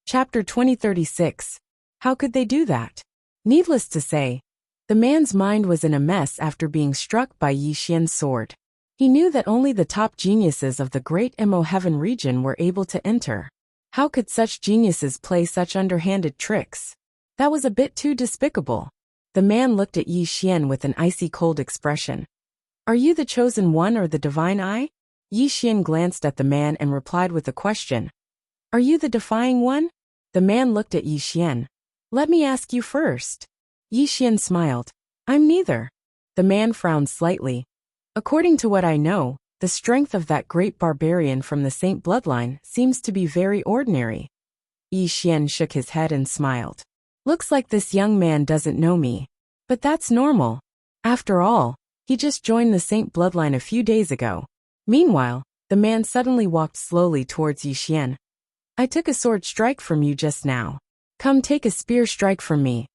Chapter 2036. How could they do that? Needless to say, the man's mind was in a mess after being struck by Yi Xian's sword. He knew that only the top geniuses of the great Mo Heaven region were able to enter. How could such geniuses play such underhanded tricks? That was a bit too despicable. The man looked at Yi Xian with an icy cold expression. Are you the chosen one or the divine eye? Yi Xian glanced at the man and replied with a question. Are you the defying one? The man looked at Yi Xian. Let me ask you first. Yi Xian smiled. I'm neither. The man frowned slightly. According to what I know, the strength of that great barbarian from the Saint bloodline seems to be very ordinary. Yi Xian shook his head and smiled. Looks like this young man doesn't know me. But that's normal. After all, he just joined the Saint bloodline a few days ago. Meanwhile, the man suddenly walked slowly towards Yi Xian. I took a sword strike from you just now. Come take a spear strike from me.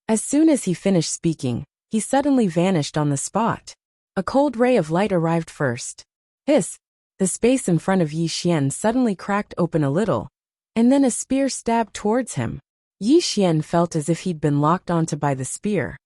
As soon as he finished speaking, he suddenly vanished on the spot. A cold ray of light arrived first. Hiss! The space in front of Yi Xian suddenly cracked open a little, and then a spear stabbed towards him. Yi Xian felt as if he'd been locked onto by the spear,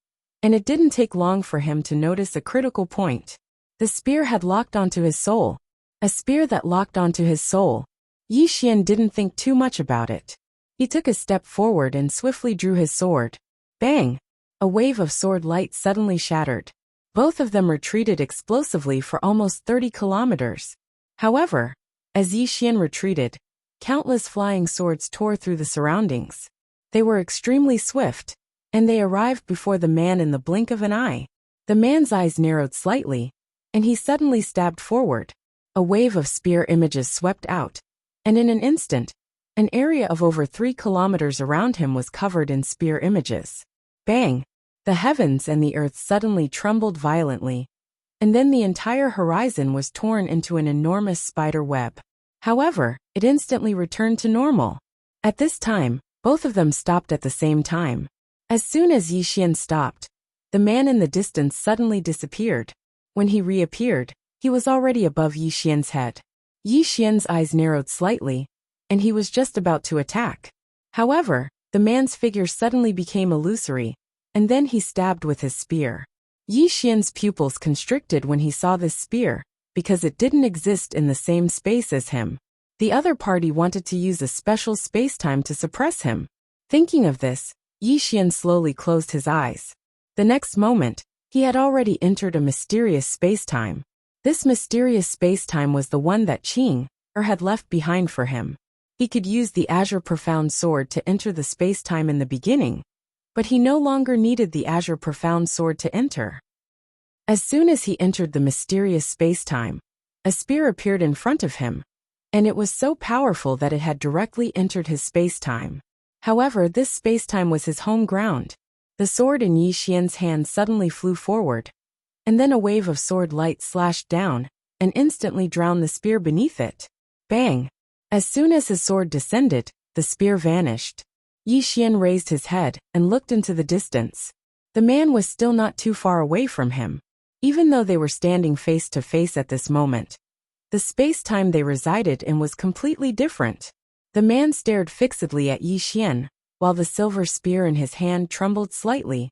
and it didn't take long for him to notice a critical point. The spear had locked onto his soul. A spear that locked onto his soul. Yi Xian didn't think too much about it. He took a step forward and swiftly drew his sword. Bang! A wave of sword light suddenly shattered. Both of them retreated explosively for almost 30 kilometers. However, as Yi Xian retreated, countless flying swords tore through the surroundings. They were extremely swift, and they arrived before the man in the blink of an eye. The man's eyes narrowed slightly, and he suddenly stabbed forward. A wave of spear images swept out, and in an instant, an area of over 3 kilometers around him was covered in spear images. Bang! The heavens and the earth suddenly trembled violently, and then the entire horizon was torn into an enormous spider web. However, it instantly returned to normal. At this time, both of them stopped at the same time. As soon as Yi Xian stopped, the man in the distance suddenly disappeared. When he reappeared, he was already above Yi Xian's head. Yi Xian's eyes narrowed slightly, and he was just about to attack. However, the man's figure suddenly became illusory, and then he stabbed with his spear. Yi Xian's pupils constricted when he saw this spear, because it didn't exist in the same space as him. The other party wanted to use a special space-time to suppress him. Thinking of this, Yi Xian slowly closed his eyes. The next moment, he had already entered a mysterious space-time. This mysterious space-time was the one that Qing had left behind for him. He could use the Azure Profound Sword to enter the space-time in the beginning, but he no longer needed the Azure Profound Sword to enter. As soon as he entered the mysterious space-time, a spear appeared in front of him, and it was so powerful that it had directly entered his space-time. However, this space-time was his home ground. The sword in Yi Xian's hand suddenly flew forward, and then a wave of sword light slashed down and instantly drowned the spear beneath it. Bang! As soon as his sword descended, the spear vanished. Yi Xian raised his head and looked into the distance. The man was still not too far away from him. Even though they were standing face to face at this moment, the space-time they resided in was completely different. The man stared fixedly at Yi Xian, while the silver spear in his hand trembled slightly,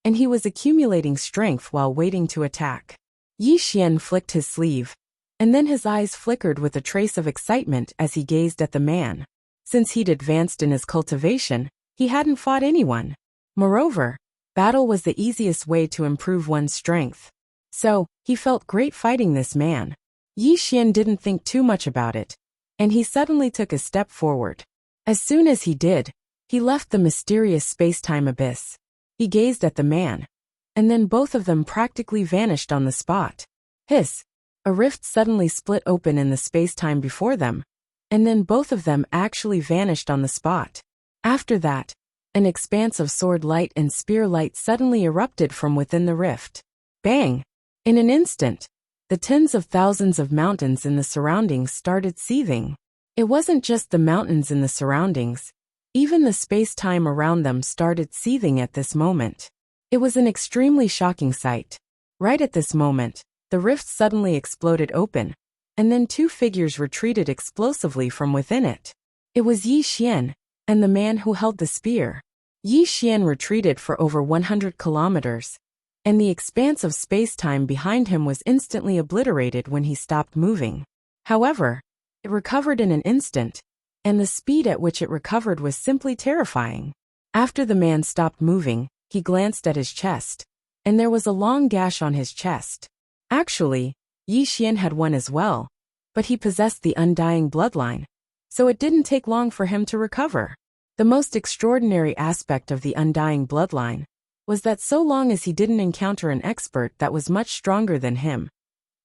and he was accumulating strength while waiting to attack. Yi Xian flicked his sleeve, and then his eyes flickered with a trace of excitement as he gazed at the man. Since he'd advanced in his cultivation, he hadn't fought anyone. Moreover, battle was the easiest way to improve one's strength. So, he felt great fighting this man. Yi Xian didn't think too much about it, and he suddenly took a step forward. As soon as he did, he left the mysterious space-time abyss. He gazed at the man, and then both of them practically vanished on the spot. Hiss! A rift suddenly split open in the space-time before them, and then both of them actually vanished on the spot. After that, an expanse of sword light and spear light suddenly erupted from within the rift. Bang! In an instant, the tens of thousands of mountains in the surroundings started seething. It wasn't just the mountains in the surroundings. Even the space-time around them started seething at this moment. It was an extremely shocking sight. Right at this moment, the rift suddenly exploded open, and then two figures retreated explosively from within it. It was Yi Xian and the man who held the spear. Yi Xian retreated for over 100 kilometers, and the expanse of space-time behind him was instantly obliterated when he stopped moving. However, it recovered in an instant, and the speed at which it recovered was simply terrifying. After the man stopped moving, he glanced at his chest, and there was a long gash on his chest. Actually, Yi Xian had one as well, but he possessed the undying bloodline, so it didn't take long for him to recover. The most extraordinary aspect of the undying bloodline was that so long as he didn't encounter an expert that was much stronger than him,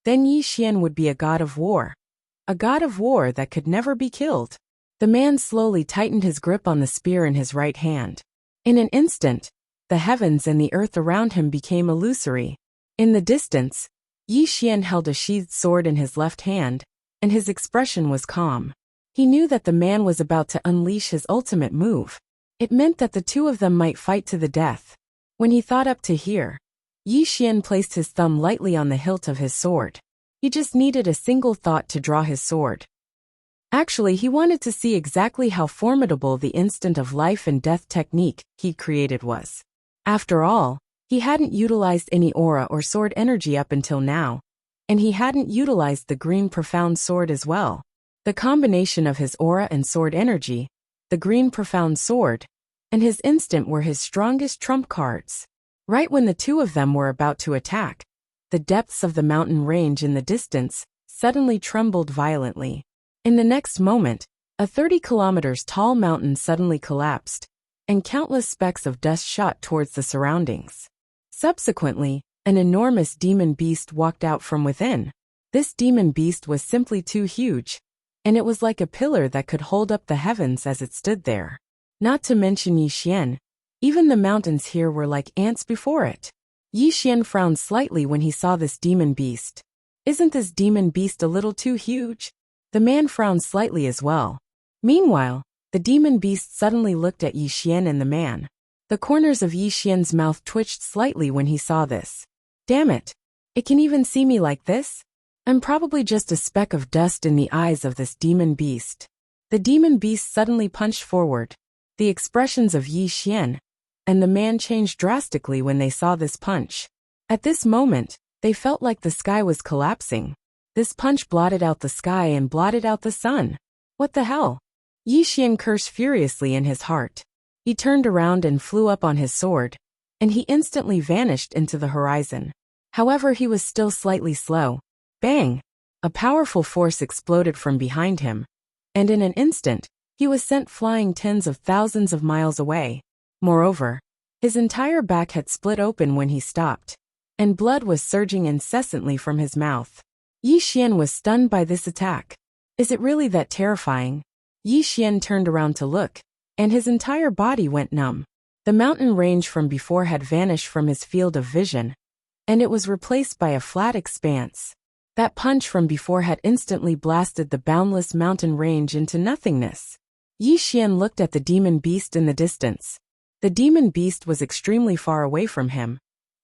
then Yi Xian would be a god of war. A god of war that could never be killed. The man slowly tightened his grip on the spear in his right hand. In an instant, the heavens and the earth around him became illusory. In the distance, Yi Xian held a sheathed sword in his left hand, and his expression was calm. He knew that the man was about to unleash his ultimate move. It meant that the two of them might fight to the death. When he thought up to here, Yi Xian placed his thumb lightly on the hilt of his sword. He just needed a single thought to draw his sword. Actually, he wanted to see exactly how formidable the instant of life and death technique he'd created was. After all, he hadn't utilized any aura or sword energy up until now, and he hadn't utilized the green profound sword as well. The combination of his aura and sword energy, the green profound sword, and his instant were his strongest trump cards. Right when the two of them were about to attack, the depths of the mountain range in the distance suddenly trembled violently. In the next moment, a 30 kilometers tall mountain suddenly collapsed, and countless specks of dust shot towards the surroundings. Subsequently, an enormous demon beast walked out from within. This demon beast was simply too huge, and it was like a pillar that could hold up the heavens as it stood there. Not to mention Yi Xian, even the mountains here were like ants before it. Yi Xian frowned slightly when he saw this demon beast. Isn't this demon beast a little too huge? The man frowned slightly as well. Meanwhile, the demon beast suddenly looked at Yi Xian and the man. The corners of Yi Xian's mouth twitched slightly when he saw this. Damn it! It can even see me like this? I'm probably just a speck of dust in the eyes of this demon beast. The demon beast suddenly punched forward. The expressions of Yi Xian and the man changed drastically when they saw this punch. At this moment, they felt like the sky was collapsing. This punch blotted out the sky and blotted out the sun. What the hell? Yi Xian cursed furiously in his heart. He turned around and flew up on his sword, and he instantly vanished into the horizon. However, he was still slightly slow. Bang! A powerful force exploded from behind him, and in an instant, he was sent flying tens of thousands of miles away. Moreover, his entire back had split open when he stopped, and blood was surging incessantly from his mouth. Yi Xian was stunned by this attack. Is it really that terrifying? Yi Xian turned around to look, and his entire body went numb. The mountain range from before had vanished from his field of vision, and it was replaced by a flat expanse. That punch from before had instantly blasted the boundless mountain range into nothingness. Yi Xian looked at the demon beast in the distance. The demon beast was extremely far away from him,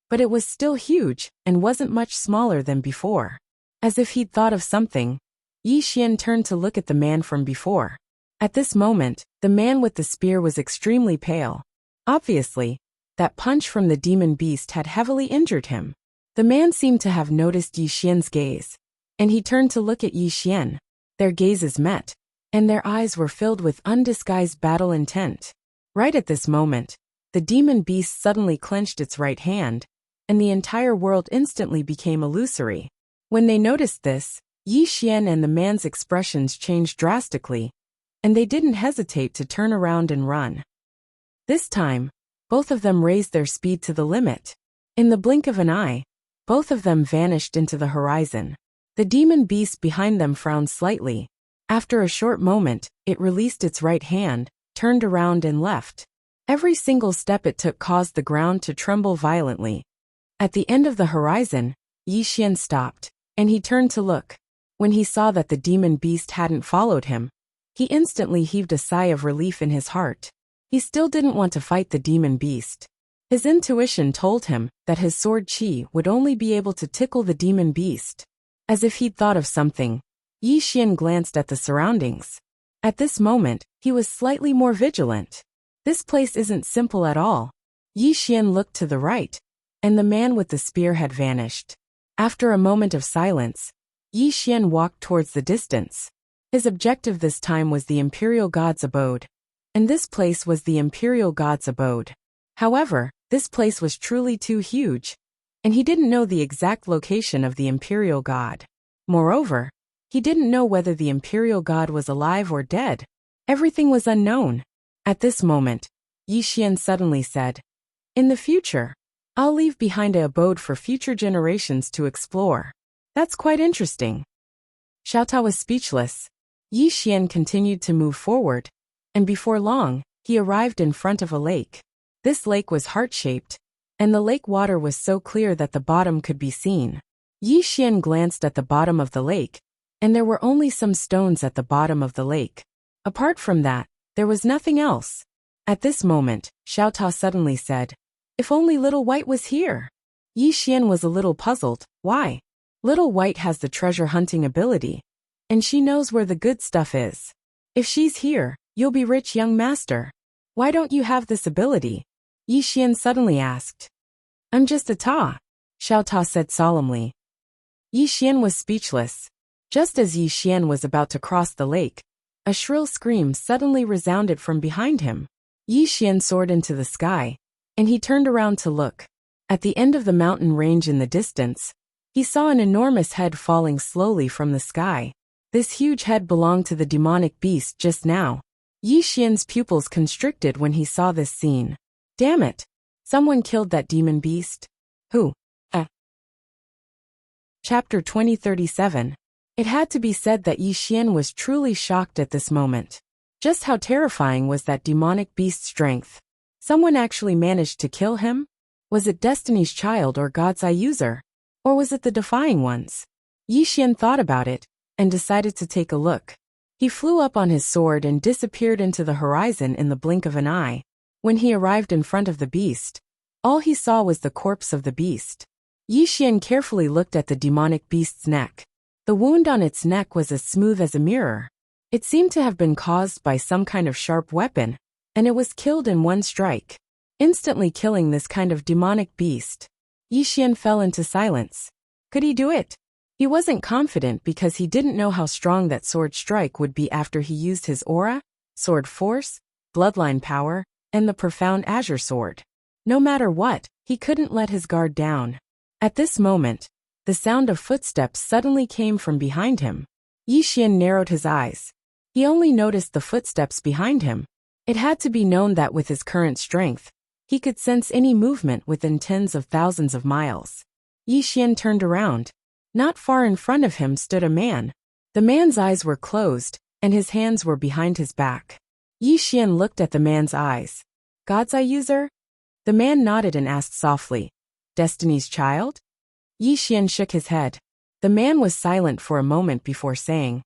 but it was still huge and wasn't much smaller than before. As if he'd thought of something, Yi Xian turned to look at the man from before. At this moment, the man with the spear was extremely pale. Obviously, that punch from the demon beast had heavily injured him. The man seemed to have noticed Yi Xian's gaze, and he turned to look at Yi Xian. Their gazes met, and their eyes were filled with undisguised battle intent. Right at this moment, the demon beast suddenly clenched its right hand, and the entire world instantly became illusory. When they noticed this, Yi Xian and the man's expressions changed drastically, and they didn't hesitate to turn around and run. This time, both of them raised their speed to the limit. In the blink of an eye, both of them vanished into the horizon. The demon beast behind them frowned slightly. After a short moment, it released its right hand, turned around and left. Every single step it took caused the ground to tremble violently. At the end of the horizon, Yi Xian stopped, and he turned to look. When he saw that the demon beast hadn't followed him, he instantly heaved a sigh of relief in his heart. He still didn't want to fight the demon beast. His intuition told him that his sword chi would only be able to tickle the demon beast. As if he'd thought of something, Yi Xian glanced at the surroundings. At this moment, he was slightly more vigilant. This place isn't simple at all. Yi Xian looked to the right, and the man with the spear had vanished. After a moment of silence, Yi Xian walked towards the distance. His objective this time was the Imperial God's abode. And this place was the Imperial God's abode. However, this place was truly too huge, and he didn't know the exact location of the Imperial God. Moreover, he didn't know whether the Imperial God was alive or dead. Everything was unknown. At this moment, Yi Xian suddenly said, "In the future, I'll leave behind an abode for future generations to explore." That's quite interesting. Xiaotao was speechless. Yi Xian continued to move forward, and before long, he arrived in front of a lake. This lake was heart-shaped, and the lake water was so clear that the bottom could be seen. Yi Xian glanced at the bottom of the lake, and there were only some stones at the bottom of the lake. Apart from that, there was nothing else. At this moment, Xiaotao suddenly said, "If only Little White was here." Yi Xian was a little puzzled. Why? Little White has the treasure hunting ability, and she knows where the good stuff is. If she's here, you'll be rich, young master. Why don't you have this ability? Yi Xian suddenly asked. I'm just a Ta, Xiaotao said solemnly. Yi Xian was speechless. Just as Yi Xian was about to cross the lake, a shrill scream suddenly resounded from behind him. Yi Xian soared into the sky, and he turned around to look. At the end of the mountain range in the distance, he saw an enormous head falling slowly from the sky. This huge head belonged to the demonic beast just now. Yi Xian's pupils constricted when he saw this scene. Damn it! Someone killed that demon beast. Who? Chapter 2037. It had to be said that Yi Xian was truly shocked at this moment. Just how terrifying was that demonic beast's strength? Someone actually managed to kill him? Was it Destiny's Child or God's Eye user? Or was it the Defying Ones? Yi Xian thought about it, and decided to take a look. He flew up on his sword and disappeared into the horizon in the blink of an eye. When he arrived in front of the beast, all he saw was the corpse of the beast. Yi Xian carefully looked at the demonic beast's neck. The wound on its neck was as smooth as a mirror. It seemed to have been caused by some kind of sharp weapon, and it was killed in one strike, instantly killing this kind of demonic beast. Yi Xian fell into silence. Could he do it? He wasn't confident because he didn't know how strong that sword strike would be after he used his aura, sword force, bloodline power, and the profound azure sword. No matter what, he couldn't let his guard down. At this moment, the sound of footsteps suddenly came from behind him. Yi Xian narrowed his eyes. He only noticed the footsteps behind him. It had to be known that with his current strength, he could sense any movement within tens of thousands of miles. Yi Xian turned around. Not far in front of him stood a man. The man's eyes were closed, and his hands were behind his back. Yi Xian looked at the man's eyes. God's Eye user? The man nodded and asked softly, Destiny's Child? Yi Xian shook his head. The man was silent for a moment before saying,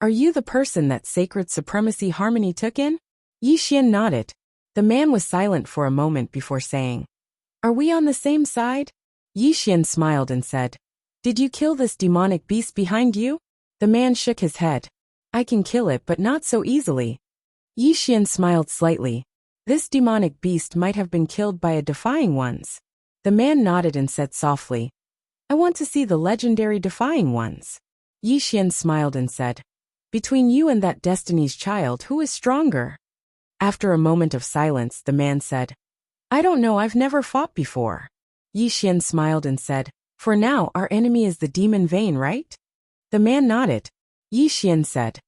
Are you the person that Sacred Supremacy Harmony took in? Yi Xian nodded. The man was silent for a moment before saying, Are we on the same side? Yi Xian smiled and said, Did you kill this demonic beast behind you? The man shook his head. I can kill it, but not so easily. Yi Xian smiled slightly. This demonic beast might have been killed by a Defying Ones. The man nodded and said softly, I want to see the legendary Defying Ones. Yi Xian smiled and said, Between you and that Destiny's Child, who is stronger? After a moment of silence, the man said, I don't know, I've never fought before. Yi Xian smiled and said, For now, our enemy is the demon Vane, right? The man nodded. Yi Xian said,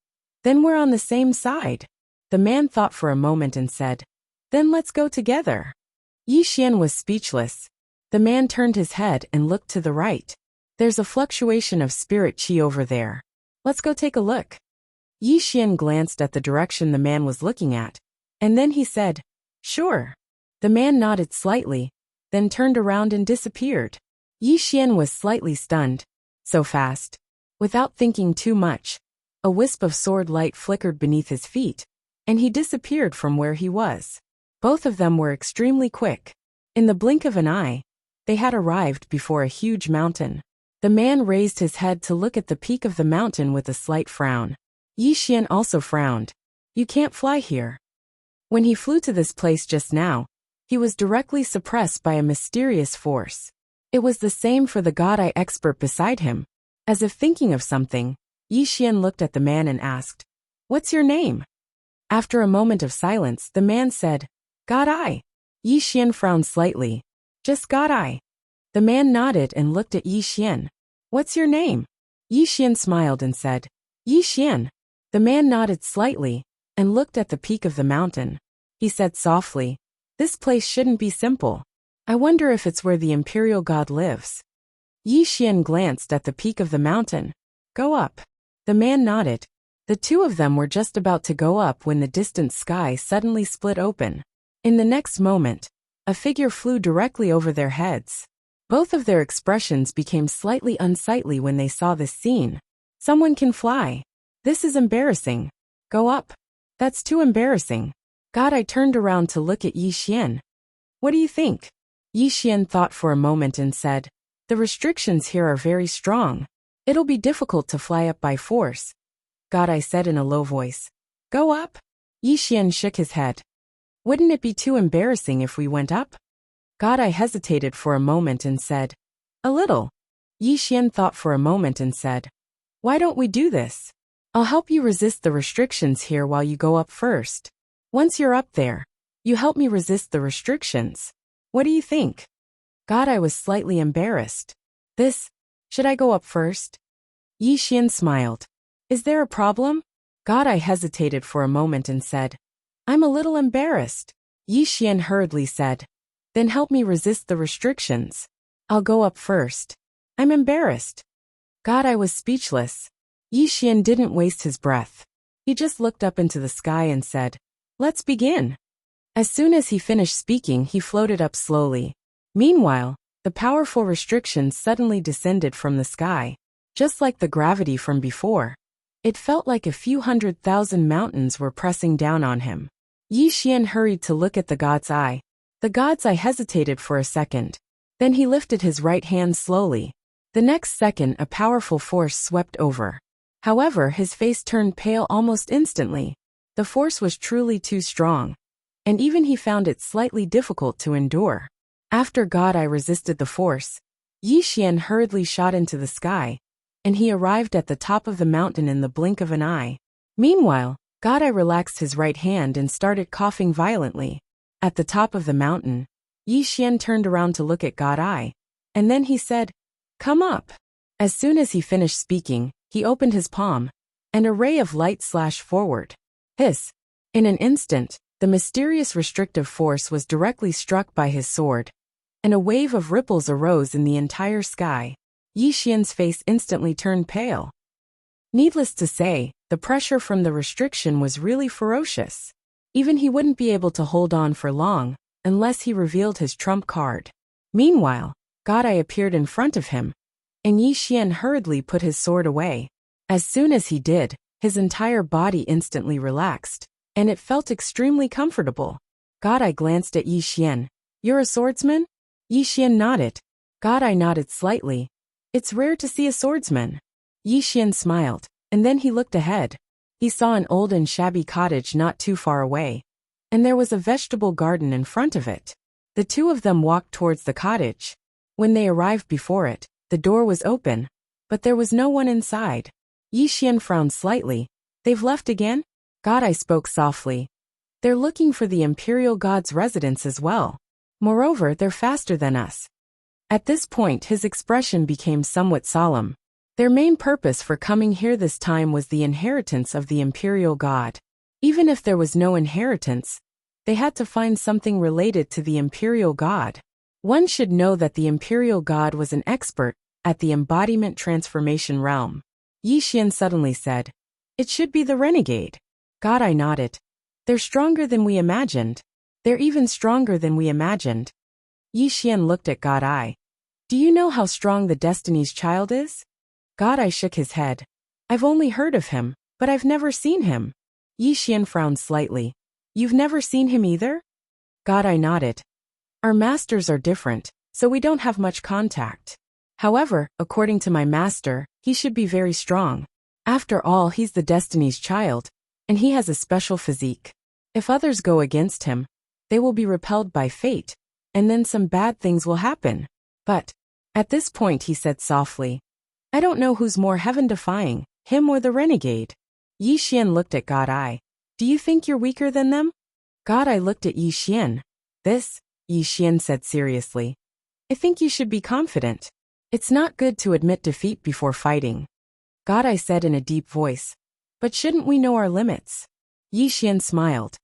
Then we're on the same side. The man thought for a moment and said, Then let's go together. Yi Xian was speechless. The man turned his head and looked to the right. There's a fluctuation of spirit qi over there. Let's go take a look. Yi Xian glanced at the direction the man was looking at, and then he said, Sure. The man nodded slightly, then turned around and disappeared. Yi Xian was slightly stunned. So fast. Without thinking too much, a wisp of sword light flickered beneath his feet, and he disappeared from where he was. Both of them were extremely quick. In the blink of an eye, they had arrived before a huge mountain. The man raised his head to look at the peak of the mountain with a slight frown. Yi Xian also frowned. You can't fly here. When he flew to this place just now, he was directly suppressed by a mysterious force. It was the same for the God-eye expert beside him. As if thinking of something, Yi Xian looked at the man and asked, "What's your name?" After a moment of silence, the man said, "God-eye." Yi Xian frowned slightly. "Just God-eye." The man nodded and looked at Yi Xian. "What's your name?" Yi Xian smiled and said, "Yi Xian." The man nodded slightly and looked at the peak of the mountain. He said softly, "This place shouldn't be simple. I wonder if it's where the imperial god lives." Yi Xian glanced at the peak of the mountain. "Go up." The man nodded. The two of them were just about to go up when the distant sky suddenly split open. In the next moment, a figure flew directly over their heads. Both of their expressions became slightly unsightly when they saw this scene. "Someone can fly. This is embarrassing. Go up." "That's too embarrassing." God-eye turned around to look at Yi Xian. "What do you think?" Yi Xian thought for a moment and said, "The restrictions here are very strong. It'll be difficult to fly up by force." God-eye said in a low voice, "Go up." Yi Xian shook his head. "Wouldn't it be too embarrassing if we went up?" God-eye hesitated for a moment and said, "A little." Yi Xian thought for a moment and said, "Why don't we do this? I'll help you resist the restrictions here while you go up first. Once you're up there, you help me resist the restrictions. What do you think?" God-eye was slightly embarrassed. Should I go up first?" Yi Xian smiled. "Is there a problem?" God-eye hesitated for a moment and said, "I'm a little embarrassed." Yi Xian hurriedly said, "Then help me resist the restrictions. I'll go up first. I'm embarrassed." God-eye was speechless. Yi Xian didn't waste his breath. He just looked up into the sky and said, "Let's begin." As soon as he finished speaking, he floated up slowly. Meanwhile, the powerful restrictions suddenly descended from the sky, just like the gravity from before. It felt like a few 100,000 mountains were pressing down on him. Yi Xian hurried to look at the god's eye. The god's eye hesitated for a second. Then he lifted his right hand slowly. The next second, a powerful force swept over. However, his face turned pale almost instantly. The force was truly too strong, and even he found it slightly difficult to endure. After God-eye resisted the force, Yi Xian hurriedly shot into the sky, and he arrived at the top of the mountain in the blink of an eye. Meanwhile, God-eye relaxed his right hand and started coughing violently. At the top of the mountain, Yi Xian turned around to look at God-eye, and then he said, "Come up." As soon as he finished speaking, he opened his palm, and a ray of light slashed forward. Hiss! In an instant, the mysterious restrictive force was directly struck by his sword, and a wave of ripples arose in the entire sky. Yi Xian's face instantly turned pale. Needless to say, the pressure from the restriction was really ferocious. Even he wouldn't be able to hold on for long, unless he revealed his trump card. Meanwhile, God-eye appeared in front of him, and Yi Xian hurriedly put his sword away. As soon as he did, his entire body instantly relaxed, and it felt extremely comfortable. God-eye glanced at Yi Xian. "You're a swordsman?" Yi Xian nodded. God-eye nodded slightly. "It's rare to see a swordsman." Yi Xian smiled, and then he looked ahead. He saw an old and shabby cottage not too far away, and there was a vegetable garden in front of it. The two of them walked towards the cottage. When they arrived before it, the door was open, but there was no one inside. Yi Xian frowned slightly. "They've left again?" God-eye spoke softly. "They're looking for the imperial god's residence as well. Moreover, they're faster than us." At this point, his expression became somewhat solemn. Their main purpose for coming here this time was the inheritance of the imperial god. Even if there was no inheritance, they had to find something related to the imperial god. One should know that the imperial god was an expert at the embodiment transformation realm. Yi Xian suddenly said, "It should be the renegade." God-eye nodded. "They're stronger than we imagined. They're even stronger than we imagined." Yi Xian looked at God-eye. "Do you know how strong the Destiny's Child is?" God-eye shook his head. "I've only heard of him, but I've never seen him." Yi Xian frowned slightly. "You've never seen him either?" God-eye nodded. "Our masters are different, so we don't have much contact. However, according to my master, he should be very strong. After all, he's the Destiny's Child, and he has a special physique. If others go against him, they will be repelled by fate, and then some bad things will happen. But, at this point he said softly, I don't know who's more heaven-defying, him or the renegade. Yi Xian looked at God Ai. Do you think you're weaker than them? God Ai looked at Yi Xian. This, Yi Xian said seriously. I think you should be confident. It's not good to admit defeat before fighting. God Ai said in a deep voice. But shouldn't we know our limits? Yi Xian smiled.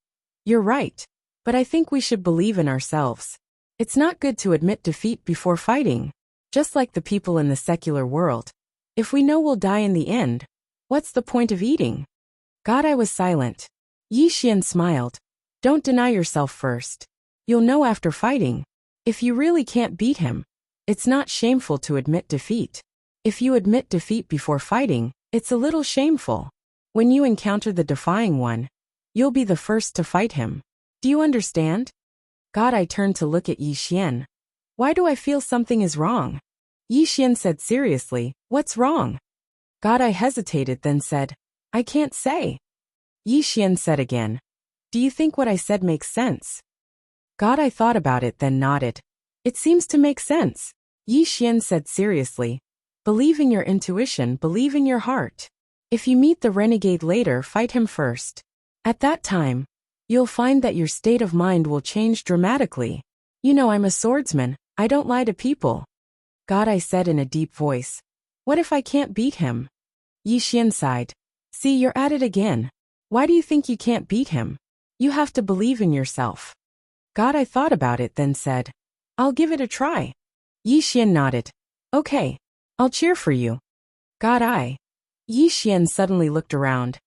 You're right, but I think we should believe in ourselves. It's not good to admit defeat before fighting. Just like the people in the secular world. If we know we'll die in the end, what's the point of eating? God Ai was silent. Yi Xian smiled. Don't deny yourself first. You'll know after fighting. If you really can't beat him, it's not shameful to admit defeat. If you admit defeat before fighting, it's a little shameful. When you encounter the defying one, you'll be the first to fight him. Do you understand? God Ai turned to look at Yi Xian. Why do I feel something is wrong? Yi Xian said seriously, what's wrong? God Ai hesitated then said, I can't say. Yi Xian said again, do you think what I said makes sense? God Ai thought about it then nodded. It seems to make sense. Yi Xian said seriously, believe in your intuition, believe in your heart. If you meet the renegade later, fight him first. At that time, you'll find that your state of mind will change dramatically. You know I'm a swordsman, I don't lie to people. God Ai said in a deep voice. What if I can't beat him? Yi Xian sighed. See, you're at it again. Why do you think you can't beat him? You have to believe in yourself. God Ai thought about it then said, I'll give it a try. Yi Xian nodded. Okay, I'll cheer for you. God Ai. Yi Xian suddenly looked around.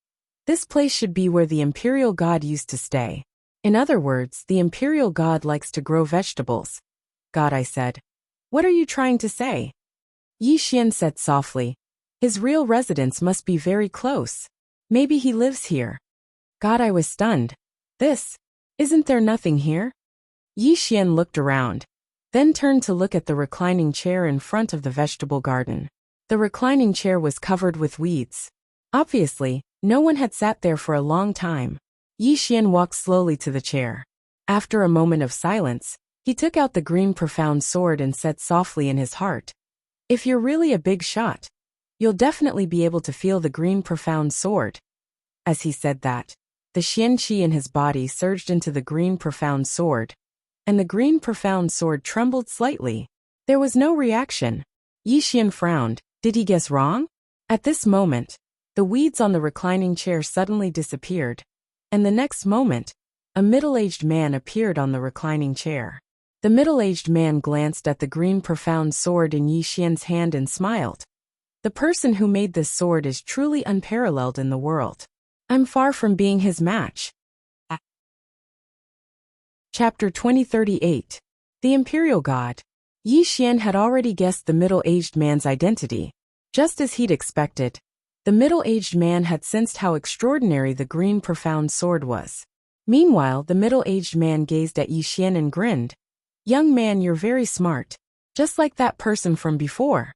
This place should be where the imperial god used to stay. In other words, the imperial god likes to grow vegetables. God Ai said. What are you trying to say? Yi Xian said softly. His real residence must be very close. Maybe he lives here. God Ai was stunned. Isn't there nothing here? Yi Xian looked around, then turned to look at the reclining chair in front of the vegetable garden. The reclining chair was covered with weeds. Obviously, no one had sat there for a long time. Yi Xian walked slowly to the chair. After a moment of silence, he took out the green profound sword and said softly in his heart, if you're really a big shot, you'll definitely be able to feel the green profound sword. As he said that, the Xian Qi in his body surged into the green profound sword, and the green profound sword trembled slightly. There was no reaction. Yi Xian frowned. Did he guess wrong? At this moment, the weeds on the reclining chair suddenly disappeared, and the next moment, a middle-aged man appeared on the reclining chair. The middle-aged man glanced at the green profound sword in Yi Xian's hand and smiled. The person who made this sword is truly unparalleled in the world. I'm far from being his match. Chapter 2038. The Imperial God. Yi Xian had already guessed the middle-aged man's identity. Just as he'd expected, the middle-aged man had sensed how extraordinary the green profound sword was. Meanwhile, the middle-aged man gazed at Yi Xian and grinned. Young man, you're very smart. Just like that person from before.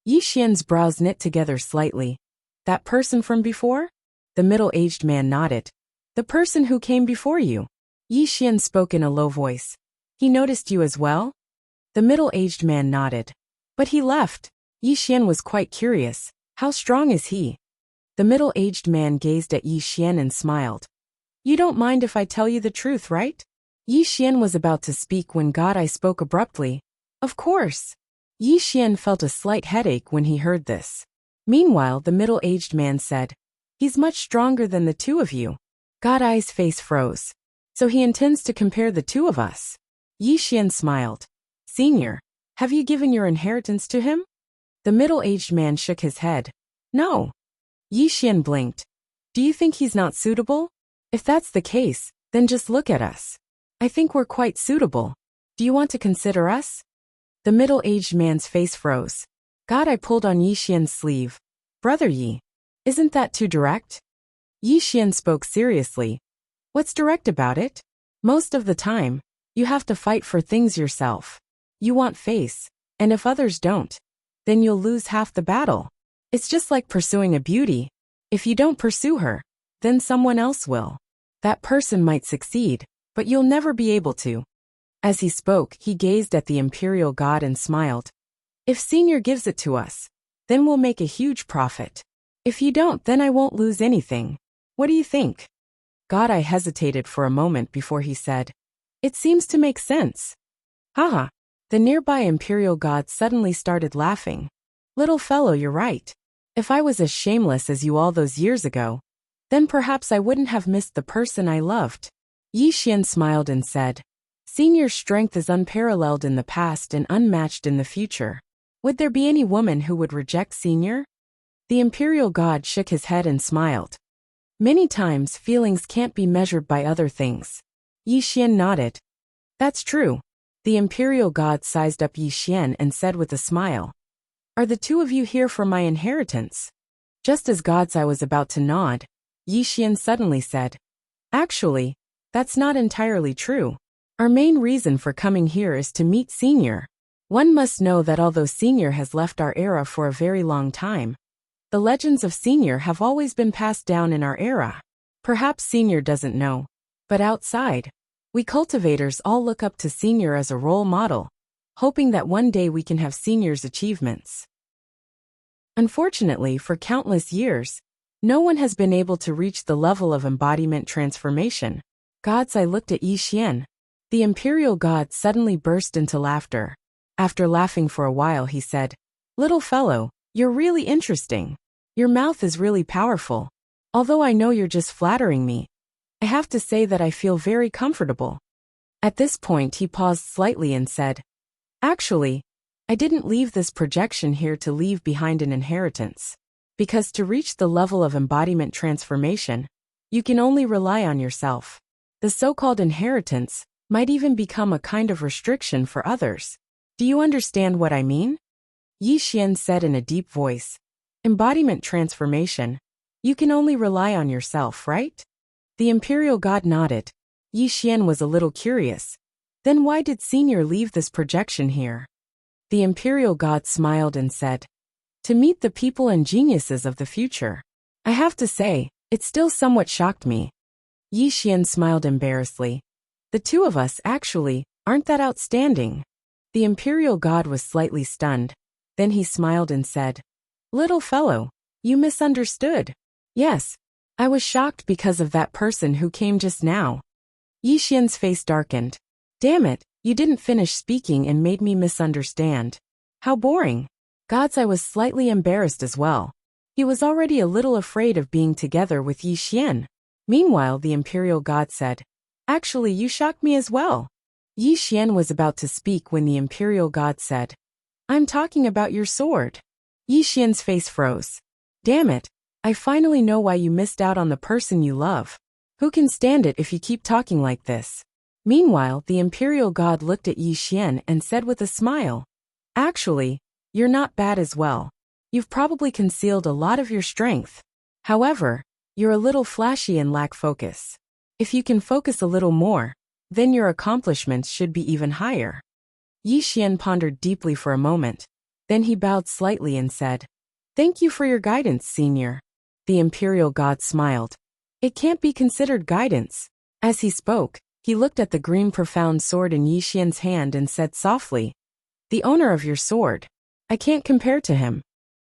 Yi Xian's brows knit together slightly. That person from before? The middle-aged man nodded. The person who came before you. Yi Xian spoke in a low voice. He noticed you as well? The middle-aged man nodded. But he left. Yi Xian was quite curious. How strong is he? The middle-aged man gazed at Yi Xian and smiled. You don't mind if I tell you the truth, right? Yi Xian was about to speak when God Ai spoke abruptly. Of course. Yi Xian felt a slight headache when he heard this. Meanwhile, the middle-aged man said, He's much stronger than the two of you. God Ai's face froze. So he intends to compare the two of us. Yi Xian smiled. Senior, have you given your inheritance to him? The middle-aged man shook his head. No. Yi Xian blinked. Do you think he's not suitable? If that's the case, then just look at us. I think we're quite suitable. Do you want to consider us? The middle-aged man's face froze. God Ai pulled on Yi Xian's sleeve. Brother Yi, isn't that too direct? Yi Xian spoke seriously. What's direct about it? Most of the time, you have to fight for things yourself. You want face, and if others don't, then you'll lose half the battle. It's just like pursuing a beauty. If you don't pursue her, then someone else will. That person might succeed, but you'll never be able to. As he spoke, he gazed at the imperial god and smiled. If Senior gives it to us, then we'll make a huge profit. If you don't, then I won't lose anything. What do you think? God, I hesitated for a moment before he said, It seems to make sense. Haha. The nearby imperial god suddenly started laughing. Little fellow, you're right. If I was as shameless as you all those years ago, then perhaps I wouldn't have missed the person I loved. Yi Xian smiled and said, Senior's strength is unparalleled in the past and unmatched in the future. Would there be any woman who would reject Senior? The imperial god shook his head and smiled. Many times feelings can't be measured by other things. Yi Xian nodded. That's true. The imperial god sized up Yi Xian and said with a smile, Are the two of you here for my inheritance? Just as God's eye was about to nod, Yi Xian suddenly said, Actually, that's not entirely true. Our main reason for coming here is to meet Senior. One must know that although Senior has left our era for a very long time, the legends of Senior have always been passed down in our era. Perhaps Senior doesn't know, but outside, we cultivators all look up to Senior as a role model, hoping that one day we can have Senior's achievements. Unfortunately, for countless years, no one has been able to reach the level of embodiment transformation. God's eye looked at Yi Xian. The imperial god suddenly burst into laughter. After laughing for a while, he said, Little fellow, you're really interesting. Your mouth is really powerful. Although I know you're just flattering me, I have to say that I feel very comfortable. At this point, he paused slightly and said, Actually, I didn't leave this projection here to leave behind an inheritance. Because to reach the level of embodiment transformation, you can only rely on yourself. The so-called inheritance might even become a kind of restriction for others. Do you understand what I mean? Yi Xian said in a deep voice. Embodiment transformation. You can only rely on yourself, right? The imperial god nodded. Yi Xian was a little curious. Then why did Senior leave this projection here? The imperial god smiled and said, To meet the people and geniuses of the future. I have to say, it still somewhat shocked me. Yi Xian smiled embarrassedly. The two of us actually aren't that outstanding. The imperial god was slightly stunned. Then he smiled and said, Little fellow, you misunderstood. Yes, I was shocked because of that person who came just now. Yi Xian's face darkened. Damn it, you didn't finish speaking and made me misunderstand. How boring. God's eye was slightly embarrassed as well. He was already a little afraid of being together with Yi Xian. Meanwhile, the imperial god said, Actually, you shocked me as well. Yi Xian was about to speak when the imperial god said, I'm talking about your sword. Yi Xian's face froze. Damn it, I finally know why you missed out on the person you love. Who can stand it if you keep talking like this? Meanwhile, the imperial god looked at Yi Xian and said with a smile, Actually, you're not bad as well. You've probably concealed a lot of your strength. However, you're a little flashy and lack focus. If you can focus a little more, then your accomplishments should be even higher. Yi Xian pondered deeply for a moment. Then he bowed slightly and said, Thank you for your guidance, Senior. The imperial god smiled. It can't be considered guidance. As he spoke, he looked at the green profound sword in Yi Xian's hand and said softly, The owner of your sword. I can't compare to him.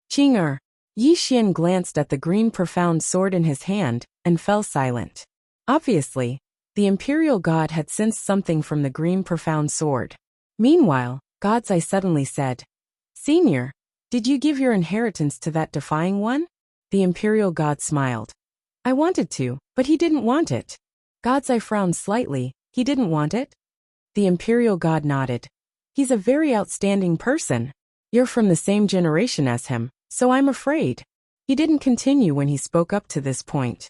Qing'er. Yi Xian glanced at the green profound sword in his hand and fell silent. Obviously, the imperial god had sensed something from the green profound sword. Meanwhile, God's eye suddenly said, Senior, did you give your inheritance to that defying one? The imperial god smiled. I wanted to, but he didn't want it. God's eye frowned slightly. He didn't want it? The imperial god nodded. He's a very outstanding person. You're from the same generation as him, so I'm afraid. He didn't continue when he spoke up to this point.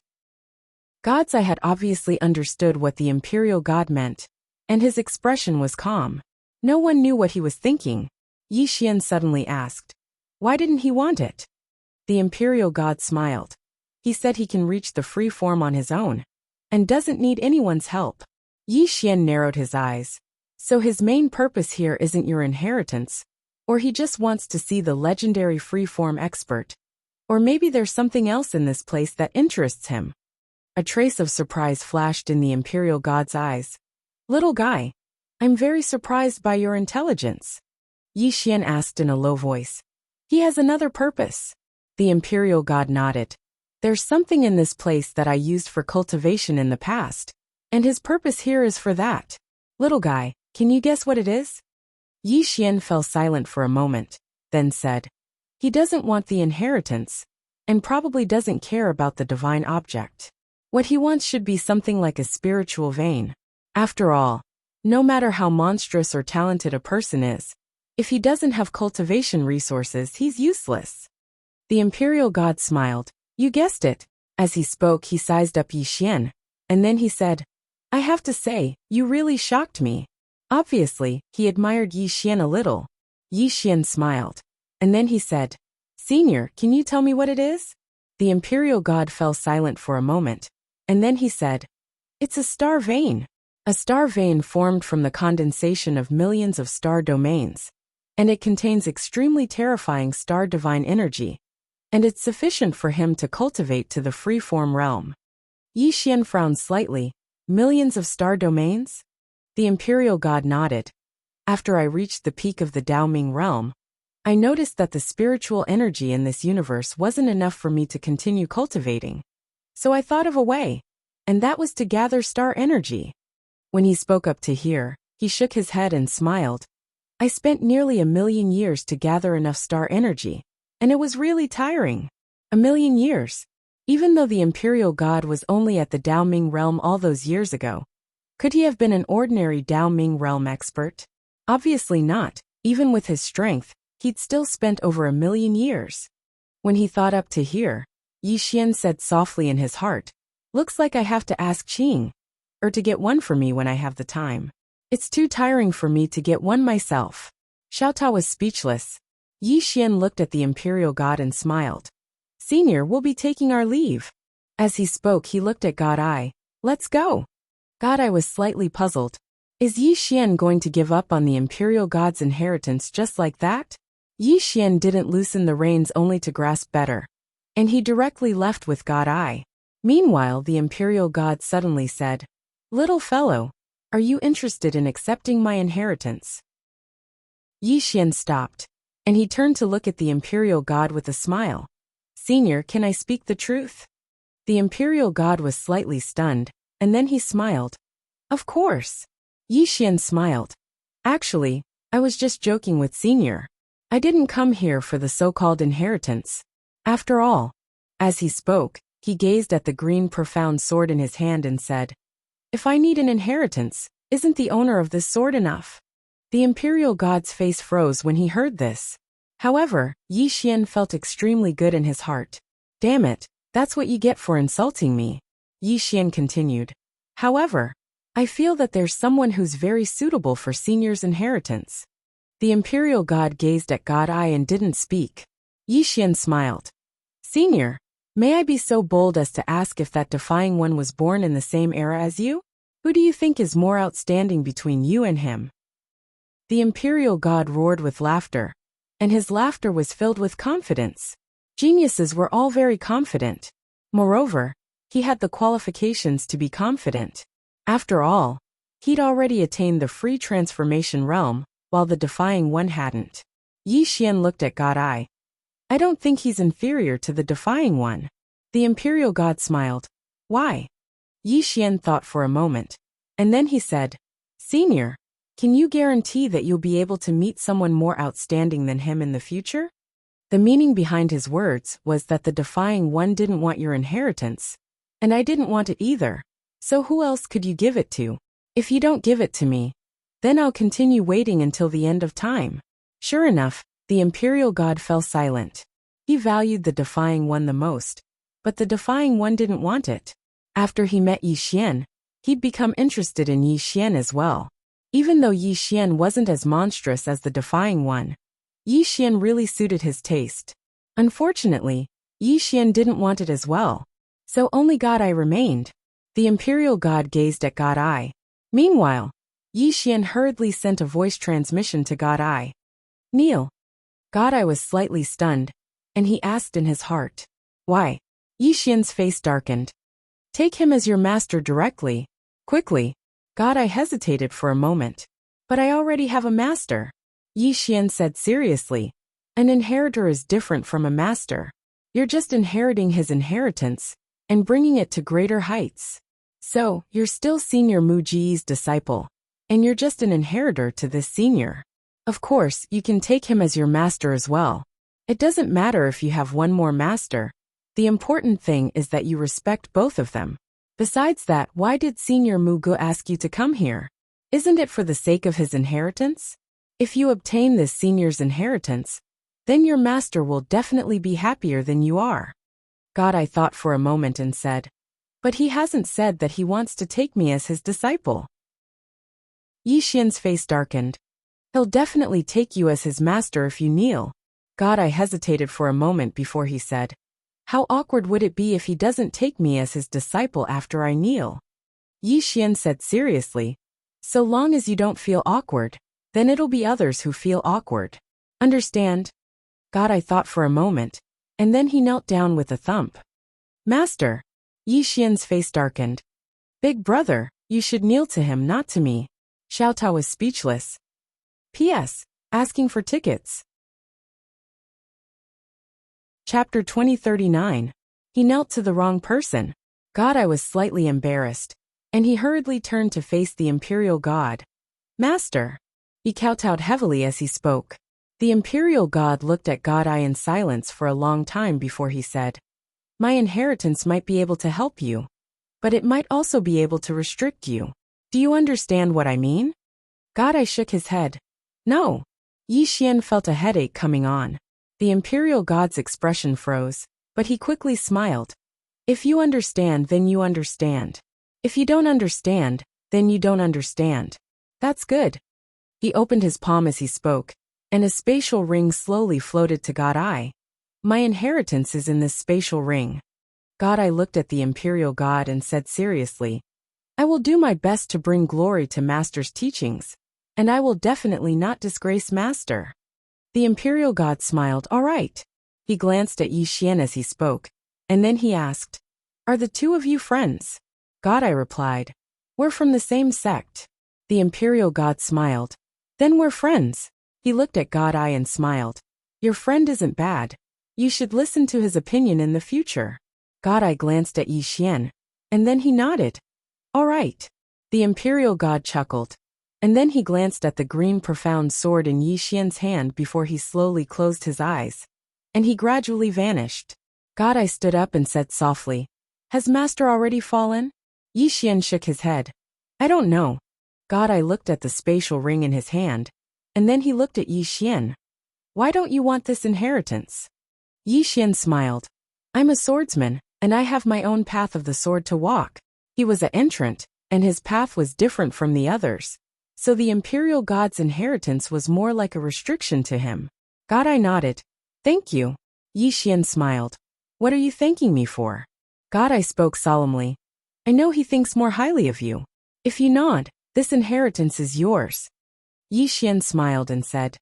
God's eye had obviously understood what the imperial god meant, and his expression was calm. No one knew what he was thinking. Yi Xian suddenly asked, Why didn't he want it? The imperial god smiled. He said he can reach the free form on his own, and doesn't need anyone's help. Yi Xian narrowed his eyes. So his main purpose here isn't your inheritance, or he just wants to see the legendary free form expert. Or maybe there's something else in this place that interests him. A trace of surprise flashed in the Imperial God's eyes. Little guy, I'm very surprised by your intelligence. Yi Xian asked in a low voice. He has another purpose. The Imperial God nodded. There's something in this place that I used for cultivation in the past, and his purpose here is for that. Little guy, can you guess what it is? Yi Xian fell silent for a moment, then said, he doesn't want the inheritance, and probably doesn't care about the divine object. What he wants should be something like a spiritual vein. After all, no matter how monstrous or talented a person is, if he doesn't have cultivation resources, he's useless. The Imperial God smiled. You guessed it. As he spoke, he sized up Yi Xian, and then he said, I have to say, you really shocked me. Obviously, he admired Yi Xian a little. Yi Xian smiled, and then he said, Senior, can you tell me what it is? The Imperial God fell silent for a moment, and then he said, it's a star vein. A star vein formed from the condensation of millions of star domains, and it contains extremely terrifying star divine energy, and it's sufficient for him to cultivate to the free-form realm. Yi Xian frowned slightly. Millions of star domains? The Imperial God nodded. After I reached the peak of the Daoming realm, I noticed that the spiritual energy in this universe wasn't enough for me to continue cultivating. So I thought of a way, and that was to gather star energy. When he spoke up to here, he shook his head and smiled. I spent nearly 1,000,000 years to gather enough star energy, and it was really tiring. 1,000,000 years. Even though the Imperial God was only at the Daoming realm all those years ago, could he have been an ordinary Daoming realm expert? Obviously not. Even with his strength, he'd still spent over 1,000,000 years. When he thought up to here, Yi Xian said softly in his heart, looks like I have to ask Qing, or to get one for me when I have the time. It's too tiring for me to get one myself. Xiao Tao was speechless. Yi Xian looked at the Imperial God and smiled. Senior, we'll be taking our leave. As he spoke, he looked at God Ai. Let's go. God Ai was slightly puzzled. Is Yi Xian going to give up on the Imperial God's inheritance just like that? Yi Xian didn't loosen the reins only to grasp better, and he directly left with God Ai. Meanwhile, the Imperial God suddenly said, Little fellow, are you interested in accepting my inheritance? Yi Xian stopped, and he turned to look at the Imperial God with a smile. Senior, can I speak the truth? The Imperial God was slightly stunned, and then he smiled. Of course. Yi Xian smiled. Actually, I was just joking with Senior. I didn't come here for the so-called inheritance. After all, as he spoke, he gazed at the green profound sword in his hand and said, if I need an inheritance, isn't the owner of this sword enough? The Imperial God's face froze when he heard this. However, Yi Xian felt extremely good in his heart. Damn it, that's what you get for insulting me. Yi Xian continued. However, I feel that there's someone who's very suitable for Senior's inheritance. The Imperial God gazed at God Ai and didn't speak. Yi Xian smiled. Senior, may I be so bold as to ask if that defying one was born in the same era as you? Who do you think is more outstanding between you and him? The Imperial God roared with laughter, and his laughter was filled with confidence. Geniuses were all very confident. Moreover, he had the qualifications to be confident. After all, he'd already attained the free transformation realm, while the defying one hadn't. Yi Xian looked at God Ai. I don't think he's inferior to the defying one. The Imperial God smiled. Why? Yi Xian thought for a moment, and then he said, Senior, can you guarantee that you'll be able to meet someone more outstanding than him in the future? The meaning behind his words was that the defying one didn't want your inheritance, and I didn't want it either. So who else could you give it to? If you don't give it to me, then I'll continue waiting until the end of time. Sure enough, the Imperial God fell silent. He valued the defying one the most, but the defying one didn't want it. After he met Yi Xian, he'd become interested in Yi Xian as well. Even though Yi Xian wasn't as monstrous as the defying one, Yi Xian really suited his taste. Unfortunately, Yi Xian didn't want it as well, so only God Ai remained. The Imperial God gazed at God Ai. Meanwhile, Yi Xian hurriedly sent a voice transmission to God Ai. Kneel. God Ai was slightly stunned, and he asked in his heart, Why? Yi Xian's face darkened. Take him as your master directly. Quickly. God, I hesitated for a moment. But I already have a master. Yi Xian said seriously. An inheritor is different from a master. You're just inheriting his inheritance and bringing it to greater heights. So, you're still Senior Mu Ji's disciple. And you're just an inheritor to this senior. Of course, you can take him as your master as well. It doesn't matter if you have one more master. The important thing is that you respect both of them. Besides that, why did Senior Mu Gu ask you to come here? Isn't it for the sake of his inheritance? If you obtain this senior's inheritance, then your master will definitely be happier than you are. God, I thought for a moment and said, but he hasn't said that he wants to take me as his disciple. Yi Xian's face darkened. He'll definitely take you as his master if you kneel. God, I hesitated for a moment before he said, how awkward would it be if he doesn't take me as his disciple after I kneel? Yi Xian said seriously, so long as you don't feel awkward, then it'll be others who feel awkward. Understand? God, I thought for a moment, and then he knelt down with a thump. Master! Yi Xian's face darkened. Big brother, you should kneel to him, not to me. Xiao Tao was speechless. P.S. Asking for tickets. Chapter 2039. He knelt to the wrong person. God, I was slightly embarrassed, and he hurriedly turned to face the imperial god. Master! He kowtowed heavily as he spoke. The imperial god looked at God Eye in silence for a long time before he said, my inheritance might be able to help you, but it might also be able to restrict you. Do you understand what I mean? God Eye shook his head. No. Yi Xian felt a headache coming on. The imperial god's expression froze, but he quickly smiled. If you understand, then you understand. If you don't understand, then you don't understand. That's good. He opened his palm as he spoke, and a spatial ring slowly floated to God Eye. My inheritance is in this spatial ring. God Eye looked at the imperial god and said seriously, I will do my best to bring glory to Master's teachings, and I will definitely not disgrace Master. The imperial god smiled, all right. He glanced at Yi Xian as he spoke, and then he asked, are the two of you friends? God Eye replied, we're from the same sect. The imperial god smiled. Then we're friends. He looked at God Eye and smiled. Your friend isn't bad. You should listen to his opinion in the future. God Eye glanced at Yi Xian, and then he nodded. All right. The imperial god chuckled, and then he glanced at the green profound sword in Yi Xian's hand before he slowly closed his eyes, and he gradually vanished. God Eye stood up and said softly, has Master already fallen? Yi Xian shook his head. I don't know. God Eye looked at the spatial ring in his hand, and then he looked at Yi Xian. Why don't you want this inheritance? Yi Xian smiled. I'm a swordsman, and I have my own path of the sword to walk. He was an entrant, and his path was different from the others. So the imperial god's inheritance was more like a restriction to him. God Eye nodded. Thank you. Yi Xian smiled. What are you thanking me for? God Eye spoke solemnly. I know he thinks more highly of you. If you nod, this inheritance is yours. Yi Xian smiled and said,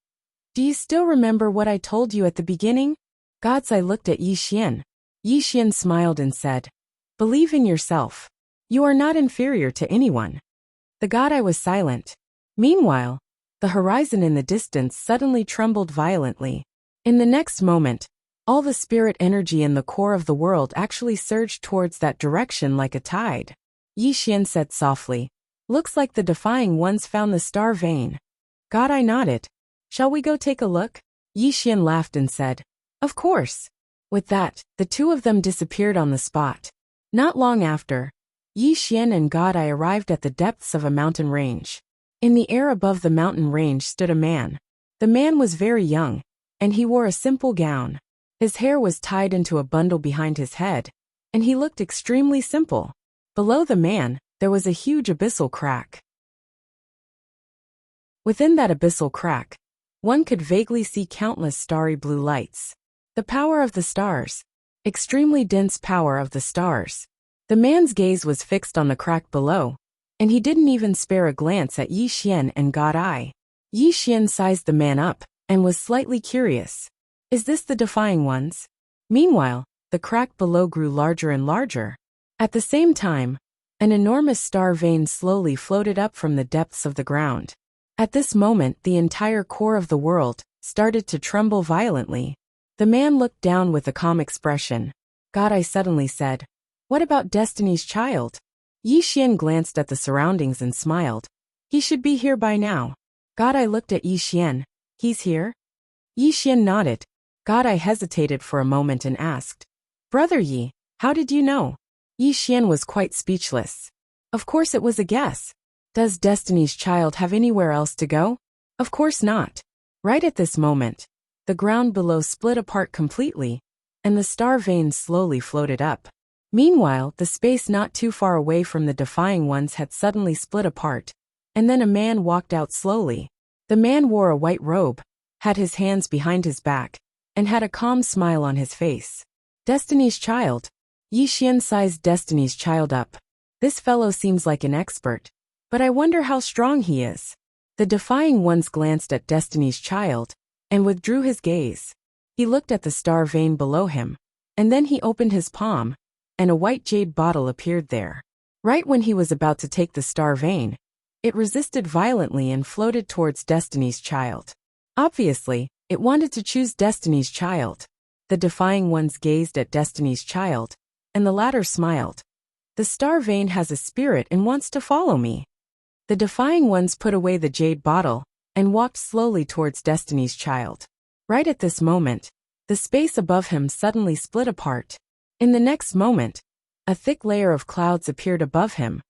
do you still remember what I told you at the beginning? God's Eye looked at Yi Xian. Yi Xian smiled and said, believe in yourself. You are not inferior to anyone. The God Eye was silent. Meanwhile, the horizon in the distance suddenly trembled violently. In the next moment, all the spirit energy in the core of the world actually surged towards that direction like a tide. Yi Xian said softly, looks like the defying ones found the star vein. God Eye nodded. Shall we go take a look? Yi Xian laughed and said, of course. With that, the two of them disappeared on the spot. Not long after, Yi Xian and God Eye arrived at the depths of a mountain range. In the air above the mountain range stood a man. The man was very young, and he wore a simple gown. His hair was tied into a bundle behind his head, and he looked extremely simple. Below the man, there was a huge abyssal crack. Within that abyssal crack, one could vaguely see countless starry blue lights. The power of the stars. Extremely dense power of the stars. The man's gaze was fixed on the crack below, and he didn't even spare a glance at Yi Xian and God Eye. Yi Xian sized the man up, and was slightly curious. Is this the defying ones? Meanwhile, the crack below grew larger and larger. At the same time, an enormous star vein slowly floated up from the depths of the ground. At this moment, the entire core of the world started to tremble violently. The man looked down with a calm expression. God, I suddenly said. What about Destiny's Child? Yi Xian glanced at the surroundings and smiled. He should be here by now. God, I looked at Yi Xian. He's here? Yi Xian nodded. God, I hesitated for a moment and asked. Brother Yi, how did you know? Yi Xian was quite speechless. Of course it was a guess. Does Destiny's Child have anywhere else to go? Of course not. Right at this moment, the ground below split apart completely, and the star vein slowly floated up. Meanwhile, the space not too far away from the defying ones had suddenly split apart, and then a man walked out slowly. The man wore a white robe, had his hands behind his back, and had a calm smile on his face. Destiny's Child. Yi Xian sized Destiny's Child up. This fellow seems like an expert, but I wonder how strong he is. The defying ones glanced at Destiny's Child and withdrew his gaze. He looked at the star vein below him, and then he opened his palm, and a white jade bottle appeared there. Right when he was about to take the star vein, it resisted violently and floated towards Destiny's Child. Obviously, it wanted to choose Destiny's Child. The defying ones gazed at Destiny's Child, and the latter smiled. The star vein has a spirit and wants to follow me. The defying ones put away the jade bottle and walked slowly towards Destiny's Child. Right at this moment, the space above him suddenly split apart. In the next moment, a thick layer of clouds appeared above him,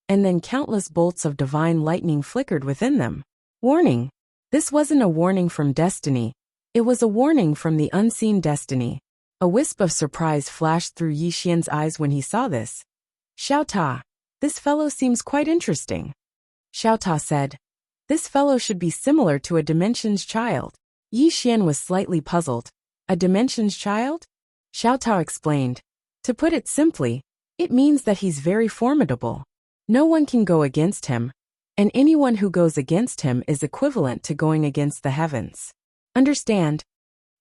and then countless bolts of divine lightning flickered within them. Warning! This wasn't a warning from Destiny. It was a warning from the unseen Destiny. A wisp of surprise flashed through Yi Xian's eyes when he saw this. Xiao Ta, this fellow seems quite interesting. Xiao Ta said, this fellow should be similar to a Dimensions Child. Yi Xian was slightly puzzled. A Dimensions Child? Xiao Ta explained. To put it simply, it means that he's very formidable. No one can go against him, and anyone who goes against him is equivalent to going against the heavens. Understand?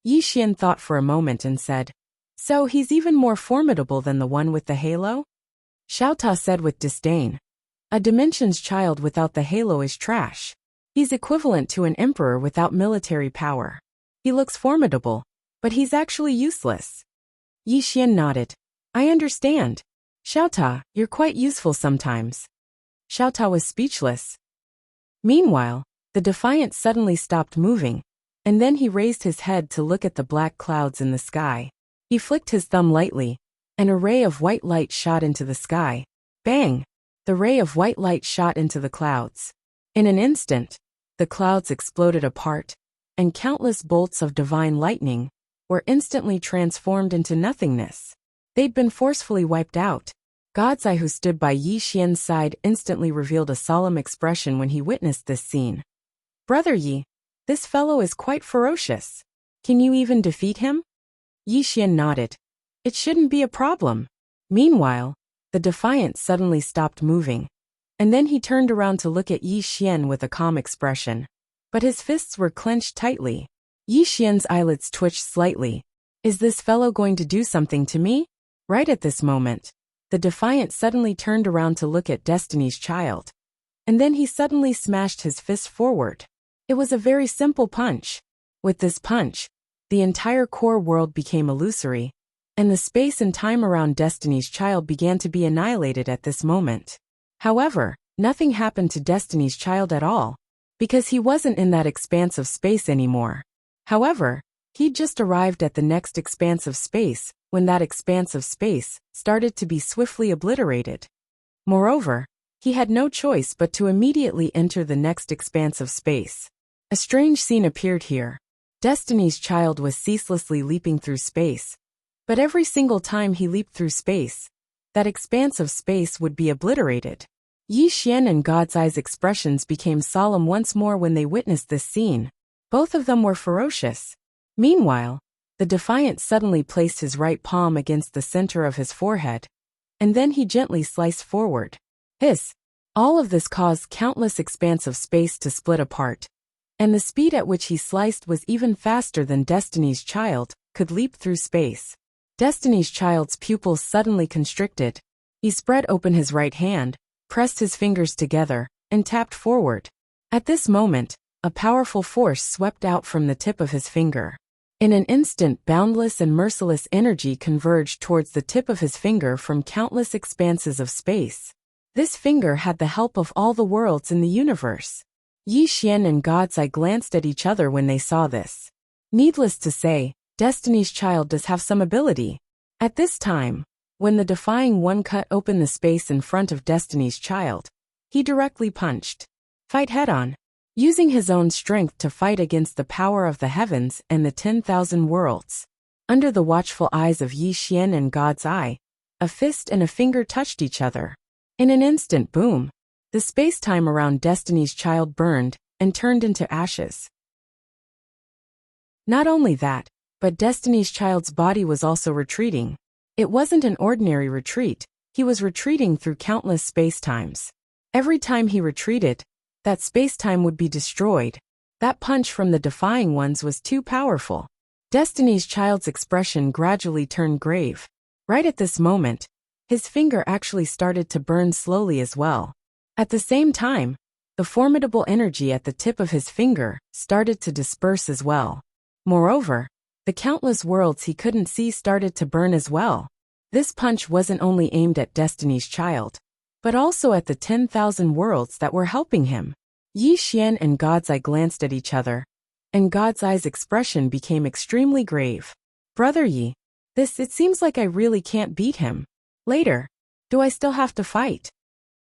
Yi Xian thought for a moment and said, so he's even more formidable than the one with the halo? Xiao Ta said with disdain. A Dimensions Child without the halo is trash. He's equivalent to an emperor without military power. He looks formidable, but he's actually useless. Yi Xian nodded. I understand. Xiao Ta, you're quite useful sometimes. Xiao Ta was speechless. Meanwhile, the Defiant suddenly stopped moving, and then he raised his head to look at the black clouds in the sky. He flicked his thumb lightly, and a ray of white light shot into the sky. Bang! The ray of white light shot into the clouds. In an instant, the clouds exploded apart, and countless bolts of divine lightning were instantly transformed into nothingness. They'd been forcefully wiped out. God's Eye, who stood by Yi Xian's side, instantly revealed a solemn expression when he witnessed this scene. Brother Yi, this fellow is quite ferocious. Can you even defeat him? Yi Xian nodded. It shouldn't be a problem. Meanwhile, the Defiant suddenly stopped moving, and then he turned around to look at Yi Xian with a calm expression. But his fists were clenched tightly. Yi Xian's eyelids twitched slightly. Is this fellow going to do something to me? Right at this moment, the Defiant suddenly turned around to look at Destiny's Child, and then he suddenly smashed his fist forward. It was a very simple punch. With this punch, the entire core world became illusory, and the space and time around Destiny's Child began to be annihilated at this moment. However, nothing happened to Destiny's Child at all, because he wasn't in that expanse of space anymore. However, he'd just arrived at the next expanse of space when that expanse of space started to be swiftly obliterated. Moreover, he had no choice but to immediately enter the next expanse of space. A strange scene appeared here. Destiny's Child was ceaselessly leaping through space, but every single time he leaped through space, that expanse of space would be obliterated. Yi Xian and God's Eye's expressions became solemn once more when they witnessed this scene. Both of them were ferocious. Meanwhile, the Defiant suddenly placed his right palm against the center of his forehead, and then he gently sliced forward. Hiss! All of this caused countless expanse of space to split apart, and the speed at which he sliced was even faster than Destiny's Child could leap through space. Destiny's Child's pupils suddenly constricted, He spread open his right hand, pressed his fingers together, and tapped forward. At this moment, a powerful force swept out from the tip of his finger. In an instant, boundless and merciless energy converged towards the tip of his finger from countless expanses of space. This finger had the help of all the worlds in the universe. Yi Xian and God's Eye glanced at each other when they saw this. Needless to say, Destiny's Child does have some ability. At this time, when the Defying One cut open the space in front of Destiny's Child, he directly punched. Fight head-on. Using his own strength to fight against the power of the heavens and the 10,000 worlds. Under the watchful eyes of Yi Xian and God's Eye, a fist and a finger touched each other. In an instant, boom! The space-time around Destiny's Child burned and turned into ashes. Not only that, but Destiny's Child's body was also retreating. It wasn't an ordinary retreat, he was retreating through countless space-times. Every time he retreated, that space-time would be destroyed. That punch from the Defying Ones was too powerful. Destiny's Child's expression gradually turned grave. Right at this moment, his finger actually started to burn slowly as well. At the same time, the formidable energy at the tip of his finger started to disperse as well. Moreover, the countless worlds he couldn't see started to burn as well. This punch wasn't only aimed at Destiny's Child, but also at the 10,000 worlds that were helping him. Yi Xian and God's Eye glanced at each other, and God's Eye's expression became extremely grave. Brother Yi, it seems like I really can't beat him. Later, do I still have to fight?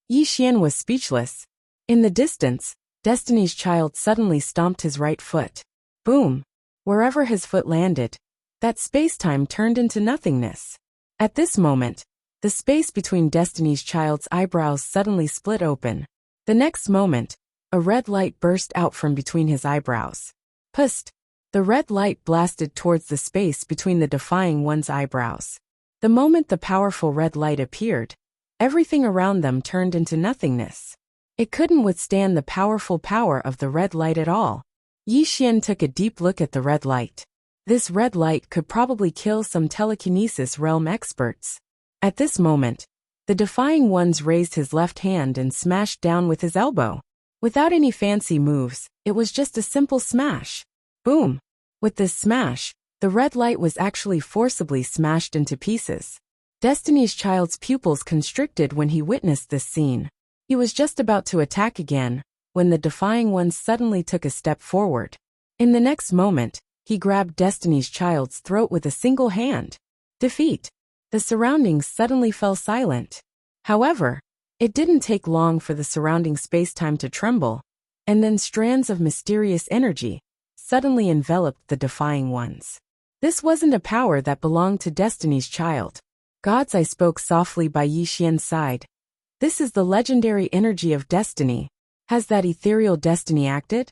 Yi Xian was speechless. In the distance, Destiny's Child suddenly stomped his right foot. Boom! Wherever his foot landed, that space-time turned into nothingness. At this moment, the space between Destiny's Child's eyebrows suddenly split open. The next moment, a red light burst out from between his eyebrows. Pust! The red light blasted towards the space between the Defying One's eyebrows. The moment the powerful red light appeared, everything around them turned into nothingness. It couldn't withstand the powerful power of the red light at all. Yi Xian took a deep look at the red light. This red light could probably kill some telekinesis realm experts. At this moment, the Defying Ones raised his left hand and smashed down with his elbow. Without any fancy moves, it was just a simple smash. Boom! With this smash, the red light was actually forcibly smashed into pieces. Destiny's Child's pupils constricted when he witnessed this scene. He was just about to attack again, when the Defying Ones suddenly took a step forward. In the next moment, he grabbed Destiny's Child's throat with a single hand. Defeat! The surroundings suddenly fell silent. However, it didn't take long for the surrounding space-time to tremble, and then strands of mysterious energy suddenly enveloped the Defying Ones. This wasn't a power that belonged to Destiny's Child. God's Eye spoke softly by Yi Xian's side. This is the legendary energy of destiny. Has that ethereal destiny acted?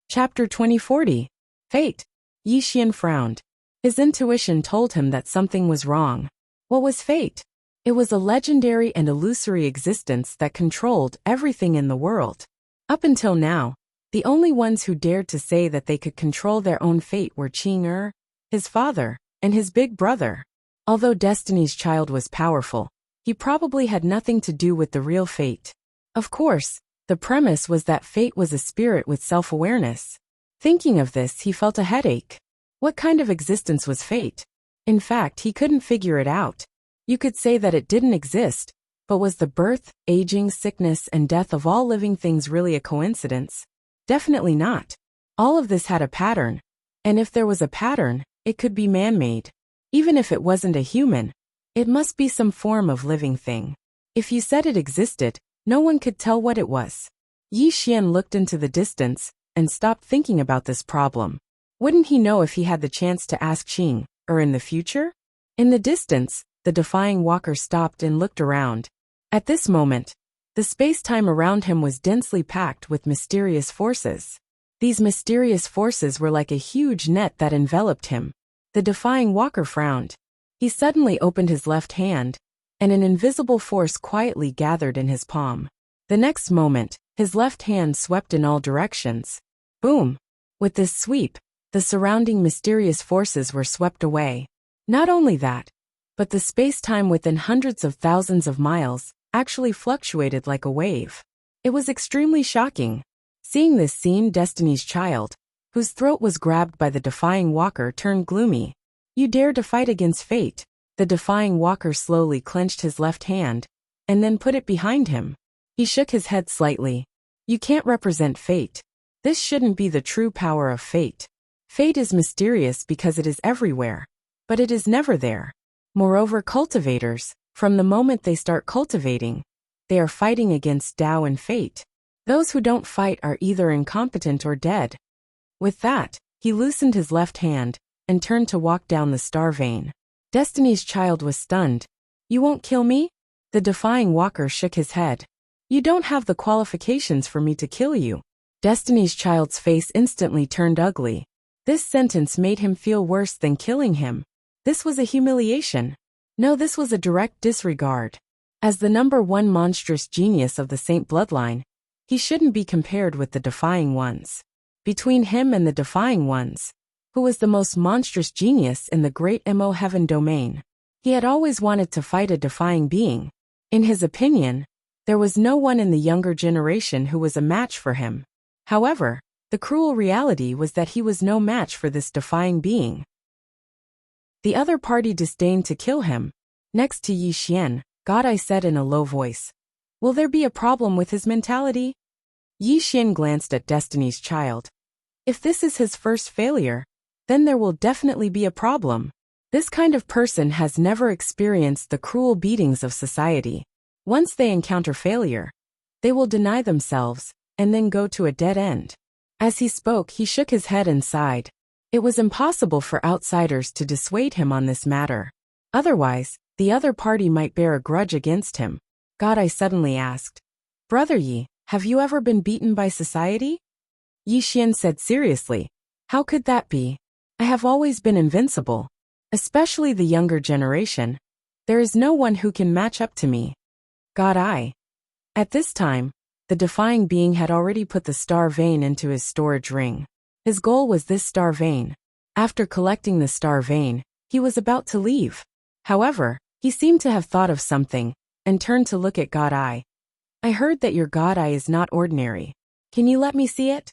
Chapter 2040. Fate. Yi Xian frowned. His intuition told him that something was wrong. What was fate? It was a legendary and illusory existence that controlled everything in the world. Up until now, the only ones who dared to say that they could control their own fate were Qing, his father, and his big brother. Although Destiny's Child was powerful, he probably had nothing to do with the real fate. Of course, the premise was that fate was a spirit with self-awareness. Thinking of this, he felt a headache. What kind of existence was fate? In fact, he couldn't figure it out. You could say that it didn't exist, but was the birth, aging, sickness, and death of all living things really a coincidence? Definitely not. All of this had a pattern, and if there was a pattern, it could be man-made. Even if it wasn't a human, it must be some form of living thing. If you said it existed, no one could tell what it was. Yi Xian looked into the distance and stopped thinking about this problem. Wouldn't he know if he had the chance to ask Qing, or in the future? In the distance, the Defying Walker stopped and looked around. At this moment, the space-time around him was densely packed with mysterious forces. These mysterious forces were like a huge net that enveloped him. The Defying Walker frowned. He suddenly opened his left hand, and an invisible force quietly gathered in his palm. The next moment, his left hand swept in all directions. Boom! With this sweep, the surrounding mysterious forces were swept away. Not only that, but the space-time within hundreds of thousands of miles actually fluctuated like a wave. It was extremely shocking. Seeing this scene, Destiny's Child, whose throat was grabbed by the defying walker, turned gloomy. You dare to fight against fate? The defying walker slowly clenched his left hand, and then put it behind him. He shook his head slightly. You can't represent fate. This shouldn't be the true power of fate. Fate is mysterious because it is everywhere, but it is never there. Moreover, cultivators, from the moment they start cultivating, they are fighting against Tao and fate. Those who don't fight are either incompetent or dead. With that, he loosened his left hand and turned to walk down the star vein. Destiny's Child was stunned. You won't kill me? The defying walker shook his head. You don't have the qualifications for me to kill you. Destiny's Child's face instantly turned ugly. This sentence made him feel worse than killing him. This was a humiliation. No, this was a direct disregard. As the #1 monstrous genius of the Saint bloodline, he shouldn't be compared with the Defying Ones. Between him and the Defying Ones, who was the most monstrous genius in the great Mo Heaven domain, he had always wanted to fight a defying being. In his opinion, there was no one in the younger generation who was a match for him. However, the cruel reality was that he was no match for this defying being. The other party disdained to kill him. Next to Yi Xian, God, I said in a low voice. Will there be a problem with his mentality? Yi Xian glanced at Destiny's Child. If this is his first failure, then there will definitely be a problem. This kind of person has never experienced the cruel beatings of society. Once they encounter failure, they will deny themselves, and then go to a dead end. As he spoke, he shook his head and sighed. It was impossible for outsiders to dissuade him on this matter. Otherwise, the other party might bear a grudge against him. God, I suddenly asked. Brother Yi, have you ever been beaten by society? Yi Xian said seriously. How could that be? I have always been invincible. Especially the younger generation. There is no one who can match up to me. God, I. At this time, the defying being had already put the star vein into his storage ring. His goal was this star vein. After collecting the star vein, he was about to leave. However, he seemed to have thought of something, and turned to look at God Eye. I heard that your God Eye is not ordinary. Can you let me see it?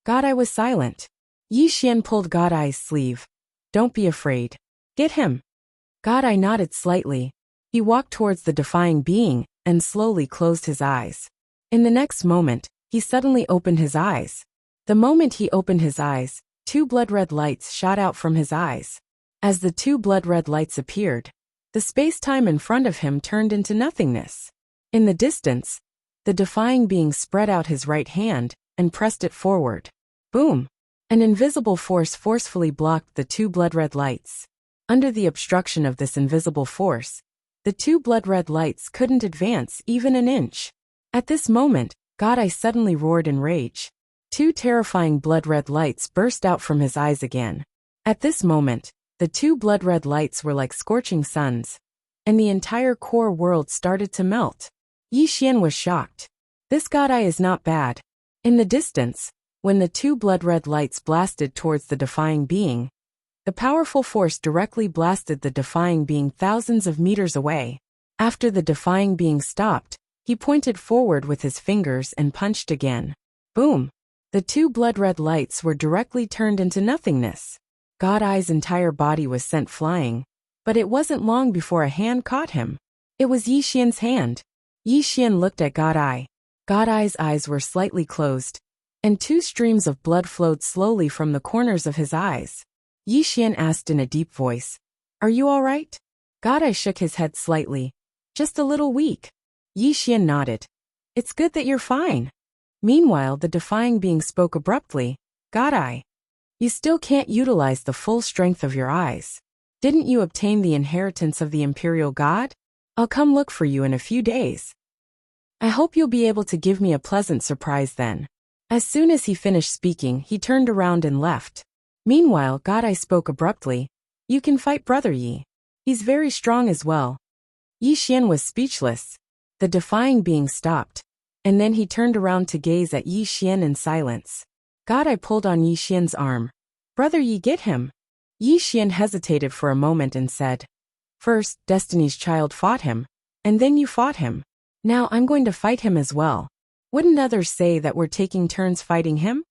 God Eye was silent. Yi Xian pulled God Eye's sleeve. Don't be afraid. Get him. God Eye nodded slightly. He walked towards the defying being, and slowly closed his eyes. In the next moment, he suddenly opened his eyes. The moment he opened his eyes, 2 blood-red lights shot out from his eyes. As the 2 blood-red lights appeared, the space-time in front of him turned into nothingness. In the distance, the defying being spread out his right hand and pressed it forward. Boom! An invisible force forcefully blocked the 2 blood-red lights. Under the obstruction of this invisible force, the 2 blood-red lights couldn't advance even an inch. At this moment, God Eye suddenly roared in rage. 2 terrifying blood-red lights burst out from his eyes again. At this moment, the 2 blood-red lights were like scorching suns, and the entire core world started to melt. Yi Xian was shocked. This God Eye is not bad. In the distance, when the 2 blood-red lights blasted towards the defying being, the powerful force directly blasted the defying being thousands of meters away. After the defying being stopped, he pointed forward with his fingers and punched again. Boom! The 2 blood-red lights were directly turned into nothingness. God Eye's entire body was sent flying, but it wasn't long before a hand caught him. It was Yi Xian's hand. Yi Xian looked at God Eye. God Eye's eyes were slightly closed, and 2 streams of blood flowed slowly from the corners of his eyes. Yi Xian asked in a deep voice, Are you all right? God Eye shook his head slightly. Just a little weak. Yi Xian nodded. It's good that you're fine. Meanwhile, the defying being spoke abruptly. God Eye, you still can't utilize the full strength of your eyes. Didn't you obtain the inheritance of the Imperial God? I'll come look for you in a few days. I hope you'll be able to give me a pleasant surprise then. As soon as he finished speaking, he turned around and left. Meanwhile, God Eye spoke abruptly. You can fight Brother Yi. He's very strong as well. Yi Xian was speechless. The defying being stopped, and then he turned around to gaze at Yi Xian in silence. God Eye pulled on Yi Xian's arm. Brother Yi, get him. Yi Xian hesitated for a moment and said, "First, Destiny's Child fought him, and then you fought him. Now I'm going to fight him as well. Wouldn't others say that we're taking turns fighting him?"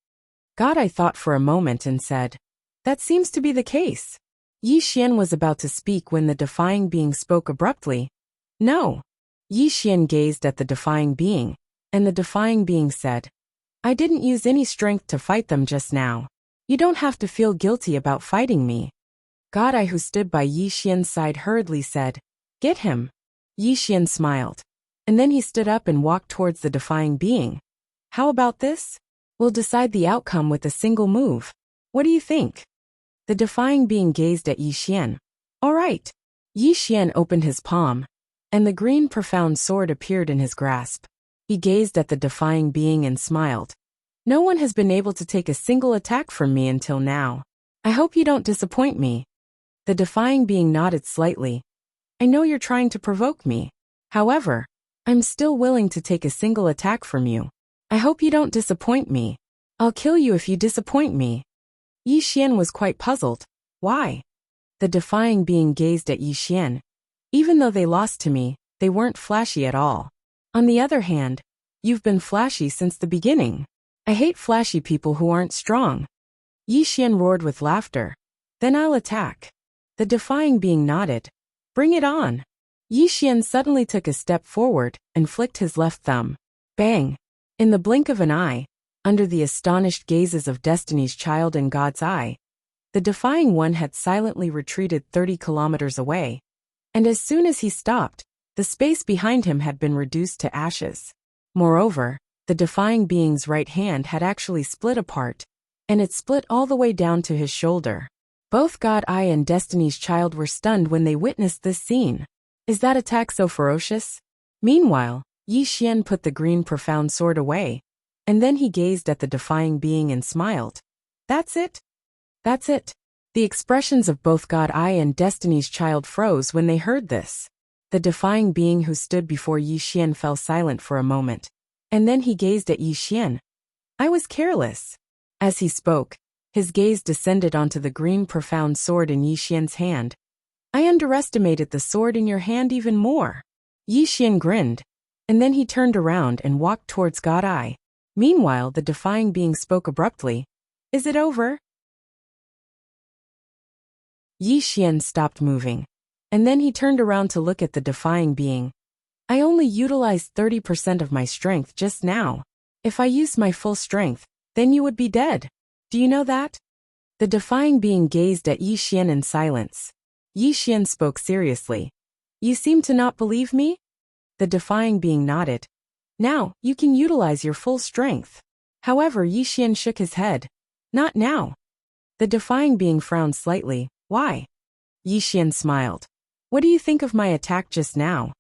God I thought for a moment and said, "That seems to be the case." Yi Xian was about to speak when the defying being spoke abruptly. "No." Yi Xian gazed at the defying being, and the defying being said, "I didn't use any strength to fight them just now. You don't have to feel guilty about fighting me." God I who stood by Yi Xian's side hurriedly said, "Get him." Yi Xian smiled, and then he stood up and walked towards the defying being. "How about this? We'll decide the outcome with a single move. What do you think?" The defying being gazed at Yi Xian. "All right." Yi Xian opened his palm, and the green profound sword appeared in his grasp. He gazed at the defying being and smiled. "No one has been able to take a single attack from me until now. I hope you don't disappoint me." The defying being nodded slightly. "I know you're trying to provoke me. However, I'm still willing to take a single attack from you. I hope you don't disappoint me. I'll kill you if you disappoint me." Yi Xian was quite puzzled. "Why?" The defying being gazed at Yi Xian. "Even though they lost to me, they weren't flashy at all. On the other hand, you've been flashy since the beginning. I hate flashy people who aren't strong." Yi Xian roared with laughter. "Then I'll attack." The defying being nodded. "Bring it on." Yi Xian suddenly took a step forward and flicked his left thumb. Bang! In the blink of an eye, under the astonished gazes of Destiny's Child and God's Eye, the defying one had silently retreated 30 kilometers away. And as soon as he stopped, the space behind him had been reduced to ashes. Moreover, the defying being's right hand had actually split apart, and it split all the way down to his shoulder. Both God Eye and Destiny's Child were stunned when they witnessed this scene. Is that attack so ferocious? Meanwhile, Yi Xian put the green profound sword away, and then he gazed at the defying being and smiled. "That's it? That's it." The expressions of both God Eye and Destiny's Child froze when they heard this. The defying being who stood before Yi Xian fell silent for a moment, and then he gazed at Yi Xian. "I was careless." As he spoke, his gaze descended onto the green profound sword in Yi Xian's hand. "I underestimated the sword in your hand even more." Yi Xian grinned, and then he turned around and walked towards God Eye. Meanwhile, the defying being spoke abruptly. "Is it over?" Yi Xian stopped moving, and then he turned around to look at the defying being. "I only utilized 30% of my strength just now. If I used my full strength, then you would be dead. Do you know that?" The defying being gazed at Yi Xian in silence. Yi Xian spoke seriously. "You seem to not believe me?" The defying being nodded. "Now, you can utilize your full strength." However, Yi Xian shook his head. "Not now." The defying being frowned slightly. "Why?" Yi Xian smiled. "What do you think of my attack just now?"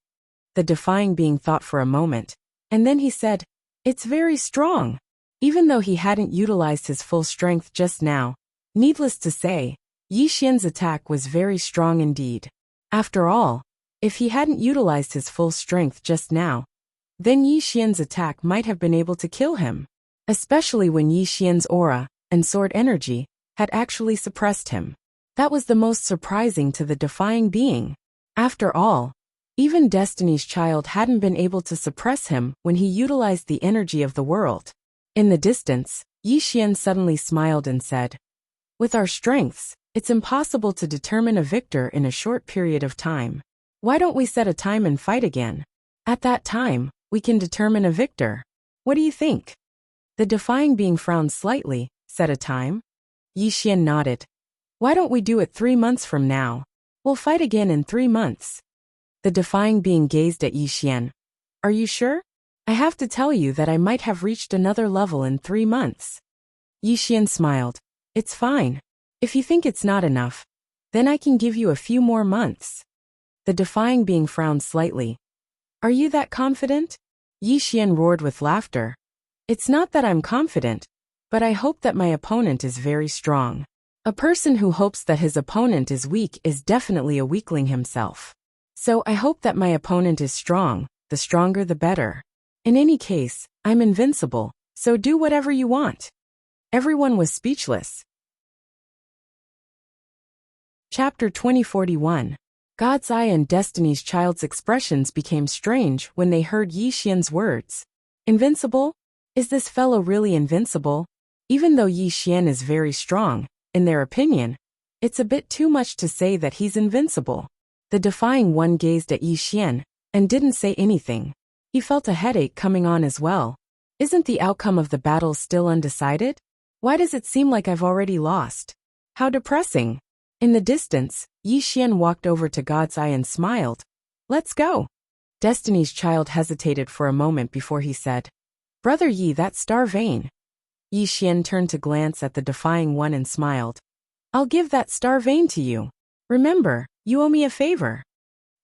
The defying being thought for a moment, and then he said, "It's very strong." Even though he hadn't utilized his full strength just now, needless to say, Yi Xian's attack was very strong indeed. After all, if he hadn't utilized his full strength just now, then Yi Xian's attack might have been able to kill him, especially when Yi Xian's aura and sword energy had actually suppressed him. That was the most surprising to the defying being. After all, even Destiny's Child hadn't been able to suppress him when he utilized the energy of the world. In the distance, Yi Xian suddenly smiled and said, "With our strengths, it's impossible to determine a victor in a short period of time. Why don't we set a time and fight again? At that time, we can determine a victor. What do you think?" The defying being frowned slightly. "Set a time?" Yi Xian nodded. "Why don't we do it 3 months from now? We'll fight again in 3 months. The defying being gazed at Yi Xian. "Are you sure? I have to tell you that I might have reached another level in 3 months. Yi Xian smiled. "It's fine. If you think it's not enough, then I can give you a few more months." The defying being frowned slightly. "Are you that confident?" Yi Xian roared with laughter. "It's not that I'm confident, but I hope that my opponent is very strong. A person who hopes that his opponent is weak is definitely a weakling himself. So I hope that my opponent is strong, the stronger the better. In any case, I'm invincible, so do whatever you want." Everyone was speechless. Chapter 2041. God's Eye and Destiny's Child's expressions became strange when they heard Yi Xian's words. Invincible? Is this fellow really invincible? Even though Yi Xian is very strong, in their opinion, it's a bit too much to say that he's invincible. The defying one gazed at Yi Xian and didn't say anything. He felt a headache coming on as well. Isn't the outcome of the battle still undecided? Why does it seem like I've already lost? How depressing. In the distance, Yi Xian walked over to God's Eye and smiled. Let's go. Destiny's Child hesitated for a moment before he said, Brother Yi, that's star vein. Yi Xian turned to glance at the defying one and smiled. I'll give that star vein to you. Remember, you owe me a favor.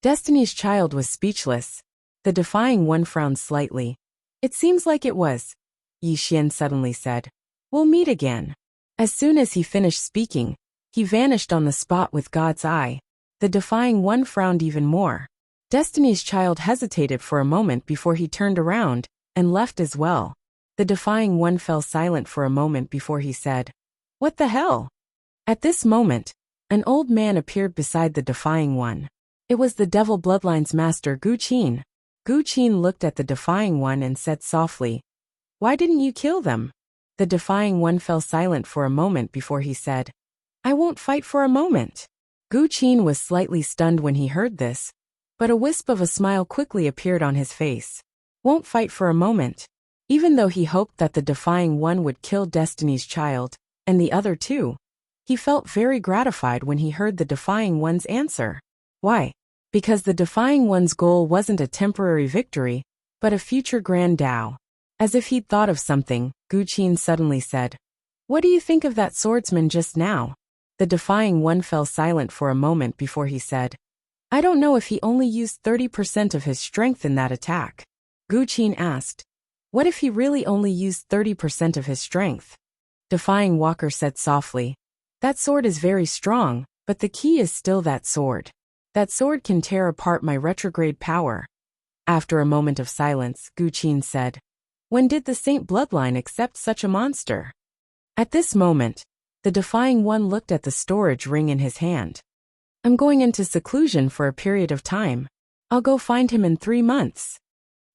Destiny's Child was speechless. The defying one frowned slightly. It seems like it was, Yi Xian suddenly said. We'll meet again. As soon as he finished speaking, he vanished on the spot with God's Eye. The defying one frowned even more. Destiny's Child hesitated for a moment before he turned around and left as well. The defying one fell silent for a moment before he said, What the hell? At this moment, an old man appeared beside the defying one. It was the Devil Bloodline's master Gu Qin. Gu Qin looked at the defying one and said softly, Why didn't you kill them? The defying one fell silent for a moment before he said, I won't fight for a moment. Gu Qin was slightly stunned when he heard this, but a wisp of a smile quickly appeared on his face. Won't fight for a moment. Even though he hoped that the defying one would kill Destiny's Child, and the other two, he felt very gratified when he heard the defying one's answer. Why? Because the defying one's goal wasn't a temporary victory, but a future grand Tao. As if he'd thought of something, Gu Qin suddenly said, What do you think of that swordsman just now? The defying one fell silent for a moment before he said, I don't know if he only used 30% of his strength in that attack. Gu Qin asked, What if he really only used 30% of his strength? Defying Walker said softly, That sword is very strong, but the key is still that sword. That sword can tear apart my retrograde power. After a moment of silence, Gu Qin said, When did the Saint Bloodline accept such a monster? At this moment, the defying one looked at the storage ring in his hand. I'm going into seclusion for a period of time. I'll go find him in 3 months.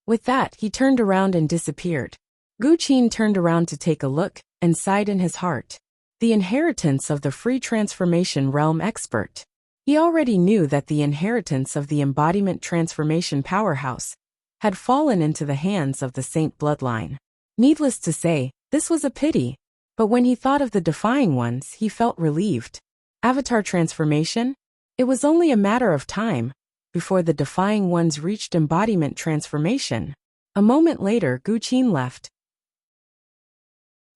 With that, he turned around and disappeared. Gu Qin turned around to take a look and sighed in his heart. The inheritance of the free transformation realm expert. He already knew that the inheritance of the embodiment transformation powerhouse had fallen into the hands of the Saint Bloodline. Needless to say, this was a pity. But when he thought of the defying ones, he felt relieved. Avatar transformation? It was only a matter of time before the defying ones reached embodiment transformation. A moment later, Gu Qin left.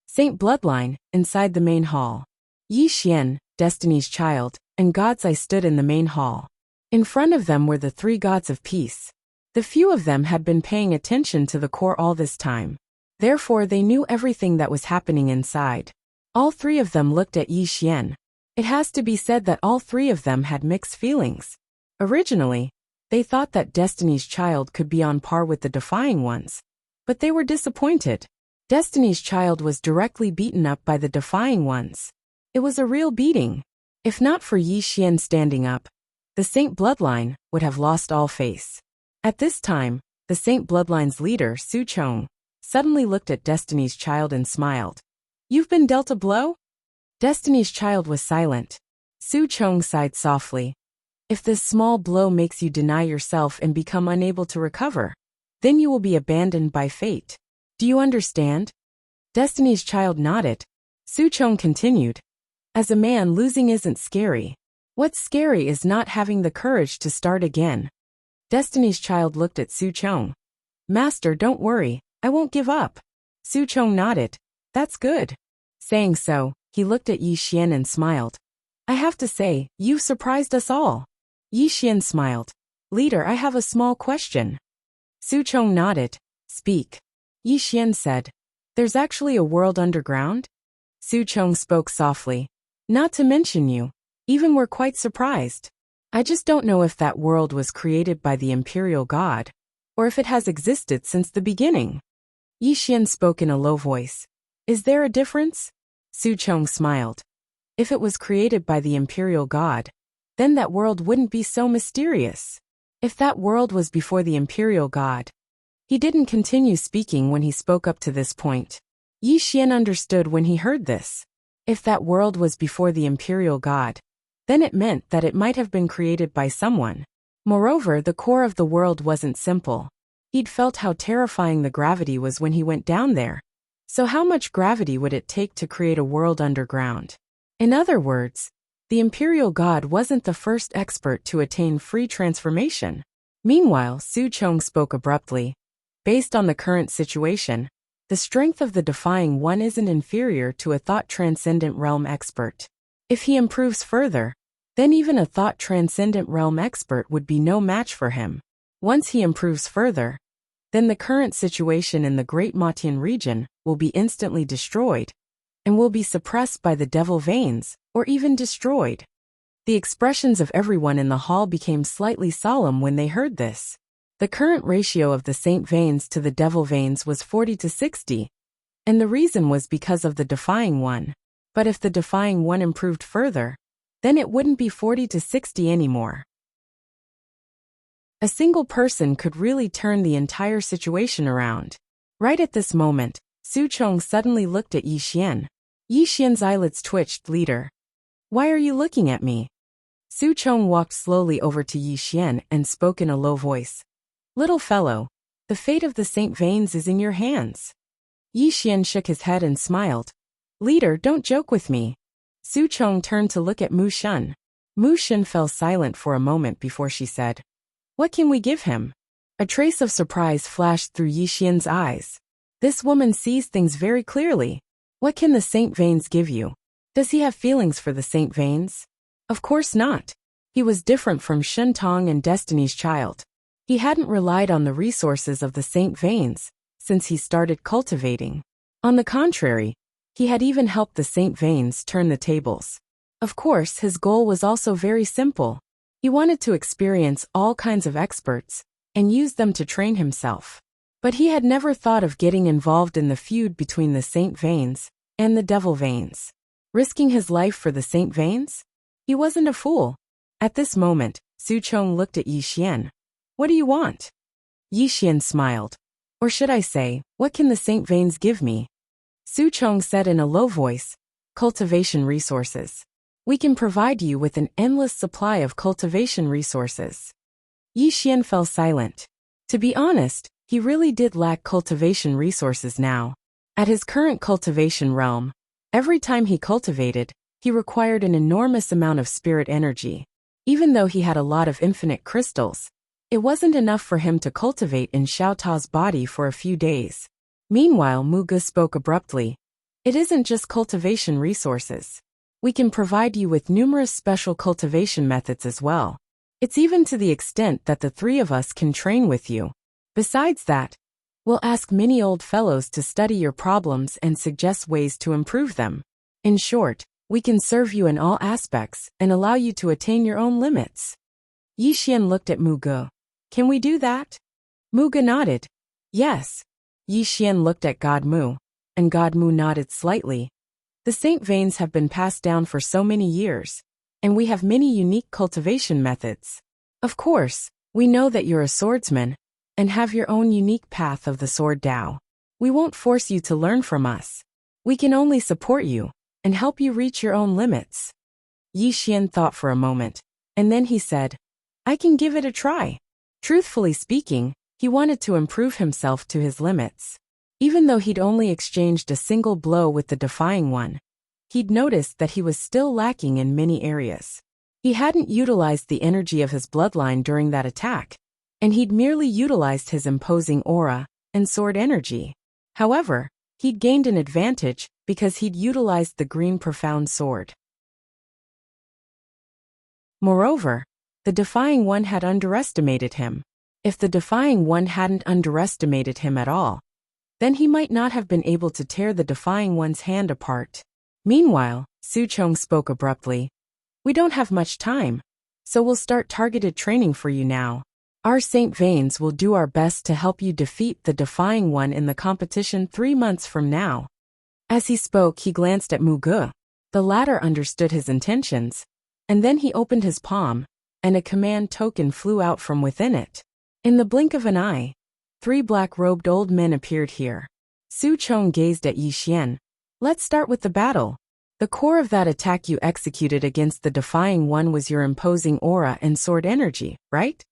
Saint Bloodline, inside the main hall. Yi Xian, Destiny's Child, and God's Eye stood in the main hall. In front of them were the 3 gods of peace. The few of them had been paying attention to the core all this time. Therefore they knew everything that was happening inside. All 3 of them looked at Yi Xian. It has to be said that all 3 of them had mixed feelings. Originally, they thought that Destiny's Child could be on par with the defying ones. But they were disappointed. Destiny's Child was directly beaten up by the defying ones. It was a real beating. If not for Yi Xian standing up, the Saint Bloodline would have lost all face. At this time, the Saint Bloodline's leader, Su Chong, suddenly looked at Destiny's Child and smiled. You've been dealt a blow? Destiny's Child was silent. Su Chong sighed softly. If this small blow makes you deny yourself and become unable to recover, then you will be abandoned by fate. Do you understand? Destiny's Child nodded. Su Chong continued. As a man, losing isn't scary. What's scary is not having the courage to start again. Destiny's Child looked at Su Chong. Master, don't worry. I won't give up. Su Chong nodded. That's good. Saying so, he looked at Yi Xian and smiled. I have to say, you've surprised us all. Yi Xian smiled. Leader, I have a small question. Su Chong nodded. Speak. Yi Xian said. There's actually a world underground? Su Chong spoke softly. Not to mention you. Even we're quite surprised. I just don't know if that world was created by the Imperial God, or if it has existed since the beginning. Yi Xian spoke in a low voice. Is there a difference? Su Chong smiled. If it was created by the Imperial God, then that world wouldn't be so mysterious. If that world was before the imperial god. He didn't continue speaking when he spoke up to this point. Yi Xian understood when he heard this. If that world was before the imperial god, then it meant that it might have been created by someone. Moreover, the core of the world wasn't simple. He'd felt how terrifying the gravity was when he went down there. So how much gravity would it take to create a world underground? In other words, the imperial god wasn't the first expert to attain free transformation. Meanwhile, Su Chong spoke abruptly. Based on the current situation, the strength of the Defying One isn't inferior to a thought-transcendent realm expert. If he improves further, then even a thought-transcendent realm expert would be no match for him. Once he improves further, then the current situation in the Great Matian region will be instantly destroyed, and will be suppressed by the devil veins, or even destroyed. The expressions of everyone in the hall became slightly solemn when they heard this. The current ratio of the saint veins to the devil veins was 40-60, and the reason was because of the Defying One. But if the Defying One improved further, then it wouldn't be 40-60 anymore. A single person could really turn the entire situation around. Right at this moment, Su Chong suddenly looked at Yi Xian. Yi Xian's eyelids twitched. Leader, why are you looking at me? Su Chong walked slowly over to Yi Xian and spoke in a low voice. Little fellow, the fate of the Saint Veins is in your hands. Yi Xian shook his head and smiled. Leader, don't joke with me. Su Chong turned to look at Mu Shun. Mu Shun fell silent for a moment before she said, What can we give him? A trace of surprise flashed through Yi Xian's eyes. This woman sees things very clearly. What can the Saint Veins give you? Does he have feelings for the Saint Veins? Of course not. He was different from Shun Tong and Destiny's Child. He hadn't relied on the resources of the Saint Veins since he started cultivating. On the contrary, he had even helped the Saint Veins turn the tables. Of course, his goal was also very simple. He wanted to experience all kinds of experts and use them to train himself. But he had never thought of getting involved in the feud between the Saint Veins and the Devil Veins. Risking his life for the Saint Veins? He wasn't a fool. At this moment, Su Chong looked at Yi Xian. What do you want? Yi Xian smiled. Or should I say, what can the Saint Veins give me? Su Chong said in a low voice, Cultivation resources. We can provide you with an endless supply of cultivation resources. Yi Xian fell silent. To be honest, he really did lack cultivation resources now. At his current cultivation realm, every time he cultivated, he required an enormous amount of spirit energy. Even though he had a lot of infinite crystals, it wasn't enough for him to cultivate in Xiao Ta's body for a few days. Meanwhile, Mu Ge spoke abruptly. It isn't just cultivation resources. We can provide you with numerous special cultivation methods as well. It's even to the extent that the three of us can train with you. Besides that, we'll ask many old fellows to study your problems and suggest ways to improve them. In short, we can serve you in all aspects and allow you to attain your own limits. Yi Xian looked at Mu Ge. Can we do that? Mu Ge nodded. Yes. Yi Xian looked at God Mu, and God Mu nodded slightly. The Saint Veins have been passed down for so many years, and we have many unique cultivation methods. Of course, we know that you're a swordsman, and have your own unique path of the sword Tao. We won't force you to learn from us. We can only support you, and help you reach your own limits. Yi Xian thought for a moment, and then he said, I can give it a try. Truthfully speaking, he wanted to improve himself to his limits. Even though he'd only exchanged a single blow with the Defying One, he'd noticed that he was still lacking in many areas. He hadn't utilized the energy of his bloodline during that attack, and he'd merely utilized his imposing aura and sword energy. However, he'd gained an advantage because he'd utilized the green profound sword. Moreover, the Defying One had underestimated him. If the Defying One hadn't underestimated him at all, then he might not have been able to tear the Defying One's hand apart. Meanwhile, Su Chong spoke abruptly. We don't have much time, so we'll start targeted training for you now. Our Saint Veins will do our best to help you defeat the Defying One in the competition 3 months from now. As he spoke, he glanced at Mu Ge. The latter understood his intentions. And then he opened his palm, and a command token flew out from within it. In the blink of an eye, 3 black-robed old men appeared here. Su Chong gazed at Yi Xian. Let's start with the battle. The core of that attack you executed against the defying one was your imposing aura and sword energy, right?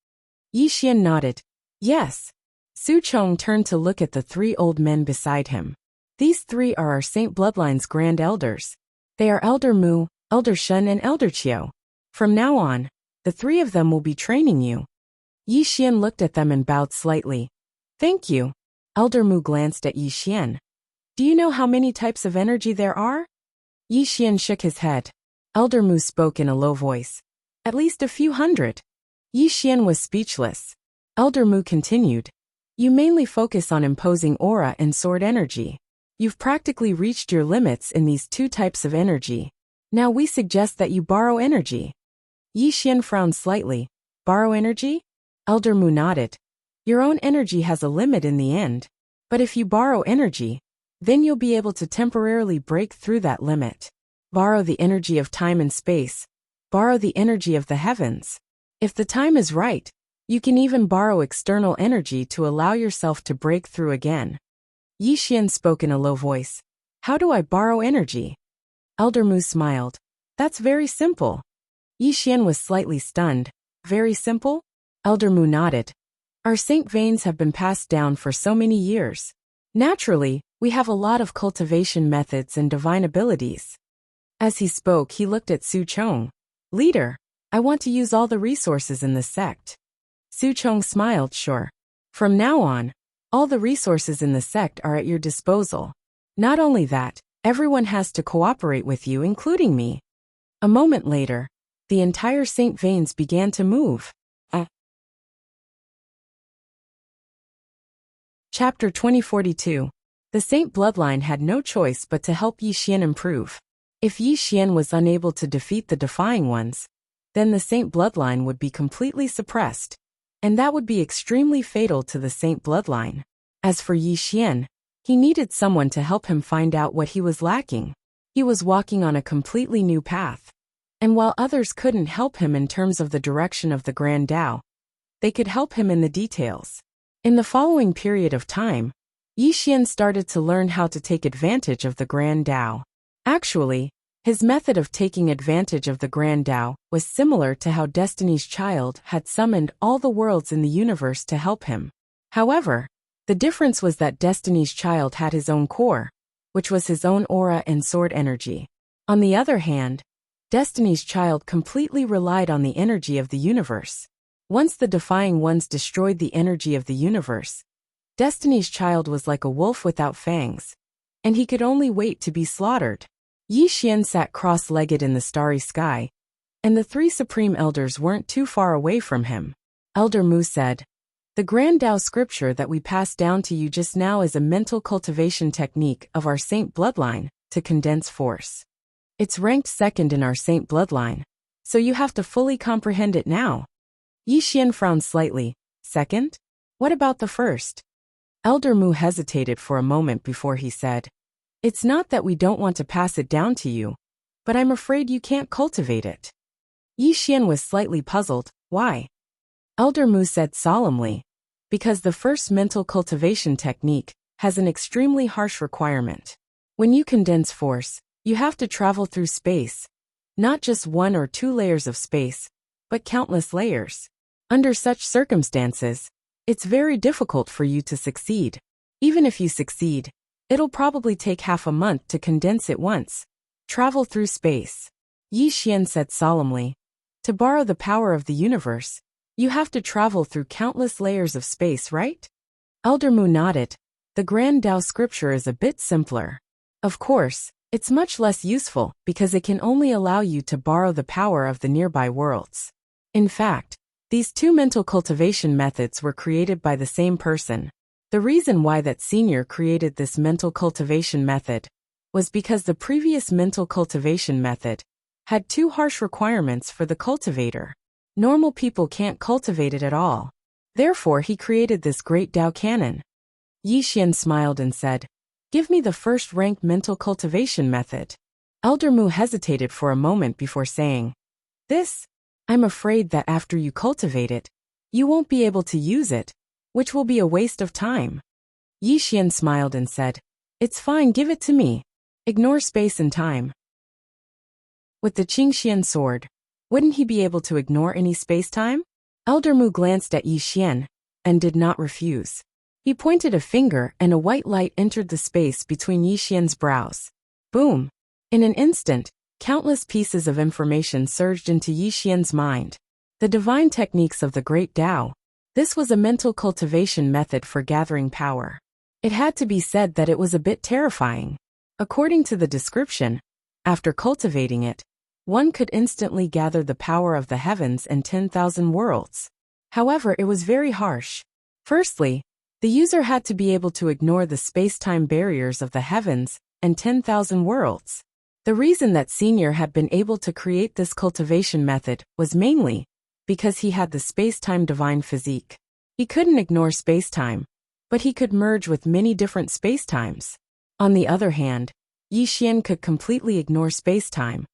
Yi Xian nodded. Yes. Su Chong turned to look at the 3 old men beside him. These 3 are our Saint Bloodline's Grand Elders. They are Elder Mu, Elder Shen and Elder Qiu. From now on, the 3 of them will be training you. Yi Xian looked at them and bowed slightly. Thank you. Elder Mu glanced at Yi Xian. Do you know how many types of energy there are? Yi Xian shook his head. Elder Mu spoke in a low voice. At least a few hundred. Yi Xian was speechless. Elder Mu continued. You mainly focus on imposing aura and sword energy. You've practically reached your limits in these 2 types of energy. Now we suggest that you borrow energy. Yi Xian frowned slightly. Borrow energy? Elder Mu nodded. Your own energy has a limit in the end. But if you borrow energy, then you'll be able to temporarily break through that limit. Borrow the energy of time and space. Borrow the energy of the heavens. If the time is right, you can even borrow external energy to allow yourself to break through again. Yi Xian spoke in a low voice. How do I borrow energy? Elder Mu smiled. That's very simple. Yi Xian was slightly stunned. Very simple? Elder Mu nodded. Our saint veins have been passed down for so many years. Naturally, we have a lot of cultivation methods and divine abilities. As he spoke, he looked at Su Chong. Leader, I want to use all the resources in the sect. Su Chong smiled. Sure. From now on, all the resources in the sect are at your disposal. Not only that, everyone has to cooperate with you, including me. A moment later, the entire Saint Veins began to move. Chapter 2042. The Saint Bloodline had no choice but to help Yi Xian improve. If Yi Xian was unable to defeat the Defying Ones, then the Saint Bloodline would be completely suppressed, and that would be extremely fatal to the Saint Bloodline. As for Yi Xian, he needed someone to help him find out what he was lacking. He was walking on a completely new path. And while others couldn't help him in terms of the direction of the Grand Tao, they could help him in the details. In the following period of time, Yi Xian started to learn how to take advantage of the Grand Tao. Actually, his method of taking advantage of the Grand Tao was similar to how Destiny's Child had summoned all the worlds in the universe to help him. However, the difference was that Destiny's Child had his own core, which was his own aura and sword energy. On the other hand, Destiny's Child completely relied on the energy of the universe. Once the Defying Ones destroyed the energy of the universe, Destiny's Child was like a wolf without fangs, and he could only wait to be slaughtered. Yi Xian sat cross-legged in the starry sky, and the 3 Supreme Elders weren't too far away from him. Elder Mu said, The Grand Tao scripture that we passed down to you just now is a mental cultivation technique of our Saint Bloodline to condense force. It's ranked 2nd in our Saint Bloodline, so you have to fully comprehend it now. Yi Xian frowned slightly. 2nd? What about the 1st? Elder Mu hesitated for a moment before he said, It's not that we don't want to pass it down to you, but I'm afraid you can't cultivate it. Yi Xian was slightly puzzled. Why? Elder Mu said solemnly, Because the first mental cultivation technique has an extremely harsh requirement. When you condense force, you have to travel through space, not just 1 or 2 layers of space, but countless layers. Under such circumstances, it's very difficult for you to succeed. Even if you succeed, it'll probably take half a month to condense it once. Travel through space. Yi Xian said solemnly. To borrow the power of the universe, you have to travel through countless layers of space, right? Elder Mu nodded. The Grand Tao scripture is a bit simpler. Of course, it's much less useful because it can only allow you to borrow the power of the nearby worlds. In fact, these 2 mental cultivation methods were created by the same person. The reason why that senior created this mental cultivation method was because the previous mental cultivation method had too harsh requirements for the cultivator. Normal people can't cultivate it at all. Therefore, he created this great Tao canon. Yi Xian smiled and said, Give me the first-ranked mental cultivation method. Elder Mu hesitated for a moment before saying, This, I'm afraid that after you cultivate it, you won't be able to use it, which will be a waste of time. Yi Xian smiled and said, It's fine, give it to me. Ignore space and time. With the Qingxian sword, wouldn't he be able to ignore any space-time? Elder Mu glanced at Yi Xian and did not refuse. He pointed a finger and a white light entered the space between Yi Xian's brows. Boom! In an instant, countless pieces of information surged into Yi Xian's mind. The divine techniques of the Great Tao. This was a mental cultivation method for gathering power. It had to be said that it was a bit terrifying. According to the description, after cultivating it, one could instantly gather the power of the heavens and 10,000 worlds. However, it was very harsh. Firstly, the user had to be able to ignore the space-time barriers of the heavens and 10,000 worlds. The reason that Senior had been able to create this cultivation method was mainly because he had the space-time divine physique. He couldn't ignore space-time, but he could merge with many different space-times. On the other hand, Yi Xian could completely ignore space-time,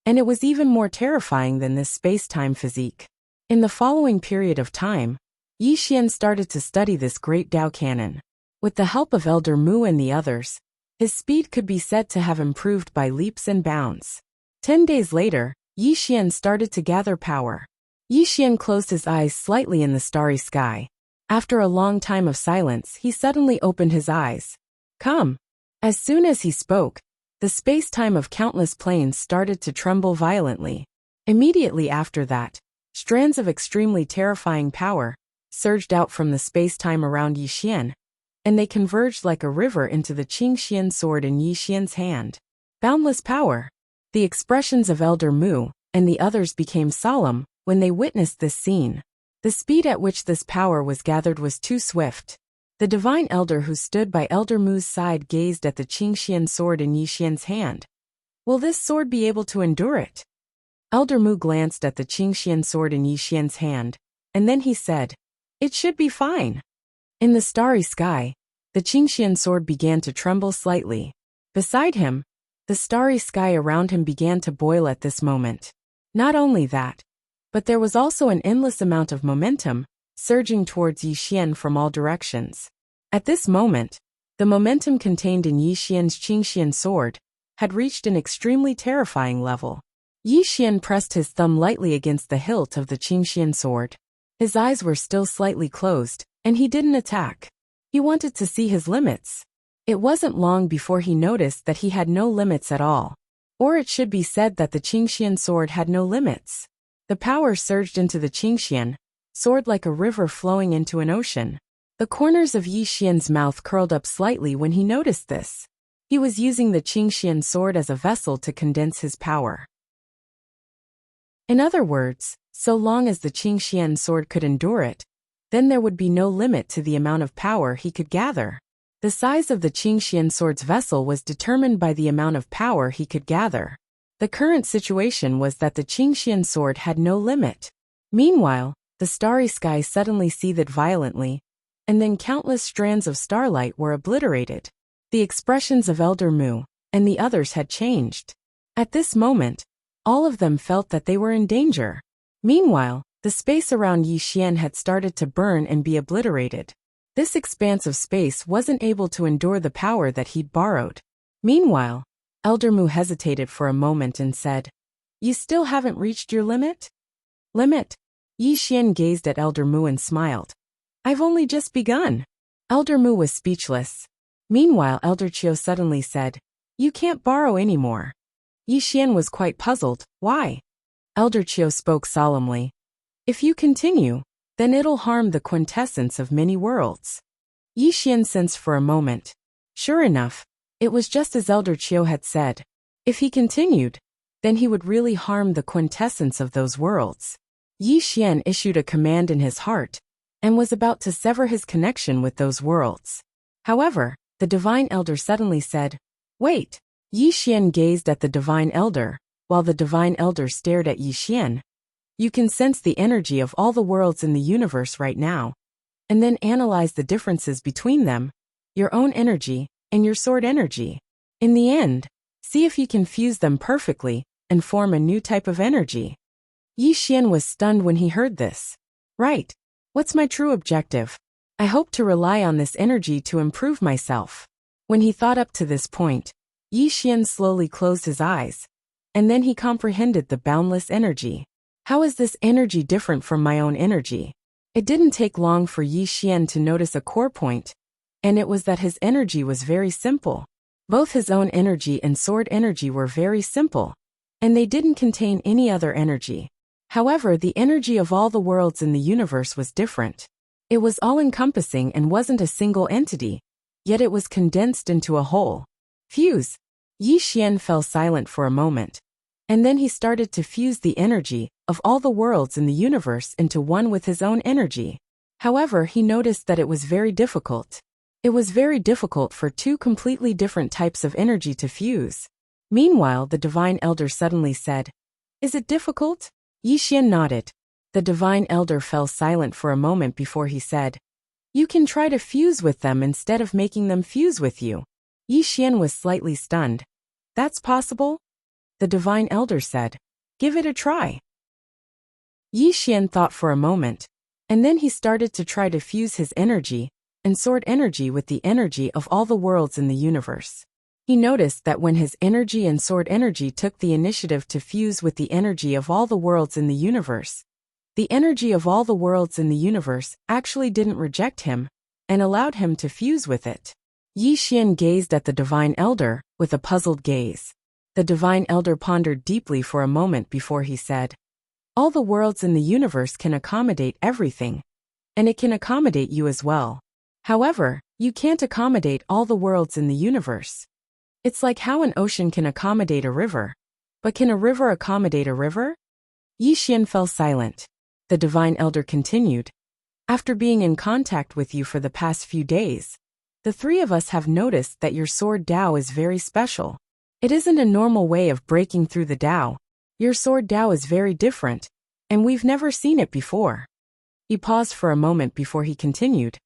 and it was even more terrifying than this space-time physique. In the following period of time, Yi Xian started to study this great Tao canon. With the help of Elder Mu and the others, his speed could be said to have improved by leaps and bounds. 10 days later, Yi Xian started to gather power. Yi Xian closed his eyes slightly in the starry sky. After a long time of silence, he suddenly opened his eyes. Come! As soon as he spoke, the space-time of countless planes started to tremble violently. Immediately after that, strands of extremely terrifying power surged out from the space-time around Yi Xian, and they converged like a river into the Qingxian sword in Yi Xian's hand. Boundless power! The expressions of Elder Mu and the others became solemn when they witnessed this scene. The speed at which this power was gathered was too swift. The divine elder who stood by Elder Mu's side gazed at the Qingxian sword in Yi Xian's hand. Will this sword be able to endure it? Elder Mu glanced at the Qingxian sword in Yi Xian's hand, and then he said, It should be fine. In the starry sky, the Qingxian sword began to tremble slightly. Beside him, the starry sky around him began to boil at this moment. Not only that, but there was also an endless amount of momentum surging towards Yi Xian from all directions. At this moment, the momentum contained in Yi Xian's Qingxian sword had reached an extremely terrifying level. Yi Xian pressed his thumb lightly against the hilt of the Qingxian sword. His eyes were still slightly closed, and he didn't attack. He wanted to see his limits. It wasn't long before he noticed that he had no limits at all. Or it should be said that the Qingxian sword had no limits. The power surged into the Qingxian sword like a river flowing into an ocean. The corners of Yi Xian's mouth curled up slightly when he noticed this. He was using the Qingxian sword as a vessel to condense his power. In other words, so long as the Qingxian sword could endure it, then there would be no limit to the amount of power he could gather. The size of the Qingxian sword's vessel was determined by the amount of power he could gather. The current situation was that the Qingxian sword had no limit. Meanwhile, the starry sky suddenly seethed violently, and then countless strands of starlight were obliterated. The expressions of Elder Mu and the others had changed. At this moment, all of them felt that they were in danger. Meanwhile, the space around Yi Xian had started to burn and be obliterated. This expanse of space wasn't able to endure the power that he'd borrowed. Meanwhile, Elder Mu hesitated for a moment and said, You still haven't reached your limit? Limit? Yi Xian gazed at Elder Mu and smiled. I've only just begun. Elder Mu was speechless. Meanwhile, Elder Qiu suddenly said, You can't borrow anymore. Yi Xian was quite puzzled. Why? Elder Qiu spoke solemnly. If you continue, then it'll harm the quintessence of many worlds. Yi Xian sensed for a moment. Sure enough, it was just as Elder Qiu had said. If he continued, then he would really harm the quintessence of those worlds. Yi Xian issued a command in his heart, and was about to sever his connection with those worlds. However, the Divine Elder suddenly said, Wait! Yi Xian gazed at the Divine Elder, while the Divine Elder stared at Yi Xian. You can sense the energy of all the worlds in the universe right now, and then analyze the differences between them, your own energy, and your sword energy. In the end, see if you can fuse them perfectly, and form a new type of energy. Yi Xian was stunned when he heard this. Right. What's my true objective? I hope to rely on this energy to improve myself. When he thought up to this point, Yi Xian slowly closed his eyes, and then he comprehended the boundless energy. How is this energy different from my own energy? It didn't take long for Yi Xian to notice a core point, and it was that his energy was very simple. Both his own energy and sword energy were very simple, and they didn't contain any other energy. However, the energy of all the worlds in the universe was different. It was all-encompassing and wasn't a single entity, yet it was condensed into a whole. Fuse. Yi Xian fell silent for a moment, and then he started to fuse the energy of all the worlds in the universe into one with his own energy. However, he noticed that it was very difficult. It was very difficult for two completely different types of energy to fuse. Meanwhile, the Divine Elder suddenly said, "Is it difficult?" Yi Xian nodded. The Divine Elder fell silent for a moment before he said, "You can try to fuse with them instead of making them fuse with you." Yi Xian was slightly stunned. "That's possible?" The Divine Elder said, "Give it a try." Yi Xian thought for a moment, and then he started to try to fuse his energy and sword energy with the energy of all the worlds in the universe. He noticed that when his energy and sword energy took the initiative to fuse with the energy of all the worlds in the universe, the energy of all the worlds in the universe actually didn't reject him and allowed him to fuse with it. Yi Xian gazed at the Divine Elder with a puzzled gaze. The Divine Elder pondered deeply for a moment before he said, "All the worlds in the universe can accommodate everything, and it can accommodate you as well. However, you can't accommodate all the worlds in the universe. It's like how an ocean can accommodate a river. But can a river accommodate a river?" Yi Xian fell silent. The Divine Elder continued, "After being in contact with you for the past few days, the three of us have noticed that your sword Dao is very special. It isn't a normal way of breaking through the Dao. Your sword Dao is very different, and we've never seen it before." He paused for a moment before he continued.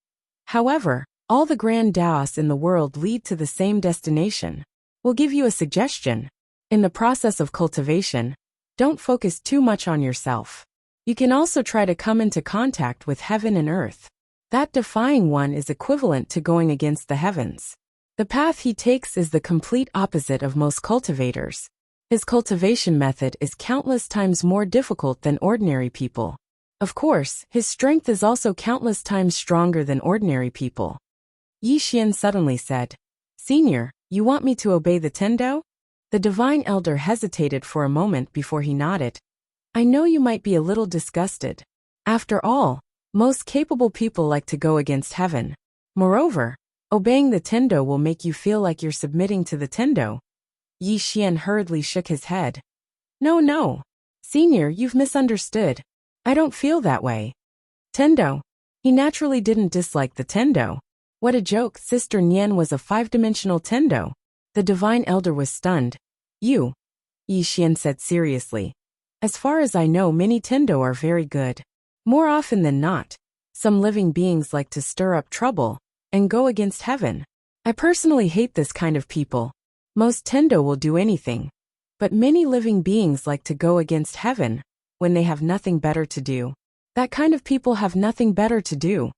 "However, all the grand Daos in the world lead to the same destination. We'll give you a suggestion. In the process of cultivation, don't focus too much on yourself. You can also try to come into contact with heaven and earth. That defying one is equivalent to going against the heavens. The path he takes is the complete opposite of most cultivators. His cultivation method is countless times more difficult than ordinary people. Of course, his strength is also countless times stronger than ordinary people." Yi Xian suddenly said, "Senior, you want me to obey the Tendo?" The Divine Elder hesitated for a moment before he nodded. "I know you might be a little disgusted. After all, most capable people like to go against heaven. Moreover, obeying the Tendo will make you feel like you're submitting to the Tendo." Yi Xian hurriedly shook his head. No. Senior, you've misunderstood. I don't feel that way. Tendo. He naturally didn't dislike the Tendo. What a joke, Sister Nian was a five-dimensional Tendo. The Divine Elder was stunned. "You," Yi Xian said seriously. "As far as I know, many Tendo are very good. More often than not, some living beings like to stir up trouble and go against heaven. I personally hate this kind of people. Most Tendo will do anything, but many living beings like to go against heaven when they have nothing better to do. That kind of people have nothing better to do."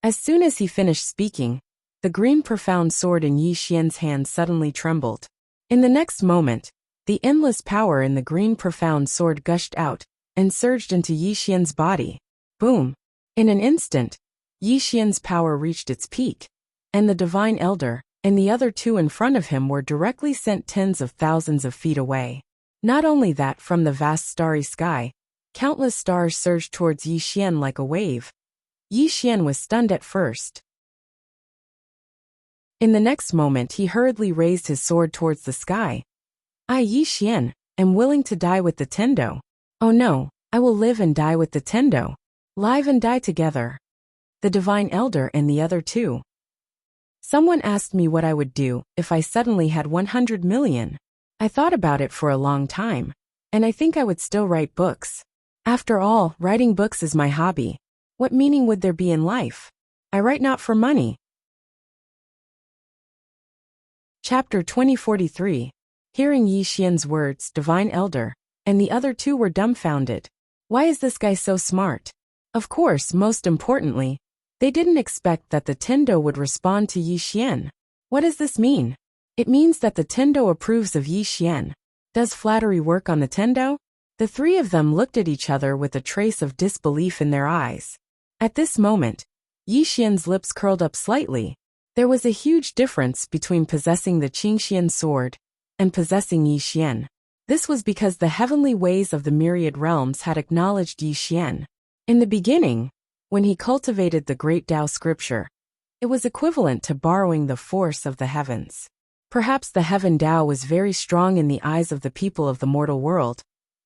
As soon as he finished speaking, the green profound sword in Yi Xian's hand suddenly trembled. In the next moment, the endless power in the green profound sword gushed out and surged into Yi Xian's body. Boom! In an instant, Yi Xian's power reached its peak, and the Divine Elder and the other two in front of him were directly sent tens of thousands of feet away. Not only that, from the vast starry sky, countless stars surged towards Yi Xian like a wave. Yi Xian was stunned at first. In the next moment he hurriedly raised his sword towards the sky. "I, Yi Xian, am willing to die with the Tendo. Oh no, I will live and die with the Tendo. Live and die together." The Divine Elder and the other two. Someone asked me what I would do if I suddenly had 100 million. I thought about it for a long time, and I think I would still write books. After all, writing books is my hobby. What meaning would there be in life? I write not for money. Chapter 2043. Hearing Yi Xian's words, Divine Elder and the other two were dumbfounded. Why is this guy so smart? Of course, most importantly, they didn't expect that the Tendo would respond to Yi Xian. What does this mean? It means that the Tendo approves of Yi Xian. Does flattery work on the Tendo? The three of them looked at each other with a trace of disbelief in their eyes. At this moment, Yi Xian's lips curled up slightly. There was a huge difference between possessing the Qingxian sword and possessing Yi Xian. This was because the heavenly ways of the myriad realms had acknowledged Yi Xian. In the beginning, when he cultivated the great Tao scripture, it was equivalent to borrowing the force of the heavens. Perhaps the heaven Tao was very strong in the eyes of the people of the mortal world,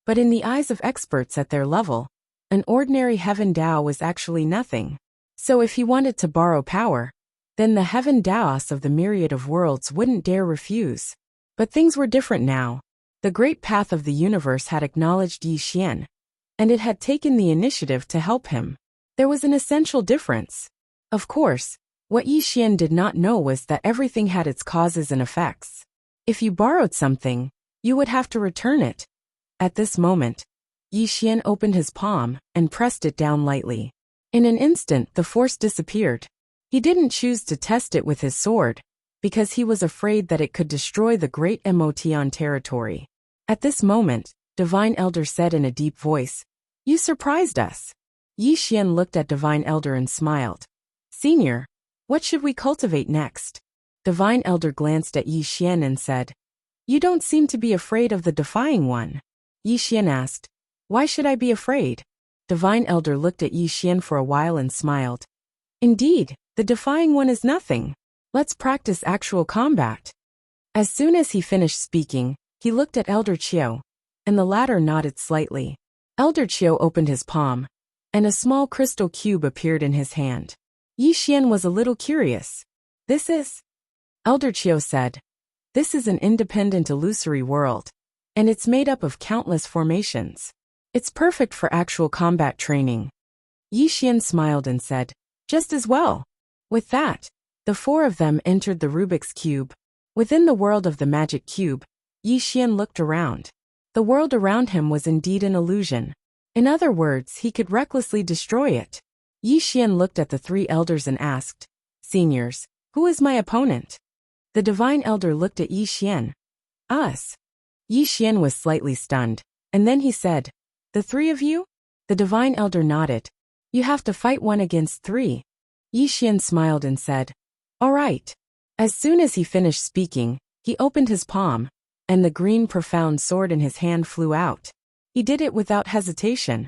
but in the eyes of experts at their level, an ordinary heaven Tao was actually nothing. So if he wanted to borrow power, then the heaven Taos of the myriad of worlds wouldn't dare refuse. But things were different now. The great path of the universe had acknowledged Yi Xian, and it had taken the initiative to help him. There was an essential difference. Of course, what Yi Xian did not know was that everything had its causes and effects. If you borrowed something, you would have to return it. At this moment, Yi Xian opened his palm and pressed it down lightly. In an instant, the force disappeared. He didn't choose to test it with his sword, because he was afraid that it could destroy the great Emotion territory. At this moment, Divine Elder said in a deep voice, "You surprised us." Yi Xian looked at Divine Elder and smiled. "Senior, what should we cultivate next?" Divine Elder glanced at Yi Xian and said, "You don't seem to be afraid of the Defying One." Yi Xian asked, "Why should I be afraid?" Divine Elder looked at Yi Xian for a while and smiled. "Indeed, the Defying One is nothing. Let's practice actual combat." As soon as he finished speaking, he looked at Elder Qiu, and the latter nodded slightly. Elder Qiu opened his palm, and a small crystal cube appeared in his hand. Yi Xian was a little curious. "This is?" Elder Qiu said, "This is an independent illusory world, and it's made up of countless formations. It's perfect for actual combat training." Yi Xian smiled and said, "Just as well." With that, the four of them entered the Rubik's Cube. Within the world of the magic cube, Yi Xian looked around. The world around him was indeed an illusion. In other words, he could recklessly destroy it. Yi Xian looked at the three elders and asked, "Seniors, who is my opponent?" The Divine Elder looked at Yi Xian. "Us." Yi Xian was slightly stunned, and then he said, "The three of you?" The Divine Elder nodded. "You have to fight one against three." Yi Xian smiled and said, "All right." As soon as he finished speaking, he opened his palm, and the green profound sword in his hand flew out. He did it without hesitation.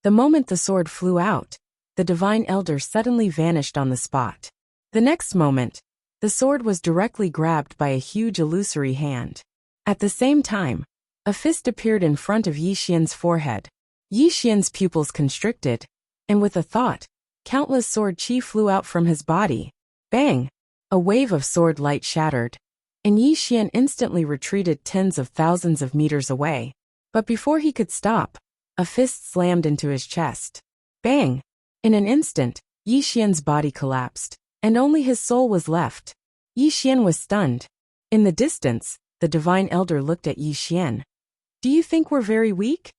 The moment the sword flew out, the Divine Elder suddenly vanished on the spot. The next moment, the sword was directly grabbed by a huge illusory hand. At the same time, a fist appeared in front of Yi Xian's forehead. Yi Xian's pupils constricted, and with a thought, countless sword chi flew out from his body. Bang! A wave of sword light shattered, and Yi Xian instantly retreated tens of thousands of meters away. But before he could stop, a fist slammed into his chest. Bang! In an instant, Yi Xian's body collapsed, and only his soul was left. Yi Xian was stunned. In the distance, the Divine Elder looked at Yi Xian. "Do you think we're very weak?"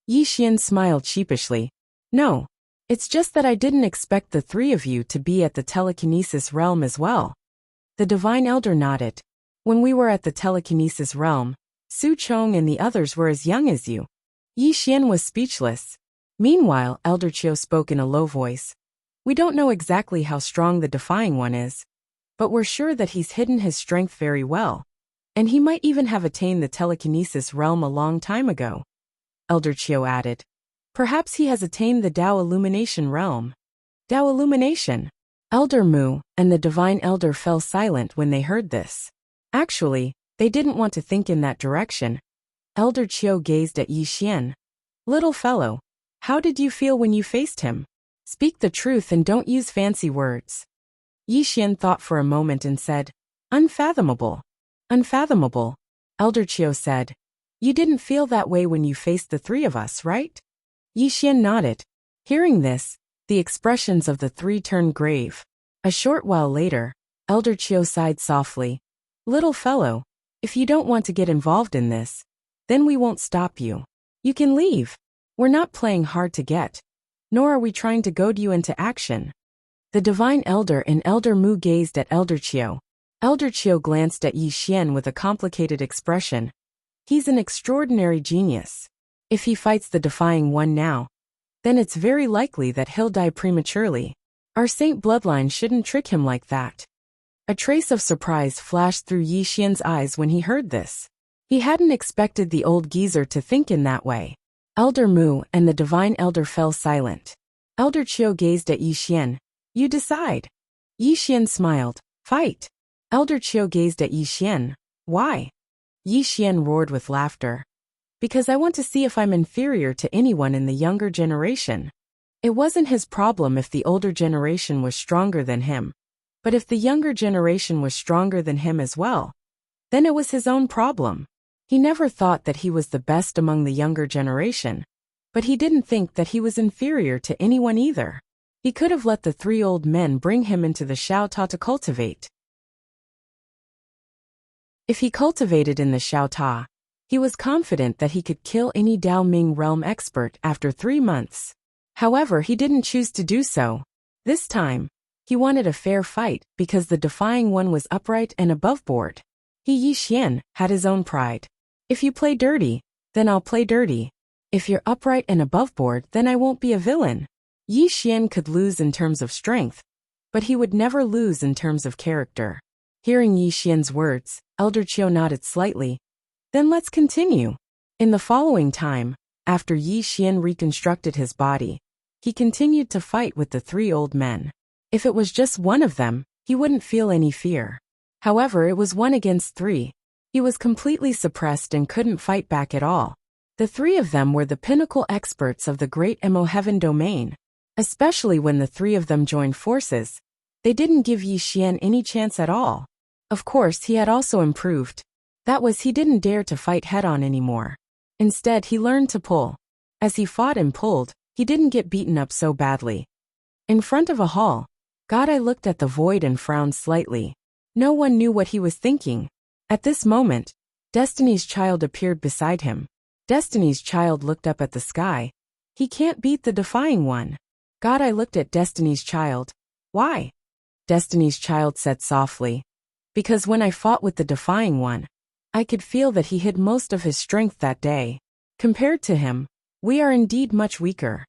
Yi Xian smiled sheepishly. "No. It's just that I didn't expect the three of you to be at the telekinesis realm as well." The Divine Elder nodded. "When we were at the telekinesis realm, Su Chong and the others were as young as you." Yi Xian was speechless. Meanwhile, Elder Qiu spoke in a low voice. "We don't know exactly how strong the Defying One is, but we're sure that he's hidden his strength very well, and he might even have attained the telekinesis realm a long time ago." Elder Qiu added, "Perhaps he has attained the Tao Illumination realm." Tao Illumination. Elder Mu and the Divine Elder fell silent when they heard this. Actually, they didn't want to think in that direction. Elder Qiu gazed at Yi Xian. "Little fellow, how did you feel when you faced him? Speak the truth and don't use fancy words." Yi Xian thought for a moment and said, "Unfathomable." "Unfathomable," Elder Qiu said. "You didn't feel that way when you faced the three of us, right?" Yi Xian nodded. Hearing this, the expressions of the three turned grave. A short while later, Elder Qiu sighed softly. "Little fellow, if you don't want to get involved in this, then we won't stop you. You can leave. We're not playing hard to get. Nor are we trying to goad you into action. The Divine Elder and Elder Mu gazed at Elder Qiu. Elder Qiu glanced at Yi Xian with a complicated expression. He's an extraordinary genius. If he fights the Defying One now, then it's very likely that he'll die prematurely. Our saint bloodline shouldn't trick him like that. A trace of surprise flashed through Yi Xian's eyes when he heard this. He hadn't expected the old geezer to think in that way. Elder Mu and the Divine Elder fell silent. Elder Qiu gazed at Yi Xian. You decide. Yi Xian smiled. Fight. Elder Qiu gazed at Yi Xian. Why? Yi Xian roared with laughter. Because I want to see if I'm inferior to anyone in the younger generation. It wasn't his problem if the older generation was stronger than him. But if the younger generation was stronger than him as well, then it was his own problem. He never thought that he was the best among the younger generation. But he didn't think that he was inferior to anyone either. He could have let the 3 old men bring him into the Xiao Ta to cultivate. If he cultivated in the Xiao Ta, he was confident that he could kill any Dao Ming realm expert after 3 months. However, he didn't choose to do so. This time, he wanted a fair fight because the Defying One was upright and above board. He Yi Xian had his own pride. If you play dirty, then I'll play dirty. If you're upright and above board, then I won't be a villain. Yi Xian could lose in terms of strength, but he would never lose in terms of character. Hearing Yi Xian's words, Elder Qiu nodded slightly. Then let's continue. In the following time, after Yi Xian reconstructed his body, he continued to fight with the 3 old men. If it was just one of them, he wouldn't feel any fear. However, it was 1 against 3. He was completely suppressed and couldn't fight back at all. The 3 of them were the pinnacle experts of the Great Emo Heaven domain. Especially when the 3 of them joined forces, they didn't give Yi Xian any chance at all. Of course, he had also improved. That was, he didn't dare to fight head-on anymore. Instead, he learned to pull. As he fought and pulled, he didn't get beaten up so badly. In front of a hall, God-Eye looked at the void and frowned slightly. No one knew what he was thinking. At this moment, Destiny's Child appeared beside him. Destiny's Child looked up at the sky. He can't beat the Defying One. God-Eye looked at Destiny's Child. Why? Destiny's Child said softly. Because when I fought with the Defying One, I could feel that he hid most of his strength that day. Compared to him, we are indeed much weaker.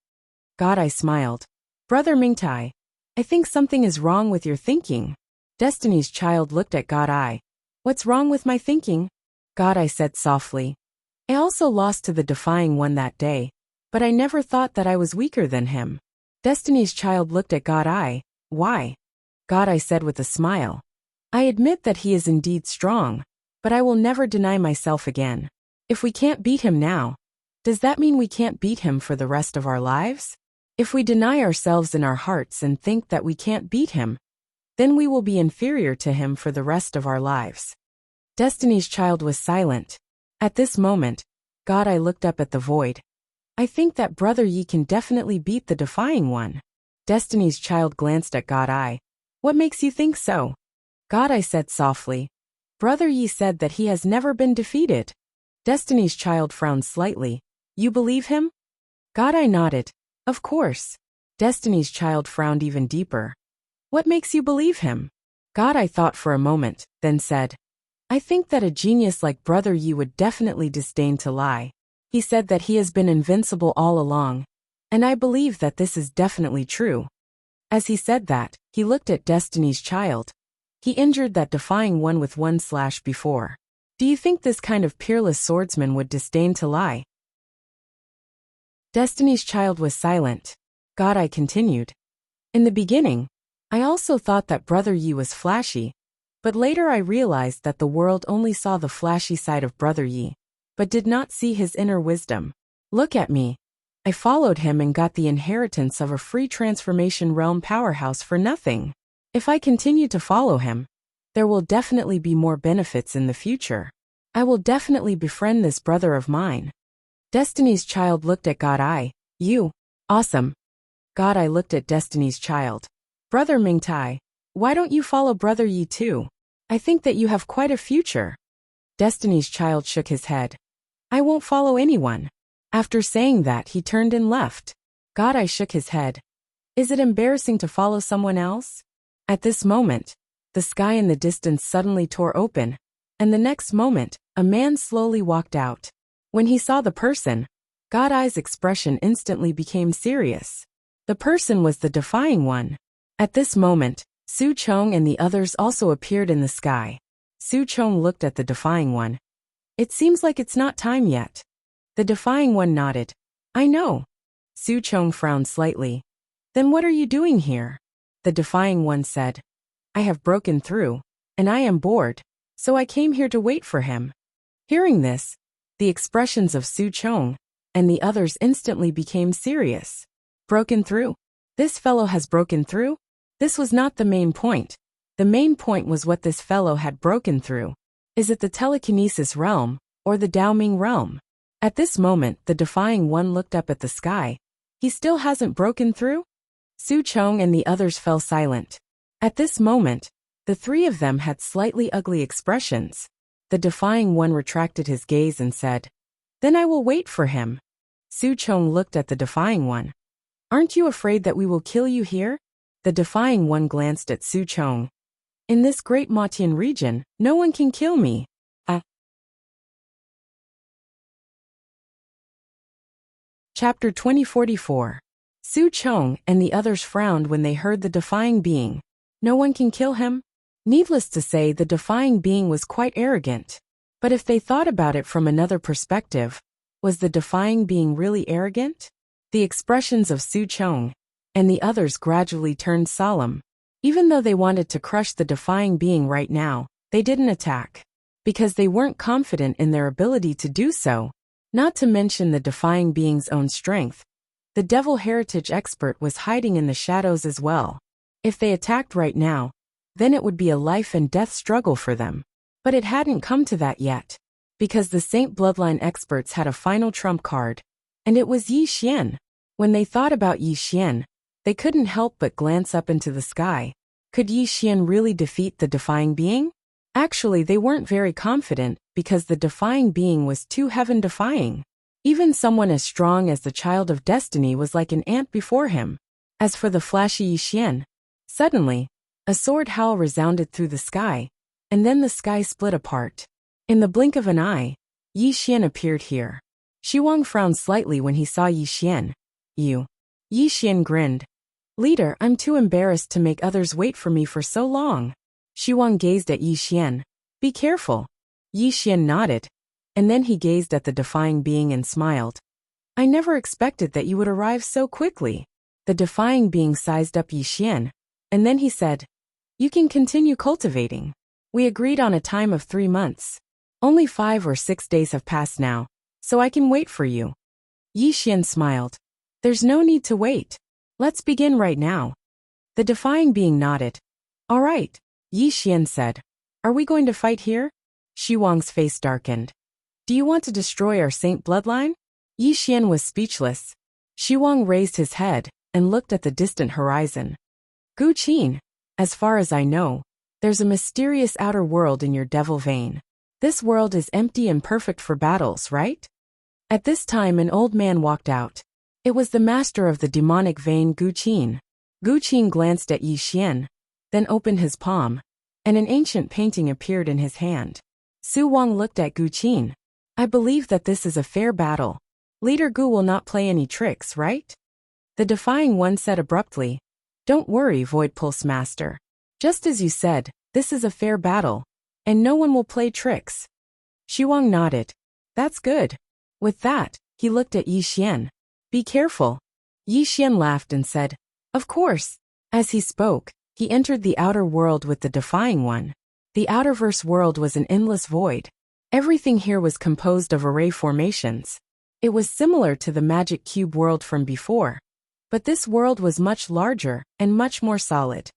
God-Eye smiled. Brother Mingtai, I think something is wrong with your thinking. Destiny's Child looked at God-Eye. What's wrong with my thinking? God-Eye said softly. I also lost to the Defying One that day, but I never thought that I was weaker than him. Destiny's Child looked at God-Eye. Why? God-Eye said with a smile. I admit that he is indeed strong, but I will never deny myself again. If we can't beat him now, does that mean we can't beat him for the rest of our lives? If we deny ourselves in our hearts and think that we can't beat him, then we will be inferior to him for the rest of our lives. Destiny's Child was silent. At this moment, God-Eye looked up at the void. I think that Brother Yi can definitely beat the Defying One. Destiny's Child glanced at God-Eye. What makes you think so? God-Eye said softly. Brother Yi said that he has never been defeated. Destiny's Child frowned slightly. You believe him? God-Eye nodded. Of course. Destiny's Child frowned even deeper. What makes you believe him? God-Eye thought for a moment, then said, I think that a genius like Brother Yi would definitely disdain to lie. He said that he has been invincible all along, and I believe that this is definitely true. As he said that, he looked at Destiny's Child. He injured that Defying One with 1 slash before. Do you think this kind of peerless swordsman would disdain to lie? Destiny's Child was silent. God-Eye continued. In the beginning, I also thought that Brother Yi was flashy, but later I realized that the world only saw the flashy side of Brother Yi, but did not see his inner wisdom. Look at me. I followed him and got the inheritance of a free transformation realm powerhouse for nothing. If I continue to follow him, there will definitely be more benefits in the future. I will definitely befriend this brother of mine. Destiny's Child looked at God-Eye. You. Awesome. God-Eye looked at Destiny's Child. Brother Mingtai, why don't you follow Brother Yi too? I think that you have quite a future. Destiny's Child shook his head. I won't follow anyone. After saying that, he turned and left. God, I shook his head. Is it embarrassing to follow someone else? At this moment, the sky in the distance suddenly tore open, and the next moment, a man slowly walked out. When he saw the person, God Eye's expression instantly became serious. The person was the defying one. At this moment, Su Chong and the others also appeared in the sky. Su Chong looked at the defying one. It seems like it's not time yet. The defying one nodded. I know. Su Chong frowned slightly. Then what are you doing here? The defying one said. I have broken through, and I am bored, so I came here to wait for him. Hearing this, the expressions of Su Chong and the others instantly became serious. Broken through? This fellow has broken through? This was not the main point. The main point was what this fellow had broken through. Is it the telekinesis realm, or the Daoming realm? At this moment, the defying one looked up at the sky. He still hasn't broken through? Su Chong and the others fell silent. At this moment, the three of them had slightly ugly expressions. The defying one retracted his gaze and said, Then I will wait for him. Su Chong looked at the defying one. Aren't you afraid that we will kill you here? The defying one glanced at Su Chong. In this great Matian region, no one can kill me. Chapter 2044. Su Chong and the others frowned when they heard the defying being. No one can kill him? Needless to say, the defying being was quite arrogant. But if they thought about it from another perspective, was the defying being really arrogant? The expressions of Su Chong and the others gradually turned solemn. Even though they wanted to crush the defying being right now, they didn't attack. Because they weren't confident in their ability to do so. Not to mention the defying being's own strength. The devil heritage expert was hiding in the shadows as well. If they attacked right now, then it would be a life and death struggle for them. But it hadn't come to that yet. Because the Saint Bloodline experts had a final trump card. And it was Yi Xian. When they thought about Yi Xian, they couldn't help but glance up into the sky. Could Yi Xian really defeat the defying being? Actually, they weren't very confident, because the defying being was too heaven-defying. Even someone as strong as the Child of Destiny was like an ant before him. As for the flashy Yi Xian, suddenly, a sword howl resounded through the sky, and then the sky split apart. In the blink of an eye, Yi Xian appeared here. Shi Wang frowned slightly when he saw Yi Xian. You. Yi Xian grinned. Leader, I'm too embarrassed to make others wait for me for so long. Shi Wang gazed at Yi Xian. Be careful. Yi Xian nodded, and then he gazed at the defying being and smiled. I never expected that you would arrive so quickly. The defying being sized up Yi Xian, and then he said, You can continue cultivating. We agreed on a time of 3 months. Only 5 or 6 days have passed now, so I can wait for you. Yi Xian smiled. There's no need to wait. Let's begin right now. The defying being nodded. All right, Yi Xian said. Are we going to fight here? Shi Wang's face darkened. Do you want to destroy our Saint Bloodline? Yi Xian was speechless. Shi Wang raised his head and looked at the distant horizon. Gu Qin, as far as I know, there's a mysterious outer world in your devil vein. This world is empty and perfect for battles, right? At this time an old man walked out. It was the master of the demonic vein, Gu Qin. Gu Qin glanced at Yi Xian, then opened his palm, and an ancient painting appeared in his hand. Su Wang looked at Gu Qin. I believe that this is a fair battle. Leader Gu will not play any tricks, right? The defying one said abruptly. Don't worry, Void Pulse Master. Just as you said, this is a fair battle, and no one will play tricks. Shi Wang nodded. That's good. With that, he looked at Yi Xian. Be careful. Yi Xian laughed and said, Of course. As he spoke, he entered the outer world with the defying one. The outerverse world was an endless void. Everything here was composed of array formations. It was similar to the magic cube world from before. But this world was much larger and much more solid.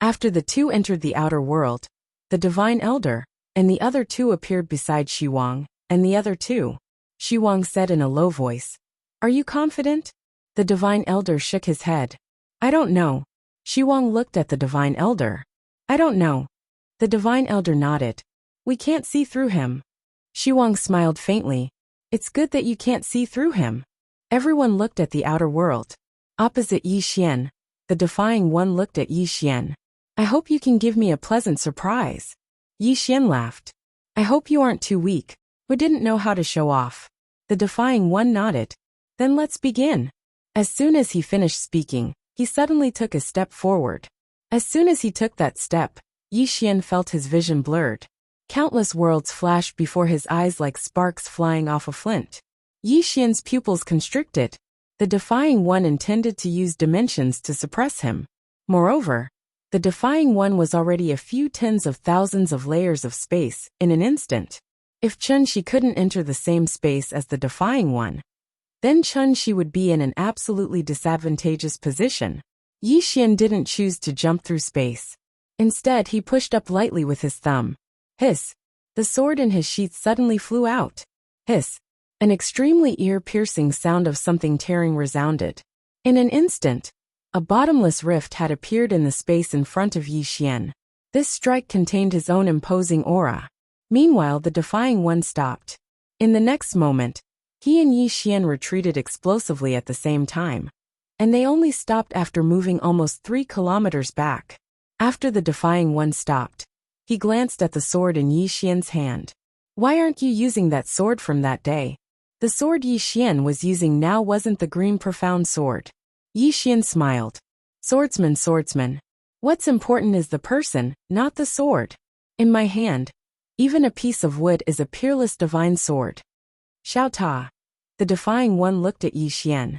After the two entered the outer world, the Divine Elder and the other two appeared beside Shi Wang and the other two. Shi Wang said in a low voice, Are you confident? The Divine Elder shook his head. I don't know. Shi Wang looked at the Divine Elder. I don't know. The Divine Elder nodded. We can't see through him. Shi Wang smiled faintly. It's good that you can't see through him. Everyone looked at the outer world. Opposite Yi Xian, the defying one looked at Yi Xian. I hope you can give me a pleasant surprise. Yi Xian laughed. I hope you aren't too weak. We didn't know how to show off. The defying one nodded. Then let's begin. As soon as he finished speaking, he suddenly took a step forward. As soon as he took that step, Yi Xian felt his vision blurred. Countless worlds flashed before his eyes like sparks flying off a flint. Yi Xian's pupils constricted. The defying one intended to use dimensions to suppress him. Moreover, the defying one was already a few tens of thousands of layers of space in an instant. If Chun-Shi couldn't enter the same space as the defying one, then Chun-Shi would be in an absolutely disadvantageous position. Yi Xian didn't choose to jump through space. Instead, he pushed up lightly with his thumb. Hiss! The sword in his sheath suddenly flew out. Hiss! An extremely ear-piercing sound of something tearing resounded. In an instant, a bottomless rift had appeared in the space in front of Yi Xian. This strike contained his own imposing aura. Meanwhile, the defying one stopped. In the next moment, he and Yi Xian retreated explosively at the same time. And they only stopped after moving almost 3 kilometers back. After the defying one stopped, he glanced at the sword in Yi Xian's hand. Why aren't you using that sword from that day? The sword Yi Xian was using now wasn't the green profound sword. Yi Xian smiled. Swordsman, swordsman. What's important is the person, not the sword. In my hand, even a piece of wood is a peerless divine sword. Xiao Ta. The defying one looked at Yi Xian.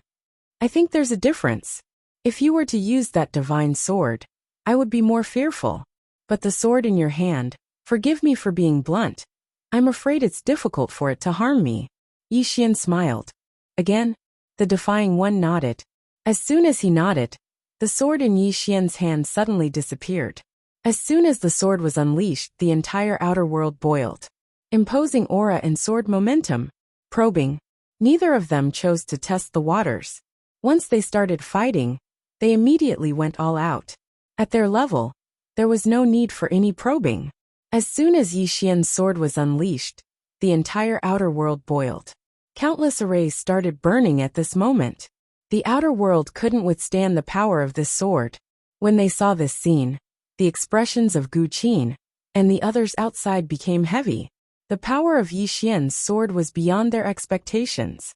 I think there's a difference. If you were to use that divine sword, I would be more fearful. But the sword in your hand, forgive me for being blunt, I'm afraid it's difficult for it to harm me. Yi Xian smiled. Again, the defying one nodded. As soon as he nodded, the sword in Yi Xian's hand suddenly disappeared. As soon as the sword was unleashed, the entire outer world boiled. Imposing aura and sword momentum. Probing. Neither of them chose to test the waters. Once they started fighting, they immediately went all out. At their level, there was no need for any probing. As soon as Yi Xian's sword was unleashed, the entire outer world boiled. Countless arrays started burning at this moment. The outer world couldn't withstand the power of this sword. When they saw this scene, the expressions of Gu Qin and the others outside became heavy. The power of Yi Xian's sword was beyond their expectations.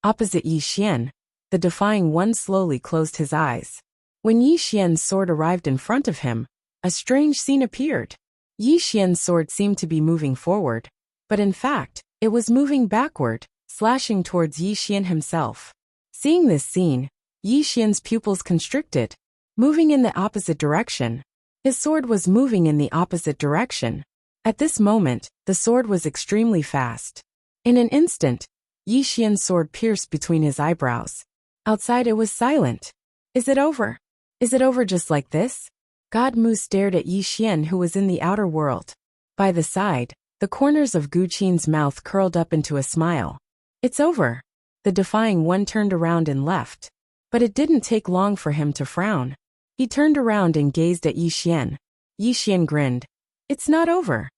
Opposite Yi Xian, the defying one slowly closed his eyes. When Yi Xian's sword arrived in front of him, a strange scene appeared. Yi Xian's sword seemed to be moving forward, but in fact, it was moving backward, slashing towards Yi Xian himself. Seeing this scene, Yi Xian's pupils constricted, moving in the opposite direction. His sword was moving in the opposite direction. At this moment, the sword was extremely fast. In an instant, Yi Xian's sword pierced between his eyebrows. Outside it was silent. Is it over? Is it over just like this? God Mu stared at Yi Xian, who was in the outer world. By the side, the corners of Gu Qin's mouth curled up into a smile. It's over. The defying one turned around and left. But it didn't take long for him to frown. He turned around and gazed at Yi Xian. Yi Xian grinned. It's not over.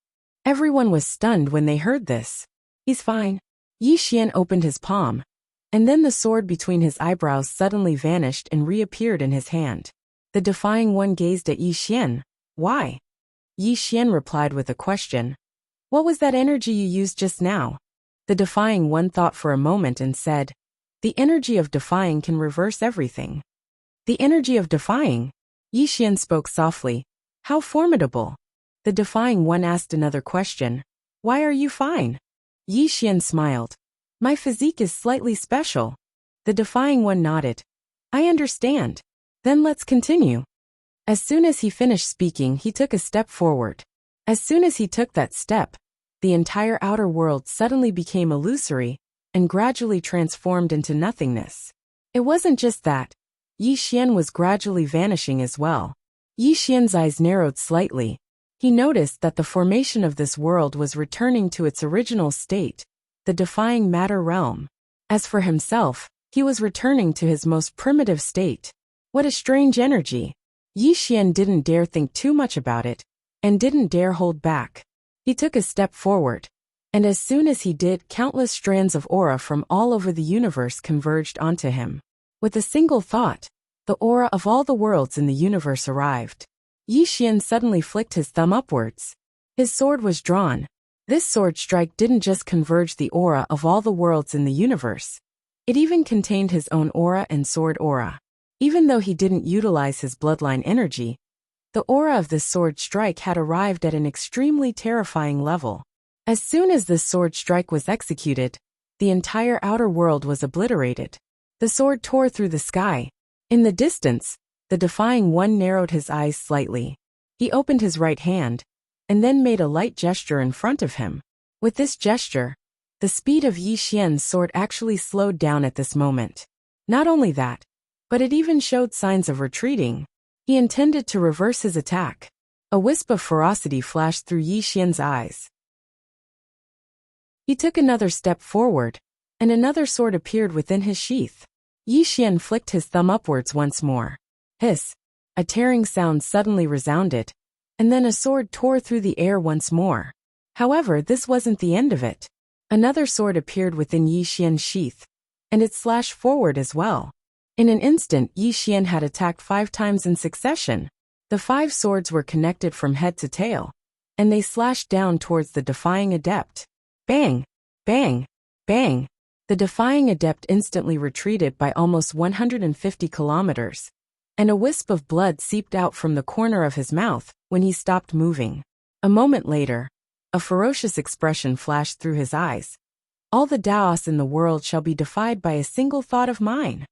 Everyone was stunned when they heard this. He's fine. Yi Xian opened his palm. And then the sword between his eyebrows suddenly vanished and reappeared in his hand. The defying one gazed at Yi Xian. Why? Yi Xian replied with a question. What was that energy you used just now? The defying one thought for a moment and said, the energy of defying can reverse everything. The energy of defying? Yi Xian spoke softly. How formidable. The defying one asked another question. Why are you fine? Yi Xian smiled. My physique is slightly special. The defying one nodded. I understand. Then let's continue. As soon as he finished speaking, he took a step forward. As soon as he took that step, the entire outer world suddenly became illusory and gradually transformed into nothingness. It wasn't just that. Yi Xian was gradually vanishing as well. Yi Xian's eyes narrowed slightly. He noticed that the formation of this world was returning to its original state, the defying matter realm. As for himself, he was returning to his most primitive state. What a strange energy. Yi Xian didn't dare think too much about it, and didn't dare hold back. He took a step forward. And as soon as he did, countless strands of aura from all over the universe converged onto him. With a single thought, the aura of all the worlds in the universe arrived. Yi Xian suddenly flicked his thumb upwards. His sword was drawn. This sword strike didn't just converge the aura of all the worlds in the universe. It even contained his own aura and sword aura. Even though he didn't utilize his bloodline energy, the aura of this sword strike had arrived at an extremely terrifying level. As soon as this sword strike was executed, the entire outer world was obliterated. The sword tore through the sky. In the distance, the defying one narrowed his eyes slightly. He opened his right hand, and then made a light gesture in front of him. With this gesture, the speed of Yi Xian's sword actually slowed down at this moment. Not only that, but it even showed signs of retreating. He intended to reverse his attack. A wisp of ferocity flashed through Yi Xian's eyes. He took another step forward, and another sword appeared within his sheath. Yi Xian flicked his thumb upwards once more. Hiss! A tearing sound suddenly resounded, and then a sword tore through the air once more. However, this wasn't the end of it. Another sword appeared within Yi Xian's sheath, and it slashed forward as well. In an instant, Yi Xian had attacked 5 times in succession. The 5 swords were connected from head to tail, and they slashed down towards the defying adept. Bang! Bang! Bang! The defying adept instantly retreated by almost 150 kilometers, and a wisp of blood seeped out from the corner of his mouth when he stopped moving. A moment later, a ferocious expression flashed through his eyes. All the Daos in the world shall be defied by a single thought of mine.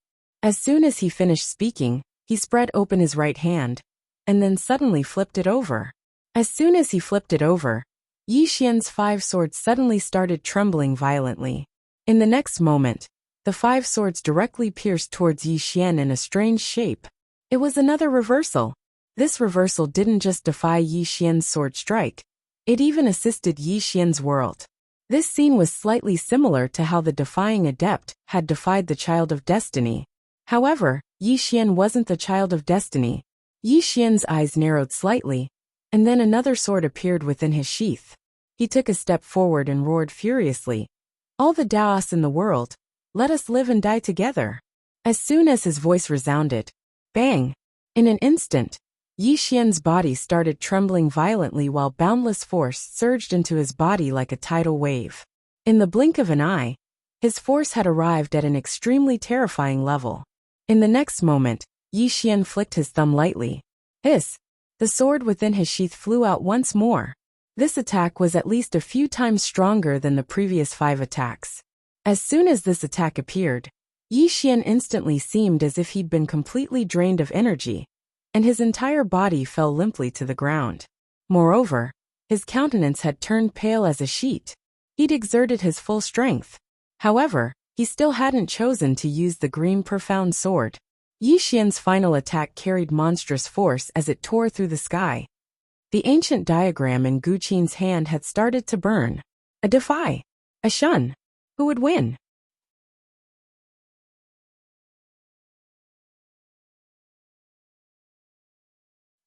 As soon as he finished speaking, he spread open his right hand, and then suddenly flipped it over. As soon as he flipped it over, Yi Xian's 5 swords suddenly started trembling violently. In the next moment, the 5 swords directly pierced towards Yi Xian in a strange shape. It was another reversal. This reversal didn't just defy Yi Xian's sword strike, it even assisted Yi Xian's world. This scene was slightly similar to how the defying adept had defied the child of destiny. However, Yi Xian wasn't the child of destiny. Yi Xian's eyes narrowed slightly, and then another sword appeared within his sheath. He took a step forward and roared furiously. All the Daos in the world, let us live and die together. As soon as his voice resounded, bang! In an instant, Yi Xian's body started trembling violently while boundless force surged into his body like a tidal wave. In the blink of an eye, his force had arrived at an extremely terrifying level. In the next moment, Yi Xian flicked his thumb lightly. Hiss! The sword within his sheath flew out once more. This attack was at least a few times stronger than the previous 5 attacks. As soon as this attack appeared, Yi Xian instantly seemed as if he'd been completely drained of energy, and his entire body fell limply to the ground. Moreover, his countenance had turned pale as a sheet. He'd exerted his full strength. However, he still hadn't chosen to use the green profound sword. Yi Xian's final attack carried monstrous force as it tore through the sky. The ancient diagram in Gu Qin's hand had started to burn. A defy. A shun. Who would win?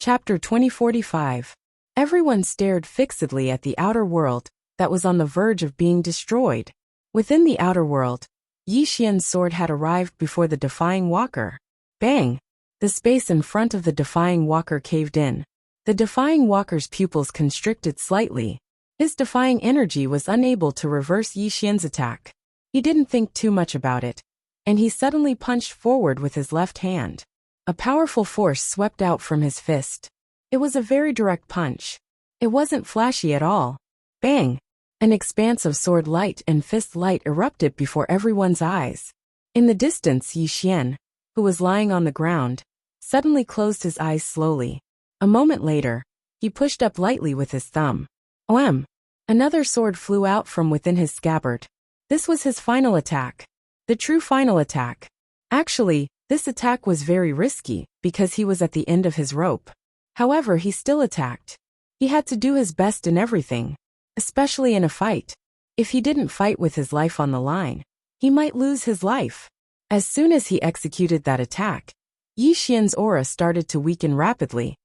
Chapter 2045. Everyone stared fixedly at the outer world that was on the verge of being destroyed. Within the outer world, Yi Xian's sword had arrived before the defying walker. Bang! The space in front of the defying walker caved in. The defying walker's pupils constricted slightly. His defying energy was unable to reverse Yi Xian's attack. He didn't think too much about it, and he suddenly punched forward with his left hand. A powerful force swept out from his fist. It was a very direct punch. It wasn't flashy at all. Bang! An expanse of sword light and fist light erupted before everyone's eyes. In the distance, Yi Xian, who was lying on the ground, suddenly closed his eyes slowly. A moment later, he pushed up lightly with his thumb. Oem! Another sword flew out from within his scabbard. This was his final attack. The true final attack. Actually, this attack was very risky because he was at the end of his rope. However, he still attacked. He had to do his best in everything, especially in a fight. If he didn't fight with his life on the line, he might lose his life. As soon as he executed that attack, Yi Xian's aura started to weaken rapidly,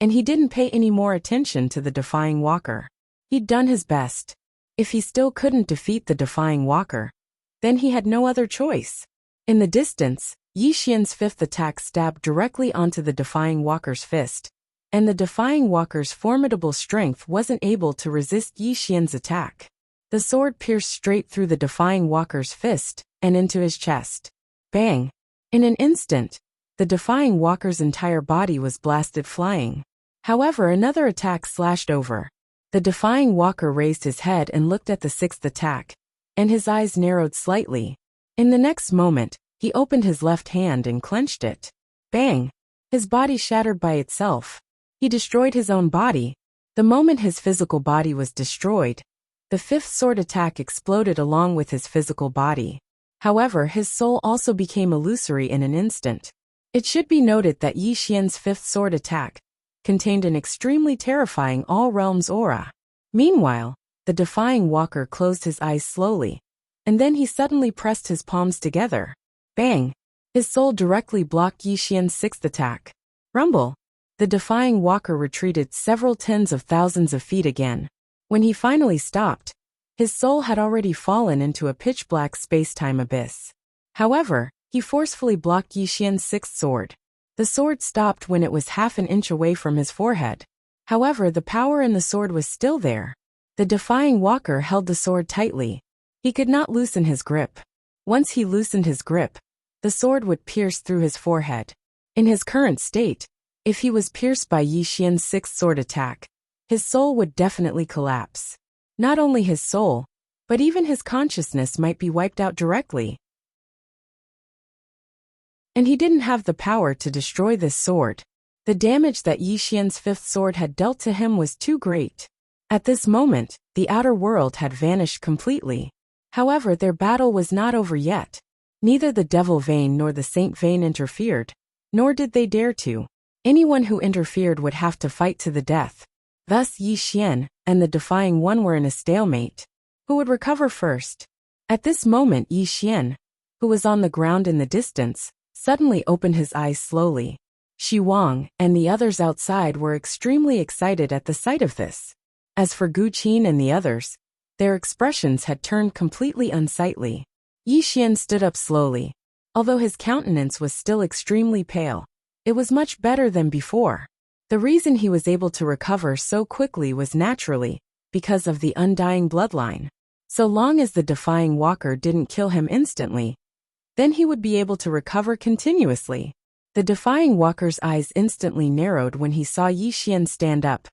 and he didn't pay any more attention to the defying walker. He'd done his best. If he still couldn't defeat the defying walker, then he had no other choice. In the distance, Yi Xian's fifth attack stabbed directly onto the defying walker's fist, and the defying walker's formidable strength wasn't able to resist Yi Xian's attack. The sword pierced straight through the defying walker's fist and into his chest. Bang! In an instant, the defying walker's entire body was blasted flying. However, another attack slashed over. The defying walker raised his head and looked at the sixth attack, and his eyes narrowed slightly. In the next moment, he opened his left hand and clenched it. Bang! His body shattered by itself. He destroyed his own body. The moment his physical body was destroyed, the fifth sword attack exploded along with his physical body. However, his soul also became illusory in an instant. It should be noted that Yi Xian's fifth sword attack contained an extremely terrifying all-realms aura. Meanwhile, the defying walker closed his eyes slowly, and then he suddenly pressed his palms together. Bang! His soul directly blocked Yi Xian's sixth attack. Rumble! The defying walker retreated several tens of thousands of feet again. When he finally stopped, his soul had already fallen into a pitch-black space-time abyss. However, he forcefully blocked Yi Xian's sixth sword. The sword stopped when it was half an inch away from his forehead. However, the power in the sword was still there. The defying walker held the sword tightly. He could not loosen his grip. Once he loosened his grip, the sword would pierce through his forehead. In his current state, if he was pierced by Yi Xian's sixth sword attack, his soul would definitely collapse. Not only his soul, but even his consciousness might be wiped out directly. And he didn't have the power to destroy this sword. The damage that Yi Xian's fifth sword had dealt to him was too great. At this moment, the outer world had vanished completely. However, their battle was not over yet. Neither the Devil Vein nor the Saint Vein interfered, nor did they dare to. Anyone who interfered would have to fight to the death. Thus Yi Xian and the Defying One were in a stalemate. Who would recover first? At this moment Yi Xian, who was on the ground in the distance, suddenly opened his eyes slowly. Shi Wang and the others outside were extremely excited at the sight of this. As for Gu Qin and the others, their expressions had turned completely unsightly. Yi Xian stood up slowly. Although his countenance was still extremely pale, it was much better than before. The reason he was able to recover so quickly was naturally because of the undying bloodline. So long as the defying walker didn't kill him instantly, then he would be able to recover continuously. The defying walker's eyes instantly narrowed when he saw Yi Xian stand up,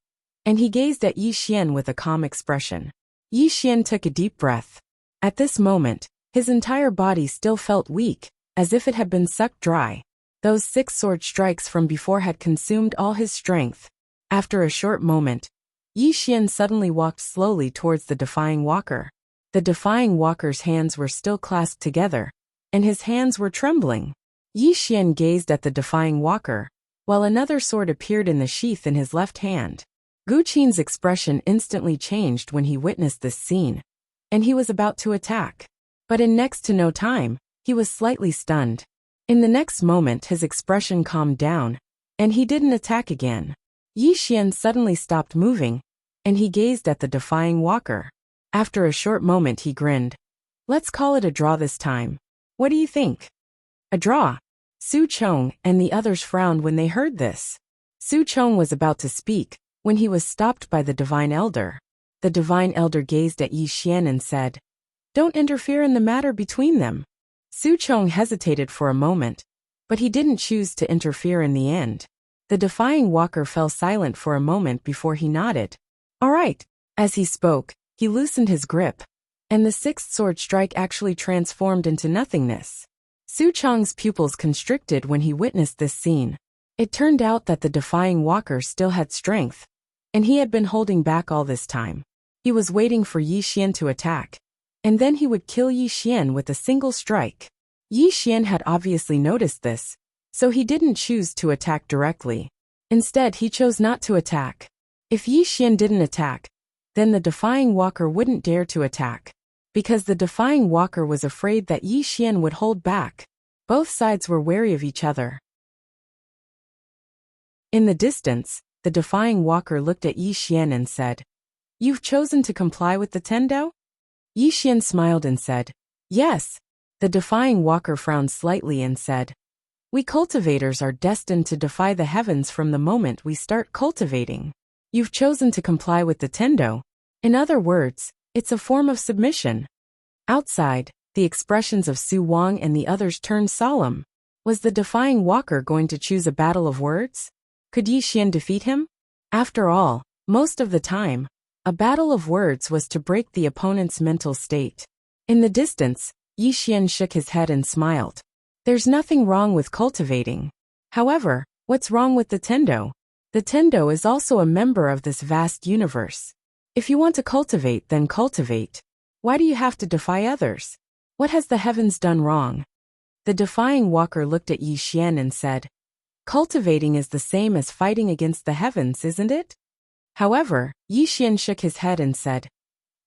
and he gazed at Yi Xian with a calm expression. Yi Xian took a deep breath. At this moment, his entire body still felt weak, as if it had been sucked dry. Those 6 sword strikes from before had consumed all his strength. After a short moment, Yi Xian suddenly walked slowly towards the defying walker. The defying walker's hands were still clasped together, and his hands were trembling. Yi Xian gazed at the defying walker, while another sword appeared in the sheath in his left hand. Gu Qin's expression instantly changed when he witnessed this scene, and he was about to attack. But in next to no time, he was slightly stunned. In the next moment his expression calmed down, and he didn't attack again. Yi Xian suddenly stopped moving, and he gazed at the defying walker. After a short moment he grinned. Let's call it a draw this time. What do you think? A draw? Su Chong and the others frowned when they heard this. Su Chong was about to speak, when he was stopped by the Divine Elder. The Divine Elder gazed at Yi Xian and said, "Don't interfere in the matter between them." Su Chong hesitated for a moment, but he didn't choose to interfere in the end. The defying walker fell silent for a moment before he nodded. All right. As he spoke, he loosened his grip, and the 6th sword strike actually transformed into nothingness. Su Chong's pupils constricted when he witnessed this scene. It turned out that the defying walker still had strength, and he had been holding back all this time. He was waiting for Yi Xian to attack, and then he would kill Yi Xian with a single strike. Yi Xian had obviously noticed this, so he didn't choose to attack directly. Instead, he chose not to attack. If Yi Xian didn't attack, then the defying walker wouldn't dare to attack, because the defying walker was afraid that Yi Xian would hold back. Both sides were wary of each other. In the distance, the defying walker looked at Yi Xian and said, "You've chosen to comply with the Tendao? Yi Xian smiled and said, "Yes." The defying walker frowned slightly and said, "We cultivators are destined to defy the heavens from the moment we start cultivating. You've chosen to comply with the Tendo. In other words, it's a form of submission." Outside, the expressions of Su Wang and the others turned solemn. Was the defying walker going to choose a battle of words? Could Yi Xian defeat him? After all, most of the time, a battle of words was to break the opponent's mental state. In the distance, Yi Xian shook his head and smiled. There's nothing wrong with cultivating. However, what's wrong with the Tendo? The Tendo is also a member of this vast universe. If you want to cultivate, then cultivate. Why do you have to defy others? What has the heavens done wrong? The defying walker looked at Yi Xian and said, "Cultivating is the same as fighting against the heavens, isn't it?" However, Yi Xian shook his head and said,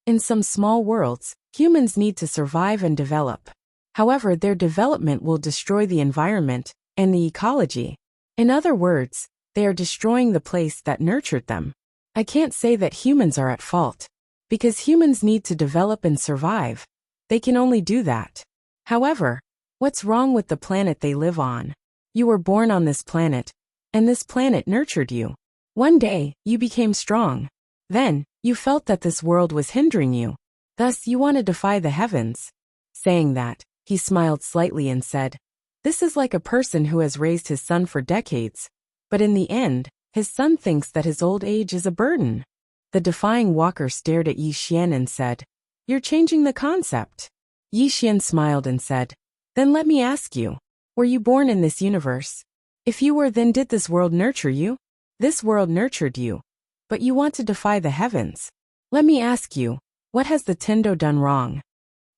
"In some small worlds, humans need to survive and develop. However, their development will destroy the environment and the ecology. In other words, they are destroying the place that nurtured them. I can't say that humans are at fault. Because humans need to develop and survive. They can only do that. However, what's wrong with the planet they live on? You were born on this planet, and this planet nurtured you. One day, you became strong. Then, you felt that this world was hindering you. Thus, you want to defy the heavens." Saying that, he smiled slightly and said, "This is like a person who has raised his son for decades, but in the end, his son thinks that his old age is a burden." The defying walker stared at Yi Xian and said, "You're changing the concept." Yi Xian smiled and said, "Then let me ask you, were you born in this universe? If you were, then did this world nurture you? This world nurtured you, but you want to defy the heavens. Let me ask you, what has the Tendo done wrong?"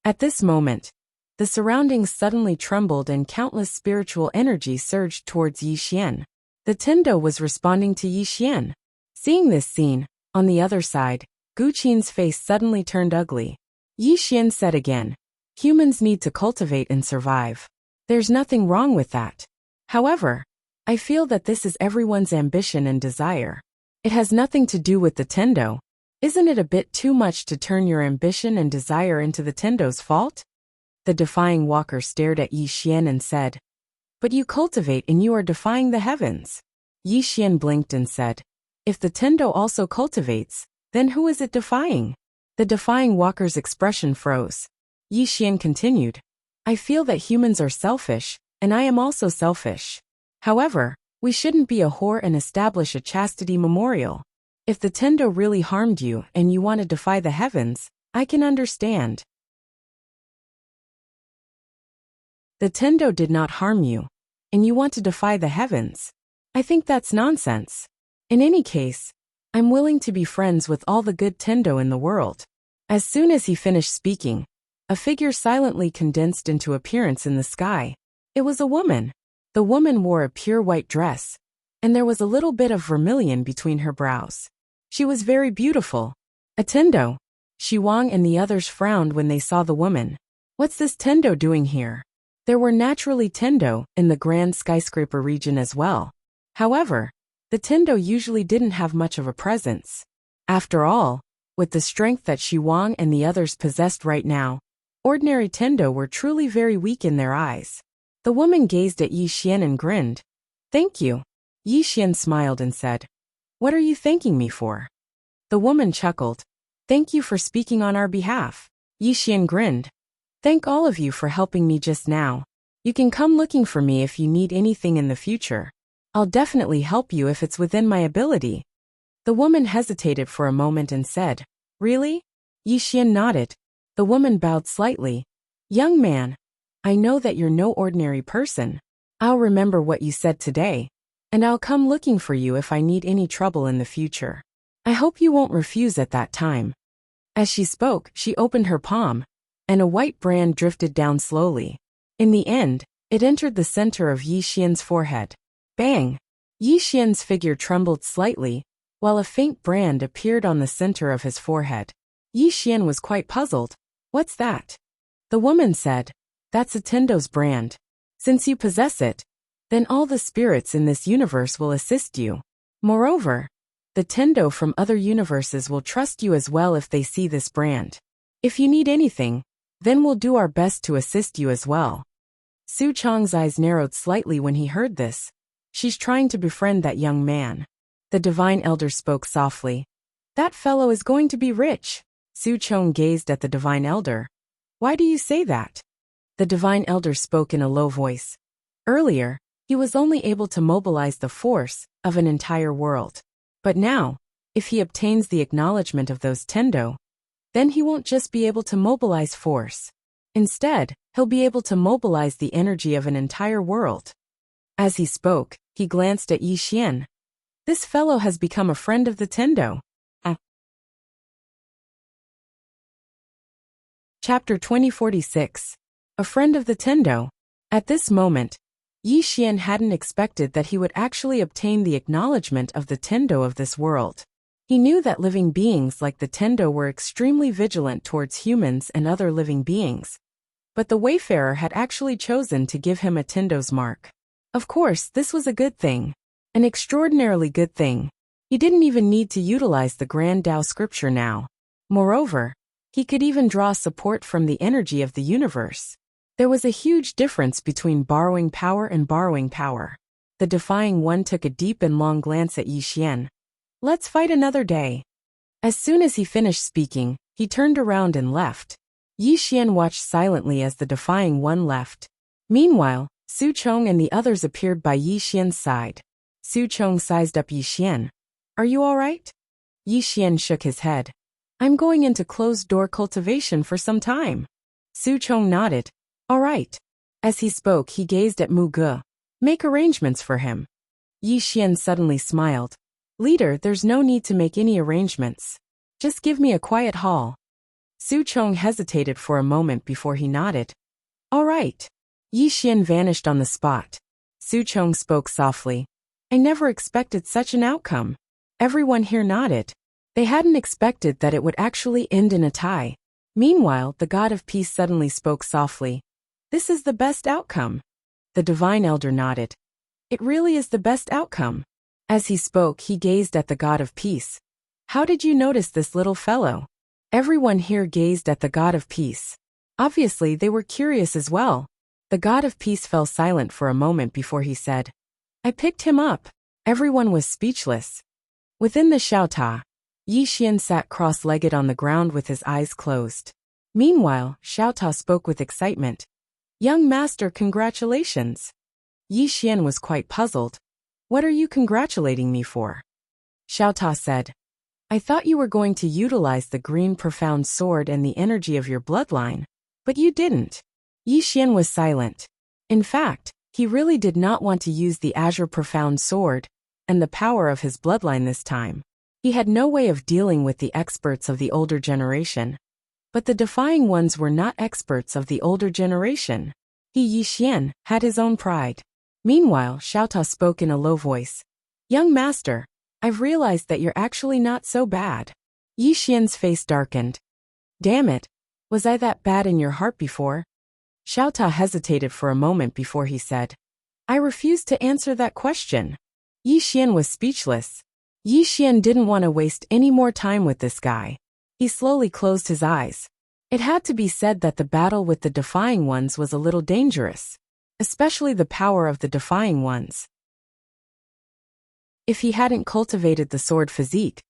At this moment, the surroundings suddenly trembled and countless spiritual energy surged towards Yi Xian. The Tendo was responding to Yi Xian. Seeing this scene, on the other side, Gu Qin's face suddenly turned ugly. Yi Xian said again, "Humans need to cultivate and survive. There's nothing wrong with that. However, I feel that this is everyone's ambition and desire. It has nothing to do with the Tendo. Isn't it a bit too much to turn your ambition and desire into the Tendo's fault?" The defying walker stared at Yi Xian and said, "But you cultivate and you are defying the heavens." Yi Xian blinked and said, "If the Tendo also cultivates, then who is it defying?" The defying walker's expression froze. Yi Xian continued, "I feel that humans are selfish, and I am also selfish. However, we shouldn't be a whore and establish a chastity memorial. If the Tendo really harmed you and you want to defy the heavens, I can understand." The Tendo did not harm you, and you want to defy the heavens. I think that's nonsense. In any case, I'm willing to be friends with all the good Tendo in the world. As soon as he finished speaking, a figure silently condensed into appearance in the sky. It was a woman. The woman wore a pure white dress, and there was a little bit of vermilion between her brows. She was very beautiful. A Tendo. Shi Wang and the others frowned when they saw the woman. What's this Tendo doing here? There were naturally Tendo in the grand skyscraper region as well. However, the Tendo usually didn't have much of a presence. After all, with the strength that Shi Wang and the others possessed right now, ordinary Tendo were truly very weak in their eyes. The woman gazed at Yi Xian and grinned. "Thank you." Yi Xian smiled and said, "What are you thanking me for?" The woman chuckled. "Thank you for speaking on our behalf." Yi Xian grinned. "Thank all of you for helping me just now. You can come looking for me if you need anything in the future. I'll definitely help you if it's within my ability." The woman hesitated for a moment and said, "Really?" Yi Xian nodded. The woman bowed slightly. "Young man, I know that you're no ordinary person. I'll remember what you said today, and I'll come looking for you if I need any trouble in the future. I hope you won't refuse at that time." As she spoke, she opened her palm, and a white brand drifted down slowly. In the end, it entered the center of Yi Xian's forehead. Bang! Yi Xian's figure trembled slightly, while a faint brand appeared on the center of his forehead. Yi Xian was quite puzzled. "What's that?" The woman said, "That's a Tendo's brand. Since you possess it, then all the spirits in this universe will assist you. Moreover, the Tendo from other universes will trust you as well if they see this brand." If you need anything, then we'll do our best to assist you as well. Su Chong's eyes narrowed slightly when he heard this. She's trying to befriend that young man. The divine elder spoke softly. That fellow is going to be rich. Su Chong gazed at the divine elder. Why do you say that? The divine elder spoke in a low voice. Earlier, he was only able to mobilize the force of an entire world. But now, if he obtains the acknowledgement of those Tendo, then he won't just be able to mobilize force. Instead, he'll be able to mobilize the energy of an entire world. As he spoke, he glanced at Yi Xian. This fellow has become a friend of the Tendo. Chapter 2046. A friend of the Tendo. At this moment, Yi Xian hadn't expected that he would actually obtain the acknowledgement of the Tendo of this world. He knew that living beings like the Tendo were extremely vigilant towards humans and other living beings. But the Wayfarer had actually chosen to give him a Tendo's mark. Of course, this was a good thing. An extraordinarily good thing. He didn't even need to utilize the Grand Tao scripture now. Moreover, he could even draw support from the energy of the universe. There was a huge difference between borrowing power and borrowing power. The Defying One took a deep and long glance at Yi Xian. Let's fight another day. As soon as he finished speaking, he turned around and left. Yi Xian watched silently as the Defying One left. Meanwhile, Su Chong and the others appeared by Yi Xian's side. Su Chong sized up Yi Xian. Are you all right? Yi Xian shook his head. I'm going into closed-door cultivation for some time. Su Chong nodded. All right. As he spoke, he gazed at Mu Ge. Make arrangements for him. Yi Xian suddenly smiled. Leader, there's no need to make any arrangements. Just give me a quiet hall. Su Chong hesitated for a moment before he nodded. All right. Yi Xian vanished on the spot. Su Chong spoke softly. I never expected such an outcome. Everyone here nodded. They hadn't expected that it would actually end in a tie. Meanwhile, the God of Peace suddenly spoke softly. This is the best outcome. The Divine Elder nodded. It really is the best outcome. As he spoke, he gazed at the God of Peace. How did you notice this little fellow? Everyone here gazed at the God of Peace. Obviously, they were curious as well. The God of Peace fell silent for a moment before he said, I picked him up. Everyone was speechless. Within the Xiaota, Yi Xian sat cross-legged on the ground with his eyes closed. Meanwhile, Xiaota spoke with excitement. Young master, congratulations. Yi Xian was quite puzzled. What are you congratulating me for? Xiaota said, I thought you were going to utilize the green profound sword and the energy of your bloodline, but you didn't. Yi Xian was silent. In fact, he really did not want to use the azure profound sword and the power of his bloodline this time. He had no way of dealing with the experts of the older generation. But the Defying Ones were not experts of the older generation. He, Yi Xian, had his own pride. Meanwhile, Xiaota spoke in a low voice. Young master, I've realized that you're actually not so bad. Yi Xian's face darkened. Damn it, was I that bad in your heart before? Xiaota hesitated for a moment before he said, I refuse to answer that question. Yi Xian was speechless. Yi Xian didn't want to waste any more time with this guy. He slowly closed his eyes. It had to be said that the battle with the Defying Ones was a little dangerous, especially the power of the Defying Ones. If he hadn't cultivated the sword physique,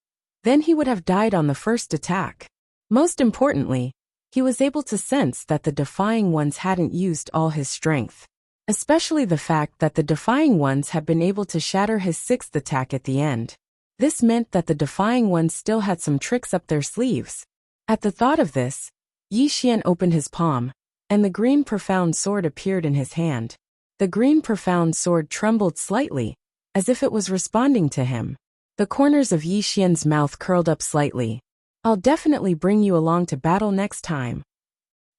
then he would have died on the first attack. Most importantly, he was able to sense that the Defying Ones hadn't used all his strength, especially the fact that the Defying Ones had been able to shatter his sixth attack at the end. This meant that the Defying Ones still had some tricks up their sleeves. At the thought of this, Yi Xian opened his palm, and the green profound sword appeared in his hand. The green profound sword trembled slightly, as if it was responding to him. The corners of Yi Xian's mouth curled up slightly. I'll definitely bring you along to battle next time.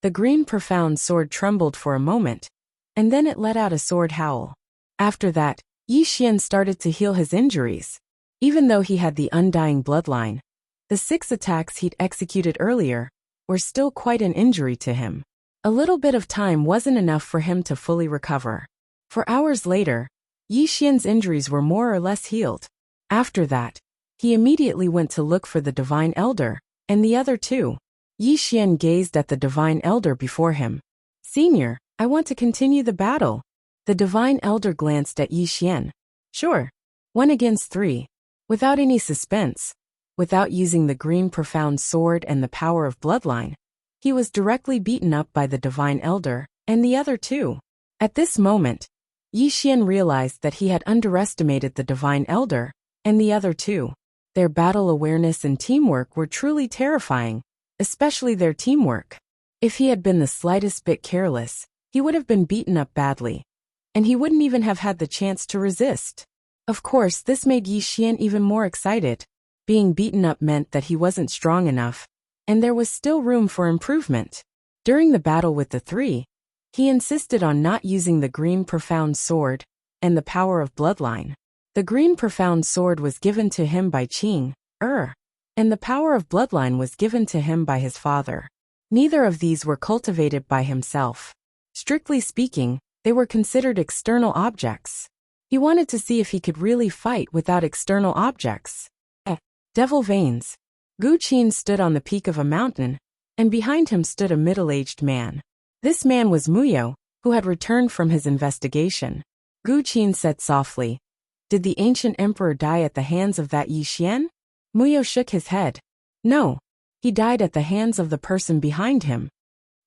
The green profound sword trembled for a moment, and then it let out a sword howl. After that, Yi Xian started to heal his injuries. Even though he had the undying bloodline, the 6 attacks he'd executed earlier were still quite an injury to him. A little bit of time wasn't enough for him to fully recover. For hours later, Yi Xian's injuries were more or less healed. After that, he immediately went to look for the Divine Elder and the other 2. Yi Xian gazed at the divine elder before him. Senior, I want to continue the battle. The divine elder glanced at Yi Xian. Sure. 1 against 3. Without any suspense, without using the green profound sword and the power of bloodline, he was directly beaten up by the divine elder, and the other two. At this moment, Yi Xian realized that he had underestimated the divine elder, and the other two. Their battle awareness and teamwork were truly terrifying, especially their teamwork. If he had been the slightest bit careless, he would have been beaten up badly, and he wouldn't even have had the chance to resist. Of course, this made Yi Xian even more excited. Being beaten up meant that he wasn't strong enough, and there was still room for improvement. During the battle with the three, he insisted on not using the green profound sword and the power of bloodline. The green profound sword was given to him by Qing, and the power of bloodline was given to him by his father. Neither of these were cultivated by himself. Strictly speaking, they were considered external objects. He wanted to see if he could really fight without external objects. Devil veins. Gu Qin stood on the peak of a mountain, and behind him stood a middle-aged man. This man was Muyo, who had returned from his investigation. Gu Qin said softly, "Did the ancient emperor die at the hands of that Yi Xian?" Muyo shook his head. "No. He died at the hands of the person behind him."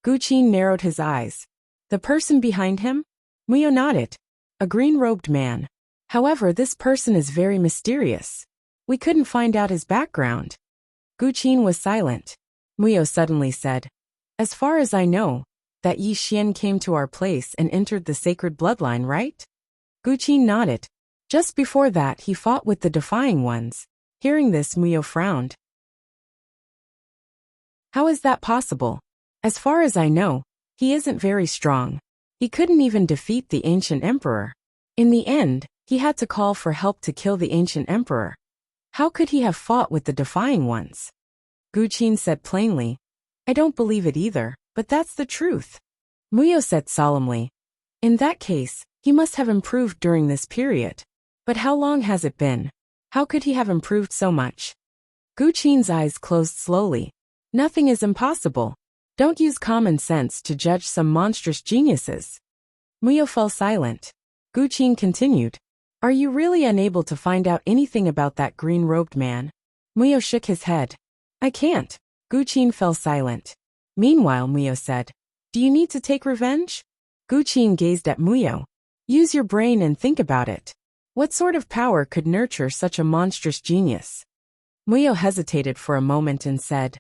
Gu Qin narrowed his eyes. "The person behind him?" Muyo nodded. "A green-robed man. However, this person is very mysterious. We couldn't find out his background." Gu Qin was silent. Muyo suddenly said, "As far as I know, that Yi Xian came to our place and entered the sacred bloodline, right?" Gu Qin nodded. "Just before that, he fought with the Defying Ones." Hearing this, Muyo frowned. "How is that possible? As far as I know, he isn't very strong. He couldn't even defeat the ancient emperor. In the end, he had to call for help to kill the ancient emperor. How could he have fought with the Defying Ones?" Gu Qin said plainly, "I don't believe it either, but that's the truth." Muyo said solemnly, "In that case, he must have improved during this period. But how long has it been? How could he have improved so much?" Gu Qin's eyes closed slowly. "Nothing is impossible. Don't use common sense to judge some monstrous geniuses." Muyo fell silent. Gu Qin continued, "Are you really unable to find out anything about that green-robed man?" Muyo shook his head. "I can't." Gu Qin fell silent. Meanwhile, Muyo said, "Do you need to take revenge?" Gu Qin gazed at Muyo. "Use your brain and think about it. What sort of power could nurture such a monstrous genius?" Muyo hesitated for a moment and said,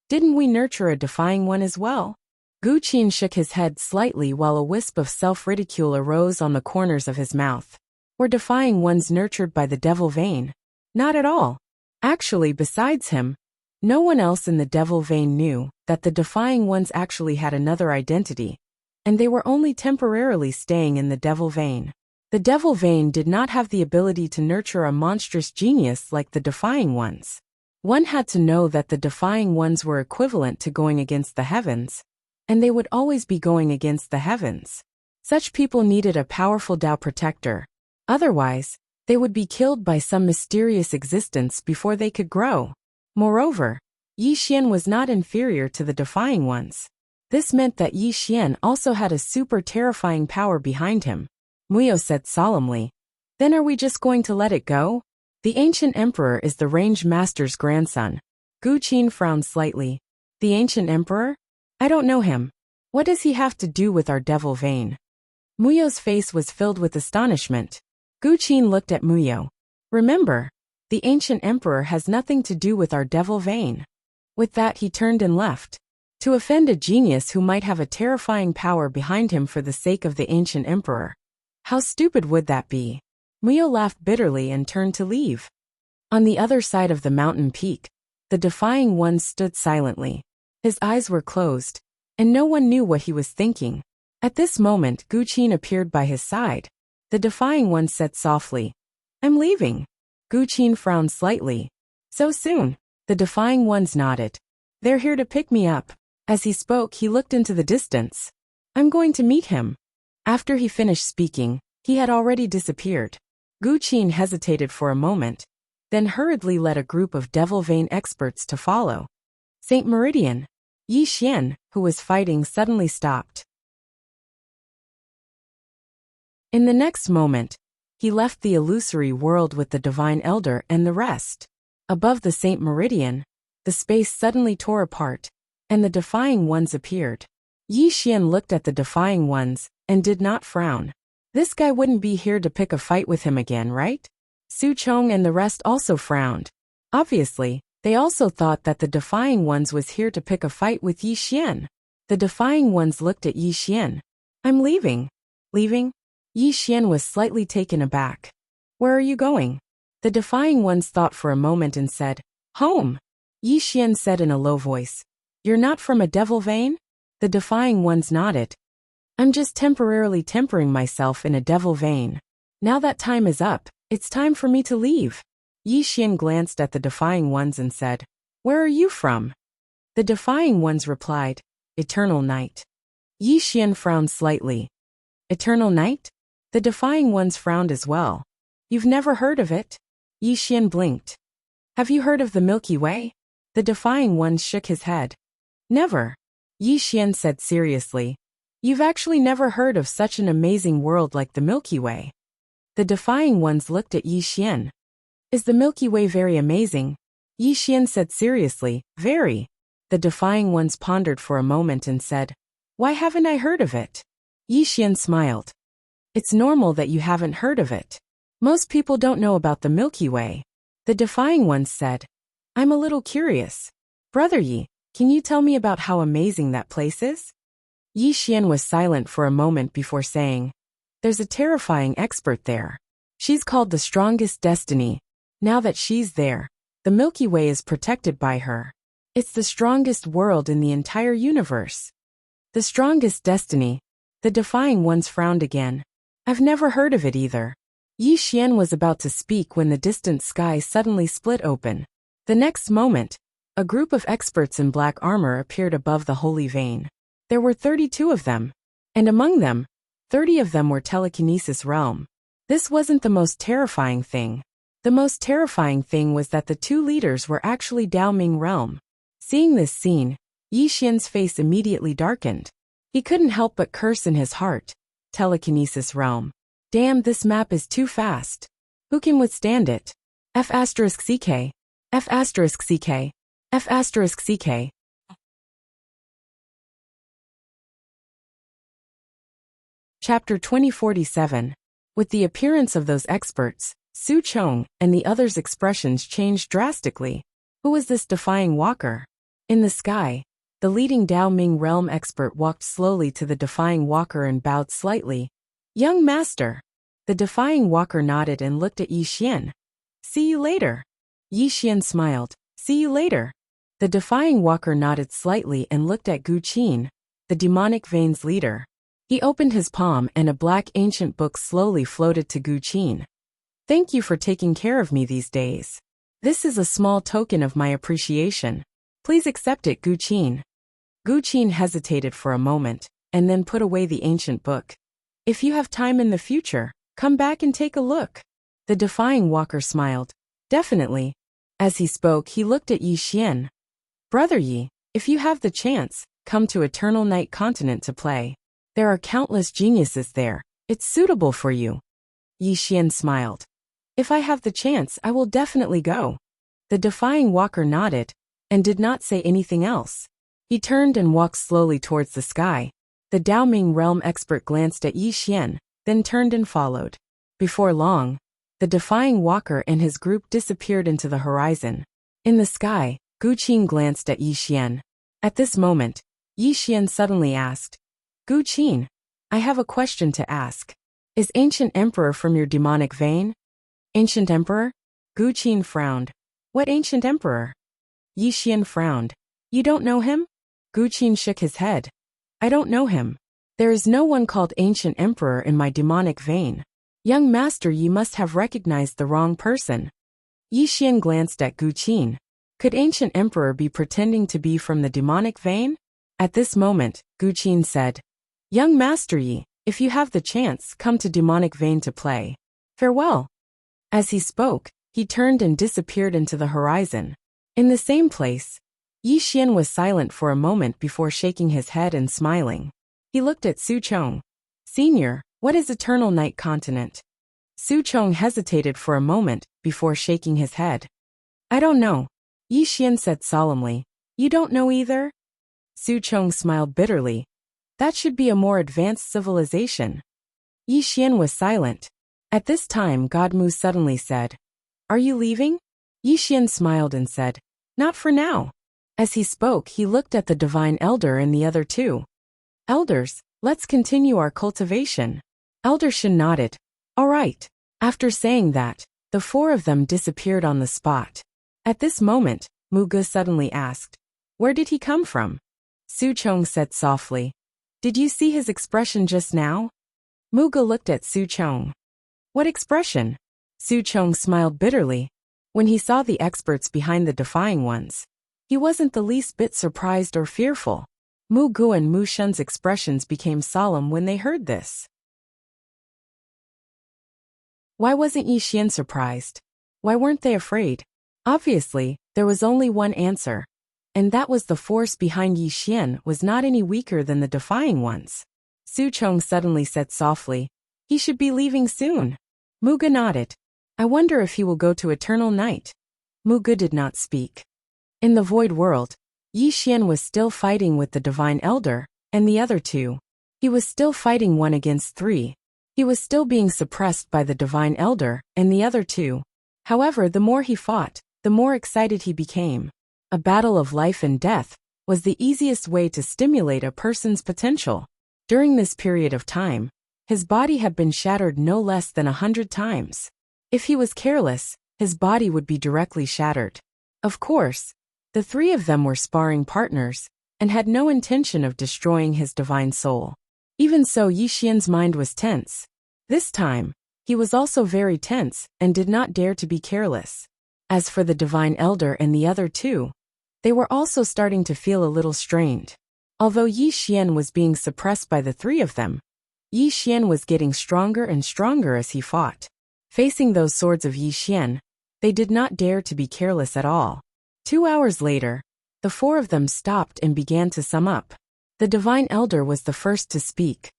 "Didn't we nurture a Defying One as well?" Gu Qin shook his head slightly while a wisp of self-ridicule arose on the corners of his mouth. "Were Defying Ones nurtured by the Devil Vein?" "Not at all. Actually, besides him, no one else in the Devil Vein knew that the Defying Ones actually had another identity, and they were only temporarily staying in the Devil Vein. The Devil Vein did not have the ability to nurture a monstrous genius like the Defying Ones. One had to know that the Defying Ones were equivalent to going against the heavens, and they would always be going against the heavens. Such people needed a powerful Tao protector. Otherwise, they would be killed by some mysterious existence before they could grow. Moreover, Yi Xian was not inferior to the Defying Ones. This meant that Yi Xian also had a super terrifying power behind him. Muyo said solemnly, "Then are we just going to let it go? The ancient emperor is the range master's grandson." Gu Qin frowned slightly. "The ancient emperor? I don't know him. What does he have to do with our Devil Vein?" Muyo's face was filled with astonishment. Gu Qin looked at Muyo. "Remember, the ancient emperor has nothing to do with our Devil Vein." With that, he turned and left. To offend a genius who might have a terrifying power behind him for the sake of the ancient emperor. How stupid would that be? Muyo laughed bitterly and turned to leave. On the other side of the mountain peak, the Defying One stood silently. His eyes were closed, and no one knew what he was thinking. At this moment, Gu Qin appeared by his side. The Defying One said softly, "I'm leaving." Gu Qin frowned slightly. "So soon?" The Defying Ones nodded. "They're here to pick me up." As he spoke, he looked into the distance. "I'm going to meet him." After he finished speaking, he had already disappeared. Gu Qin hesitated for a moment, then hurriedly led a group of Devil Vein experts to follow. Saint Meridian. Yi Xian, who was fighting, suddenly stopped. In the next moment, he left the illusory world with the Divine Elder and the rest. Above the Saint Meridian, the space suddenly tore apart, and the Defying Ones appeared. Yi Xian looked at the Defying Ones and did not frown. This guy wouldn't be here to pick a fight with him again, right? Su Chong and the rest also frowned. Obviously, they also thought that the Defying Ones was here to pick a fight with Yi Xian. The Defying Ones looked at Yi Xian. I'm leaving. Leaving? Yi Xian was slightly taken aback. Where are you going? The Defying Ones thought for a moment and said, Home. Yi Xian said in a low voice. You're not from a devil vein? The Defying Ones nodded. I'm just temporarily tempering myself in a devil vein. Now that time is up, it's time for me to leave. Yi Xian glanced at the Defying Ones and said, Where are you from? The Defying Ones replied, Eternal Night. Yi Xian frowned slightly. Eternal Night? The Defying Ones frowned as well. You've never heard of it? Yi Xian blinked. Have you heard of the Milky Way? The Defying Ones shook his head. Never. Yi Xian said seriously. You've actually never heard of such an amazing world like the Milky Way. The Defying Ones looked at Yi Xian. Is the Milky Way very amazing? Yi Xian said seriously, Very. The Defying Ones pondered for a moment and said, Why haven't I heard of it? Yi Xian smiled. It's normal that you haven't heard of it. Most people don't know about the Milky Way. The Defying Ones said, I'm a little curious. Brother Yi, can you tell me about how amazing that place is? Yi Xian was silent for a moment before saying, There's a terrifying expert there. She's called the Strongest Destiny. Now that she's there, the Milky Way is protected by her. It's the strongest world in the entire universe. The Strongest Destiny. The Defying Ones frowned again. I've never heard of it either. Yi Xian was about to speak when the distant sky suddenly split open. The next moment, a group of experts in black armor appeared above the holy vein. There were 32 of them, and among them, 30 of them were telekinesis realm. This wasn't the most terrifying thing. The most terrifying thing was that the two leaders were actually Dao Ming realm. Seeing this scene, Yi Xian's face immediately darkened. He couldn't help but curse in his heart. Telekinesis realm. Damn, this map is too fast. Who can withstand it? F*CK. F*CK. F*CK. Chapter 2047. With the appearance of those experts, Su Chong and the others' expressions changed drastically. Who was this defying walker? In the sky, the leading Dao Ming realm expert walked slowly to the defying walker and bowed slightly. Young master. The defying walker nodded and looked at Yi Xian. See you later. Yi Xian smiled. See you later. The defying walker nodded slightly and looked at Gu Qin, the demonic veins leader. He opened his palm and a black ancient book slowly floated to Gu Qin. Thank you for taking care of me these days. This is a small token of my appreciation. Please accept it, Gu Qin. Gu Qin hesitated for a moment, and then put away the ancient book. If you have time in the future, come back and take a look. The defying walker smiled. Definitely. As he spoke, he looked at Yi Xian. Brother Yi, if you have the chance, come to Eternal Night Continent to play. There are countless geniuses there. It's suitable for you. Yi Xian smiled. If I have the chance, I will definitely go. The defying walker nodded, and did not say anything else. He turned and walked slowly towards the sky. The Dao Ming realm expert glanced at Yi Xian, then turned and followed. Before long, the defying walker and his group disappeared into the horizon. In the sky, Gu Qin glanced at Yi Xian. At this moment, Yi Xian suddenly asked, Gu Qin, I have a question to ask. Is Ancient Emperor from your demonic vein? Ancient Emperor? Gu Qin frowned. What Ancient Emperor? Yi Xian frowned. You don't know him? Gu Qin shook his head. I don't know him. There is no one called Ancient Emperor in my demonic vein. Young master, you must have recognized the wrong person. Yi Xian glanced at Gu Qin. Could Ancient Emperor be pretending to be from the demonic vein? At this moment, Gu Qin said, Young master Yi, if you have the chance, come to demonic vein to play. Farewell. As he spoke, he turned and disappeared into the horizon. In the same place, Yi Xian was silent for a moment before shaking his head and smiling. He looked at Su Chong. Senior, what is Eternal Night Continent? Su Chong hesitated for a moment before shaking his head. I don't know. Yi Xian said solemnly. You don't know either? Su Chong smiled bitterly. That should be a more advanced civilization. Yi Xian was silent. At this time, God Mu suddenly said, Are you leaving? Yi Xian smiled and said, Not for now. As he spoke, he looked at the Divine Elder and the other two. Elders, let's continue our cultivation. Elder Shen nodded. All right. After saying that, the four of them disappeared on the spot. At this moment, Mu Ge suddenly asked, Where did he come from? Su Chong said softly, Did you see his expression just now? Mu Ge looked at Su Chong. What expression? Su Chong smiled bitterly. When he saw the experts behind the Defying Ones, he wasn't the least bit surprised or fearful. Mu Ge and Mu Shen's expressions became solemn when they heard this. Why wasn't Yi Xian surprised? Why weren't they afraid? Obviously, there was only one answer, and that was the force behind Yi Xian was not any weaker than the Defying Ones. Su Chong suddenly said softly, He should be leaving soon. Mu Ge nodded. I wonder if he will go to Eternal Night. Mu Ge did not speak. In the Void World, Yi Xian was still fighting with the Divine Elder and the other two. He was still fighting 1 against 3. He was still being suppressed by the Divine Elder and the other two. However, the more he fought, the more excited he became. A battle of life and death was the easiest way to stimulate a person's potential. During this period of time, his body had been shattered no less than 100 times. If he was careless, his body would be directly shattered. Of course, the three of them were sparring partners and had no intention of destroying his divine soul. Even so, Yi Xian's mind was tense. This time, he was also very tense and did not dare to be careless. As for the Divine Elder and the other two, they were also starting to feel a little strained. Although Yi Xian was being suppressed by the three of them, Yi Xian was getting stronger and stronger as he fought. Facing those swords of Yi Xian, they did not dare to be careless at all. 2 hours later, the four of them stopped and began to sum up. The Divine Elder was the first to speak.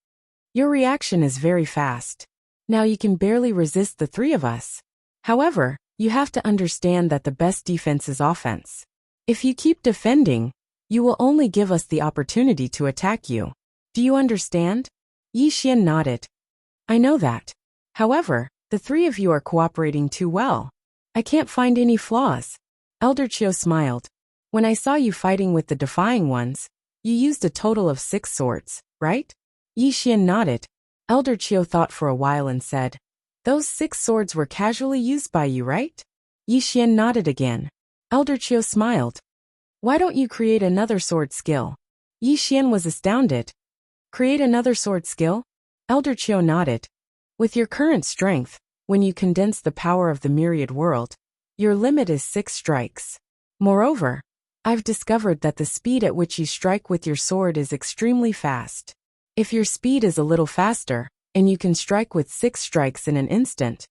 Your reaction is very fast. Now you can barely resist the three of us. However, you have to understand that the best defense is offense. If you keep defending, you will only give us the opportunity to attack you. Do you understand? Yi Xian nodded. I know that. However, the three of you are cooperating too well. I can't find any flaws. Elder Chiu smiled. When I saw you fighting with the Defying Ones, you used a total of 6 swords, right? Yi Xian nodded. Elder Chiu thought for a while and said, Those 6 swords were casually used by you, right? Yi Xian nodded again. Elder Chiu smiled. Why don't you create another sword skill? Yi Xian was astounded. Create another sword skill? Elder Chiu nodded. With your current strength, when you condense the power of the myriad world, your limit is 6 strikes. Moreover, I've discovered that the speed at which you strike with your sword is extremely fast. If your speed is a little faster, and you can strike with 6 strikes in an instant,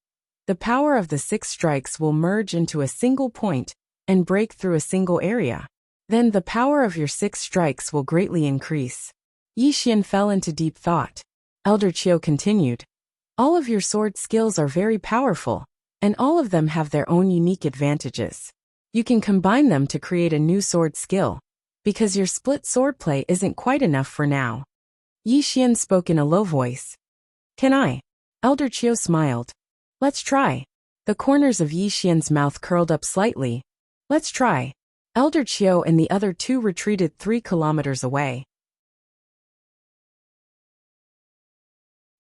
the power of the 6 strikes will merge into a single point and break through a single area. Then the power of your 6 strikes will greatly increase. Yi Xian fell into deep thought. Elder Chiu continued. All of your sword skills are very powerful, and all of them have their own unique advantages. You can combine them to create a new sword skill, because your split swordplay isn't quite enough for now. Yi Xian spoke in a low voice. Can I? Elder Chiu smiled. Let's try. The corners of Yi Xian's mouth curled up slightly. Let's try. Elder Chiu and the other two retreated 3 kilometers away.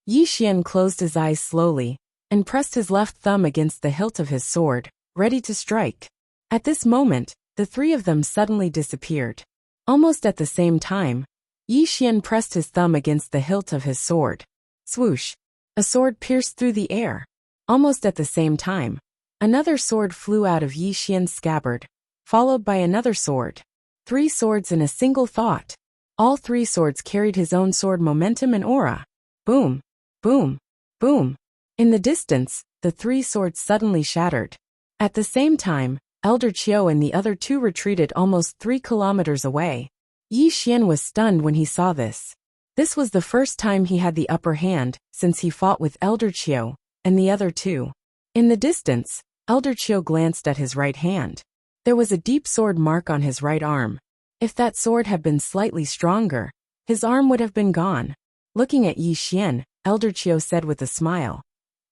Yi Xian closed his eyes slowly and pressed his left thumb against the hilt of his sword, ready to strike. At this moment, the 3 of them suddenly disappeared. Almost at the same time, Yi Xian pressed his thumb against the hilt of his sword. Swoosh! A sword pierced through the air. Almost at the same time, another sword flew out of Yi Xian's scabbard, followed by another sword. 3 swords in a single thought. All 3 swords carried his own sword momentum and aura. Boom! Boom! Boom! In the distance, the 3 swords suddenly shattered. At the same time, Elder Qiu and the other two retreated almost 3 kilometers away. Yi Xian was stunned when he saw this. This was the first time he had the upper hand since he fought with Elder Qiu and the other two. In the distance, Elder Qiu glanced at his right hand. There was a deep sword mark on his right arm. If that sword had been slightly stronger, his arm would have been gone. Looking at Yi Xian, Elder Qiu said with a smile,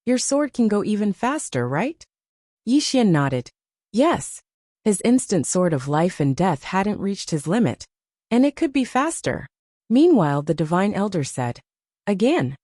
"Your sword can go even faster, right?" Yi Xian nodded. Yes. His instant sword of life and death hadn't reached his limit, and it could be faster. Meanwhile, the Divine Elder said, "Again."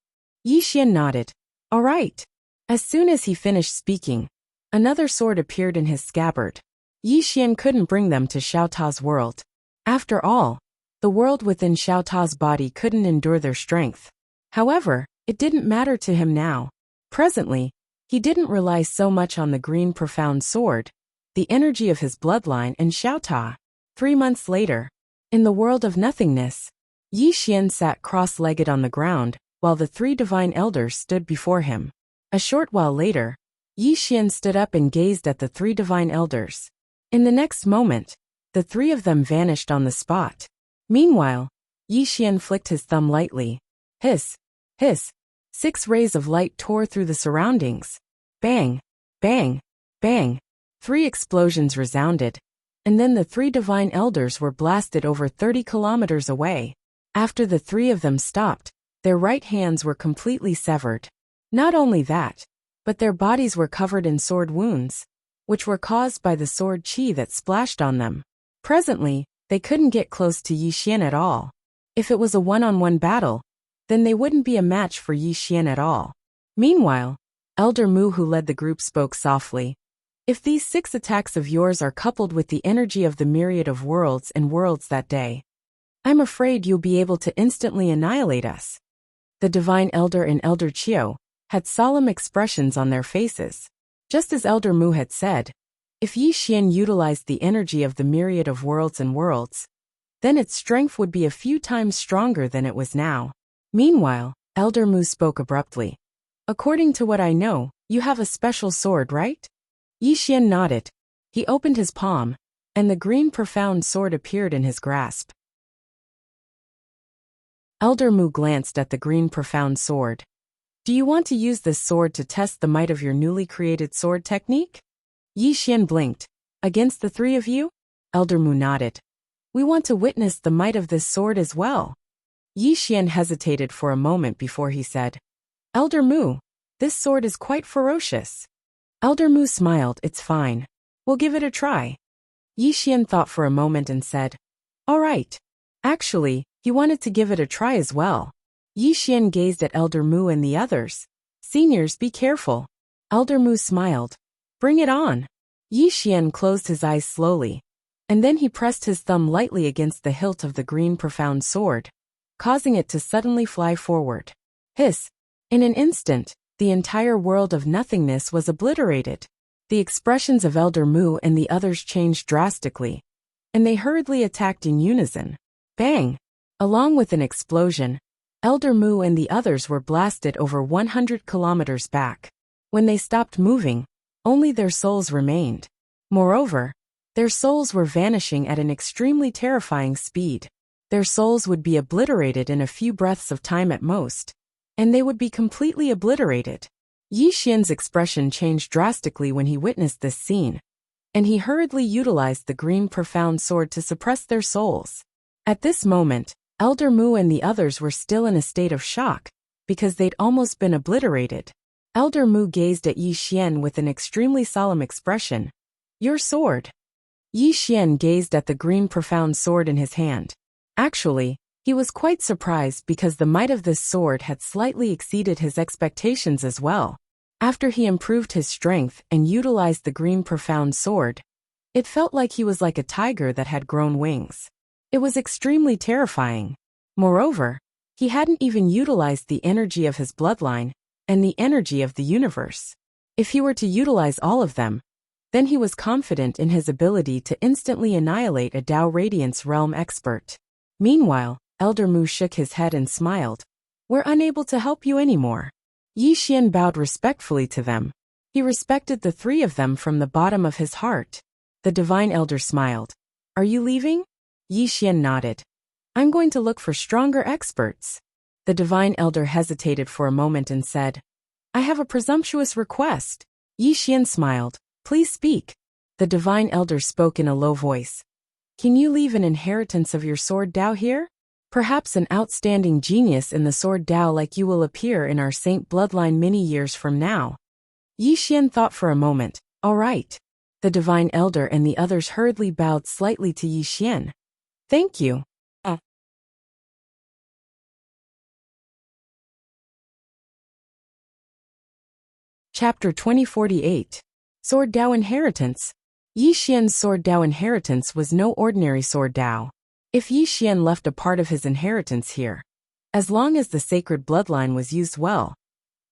Yi Xian nodded. "All right." As soon as he finished speaking, another sword appeared in his scabbard. Yi Xian couldn't bring them to Xiao Ta's world. After all, the world within Xiao Ta's body couldn't endure their strength. However, it didn't matter to him now. Presently, he didn't rely so much on the green profound sword, the energy of his bloodline and Xiao Ta. 3 months later, in the world of nothingness, Yi Xian sat cross-legged on the ground, while the 3 divine elders stood before him. A short while later, Yi Xian stood up and gazed at the 3 divine elders. In the next moment, the 3 of them vanished on the spot. Meanwhile, Yi Xian flicked his thumb lightly. Hiss, hiss. 6 rays of light tore through the surroundings. Bang, bang, bang. 3 explosions resounded, and then the 3 divine elders were blasted over 30 kilometers away. After the 3 of them stopped, their right hands were completely severed. Not only that, but their bodies were covered in sword wounds, which were caused by the sword qi that splashed on them. Presently, they couldn't get close to Yi Xian at all. If it was a one-on-one battle, then they wouldn't be a match for Yi Xian at all. Meanwhile, Elder Mu, who led the group, spoke softly. If these 6 attacks of yours are coupled with the energy of the myriad of worlds and worlds that day, I'm afraid you'll be able to instantly annihilate us. The Divine Elder and Elder Qiu had solemn expressions on their faces. Just as Elder Mu had said, if Yi Xian utilized the energy of the myriad of worlds and worlds, then its strength would be a few times stronger than it was now. Meanwhile, Elder Mu spoke abruptly. According to what I know, you have a special sword, right? Yi Xian nodded. He opened his palm, and the green profound sword appeared in his grasp. Elder Mu glanced at the green profound sword. Do you want to use this sword to test the might of your newly created sword technique? Yi Xian blinked. Against the 3 of you? Elder Mu nodded. We want to witness the might of this sword as well. Yi Xian hesitated for a moment before he said, Elder Mu, this sword is quite ferocious. Elder Mu smiled. It's fine. We'll give it a try. Yi Xian thought for a moment and said, all right. Actually, he wanted to give it a try as well. Yi Xian gazed at Elder Mu and the others. Seniors, be careful. Elder Mu smiled. Bring it on. Yi Xian closed his eyes slowly, and then he pressed his thumb lightly against the hilt of the green profound sword, causing it to suddenly fly forward. Hiss! In an instant, the entire world of nothingness was obliterated. The expressions of Elder Mu and the others changed drastically, and they hurriedly attacked in unison. Bang! Along with an explosion, Elder Mu and the others were blasted over 100 kilometers back. When they stopped moving, only their souls remained. Moreover, their souls were vanishing at an extremely terrifying speed. Their souls would be obliterated in a few breaths of time at most, and they would be completely obliterated. Yi Xian's expression changed drastically when he witnessed this scene, and he hurriedly utilized the green profound sword to suppress their souls. At this moment, Elder Mu and the others were still in a state of shock, because they'd almost been obliterated. Elder Mu gazed at Yi Xian with an extremely solemn expression. Your sword. Yi Xian gazed at the green profound sword in his hand. Actually, he was quite surprised because the might of this sword had slightly exceeded his expectations as well. After he improved his strength and utilized the green profound sword, it felt like he was like a tiger that had grown wings. It was extremely terrifying. Moreover, he hadn't even utilized the energy of his bloodline and the energy of the universe. If he were to utilize all of them, then he was confident in his ability to instantly annihilate a Tao Radiance realm expert. Meanwhile, Elder Mu shook his head and smiled. We're unable to help you anymore. Yi Xian bowed respectfully to them. He respected the 3 of them from the bottom of his heart. The divine elder smiled. Are you leaving? Yi Xian nodded. I'm going to look for stronger experts. The divine elder hesitated for a moment and said, I have a presumptuous request. Yi Xian smiled. Please speak. The divine elder spoke in a low voice. Can you leave an inheritance of your sword Dao here? Perhaps an outstanding genius in the sword Dao like you will appear in our saint bloodline many years from now. Yi Xian thought for a moment. All right. The divine elder and the others hurriedly bowed slightly to Yi Xian. Thank you. Chapter 2048. Sword Dao Inheritance. Yi Xian's sword Dao inheritance was no ordinary sword Dao. If Yi Xian left a part of his inheritance here, as long as the sacred bloodline was used well,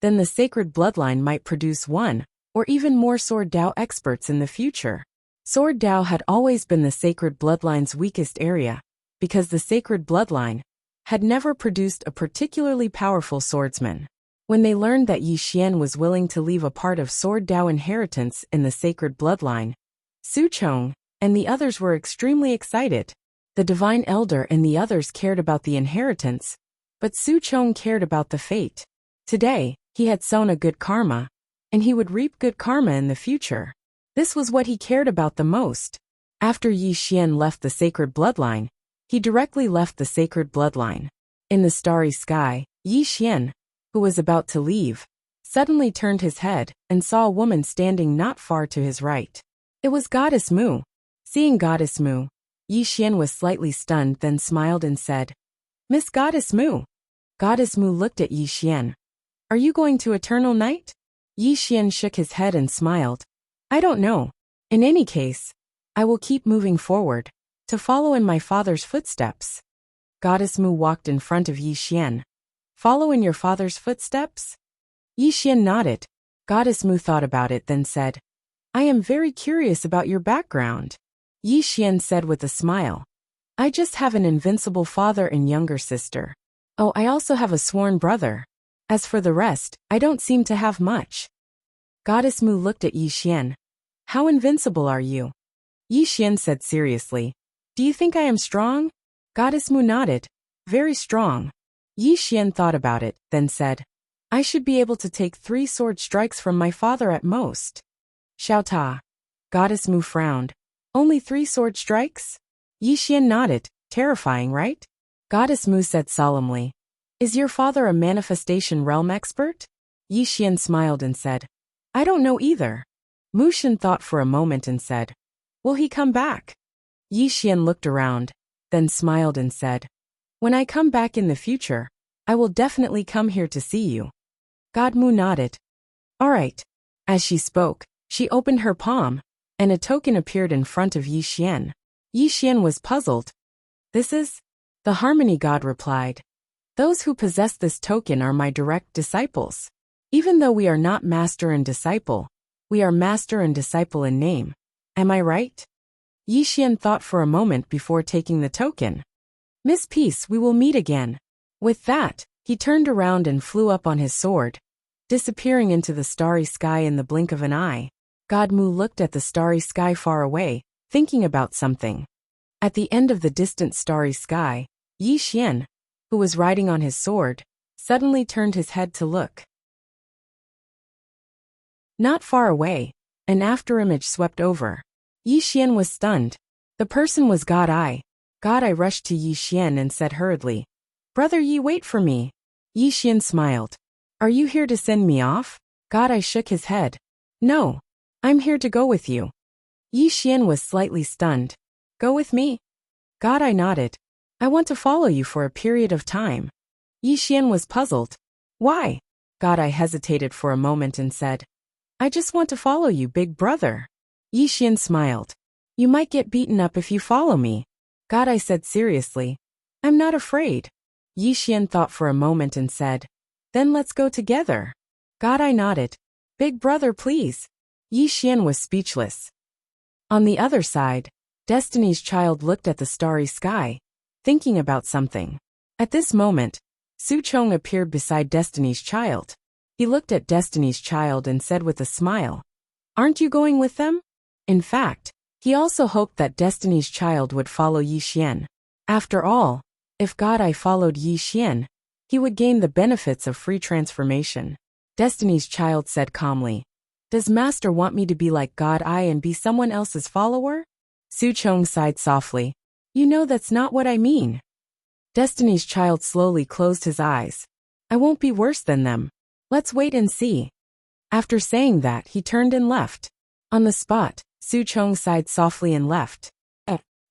then the sacred bloodline might produce one, or even more sword Dao experts in the future. Sword Dao had always been the sacred bloodline's weakest area, because the sacred bloodline had never produced a particularly powerful swordsman. When they learned that Yi Xian was willing to leave a part of sword Dao inheritance in the sacred bloodline, Su Chong and the others were extremely excited. The divine elder and the others cared about the inheritance, but Su Chong cared about the fate. Today, he had sown a good karma, and he would reap good karma in the future. This was what he cared about the most. After Yi Xian left the sacred bloodline, he directly left the sacred bloodline. In the starry sky, Yi Xian, who was about to leave, suddenly turned his head and saw a woman standing not far to his right. It was Goddess Mu. Seeing Goddess Mu, Yi Xian was slightly stunned, then smiled and said, Miss Goddess Mu. Goddess Mu looked at Yi Xian. Are you going to Eternal Night? Yi Xian shook his head and smiled. I don't know. In any case, I will keep moving forward, to follow in my father's footsteps. Goddess Mu walked in front of Yi Xian. Follow in your father's footsteps? Yi Xian nodded. Goddess Mu thought about it, then said, I am very curious about your background. Yi Xian said with a smile. I just have an invincible father and younger sister. Oh, I also have a sworn brother. As for the rest, I don't seem to have much. Goddess Mu looked at Yi Xian. How invincible are you? Yi Xian said seriously. Do you think I am strong? Goddess Mu nodded. Very strong. Yi Xian thought about it, then said, I should be able to take 3 sword strikes from my father at most. Xiao Ta. Goddess Mu frowned. Only 3 sword strikes? Yi Xian nodded. Terrifying, right? Goddess Mu said solemnly. Is your father a manifestation realm expert? Yi Xian smiled and said, I don't know either. Mu Shen thought for a moment and said, Will he come back? Yi Xian looked around, then smiled and said, When I come back in the future, I will definitely come here to see you. God Mu nodded. All right. As she spoke, she opened her palm, and a token appeared in front of Yi Xian. Yi Xian was puzzled. This is? The Harmony God replied. Those who possess this token are my direct disciples. Even though we are not master and disciple, we are master and disciple in name. Am I right? Yi Xian thought for a moment before taking the token. Miss Peace, we will meet again. With that, he turned around and flew up on his sword, disappearing into the starry sky in the blink of an eye. God Mu looked at the starry sky far away, thinking about something. At the end of the distant starry sky, Yi Xian, who was riding on his sword, suddenly turned his head to look. Not far away, an afterimage swept over. Yi Xian was stunned. The person was God I. God I rushed to Yi Xian and said hurriedly, Brother Yi, wait for me. Yi Xian smiled. Are you here to send me off? God I shook his head. No. I'm here to go with you. Yi Xian was slightly stunned. Go with me? God I nodded. I want to follow you for a period of time. Yi Xian was puzzled. Why? God I hesitated for a moment and said, I just want to follow you, big brother. Yi Xian smiled. You might get beaten up if you follow me. God I said seriously. I'm not afraid. Yi Xian thought for a moment and said, Then let's go together. God I nodded. Big brother, please. Yi Xian was speechless. On the other side, Destiny's Child looked at the starry sky, thinking about something. At this moment, Su Chong appeared beside Destiny's Child. He looked at Destiny's Child and said with a smile, Aren't you going with them? In fact, He also hoped that Destiny's Child would follow Yi Xian. After all, if God I followed Yi Xian, he would gain the benefits of free transformation. Destiny's Child said calmly. Does Master want me to be like God I and be someone else's follower? Su Chong sighed softly. You know that's not what I mean. Destiny's Child slowly closed his eyes. I won't be worse than them. Let's wait and see. After saying that, he turned and left. On the spot, Su Chong sighed softly and left.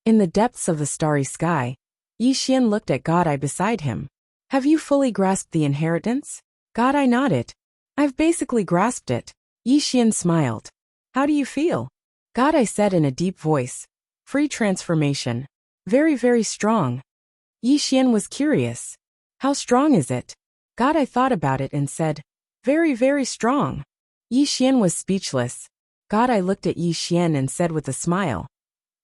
In the depths of the starry sky, Yi Xian looked at God I beside him. Have you fully grasped the inheritance? God I nodded. I've basically grasped it. Yi Xian smiled. How do you feel? God I said in a deep voice. Free transformation. Very, very strong. Yi Xian was curious. How strong is it? God I thought about it and said, very, very strong. Yi Xian was speechless. God I looked at Yi Xian and said with a smile.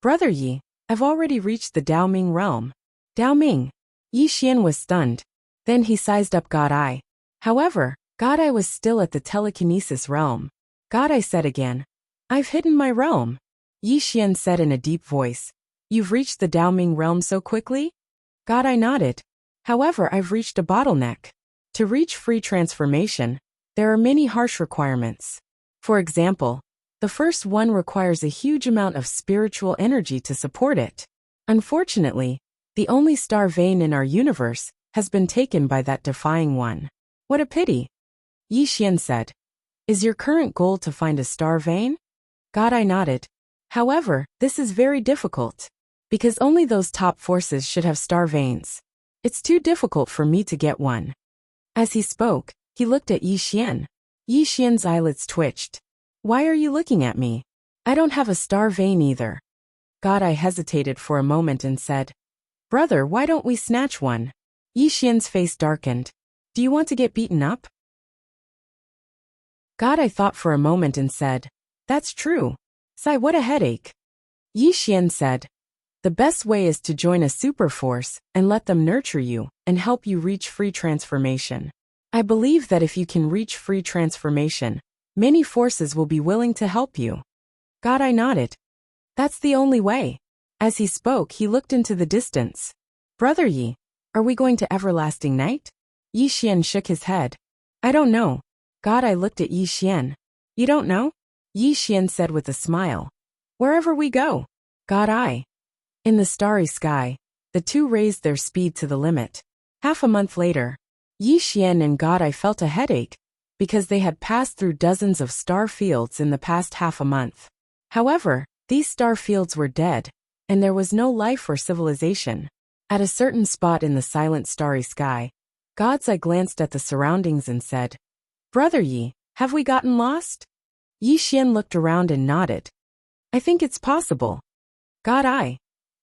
Brother Yi, I've already reached the Dao Ming realm. Dao Ming. Yi Xian was stunned. Then he sized up God I. However, God I was still at the telekinesis realm. God I said again. I've hidden my realm. Yi Xian said in a deep voice. You've reached the Dao Ming realm so quickly? God I nodded. However, I've reached a bottleneck. To reach free transformation, there are many harsh requirements. For example, the first one requires a huge amount of spiritual energy to support it. Unfortunately, the only star vein in our universe has been taken by that defying one. What a pity. Yi Xian said. Is your current goal to find a star vein? God I nodded. However, this is very difficult. Because only those top forces should have star veins. It's too difficult for me to get one. As he spoke, he looked at Yi Xian. Yi Xian's eyelids twitched. Why are you looking at me? I don't have a star vein either. God I hesitated for a moment and said, Brother, why don't we snatch one? Yi Xian's face darkened. Do you want to get beaten up? God I thought for a moment and said, That's true. Sigh, what a headache. Yi Xian said, The best way is to join a super force and let them nurture you and help you reach free transformation. I believe that if you can reach free transformation, many forces will be willing to help you. God I nodded. That's the only way. As he spoke, he looked into the distance. Brother Yi, are we going to everlasting night? Yi Xian shook his head. I don't know. God I looked at Yi Xian. You don't know? Yi Xian said with a smile. Wherever we go. God I. In the starry sky, the two raised their speed to the limit. Half a month later, Yi Xian and God I felt a headache, because they had passed through dozens of star fields in the past half a month. However, these star fields were dead, and there was no life or civilization. At a certain spot in the silent starry sky, God's Eye glanced at the surroundings and said, Brother Yi, have we gotten lost? Yi Xian looked around and nodded. I think it's possible. God I.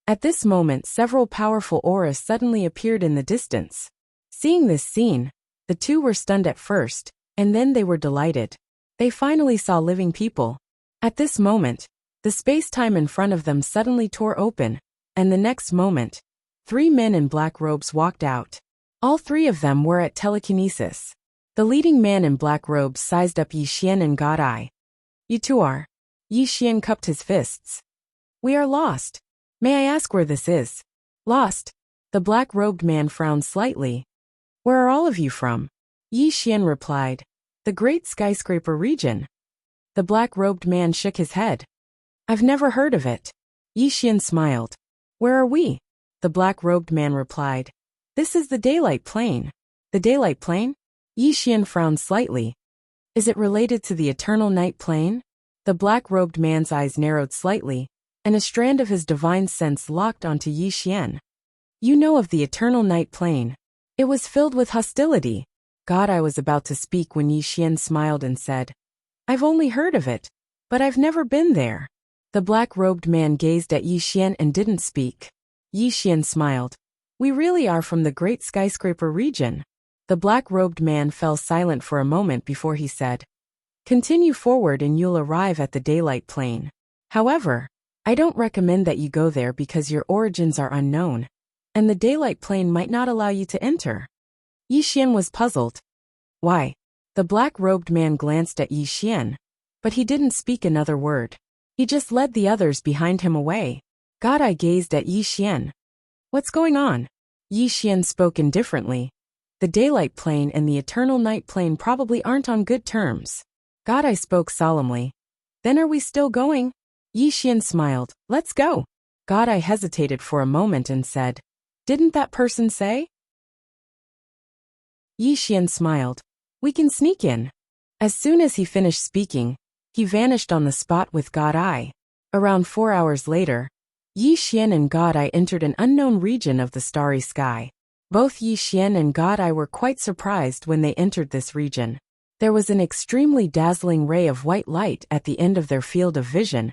At this moment, several powerful auras suddenly appeared in the distance. Seeing this scene, the two were stunned at first, and then they were delighted. They finally saw living people. At this moment, the space-time in front of them suddenly tore open, and the next moment, 3 men in black robes walked out. All 3 of them were at telekinesis. The leading man in black robes sized up Yi Xian and God I. You two are. Yi Xian cupped his fists. We are lost. May I ask where this is? Lost. The black-robed man frowned slightly. Where are all of you from? Yi Xian replied. The Great Skyscraper region. The black-robed man shook his head. I've never heard of it. Yi Xian smiled. Where are we? The black-robed man replied. This is the daylight plane. The daylight plane? Yi Xian frowned slightly. Is it related to the eternal night plane? The black-robed man's eyes narrowed slightly, and a strand of his divine sense locked onto Yi Xian. You know of the eternal night plane. It was filled with hostility. God I was about to speak when Yi Xian smiled and said, I've only heard of it, but I've never been there. The black-robed man gazed at Yi Xian and didn't speak. Yi Xian smiled. We really are from the Great Skyscraper region. The black-robed man fell silent for a moment before he said, Continue forward and you'll arrive at the daylight plane. However, I don't recommend that you go there because your origins are unknown, and the daylight plane might not allow you to enter. Yi Xian was puzzled. Why? The black-robed man glanced at Yi Xian, but he didn't speak another word. He just led the others behind him away. God, I gazed at Yi Xian. What's going on? Yi Xian spoke indifferently. The daylight plane and the eternal night plane probably aren't on good terms. God, I spoke solemnly. Then are we still going? Yi Xian smiled. Let's go. God, I hesitated for a moment and said, didn't that person say? Yi Xian smiled. We can sneak in. As soon as he finished speaking, he vanished on the spot with God Eye. Around 4 hours later, Yi Xian and God Eye entered an unknown region of the starry sky. Both Yi Xian and God Eye were quite surprised when they entered this region. There was an extremely dazzling ray of white light at the end of their field of vision,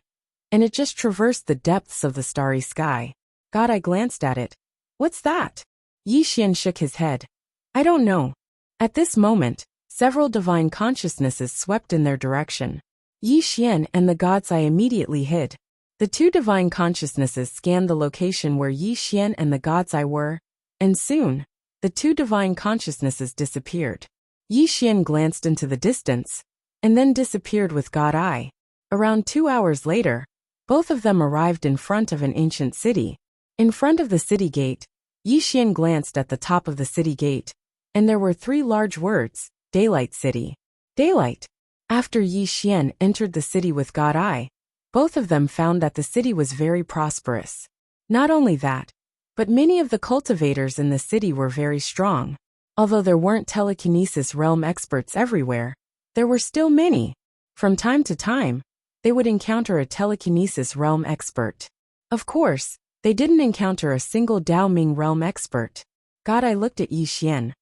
and it just traversed the depths of the starry sky. God Eye glanced at it. What's that? Yi Xian shook his head. I don't know. At this moment, several divine consciousnesses swept in their direction. Yi Xian and the God's Eye immediately hid. The two divine consciousnesses scanned the location where Yi Xian and the God's Eye were, and soon, the two divine consciousnesses disappeared. Yi Xian glanced into the distance, and then disappeared with God Eye. Around 2 hours later, both of them arrived in front of an ancient city. In front of the city gate, Yi Xian glanced at the top of the city gate, and there were 3 large words, Daylight City. Daylight. After Yi Xian entered the city with God Eye, both of them found that the city was very prosperous. Not only that, but many of the cultivators in the city were very strong. Although there weren't telekinesis realm experts everywhere, there were still many. From time to time, they would encounter a telekinesis realm expert. Of course, they didn't encounter a single Dao Ming realm expert. God Eye looked at Yi Xian.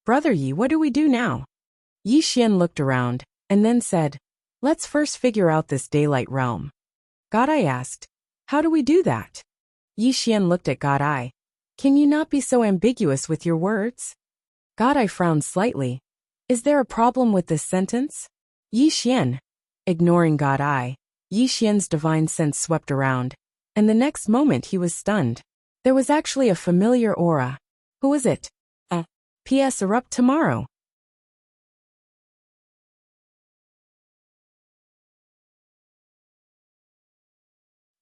Brother Yi, what do we do now? Yi Xian looked around, and then said, let's first figure out this daylight realm. God Eye asked, how do we do that? Yi Xian looked at God Eye. Can you not be so ambiguous with your words? God Eye frowned slightly. Is there a problem with this sentence? Yi Xian. Ignoring God Eye, Yi Xian's divine sense swept around, and the next moment he was stunned. There was actually a familiar aura. Who is it? P.S. Erupt tomorrow.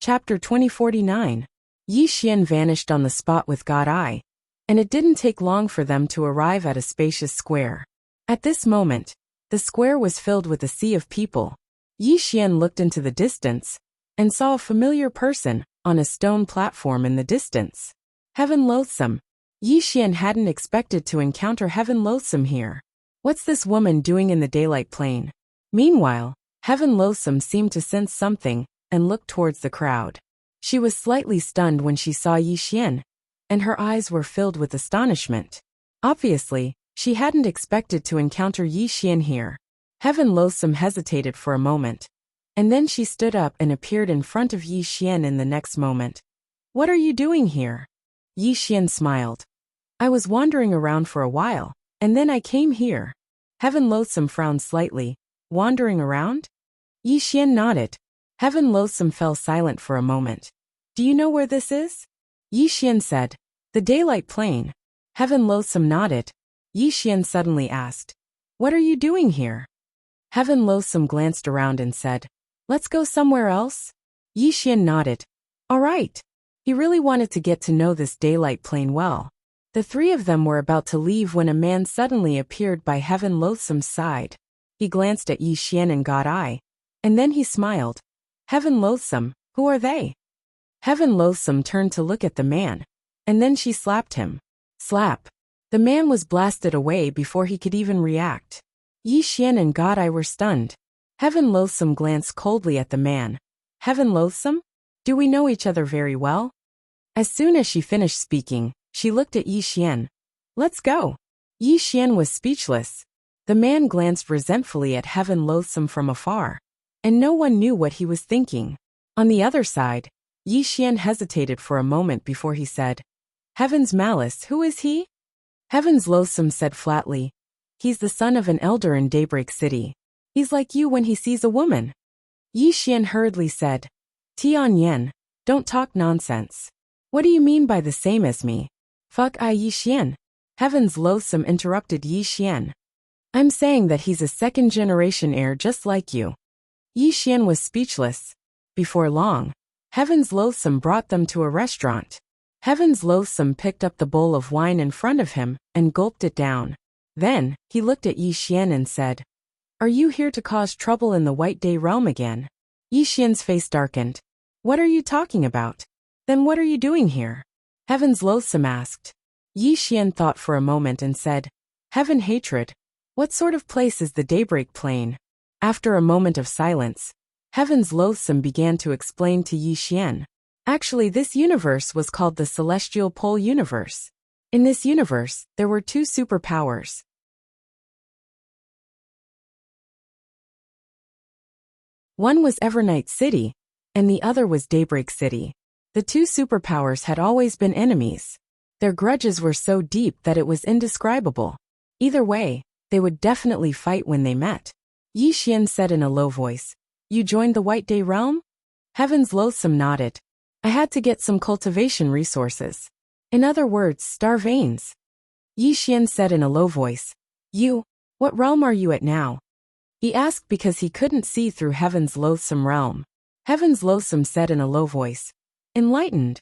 Chapter 2049. Yi Xian vanished on the spot with God Eye, and it didn't take long for them to arrive at a spacious square. At this moment, the square was filled with a sea of people. Yi Xian looked into the distance, and saw a familiar person, on a stone platform in the distance. Heaven Loathsome. Yi Xian hadn't expected to encounter Heaven Loathsome here. What's this woman doing in the daylight plane? Meanwhile, Heaven Loathsome seemed to sense something, and looked towards the crowd. She was slightly stunned when she saw Yi Xian, and her eyes were filled with astonishment. Obviously, she hadn't expected to encounter Yi Xian here. Heaven Loathsome hesitated for a moment, and then she stood up and appeared in front of Yi Xian in the next moment. What are you doing here? Yi Xian smiled. I was wandering around for a while, and then I came here. Heaven Loathsome frowned slightly. Wandering around? Yi Xian nodded. Heaven Loathsome fell silent for a moment. Do you know where this is? Yi Xian said. The daylight plane. Heaven Loathsome nodded. Yi Xian suddenly asked, what are you doing here? Heaven Loathsome glanced around and said, let's go somewhere else? Yi Xian nodded. All right. He really wanted to get to know this daylight plane well. The 3 of them were about to leave when a man suddenly appeared by Heaven Loathsome's side. He glanced at Yi Xian and God Eye, and then he smiled. Heaven Loathsome, who are they? Heaven Loathsome turned to look at the man, and then she slapped him. Slap. The man was blasted away before he could even react. Yi Xian and God Eye were stunned. Heaven Loathsome glanced coldly at the man. Heaven Loathsome? Do we know each other very well? As soon as she finished speaking, she looked at Yi Xian. Let's go. Yi Xian was speechless. The man glanced resentfully at Heaven Loathsome from afar, and no one knew what he was thinking. On the other side, Yi Xian hesitated for a moment before he said, Heaven's Malice, who is he? Heaven's Loathsome said flatly, he's the son of an elder in Daybreak City. He's like you when he sees a woman. Yi Xian hurriedly said, Tian Yen, don't talk nonsense. What do you mean by the same as me? Fuck Yi Xian. Heaven's Loathsome interrupted Yi Xian. I'm saying that he's a second-generation heir just like you. Yi Xian was speechless. Before long, Heaven's Loathsome brought them to a restaurant. Heaven's Loathsome picked up the bowl of wine in front of him and gulped it down. Then, he looked at Yi Xian and said, "Are you here to cause trouble in the White Day realm again?" Yi Xian's face darkened. "What are you talking about? Then what are you doing here?" Heaven's Loathsome asked. Yi Xian thought for a moment and said, "Heaven hatred. What sort of place is the Daybreak Plain?" After a moment of silence, Heaven's Loathsome began to explain to Yi Xian. Actually, this universe was called the Celestial Pole Universe. In this universe, there were two superpowers. One was Evernight City, and the other was Daybreak City. The two superpowers had always been enemies. Their grudges were so deep that it was indescribable. Either way, they would definitely fight when they met. Yi Xian said in a low voice, "You joined the White Day realm?" Heaven's Loathsome nodded. "I had to get some cultivation resources. In other words, star veins." Yi Xian said in a low voice, What realm are you at now?" He asked because he couldn't see through Heaven's Loathsome realm. Heaven's Loathsome said in a low voice, "Enlightened."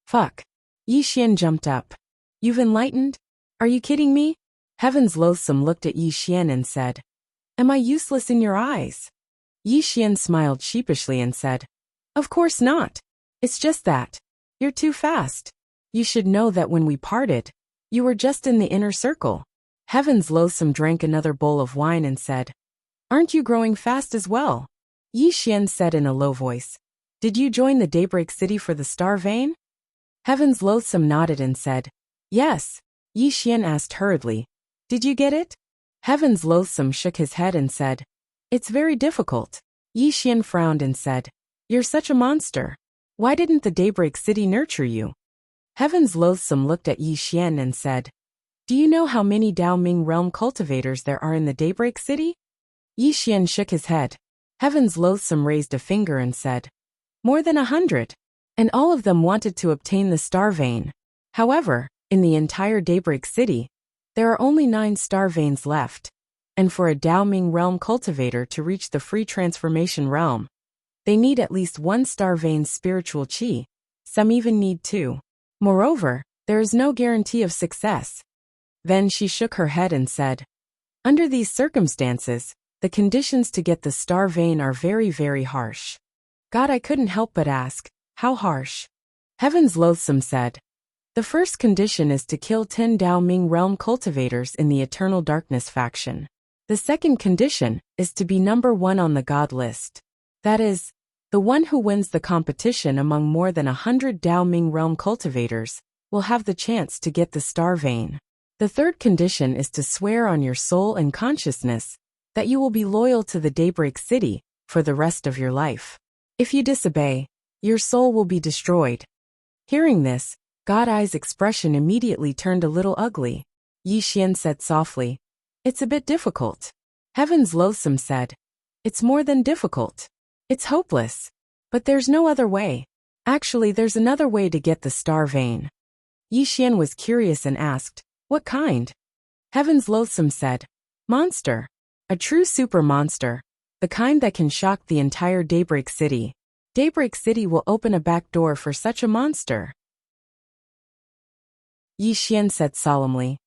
"Fuck." Yi Xian jumped up. "You've enlightened? Are you kidding me?" Heaven's Loathsome looked at Yi Xian and said, "Am I useless in your eyes?" Yi Xian smiled sheepishly and said, "Of course not. It's just that you're too fast. You should know that when we parted, you were just in the inner circle." Heaven's Loathsome drank another bowl of wine and said, "Aren't you growing fast as well?" Yi Xian said in a low voice, "Did you join the Daybreak City for the Star Vein?" Heaven's Loathsome nodded and said, "Yes." Yi Xian asked hurriedly, "Did you get it?" Heaven's Loathsome shook his head and said, "It's very difficult." Yi Xian frowned and said, "You're such a monster. Why didn't the Daybreak City nurture you?" Heaven's Loathsome looked at Yi Xian and said, "Do you know how many Dao Ming realm cultivators there are in the Daybreak City?" Yi Xian shook his head. Heaven's Loathsome raised a finger and said, "More than 100. And all of them wanted to obtain the star vein. However, in the entire Daybreak City, there are only 9 star veins left. And for a Dao Ming realm cultivator to reach the free transformation realm, they need at least 1 star vein's spiritual qi. Some even need 2. Moreover, there is no guarantee of success." Then she shook her head and said, "Under these circumstances, the conditions to get the star vein are very, very harsh." God, I couldn't help but ask, "How harsh?" Heaven's Loathsome said, "The first condition is to kill 10 Dao Ming realm cultivators in the Eternal Darkness faction. The second condition is to be number 1 on the God list. That is, the one who wins the competition among more than 100 Dao Ming realm cultivators will have the chance to get the star vein. The third condition is to swear on your soul and consciousness that you will be loyal to the Daybreak City for the rest of your life. If you disobey, your soul will be destroyed." Hearing this, God Eye's expression immediately turned a little ugly. Yi Xian said softly, "It's a bit difficult." Heaven's Loathsome said, "It's more than difficult. It's hopeless. But there's no other way. Actually, there's another way to get the star vein." Yi Xian was curious and asked, "What kind?" Heaven's Loathsome said, "Monster. A true super monster. The kind that can shock the entire Daybreak City. Daybreak City will open a back door for such a monster." Yi Xian said solemnly,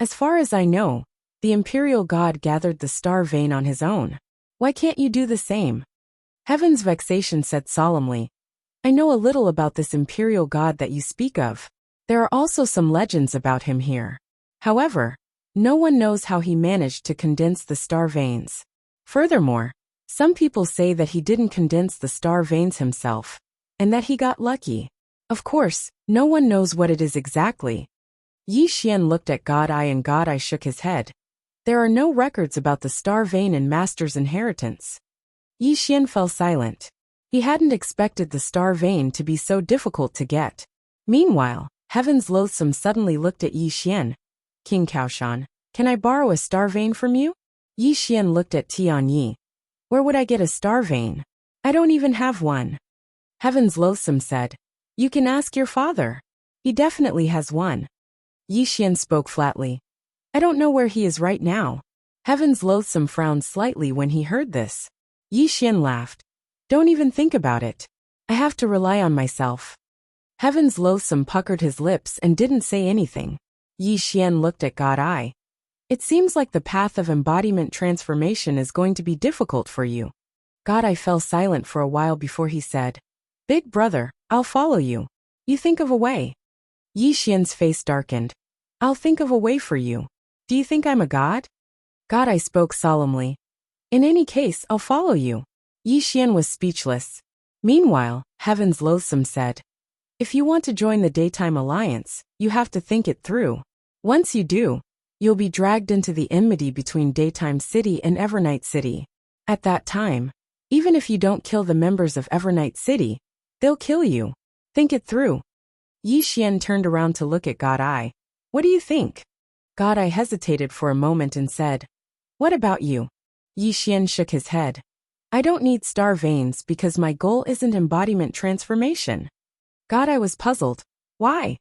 "As far as I know, the Imperial God gathered the star vein on his own. Why can't you do the same?" Heaven's Vexation said solemnly, "I know a little about this Imperial God that you speak of. There are also some legends about him here. However, no one knows how he managed to condense the star veins. Furthermore, some people say that he didn't condense the star veins himself, and that he got lucky. Of course, no one knows what it is exactly." Yi Xian looked at God Eye and God Eye shook his head. There are no records about the star vein in Master's inheritance. Yi Xian fell silent. He hadn't expected the star vein to be so difficult to get. Meanwhile, Heaven's Loathsome suddenly looked at Yi Xian. "King Kaoshan, can I borrow a star vein from you?" Yi Xian looked at Tianyi. "Where would I get a star vein? I don't even have one." Heaven's Loathsome said, "You can ask your father. He definitely has one." Yi Xian spoke flatly. "I don't know where he is right now." Heaven's Loathsome frowned slightly when he heard this. Yi Xian laughed. Don't even think about it. I have to rely on myself. Heaven's Loathsome puckered his lips and didn't say anything. Yi Xian looked at God Eye. It seems like the path of embodiment transformation is going to be difficult for you. God Eye fell silent for a while before he said, Big brother, I'll follow you. You think of a way. Yi Xian's face darkened. I'll think of a way for you. Do you think I'm a god? God Eye spoke solemnly. In any case, I'll follow you. Yi Xian was speechless. Meanwhile, Heaven's Loathsome said, If you want to join the Daytime Alliance, you have to think it through. Once you do, you'll be dragged into the enmity between Daytime City and Evernight City. At that time, even if you don't kill the members of Evernight City, they'll kill you. Think it through. Yi Xian turned around to look at God Eye. What do you think? God Eye hesitated for a moment and said, What about you? Yi Xian shook his head. I don't need star veins because my goal isn't embodiment transformation. God Eye was puzzled. Why?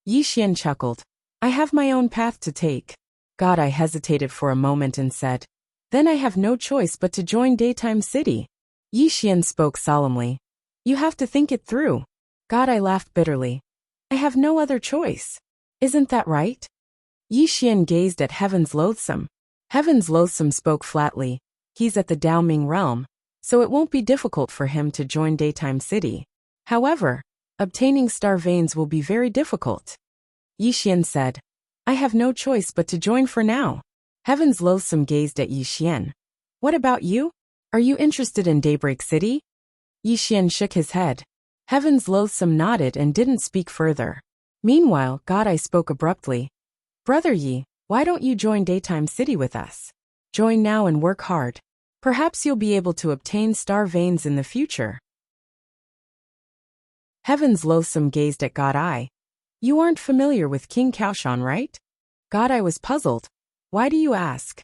Yi Xian chuckled. I have my own path to take. God Eye hesitated for a moment and said, Then I have no choice but to join Daytime City. Yi Xian spoke solemnly. You have to think it through. God Eye laughed bitterly. I have no other choice. Isn't that right? Yi Xian gazed at Heaven's Loathsome. Heaven's Loathsome spoke flatly. He's at the Daoming realm, so it won't be difficult for him to join Daytime City. However, obtaining star veins will be very difficult. Yi Xian said, I have no choice but to join for now. Heaven's Loathsome gazed at Yi Xian. What about you? Are you interested in Daybreak City? Yi Xian shook his head. Heaven's Loathsome nodded and didn't speak further. Meanwhile, God Eye spoke abruptly. Brother Yi, why don't you join Daytime City with us? Join now and work hard. Perhaps you'll be able to obtain star veins in the future. Heaven's Loathsome gazed at God Eye. You aren't familiar with King Kaoshan, right? God Eye was puzzled. Why do you ask?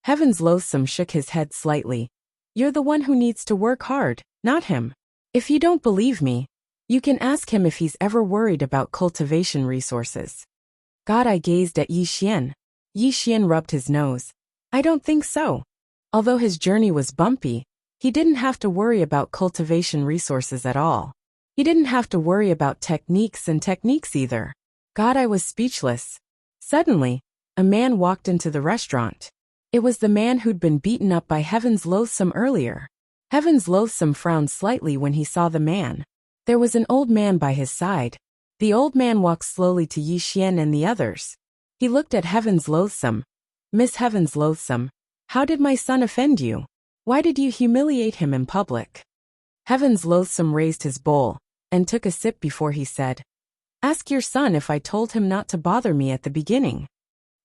Heaven's Loathsome shook his head slightly. You're the one who needs to work hard, not him. If you don't believe me, you can ask him if he's ever worried about cultivation resources. God Eye gazed at Yi Xian. Yi Xian rubbed his nose. I don't think so. Although his journey was bumpy, he didn't have to worry about cultivation resources at all. He didn't have to worry about techniques either. God Eye was speechless. Suddenly, a man walked into the restaurant. It was the man who'd been beaten up by Heaven's Loathsome earlier. Heaven's Loathsome frowned slightly when he saw the man. There was an old man by his side. The old man walked slowly to Yi Xian and the others. He looked at Heaven's Loathsome. Miss Heaven's Loathsome, how did my son offend you? Why did you humiliate him in public? Heaven's Loathsome raised his bowl and took a sip before he said, Ask your son if I told him not to bother me at the beginning.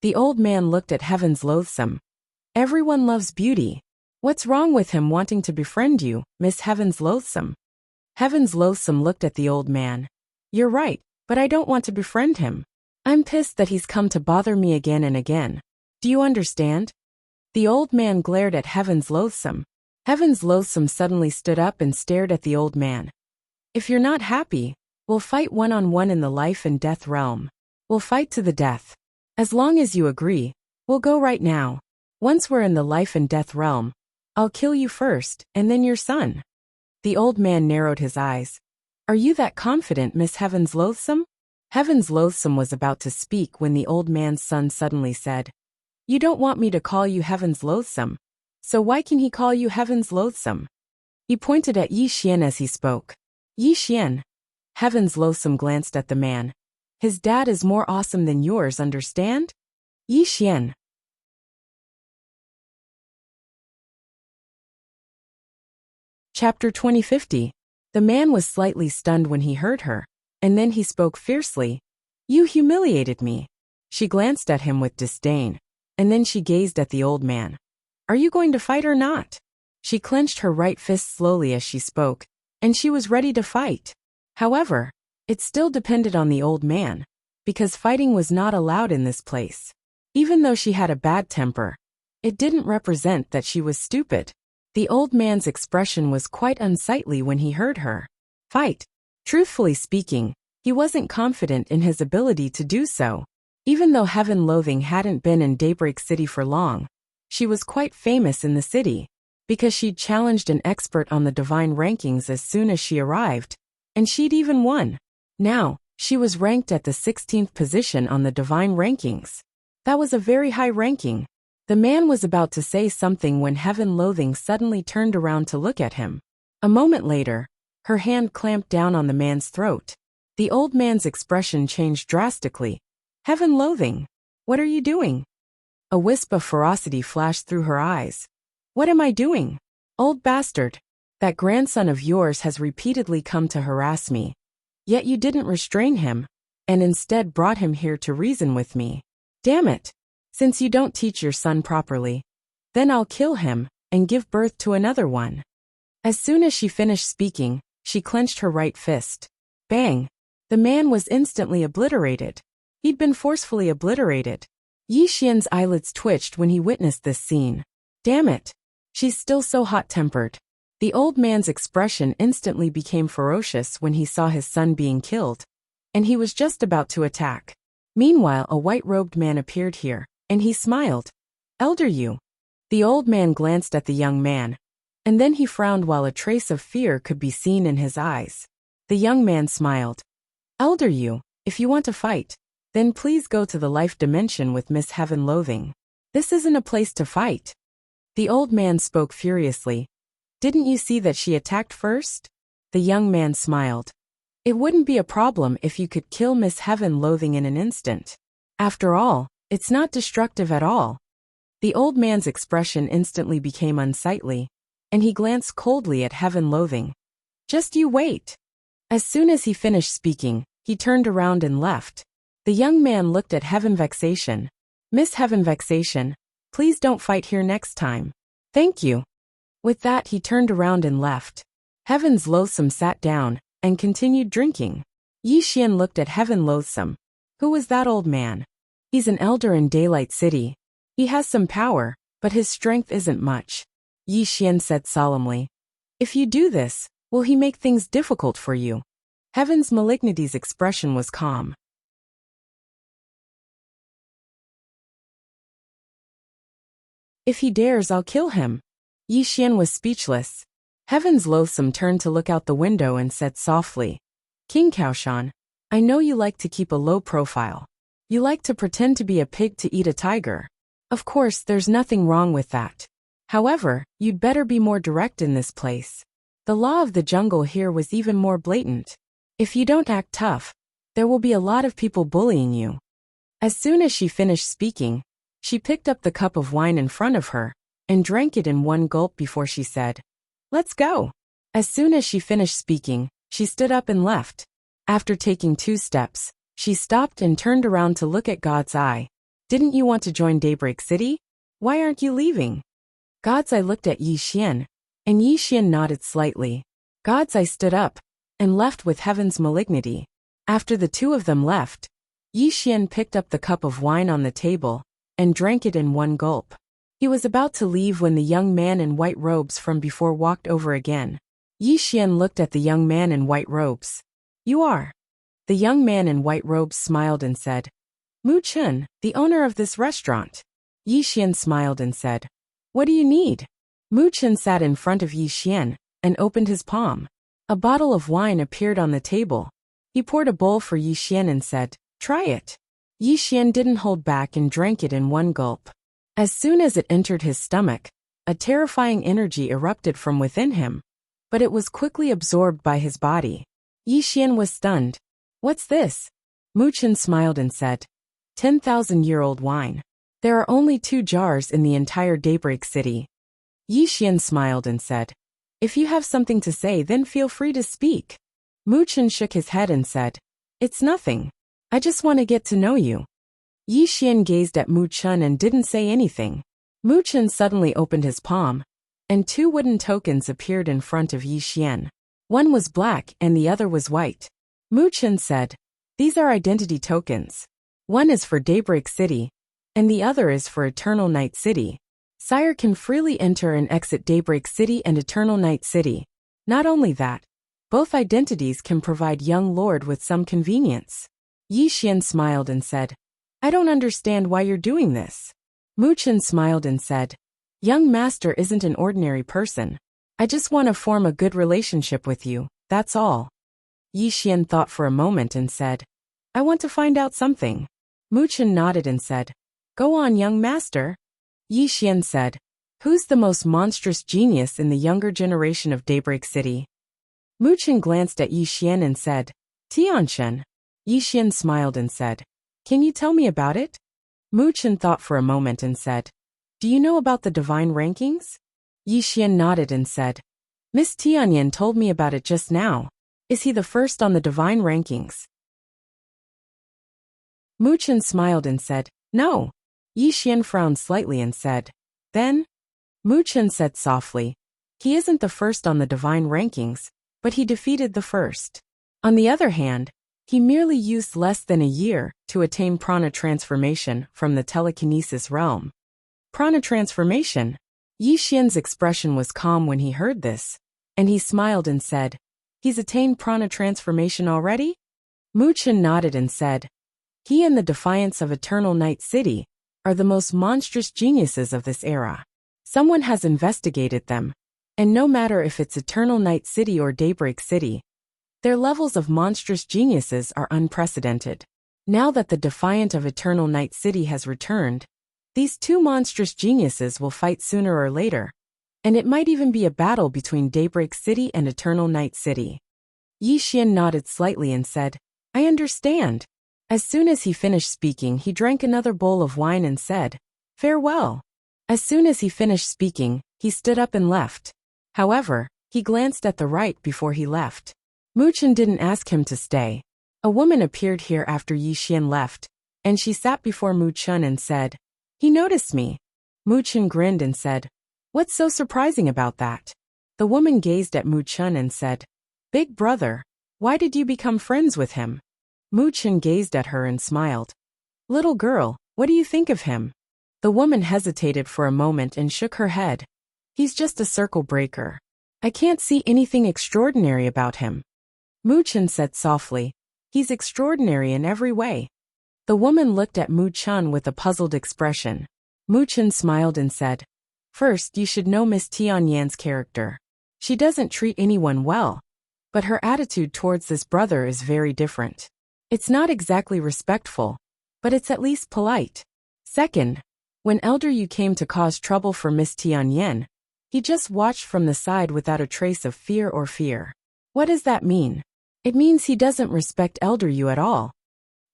The old man looked at Heaven's Loathsome. Everyone loves beauty. What's wrong with him wanting to befriend you, Miss Heaven's Loathsome? Heaven's Loathsome looked at the old man. You're right, but I don't want to befriend him. I'm pissed that he's come to bother me again and again. Do you understand? The old man glared at Heaven's Loathsome. Heaven's Loathsome suddenly stood up and stared at the old man. If you're not happy, we'll fight one-on-one in the life and death realm. We'll fight to the death. As long as you agree, we'll go right now. Once we're in the life and death realm, I'll kill you first, and then your son. The old man narrowed his eyes. Are you that confident, Miss Heaven's Loathsome? Heaven's Loathsome was about to speak when the old man's son suddenly said, You don't want me to call you Heaven's Loathsome, so why can he call you Heaven's Loathsome? He pointed at Yi Xian as he spoke. Yi Xian. Heaven's Loathsome glanced at the man. His dad is more awesome than yours, understand? Yi Xian. Chapter 2050. The man was slightly stunned when he heard her, and then he spoke fiercely. You humiliated me. She glanced at him with disdain, and then she gazed at the old man. Are you going to fight or not? She clenched her right fist slowly as she spoke, and she was ready to fight. However, it still depended on the old man, because fighting was not allowed in this place. Even though she had a bad temper, it didn't represent that she was stupid. The old man's expression was quite unsightly when he heard her fight. Truthfully speaking, he wasn't confident in his ability to do so. Even though Heaven Loathing hadn't been in Daybreak City for long, she was quite famous in the city. because she'd challenged an expert on the divine rankings as soon as she arrived, and she'd even won. Now, she was ranked at the 16th position on the divine rankings. That was a very high ranking. The man was about to say something when Heaven-loathing suddenly turned around to look at him. A moment later, her hand clamped down on the man's throat. The old man's expression changed drastically. Heaven-loathing, what are you doing? A wisp of ferocity flashed through her eyes. What am I doing? Old bastard, that grandson of yours has repeatedly come to harass me. Yet you didn't restrain him, and instead brought him here to reason with me. Damn it! Since you don't teach your son properly, then I'll kill him and give birth to another one. As soon as she finished speaking, she clenched her right fist. Bang! The man was instantly obliterated. He'd been forcefully obliterated. Yi Xian's eyelids twitched when he witnessed this scene. Damn it! She's still so hot-tempered. The old man's expression instantly became ferocious when he saw his son being killed, and he was just about to attack. Meanwhile, a white-robed man appeared here, and he smiled. Elder you. The old man glanced at the young man, and then he frowned while a trace of fear could be seen in his eyes. The young man smiled. Elder you, if you want to fight, then please go to the life dimension with Miss Heaven-loathing. This isn't a place to fight. The old man spoke furiously. Didn't you see that she attacked first? The young man smiled. It wouldn't be a problem if you could kill Miss Heaven-loathing in an instant. After all, it's not destructive at all. The old man's expression instantly became unsightly, and he glanced coldly at Heaven-loathing. Just you wait. As soon as he finished speaking, he turned around and left. The young man looked at Heaven-vexation. Miss Heaven-vexation, please don't fight here next time. Thank you. With that, he turned around and left. Heaven-loathsome sat down and continued drinking. Yi Xian looked at Heaven-loathsome. Who was that old man? He's an elder in Daylight City. He has some power, but his strength isn't much. Yi Xian said solemnly. If you do this, will he make things difficult for you? Heaven's malignity's expression was calm. If he dares, I'll kill him. Yi Xian was speechless. Heaven-loathsome turned to look out the window and said softly, King Kaoshan, I know you like to keep a low profile. You like to pretend to be a pig to eat a tiger. Of course, there's nothing wrong with that. However, you'd better be more direct in this place. The law of the jungle here was even more blatant. If you don't act tough, there will be a lot of people bullying you. As soon as she finished speaking, she picked up the cup of wine in front of her and drank it in one gulp before she said, Let's go. As soon as she finished speaking, she stood up and left. After taking 2 steps, she stopped and turned around to look at God's Eye. Didn't you want to join Daybreak City? Why aren't you leaving? God's Eye looked at Yi Xian, and Yi Xian nodded slightly. God's Eye stood up and left with Heaven's malignity. After the two of them left, Yi Xian picked up the cup of wine on the table and drank it in one gulp. He was about to leave when the young man in white robes from before walked over again. Yi Xian looked at the young man in white robes. You are. The young man in white robes smiled and said, Mu Chun, the owner of this restaurant. Yi Xian smiled and said, What do you need? Mu Chun sat in front of Yi Xian and opened his palm. A bottle of wine appeared on the table. He poured a bowl for Yi Xian and said, Try it. Yi Xian didn't hold back and drank it in one gulp. As soon as it entered his stomach, a terrifying energy erupted from within him, but it was quickly absorbed by his body. Yi Xian was stunned. What's this? Mu Chun smiled and said, 10,000-year-old wine. There are only 2 jars in the entire Daybreak City. Yi Xian smiled and said, If you have something to say, then feel free to speak. Mu Chun shook his head and said, It's nothing. I just want to get to know you. Yi Xian gazed at Mu Chun and didn't say anything. Mu Chun suddenly opened his palm, and 2 wooden tokens appeared in front of Yi Xian. One was black and the other was white. Mu Chun said, These are identity tokens. One is for Daybreak City, and the other is for Eternal Night City. Sire can freely enter and exit Daybreak City and Eternal Night City. Not only that, both identities can provide young lord with some convenience. Yi Xian smiled and said, I don't understand why you're doing this. Mu Chun smiled and said, Young master isn't an ordinary person. I just want to form a good relationship with you, that's all. Yi Xian thought for a moment and said, I want to find out something. Mu Chen nodded and said, Go on, young master. Yi Xian said, Who's the most monstrous genius in the younger generation of Daybreak City? Mu Chen glanced at Yi Xian and said, Tianshan. Yi Xian smiled and said, Can you tell me about it? Mu Chen thought for a moment and said, Do you know about the divine rankings? Yi Xian nodded and said, Miss Tianyan told me about it just now. Is he the first on the divine rankings? Mu Chen smiled and said, No. Yi Xian frowned slightly and said, Then? Mu Chen said softly, He isn't the first on the divine rankings, but he defeated the first. On the other hand, he merely used less than a year to attain prana transformation from the telekinesis realm. Prana transformation? Yi Xian's expression was calm when he heard this, and he smiled and said, He's attained prana transformation already? Mu Chen nodded and said, He and the Defiance of Eternal Night City are the most monstrous geniuses of this era. Someone has investigated them, and no matter if it's Eternal Night City or Daybreak City, their levels of monstrous geniuses are unprecedented. Now that the Defiant of Eternal Night City has returned, these two monstrous geniuses will fight sooner or later, and it might even be a battle between Daybreak City and Eternal Night City. Yi Xian nodded slightly and said, I understand. As soon as he finished speaking, he drank another bowl of wine and said, Farewell. As soon as he finished speaking, he stood up and left. However, he glanced at the right before he left. Mu Chen didn't ask him to stay. A woman appeared here after Yi Xian left, and she sat before Mu Chen and said, He noticed me. Mu Chen grinned and said, What's so surprising about that? The woman gazed at Mu Chen and said, Big brother, why did you become friends with him? Mu Chen gazed at her and smiled. Little girl, what do you think of him? The woman hesitated for a moment and shook her head. He's just a circle breaker. I can't see anything extraordinary about him. Mu Chen said softly, He's extraordinary in every way. The woman looked at Mu Chen with a puzzled expression. Mu Chen smiled and said, First, you should know Miss Tianyan's character. She doesn't treat anyone well, but her attitude towards this brother is very different. It's not exactly respectful, but it's at least polite. Second, when Elder Yu came to cause trouble for Miss Tianyan, he just watched from the side without a trace of fear or fear. What does that mean? It means he doesn't respect Elder Yu at all.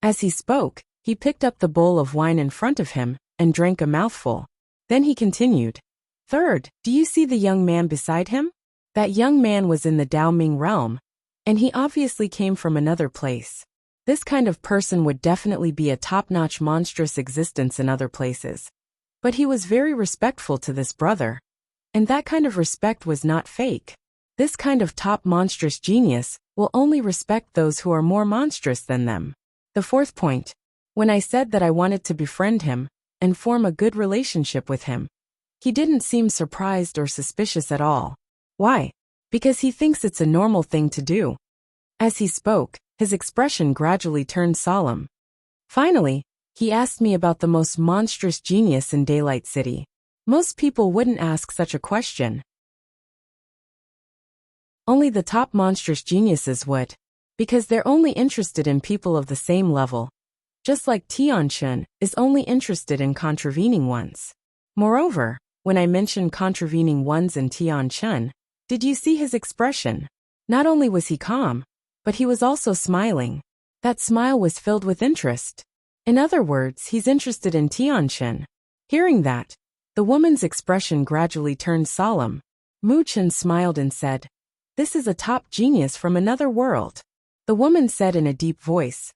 As he spoke, he picked up the bowl of wine in front of him and drank a mouthful. Then he continued. Third, do you see the young man beside him? That young man was in the Dao Ming realm, and he obviously came from another place. This kind of person would definitely be a top-notch monstrous existence in other places. But he was very respectful to this brother. And that kind of respect was not fake. This kind of top monstrous genius will only respect those who are more monstrous than them. The fourth point, when I said that I wanted to befriend him and form a good relationship with him, he didn't seem surprised or suspicious at all. Why? Because he thinks it's a normal thing to do. As he spoke, his expression gradually turned solemn. Finally, he asked me about the most monstrous genius in Daylight City. Most people wouldn't ask such a question. Only the top monstrous geniuses would, because they're only interested in people of the same level, just like Tianchen is only interested in contravening ones. Moreover, when I mentioned contravening ones in Tianchen, did you see his expression? Not only was he calm, but he was also smiling. That smile was filled with interest. In other words, he's interested in Tianchen. Hearing that, the woman's expression gradually turned solemn. Mu Chen smiled and said, This is a top genius from another world. The woman said in a deep voice,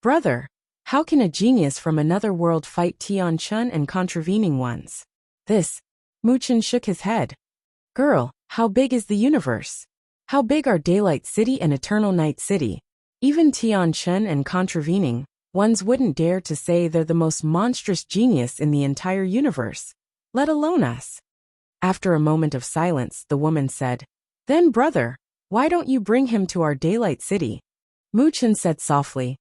Brother, how can a genius from another world fight Tianchen and contravening ones? This, Mu Chen shook his head. Girl, how big is the universe? How big are Daylight City and Eternal Night City? Even Tianchen and contravening ones wouldn't dare to say they're the most monstrous genius in the entire universe, let alone us. After a moment of silence, the woman said, Then brother, why don't you bring him to our Daylight City? Mu Chen said softly,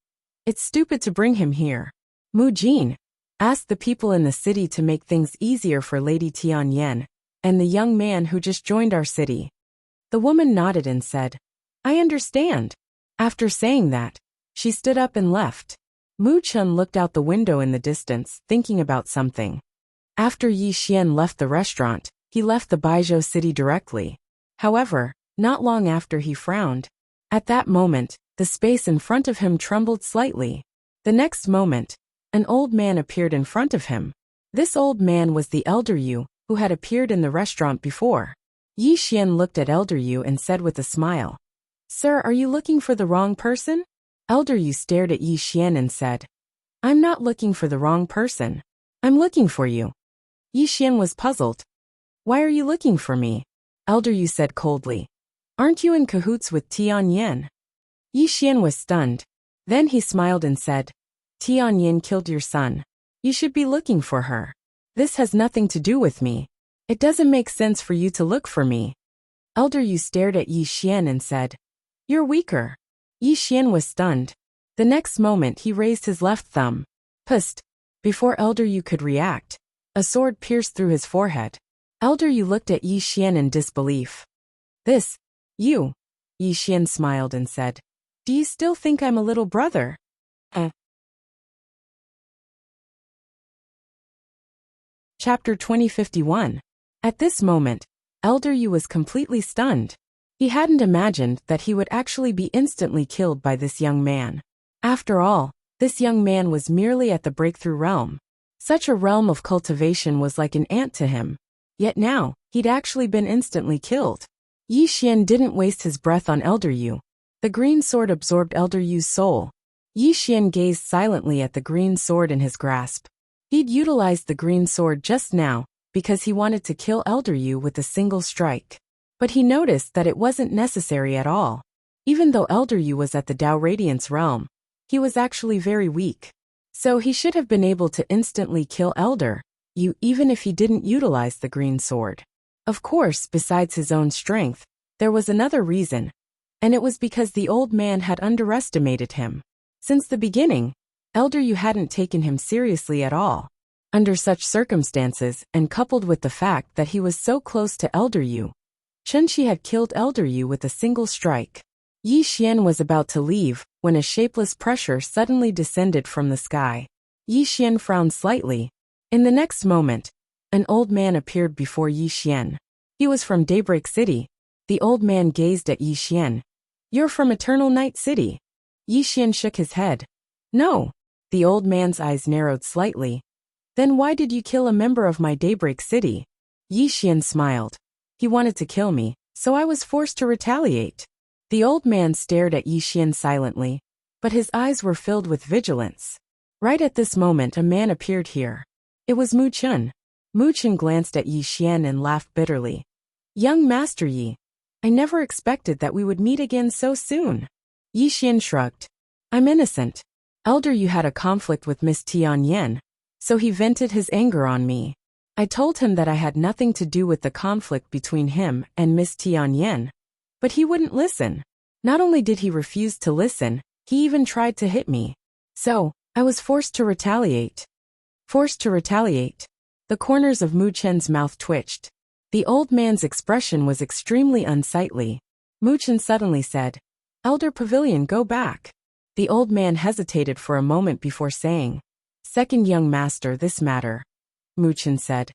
It's stupid to bring him here. Mu Jin, Ask the people in the city to make things easier for Lady Tianyan and the young man who just joined our city." The woman nodded and said, "I understand." After saying that, she stood up and left. Mu Chun looked out the window in the distance, thinking about something. After Yi Xian left the restaurant, he left the Baizhou city directly. However, not long after he frowned. At that moment, the space in front of him trembled slightly. The next moment, an old man appeared in front of him. This old man was the elder Yu, who had appeared in the restaurant before. Yi Xian looked at elder Yu and said with a smile, "Sir, are you looking for the wrong person?" Elder Yu stared at Yi Xian and said, "I'm not looking for the wrong person. I'm looking for you." Yi Xian was puzzled. "Why are you looking for me?" Elder Yu said coldly. "Aren't you in cahoots with Tianyan?" Yi Xian was stunned. Then he smiled and said, "Tianyan killed your son. You should be looking for her. This has nothing to do with me. It doesn't make sense for you to look for me." Elder Yu stared at Yi Xian and said, "You're weaker." Yi Xian was stunned. The next moment he raised his left thumb. Psst! Before Elder Yu could react, a sword pierced through his forehead. Elder Yu looked at Yi Xian in disbelief. "This, you?" Yi Xian smiled and said, "Do you still think I'm a little brother?" Chapter 2051. At this moment, Elder Yu was completely stunned. He hadn't imagined that he would actually be instantly killed by this young man. After all, this young man was merely at the breakthrough realm. Such a realm of cultivation was like an ant to him. Yet now, he'd actually been instantly killed. Yi Xian didn't waste his breath on Elder Yu. The green sword absorbed Elder Yu's soul. Yi Xian gazed silently at the green sword in his grasp. He'd utilized the green sword just now because he wanted to kill Elder Yu with a single strike. But he noticed that it wasn't necessary at all. Even though Elder Yu was at the Dao Radiance realm, he was actually very weak. So he should have been able to instantly kill Elder Yu even if he didn't utilize the green sword. Of course, besides his own strength, there was another reason, and it was because the old man had underestimated him. Since the beginning, Elder Yu hadn't taken him seriously at all. Under such circumstances, and coupled with the fact that he was so close to Elder Yu, Chunshi had killed Elder Yu with a single strike. Yi Xian was about to leave when a shapeless pressure suddenly descended from the sky. Yi Xian frowned slightly. In the next moment, an old man appeared before Yi Xian. He was from Daybreak City. The old man gazed at Yi Xian. "You're from Eternal Night City?" Yi Xian shook his head. "No." The old man's eyes narrowed slightly. "Then why did you kill a member of my Daybreak City?" Yi Xian smiled. "He wanted to kill me, so I was forced to retaliate." The old man stared at Yi Xian silently, but his eyes were filled with vigilance. Right at this moment a man appeared here. It was Mu Chun. Mu Chun glanced at Yi Xian and laughed bitterly. "Young Master Yi, I never expected that we would meet again so soon." Yi Xian shrugged. "I'm innocent. Elder Yu had a conflict with Miss Tianyan, so he vented his anger on me. I told him that I had nothing to do with the conflict between him and Miss Tianyan, but he wouldn't listen. Not only did he refuse to listen, he even tried to hit me. So, I was forced to retaliate." Forced to retaliate. The corners of Mu Chen's mouth twitched. The old man's expression was extremely unsightly. Mu Chen suddenly said, "Elder Pavilion, go back." The old man hesitated for a moment before saying, "Second young master, this matter." Mu Chen said,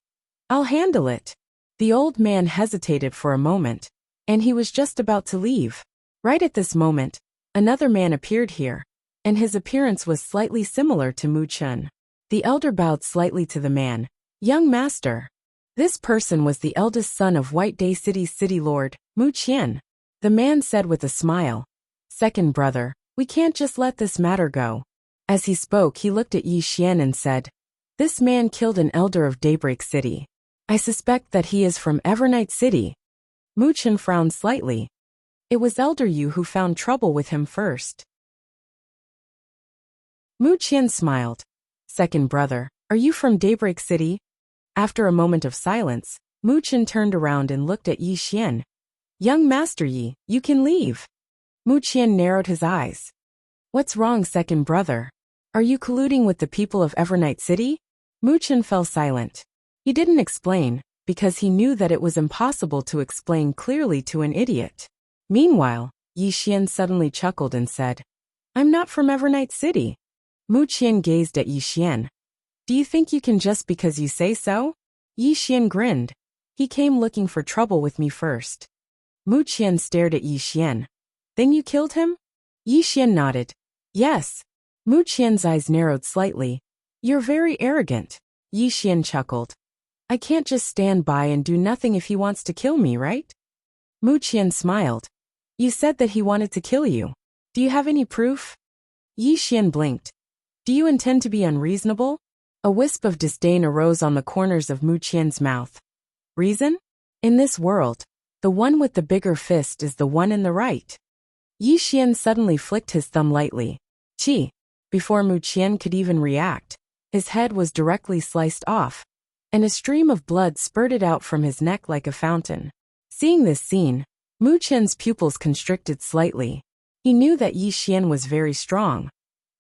"I'll handle it." The old man hesitated for a moment, and he was just about to leave. Right at this moment, another man appeared here, and his appearance was slightly similar to Mu Chen. The elder bowed slightly to the man. "Young master." This person was the eldest son of White Day City's city lord, Mu Qian. The man said with a smile, "Second brother, we can't just let this matter go." As he spoke, he looked at Yi Xian and said, "This man killed an elder of Daybreak City. I suspect that he is from Evernight City." Mu Chen frowned slightly. It was Elder Yu who found trouble with him first. Mu Qian smiled. "Second brother, are you from Daybreak City?" After a moment of silence, Mu Qian turned around and looked at Yi Xian. "Young Master Yi, you can leave." Mu Qian narrowed his eyes. "What's wrong, second brother? Are you colluding with the people of Evernight City?" Chen fell silent. He didn't explain, because he knew that it was impossible to explain clearly to an idiot. Meanwhile, Yi Xian suddenly chuckled and said, "I'm not from Evernight City." Chen gazed at Yi Xian. "Do you think you can just because you say so?" Yi Xian grinned. "He came looking for trouble with me first." Chen stared at Yi Xian. "Then you killed him?" Yi Xian nodded. "Yes." Qian's eyes narrowed slightly. "You're very arrogant." Yi Xian chuckled. "I can't just stand by and do nothing if he wants to kill me, right?" Qian smiled. "You said that he wanted to kill you. Do you have any proof?" Yi Xian blinked. "Do you intend to be unreasonable?" A wisp of disdain arose on the corners of Qian's mouth. "Reason? In this world, the one with the bigger fist is the one in the right." Yi Xian suddenly flicked his thumb lightly. Chi! Before Qian could even react, his head was directly sliced off, and a stream of blood spurted out from his neck like a fountain. Seeing this scene, Qian's pupils constricted slightly. He knew that Yi Xian was very strong,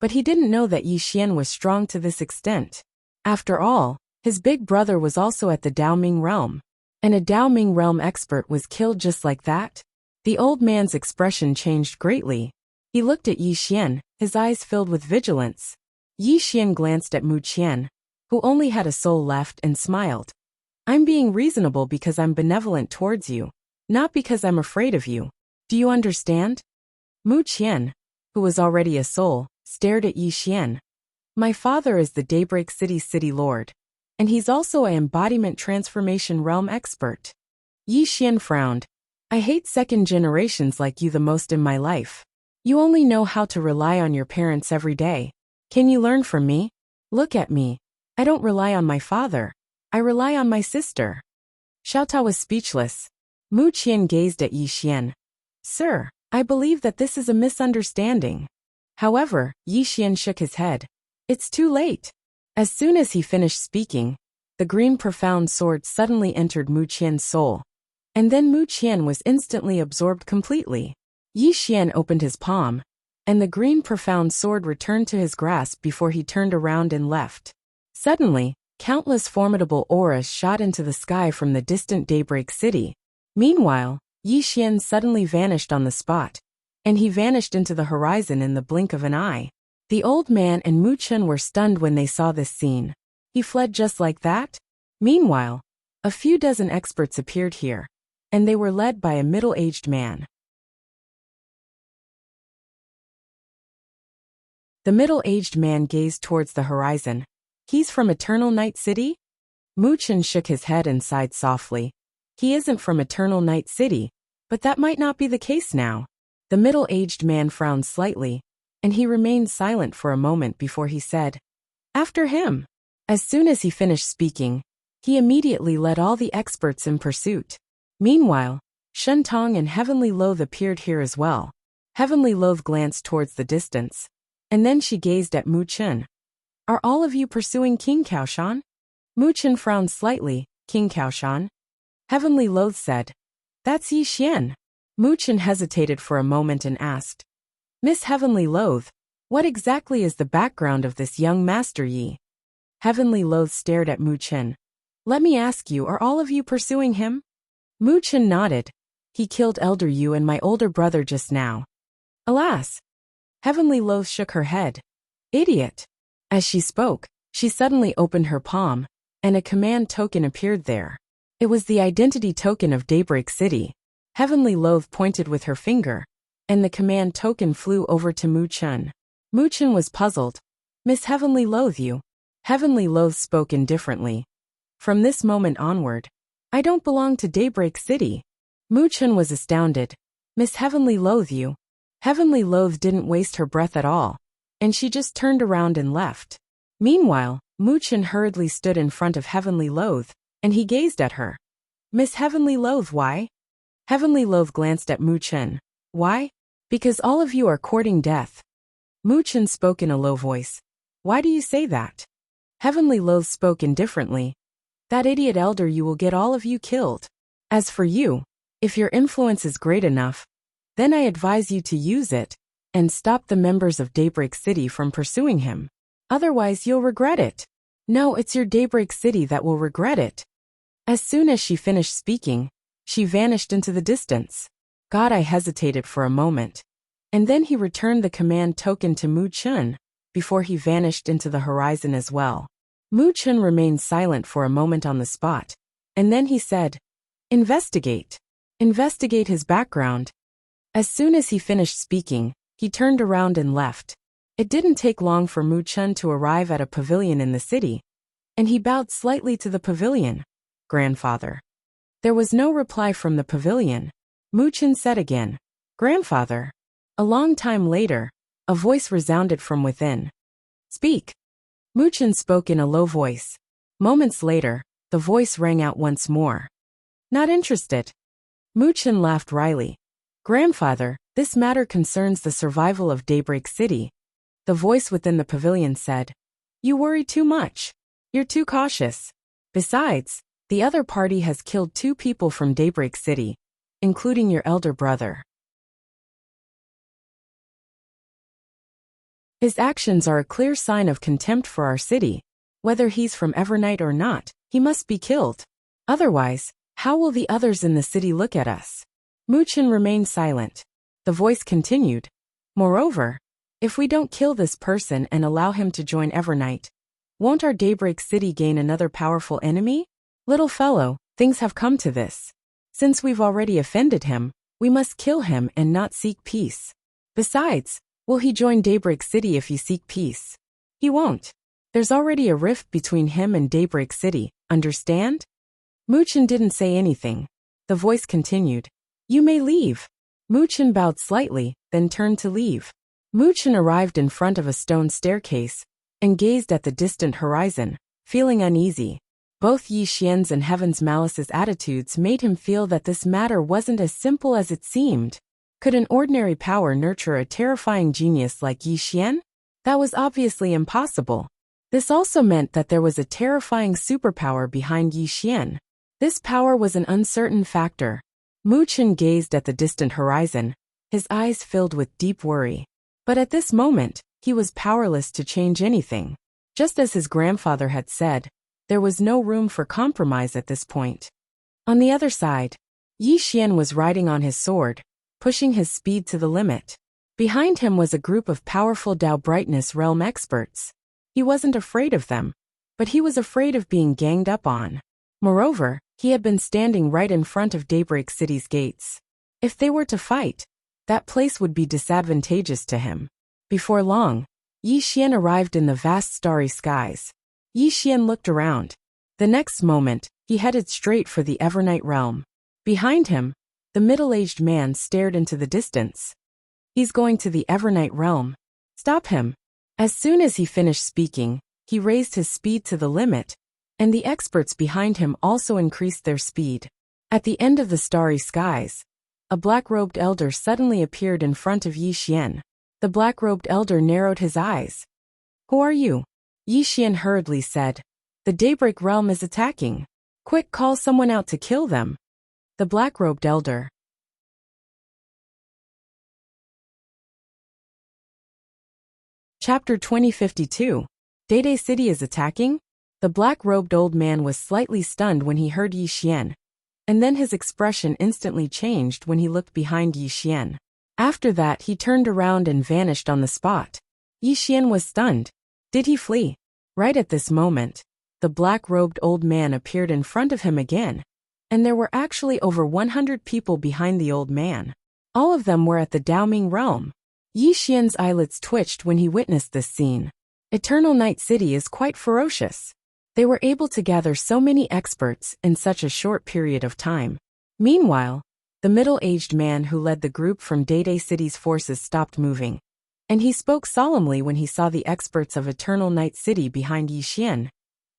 but he didn't know that Yi Xian was strong to this extent. After all, his big brother was also at the Daoming realm, and a Daoming realm expert was killed just like that. The old man's expression changed greatly. He looked at Yi Xian, his eyes filled with vigilance. Yi Xian glanced at Qian, who only had a soul left, and smiled. "I'm being reasonable because I'm benevolent towards you, not because I'm afraid of you. Do you understand?" Qian, who was already a soul, stared at Yi Xian. "My father is the Daybreak City Lord, and he's also an embodiment transformation realm expert." Yi Xian frowned. "I hate second generations like you the most in my life. You only know how to rely on your parents every day. Can you learn from me? Look at me. I don't rely on my father. I rely on my sister." Xiaotao was speechless. Qian gazed at Yi Xian. "Sir, I believe that this is a misunderstanding." However, Yi Xian shook his head. "It's too late." As soon as he finished speaking, the green profound sword suddenly entered Qian's soul. And then Qian was instantly absorbed completely. Yi Xian opened his palm, and the green profound sword returned to his grasp before he turned around and left. Suddenly, countless formidable auras shot into the sky from the distant Daybreak City. Meanwhile, Yi Xian suddenly vanished on the spot, and he vanished into the horizon in the blink of an eye. The old man and Chen were stunned when they saw this scene. He fled just like that? Meanwhile, a few dozen experts appeared here, and they were led by a middle-aged man. The middle-aged man gazed towards the horizon. "He's from Eternal Night City?" Chen shook his head and sighed softly. "He isn't from Eternal Night City, but that might not be the case now." The middle-aged man frowned slightly, and he remained silent for a moment before he said, "After him." As soon as he finished speaking, he immediately led all the experts in pursuit. Meanwhile, Shentong and Heavenly Loath appeared here as well. Heavenly Loath glanced towards the distance, and then she gazed at Chen. "Are all of you pursuing King Kaoshan?" Chen frowned slightly. "King Kaoshan?" Heavenly Loath said, "That's Yi Xian." Chen hesitated for a moment and asked, "Miss Heavenly Loath, what exactly is the background of this young Master Yi?" Heavenly Loath stared at Chen. "Let me ask you, are all of you pursuing him?" Chen nodded. "He killed Elder Yu and my older brother just now." "Alas!" Heavenly Loath shook her head. "Idiot!" As she spoke, she suddenly opened her palm, and a command token appeared there. It was the identity token of Daybreak City. Heavenly Loath pointed with her finger, and the command token flew over to Chen. Chen was puzzled. "Miss Heavenly Loath, you?" Heavenly Loath spoke indifferently. "From this moment onward, I don't belong to Daybreak City." Chen was astounded. "Miss Heavenly Loath, you?" Heavenly Loath didn't waste her breath at all, and she just turned around and left. Meanwhile, Chen hurriedly stood in front of Heavenly Loath, and he gazed at her. "Miss Heavenly Loath, why?" Heavenly Loath glanced at Chen. "Why? Because all of you are courting death." Chen spoke in a low voice. "Why do you say that?" Heavenly Loath spoke indifferently. "That idiot Elder Yu will get all of you killed. As for you, if your influence is great enough, then I advise you to use it, and stop the members of Daybreak City from pursuing him. Otherwise you'll regret it." No, it's your Daybreak City that will regret it. As soon as she finished speaking, she vanished into the distance. God, I hesitated for a moment. And then he returned the command token to Mu Chun, before he vanished into the horizon as well. Mu Chun remained silent for a moment on the spot, and then he said, "Investigate. Investigate his background." As soon as he finished speaking, he turned around and left. It didn't take long for Mu Chun to arrive at a pavilion in the city, and he bowed slightly to the pavilion. "Grandfather." There was no reply from the pavilion. Mu Chun said again, "Grandfather." A long time later, a voice resounded from within. "Speak." Mu Chun spoke in a low voice. Moments later, the voice rang out once more. "Not interested." Mu Chun laughed wryly. "Grandfather, this matter concerns the survival of Daybreak City." The voice within the pavilion said, "You worry too much. You're too cautious. Besides, the other party has killed 2 people from Daybreak City, including your elder brother. His actions are a clear sign of contempt for our city. Whether he's from Evernight or not, he must be killed. Otherwise, how will the others in the city look at us?" Mu Chun remained silent. The voice continued, "Moreover, if we don't kill this person and allow him to join Evernight, won't our Daybreak City gain another powerful enemy? Little fellow, things have come to this. Since we've already offended him, we must kill him and not seek peace. Besides, will he join Daybreak City if you seek peace? He won't. There's already a rift between him and Daybreak City, understand?" Mu Chun didn't say anything. The voice continued, "You may leave." Mu Chun bowed slightly, then turned to leave. Mu Chun arrived in front of a stone staircase and gazed at the distant horizon, feeling uneasy. Both Yi Xian's and Heaven's Malice's attitudes made him feel that this matter wasn't as simple as it seemed. Could an ordinary power nurture a terrifying genius like Yi Xian? That was obviously impossible. This also meant that there was a terrifying superpower behind Yi Xian. This power was an uncertain factor. Mu Chun gazed at the distant horizon, his eyes filled with deep worry. But at this moment, he was powerless to change anything. Just as his grandfather had said, there was no room for compromise at this point. On the other side, Yi Xian was riding on his sword, pushing his speed to the limit. Behind him was a group of powerful Dao Brightness realm experts. He wasn't afraid of them, but he was afraid of being ganged up on. Moreover, he had been standing right in front of Daybreak City's gates. If they were to fight, that place would be disadvantageous to him. Before long, Yi Xian arrived in the vast starry skies. Yi Xian looked around. The next moment, he headed straight for the Evernight realm. Behind him, the middle-aged man stared into the distance. "He's going to the Evernight realm. Stop him." As soon as he finished speaking, he raised his speed to the limit, and the experts behind him also increased their speed. At the end of the starry skies, a black-robed elder suddenly appeared in front of Yi Xian. The black-robed elder narrowed his eyes. "Who are you?" Yi Xian hurriedly said, "The Daybreak realm is attacking. Quick, call someone out to kill them." The black-robed elder. Chapter 2052. Daybreak City is attacking? The black-robed old man was slightly stunned when he heard Yi Xian, and then his expression instantly changed when he looked behind Yi Xian. After that, he turned around and vanished on the spot. Yi Xian was stunned. Did he flee? Right at this moment, the black-robed old man appeared in front of him again, and there were actually over 100 people behind the old man. All of them were at the Daoming realm. Yi Xian's eyelids twitched when he witnessed this scene. Eternal Night City is quite ferocious. They were able to gather so many experts in such a short period of time. Meanwhile, the middle-aged man who led the group from Daybreak City's forces stopped moving, and he spoke solemnly when he saw the experts of Eternal Night City behind Yi Xian.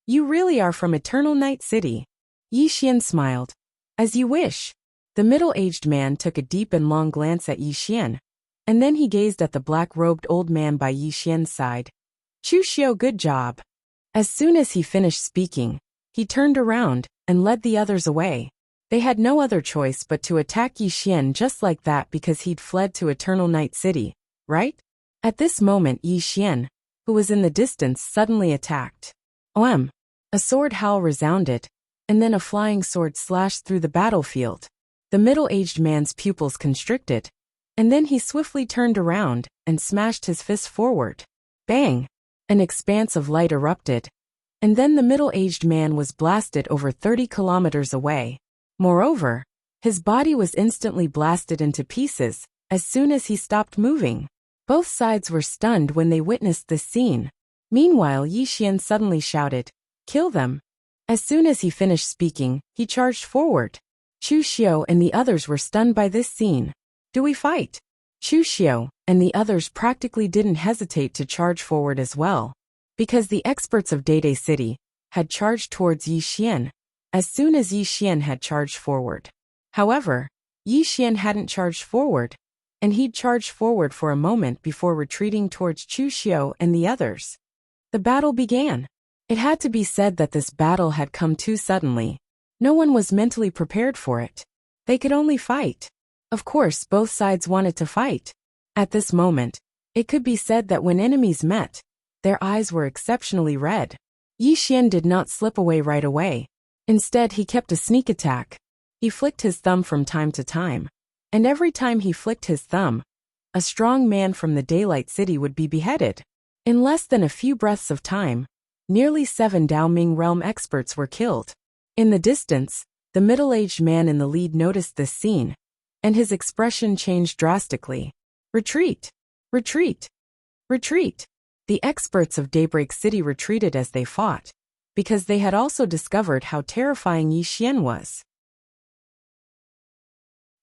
"You really are from Eternal Night City?" Yi Xian smiled. "As you wish." The middle-aged man took a deep and long glance at Yi Xian, and then he gazed at the black-robed old man by Yi Xian's side. "Chu Xiao, good job." As soon as he finished speaking, he turned around and led the others away. They had no other choice but to attack Yi Xian just like that because he'd fled to Eternal Night City, right? At this moment, Yi Xian, who was in the distance, suddenly attacked. OM. A sword howl resounded, and then a flying sword slashed through the battlefield. The middle-aged man's pupils constricted, and then he swiftly turned around and smashed his fist forward. Bang! An expanse of light erupted, and then the middle-aged man was blasted over 30 kilometers away. Moreover, his body was instantly blasted into pieces as soon as he stopped moving. Both sides were stunned when they witnessed this scene. Meanwhile, Yi Xian suddenly shouted, "Kill them!" As soon as he finished speaking, he charged forward. Chu Xiu and the others were stunned by this scene. "Do we fight?" Chu Xiu and the others practically didn't hesitate to charge forward as well, because the experts of Dede City had charged towards Yi Xian as soon as Yi Xian had charged forward. However, Yi Xian hadn't charged forward, and he'd charged forward for a moment before retreating towards Chu Xiu and the others. The battle began. It had to be said that this battle had come too suddenly. No one was mentally prepared for it. They could only fight. Of course, both sides wanted to fight. At this moment, it could be said that when enemies met, their eyes were exceptionally red. Yi Xian did not slip away right away. Instead, he kept a sneak attack. He flicked his thumb from time to time, and every time he flicked his thumb, a strong man from the Daylight City would be beheaded. In less than a few breaths of time, nearly 7 Daoming realm experts were killed. In the distance, the middle-aged man in the lead noticed this scene, and his expression changed drastically. "Retreat! Retreat! Retreat!" The experts of Daybreak City retreated as they fought, because they had also discovered how terrifying Yi Xian was.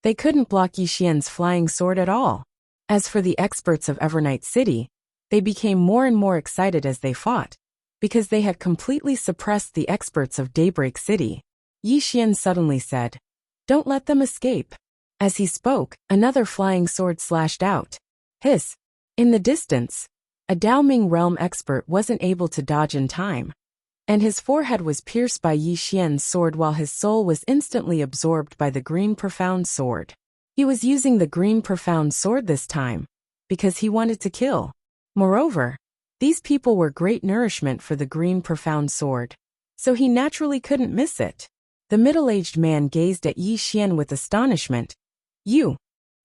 They couldn't block Yi Xian's flying sword at all. As for the experts of Evernight City, they became more and more excited as they fought, because they had completely suppressed the experts of Daybreak City. Yi Xian suddenly said, "Don't let them escape." As he spoke, another flying sword slashed out. Hiss! In the distance, a Daoming realm expert wasn't able to dodge in time, and his forehead was pierced by Yi Xian's sword while his soul was instantly absorbed by the green profound sword. He was using the green profound sword this time, because he wanted to kill. Moreover, these people were great nourishment for the green profound sword, so he naturally couldn't miss it. The middle-aged man gazed at Yi Xian with astonishment. "You!"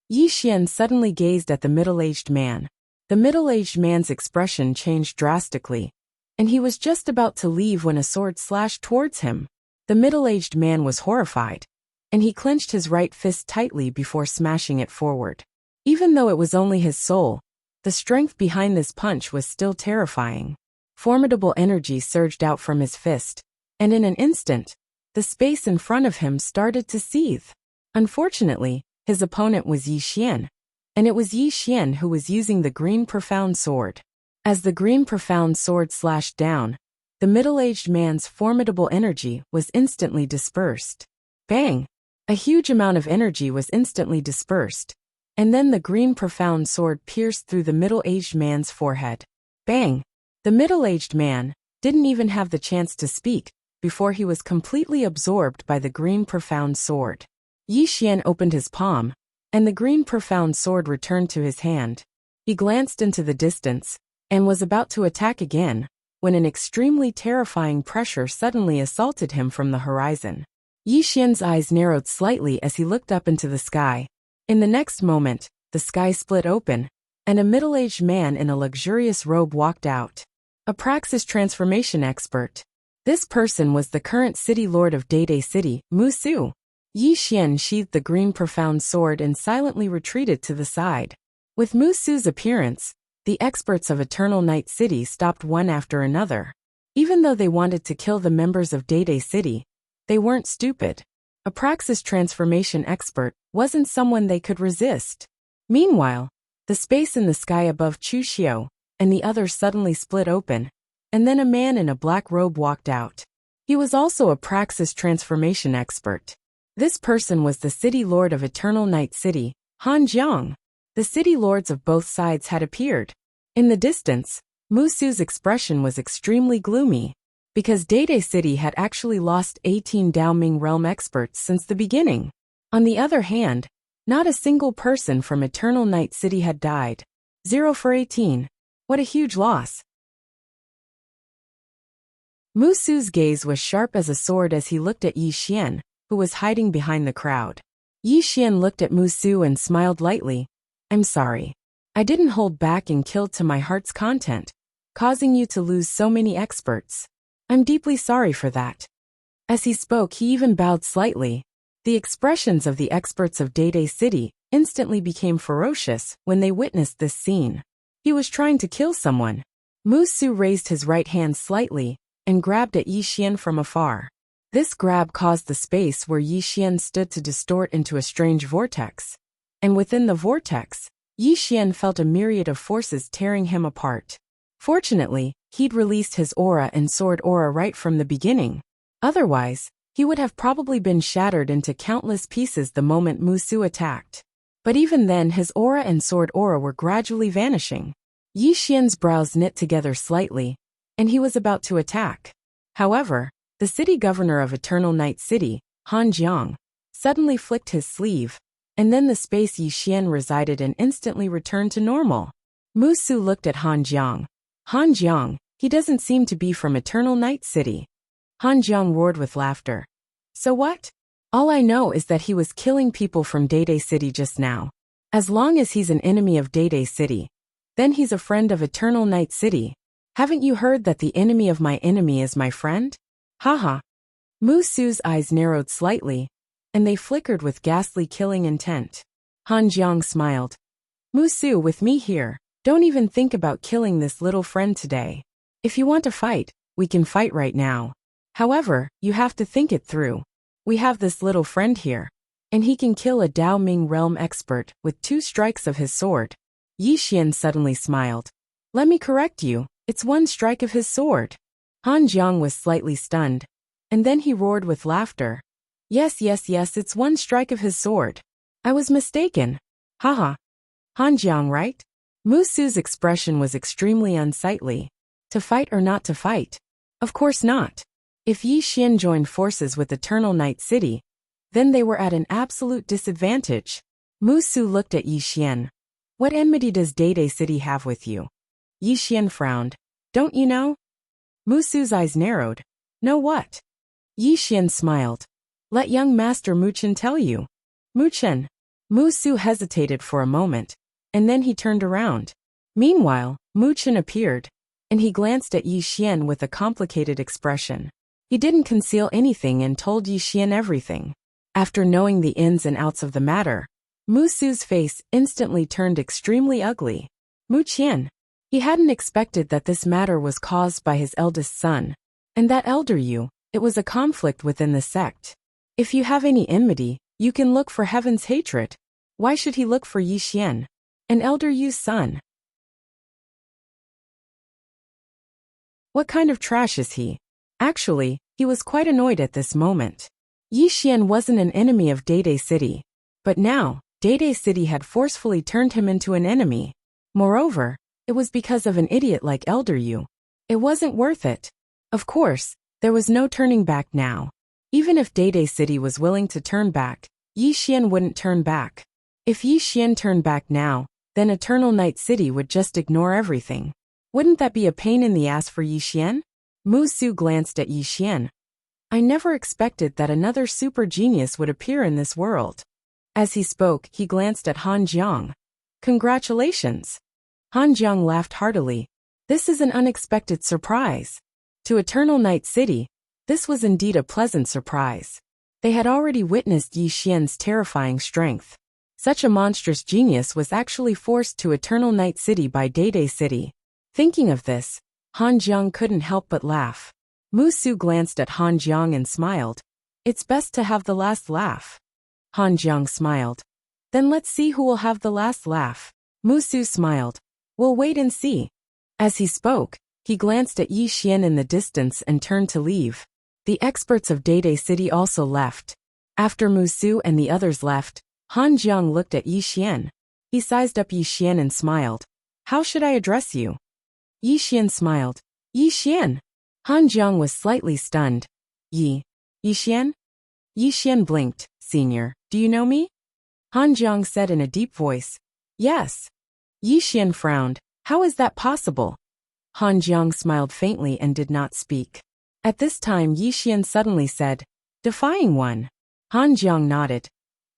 Yi Xian suddenly gazed at the middle-aged man. The middle-aged man's expression changed drastically, and he was just about to leave when a sword slashed towards him. The middle-aged man was horrified, and he clenched his right fist tightly before smashing it forward. Even though it was only his soul, the strength behind this punch was still terrifying. Formidable energy surged out from his fist, and in an instant, the space in front of him started to seethe. Unfortunately, his opponent was Yi Xian, and it was Yi Xian who was using the green profound sword. As the green profound sword slashed down, the middle-aged man's formidable energy was instantly dispersed. Bang! A huge amount of energy was instantly dispersed, and then the green profound sword pierced through the middle-aged man's forehead. Bang! The middle-aged man didn't even have the chance to speak before he was completely absorbed by the green profound sword. Yi Xian opened his palm, and the green profound sword returned to his hand. He glanced into the distance, and was about to attack again, when an extremely terrifying pressure suddenly assaulted him from the horizon. Yi Xian's eyes narrowed slightly as he looked up into the sky. In the next moment, the sky split open, and a middle-aged man in a luxurious robe walked out. A praxis transformation expert. This person was the current city lord of Dede City, Mu Su. Yi Xian sheathed the green profound sword and silently retreated to the side. With Mu Su's appearance, the experts of Eternal Night City stopped one after another. Even though they wanted to kill the members of Dede City, they weren't stupid. A praxis transformation expert wasn't someone they could resist. Meanwhile, the space in the sky above Chu Xiu and the others suddenly split open, and then a man in a black robe walked out. He was also a praxis transformation expert. This person was the city lord of Eternal Night City, Han Jiang. The city lords of both sides had appeared. In the distance, Mu Su's expression was extremely gloomy, because Dede City had actually lost 18 Daoming realm experts since the beginning. On the other hand, not a single person from Eternal Night City had died. 0 for 18. What a huge loss. Mu Su's gaze was sharp as a sword as he looked at Yi Xian, who was hiding behind the crowd. Yi Xian looked at Mu Su and smiled lightly. I'm sorry. I didn't hold back and killed to my heart's content, causing you to lose so many experts. I'm deeply sorry for that. As he spoke, he even bowed slightly. The expressions of the experts of Dede City instantly became ferocious when they witnessed this scene. He was trying to kill someone. Mu Su raised his right hand slightly and grabbed at Yi Xian from afar. This grab caused the space where Yi Xian stood to distort into a strange vortex. And within the vortex, Yi Xian felt a myriad of forces tearing him apart. Fortunately, he'd released his aura and sword aura right from the beginning. Otherwise, he would have probably been shattered into countless pieces the moment Mu Su attacked. But even then, his aura and sword aura were gradually vanishing. Yi Xian's brows knit together slightly, and he was about to attack. However, the city governor of Eternal Night City, Han Jiang, suddenly flicked his sleeve, and then the space Yi Xian resided in instantly returned to normal. Mu Su looked at Han Jiang. Han Jiang, he doesn't seem to be from Eternal Night City. Han Jiang roared with laughter. So what? All I know is that he was killing people from Dede City just now. As long as he's an enemy of Dede City, then he's a friend of Eternal Night City. Haven't you heard that the enemy of my enemy is my friend? Haha. Mu Su's eyes narrowed slightly, and they flickered with ghastly killing intent. Han Jiang smiled. Mu Su, with me here, don't even think about killing this little friend today. If you want to fight, we can fight right now. However, you have to think it through. We have this little friend here, and he can kill a Dao Ming realm expert with 2 strikes of his sword. Yi Xian suddenly smiled. Let me correct you, it's 1 strike of his sword. Han Jiang was slightly stunned, and then he roared with laughter. Yes, it's 1 strike of his sword. I was mistaken. Haha. Han Jiang, right? Mu Su's expression was extremely unsightly. To fight or not to fight? Of course not. If Yi Xian joined forces with Eternal Night City, then they were at an absolute disadvantage. Mu Su looked at Yi Xian. What enmity does Dede City have with you? Yi Xian frowned. Don't you know? Mu Su's eyes narrowed. Know what? Yi Xian smiled. Let young Master Mu Chen tell you. Mu Chen. Mu Su hesitated for a moment, and then he turned around. Meanwhile, Mu Chen appeared, and he glanced at Yi Xian with a complicated expression. He didn't conceal anything and told Yi Xian everything. After knowing the ins and outs of the matter, Mu Su's face instantly turned extremely ugly. Mu Qian. He hadn't expected that this matter was caused by his eldest son, and that elder Yu, it was a conflict within the sect. If you have any enmity, you can look for heaven's hatred. Why should he look for Yi Xian, an elder Yu's son? What kind of trash is he? Actually, he was quite annoyed at this moment. Yi Xian wasn't an enemy of Dede City, but now, Dede City had forcefully turned him into an enemy. Moreover, it was because of an idiot like Elder Yu. It wasn't worth it. Of course, there was no turning back now. Even if Dede City was willing to turn back, Yi Xian wouldn't turn back. If Yi Xian turned back now, then Eternal Night City would just ignore everything. Wouldn't that be a pain in the ass for Yi Xian? Mu Su glanced at Yi Xian. I never expected that another super genius would appear in this world. As he spoke, he glanced at Han Jiang. Congratulations. Han Jiang laughed heartily. This is an unexpected surprise. To Eternal Night City, this was indeed a pleasant surprise. They had already witnessed Yi Xian's terrifying strength. Such a monstrous genius was actually forced to Eternal Night City by Dede City. Thinking of this, Han Jiang couldn't help but laugh. Mu Su glanced at Han Jiang and smiled. It's best to have the last laugh. Han Jiang smiled. Then let's see who will have the last laugh. Mu Su smiled. We'll wait and see. As he spoke, he glanced at Yi Xian in the distance and turned to leave. The experts of Dede City also left. After Mu Su and the others left, Han Jiang looked at Yi Xian. He sized up Yi Xian and smiled. How should I address you? Yi Xian smiled. Yi Xian. Han Jiang was slightly stunned. Yi Xian? Yi Xian blinked. Senior, do you know me? Han Jiang said in a deep voice. Yes. Yi Xian frowned. How is that possible? Han Jiang smiled faintly and did not speak. At this time Yi Xian suddenly said, "Defying one." Han Jiang nodded.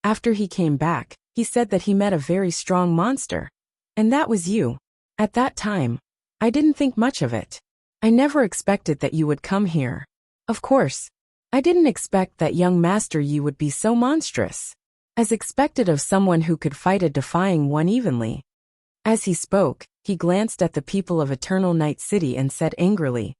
After he came back, he said that he met a very strong monster. And that was you. At that time, I didn't think much of it. I never expected that you would come here. Of course, I didn't expect that young Master Yi would be so monstrous. As expected of someone who could fight a defying one evenly. As he spoke, he glanced at the people of Eternal Night City and said angrily,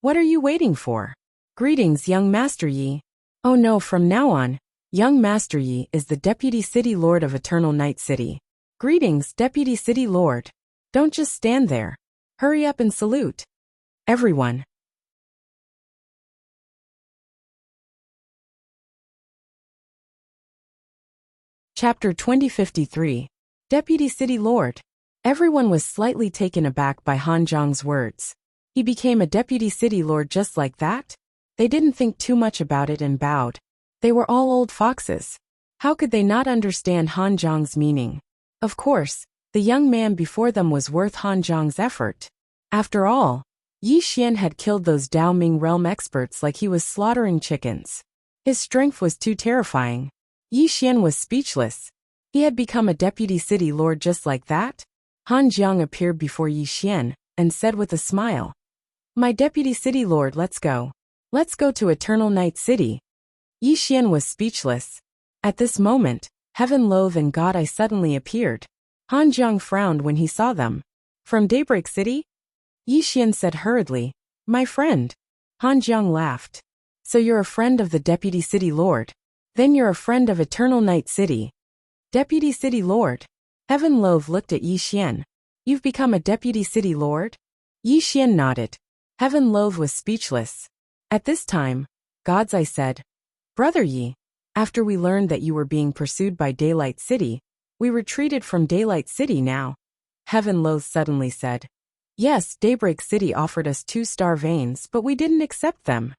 "What are you waiting for? Greetings, young Master Yi." Oh no, from now on, young Master Yi is the Deputy City Lord of Eternal Night City. Greetings, Deputy City Lord. Don't just stand there. Hurry up and salute. Everyone. Chapter 2053. Deputy City Lord. Everyone was slightly taken aback by Han Jiang's words. He became a Deputy City Lord just like that? They didn't think too much about it and bowed. They were all old foxes. How could they not understand Han Jiang's meaning? Of course, the young man before them was worth Han Jiang's effort. After all, Yi Xian had killed those Dao Ming realm experts like he was slaughtering chickens. His strength was too terrifying. Yi Xian was speechless. He had become a Deputy City Lord just like that? Han Jiang appeared before Yi Xian and said with a smile, "My Deputy City Lord, let's go. Let's go to Eternal Night City." Yi Xian was speechless. At this moment, Heaven Loath and God Eye suddenly appeared. Han Jiang frowned when he saw them. "From Daybreak City?" Yi Xian said hurriedly, "My friend." Han Jiang laughed. "So you're a friend of the Deputy City Lord? Then you're a friend of Eternal Night City." Deputy City Lord. Heaven Loath looked at Yi Xian. "You've become a Deputy City Lord?" Yi Xian nodded. Heaven Loath was speechless. At this time, God's Eye said, "Brother Yi, after we learned that you were being pursued by Daylight City, we retreated from Daylight City now." Heaven Loath suddenly said, "Yes, Daybreak City offered us 2-star veins, but we didn't accept them."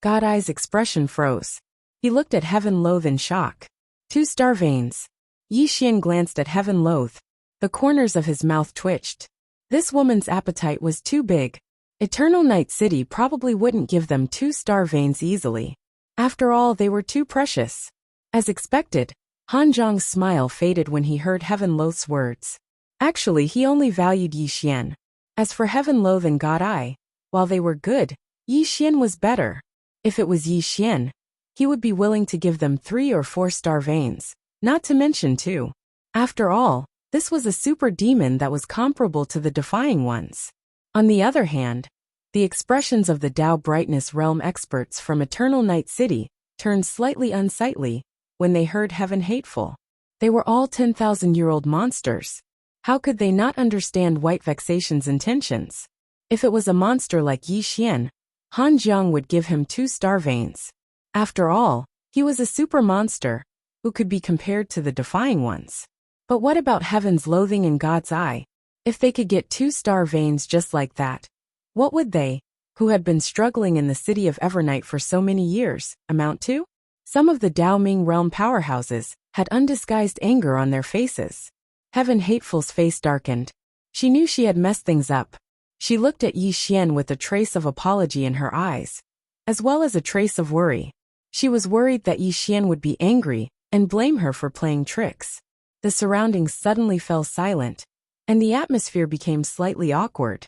God Eye's expression froze. He looked at Heaven Loath in shock. 2-star veins. Yi Xian glanced at Heaven Loath. The corners of his mouth twitched. This woman's appetite was too big. Eternal Night City probably wouldn't give them 2-star veins easily. After all, they were too precious. As expected, Han Jiang's smile faded when he heard Heaven Loath's words. Actually, he only valued Yi Xian. As for Heaven Loath and God Eye, while they were good, Yi Xian was better. If it was Yi Xian, he would be willing to give them 3 or 4-star veins, not to mention 2. After all, this was a super demon that was comparable to the defying ones. On the other hand, the expressions of the Dao Brightness Realm experts from Eternal Night City turned slightly unsightly when they heard Heaven Hateful. They were all 10,000-year-old monsters. How could they not understand White Vexation's intentions? If it was a monster like Yi Xian, Han Jiang would give him 2-star veins. After all, he was a super monster who could be compared to the defying ones. But what about Heaven's Loathing and God's Eye? If they could get 2-star veins just like that, what would they, who had been struggling in the city of Evernight for so many years, amount to? Some of the Dao Ming realm powerhouses had undisguised anger on their faces. Heaven Hateful's face darkened. She knew she had messed things up. She looked at Yi Xian with a trace of apology in her eyes, as well as a trace of worry. She was worried that Yi Xian would be angry and blame her for playing tricks. The surroundings suddenly fell silent, and the atmosphere became slightly awkward.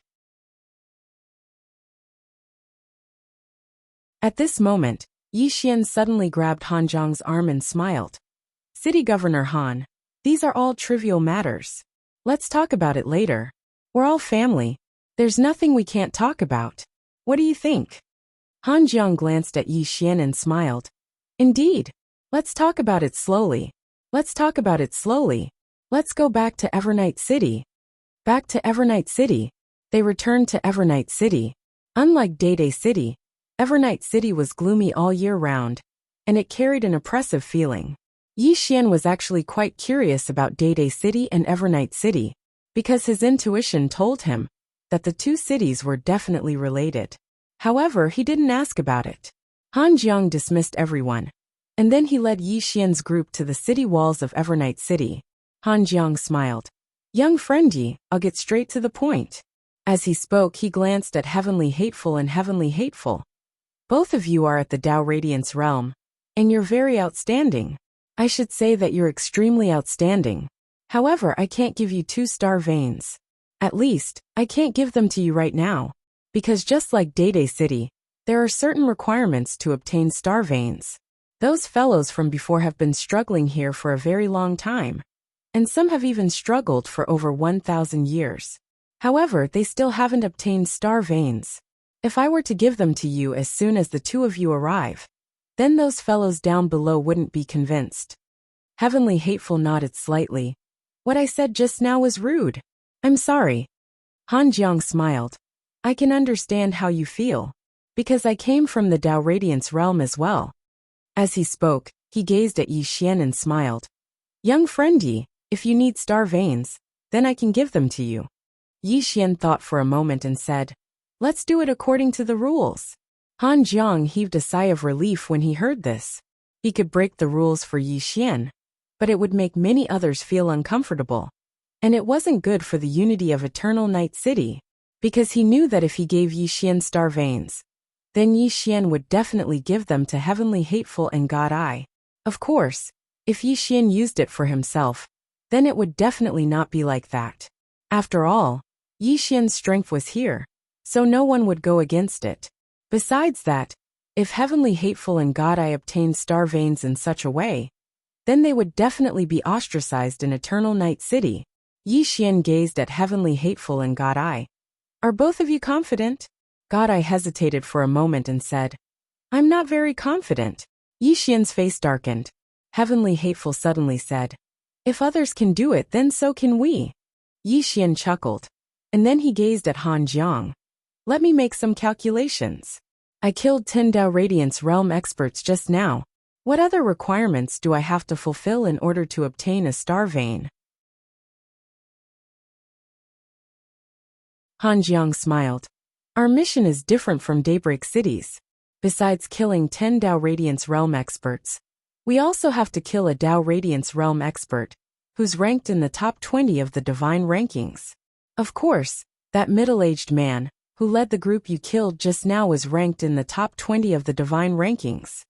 At this moment, Yi Xian suddenly grabbed Han Jiang's arm and smiled. "City Governor Han, these are all trivial matters. Let's talk about it later. We're all family. There's nothing we can't talk about. What do you think?" Han Jiang glanced at Yi Xian and smiled. "Indeed. Let's talk about it slowly. Let's talk about it slowly. Let's go back to Evernight City." Back to Evernight City. They returned to Evernight City. Unlike Day City, Evernight City was gloomy all year round, and it carried an oppressive feeling. Yi Xian was actually quite curious about Day City and Evernight City, because his intuition told him that the two cities were definitely related. However, he didn't ask about it. Han Jiang dismissed everyone, and then he led Yi Xian's group to the city walls of Evernight City. Han Jiang smiled. "Young friend Yi, I'll get straight to the point." As he spoke, he glanced at Heavenly Hateful and Heavenly Hateful. Both of you are at the Tao Radiance realm, and you're very outstanding. I should say that you're extremely outstanding. However, I can't give you 2-star veins. At least, I can't give them to you right now, because just like Dayday City, there are certain requirements to obtain star veins. Those fellows from before have been struggling here for a very long time, and some have even struggled for over 1,000 years. However, they still haven't obtained star veins. If I were to give them to you as soon as the two of you arrive, then those fellows down below wouldn't be convinced. Heavenly Hateful nodded slightly. What I said just now was rude. I'm sorry. Han Jiang smiled. I can understand how you feel, because I came from the Tao Radiance realm as well. As he spoke, he gazed at Yi Xian and smiled. Young friend Yi, if you need star veins, then I can give them to you. Yi Xian thought for a moment and said, let's do it according to the rules. Han Jiang heaved a sigh of relief when he heard this. He could break the rules for Yi Xian, but it would make many others feel uncomfortable. And it wasn't good for the unity of Eternal Night City, because he knew that if he gave Yi Xian star veins, then Yi Xian would definitely give them to Heavenly Hateful and God Eye. Of course, if Yi Xian used it for himself, then it would definitely not be like that. After all, Yi Xian's strength was here, so no one would go against it. Besides that, if Heavenly Hateful and God Eye obtained star veins in such a way, then they would definitely be ostracized in Eternal Night City. Yi Xian gazed at Heavenly Hateful and God Eye. Are both of you confident? God Eye hesitated for a moment and said, I'm not very confident. Yi Xian's face darkened. Heavenly Hateful suddenly said, if others can do it, then so can we. Yi Xian chuckled, and then he gazed at Han Jiang. Let me make some calculations. I killed 10 Tao Radiance Realm experts just now. What other requirements do I have to fulfill in order to obtain a star vein? Han Jiang smiled. Our mission is different from Daybreak City's. Besides killing 10 Tao Radiance Realm experts, we also have to kill a Tao Radiance Realm expert, who's ranked in the top 20 of the divine rankings. Of course, that middle-aged man, who led the group you killed just now, was ranked in the top 20 of the divine rankings.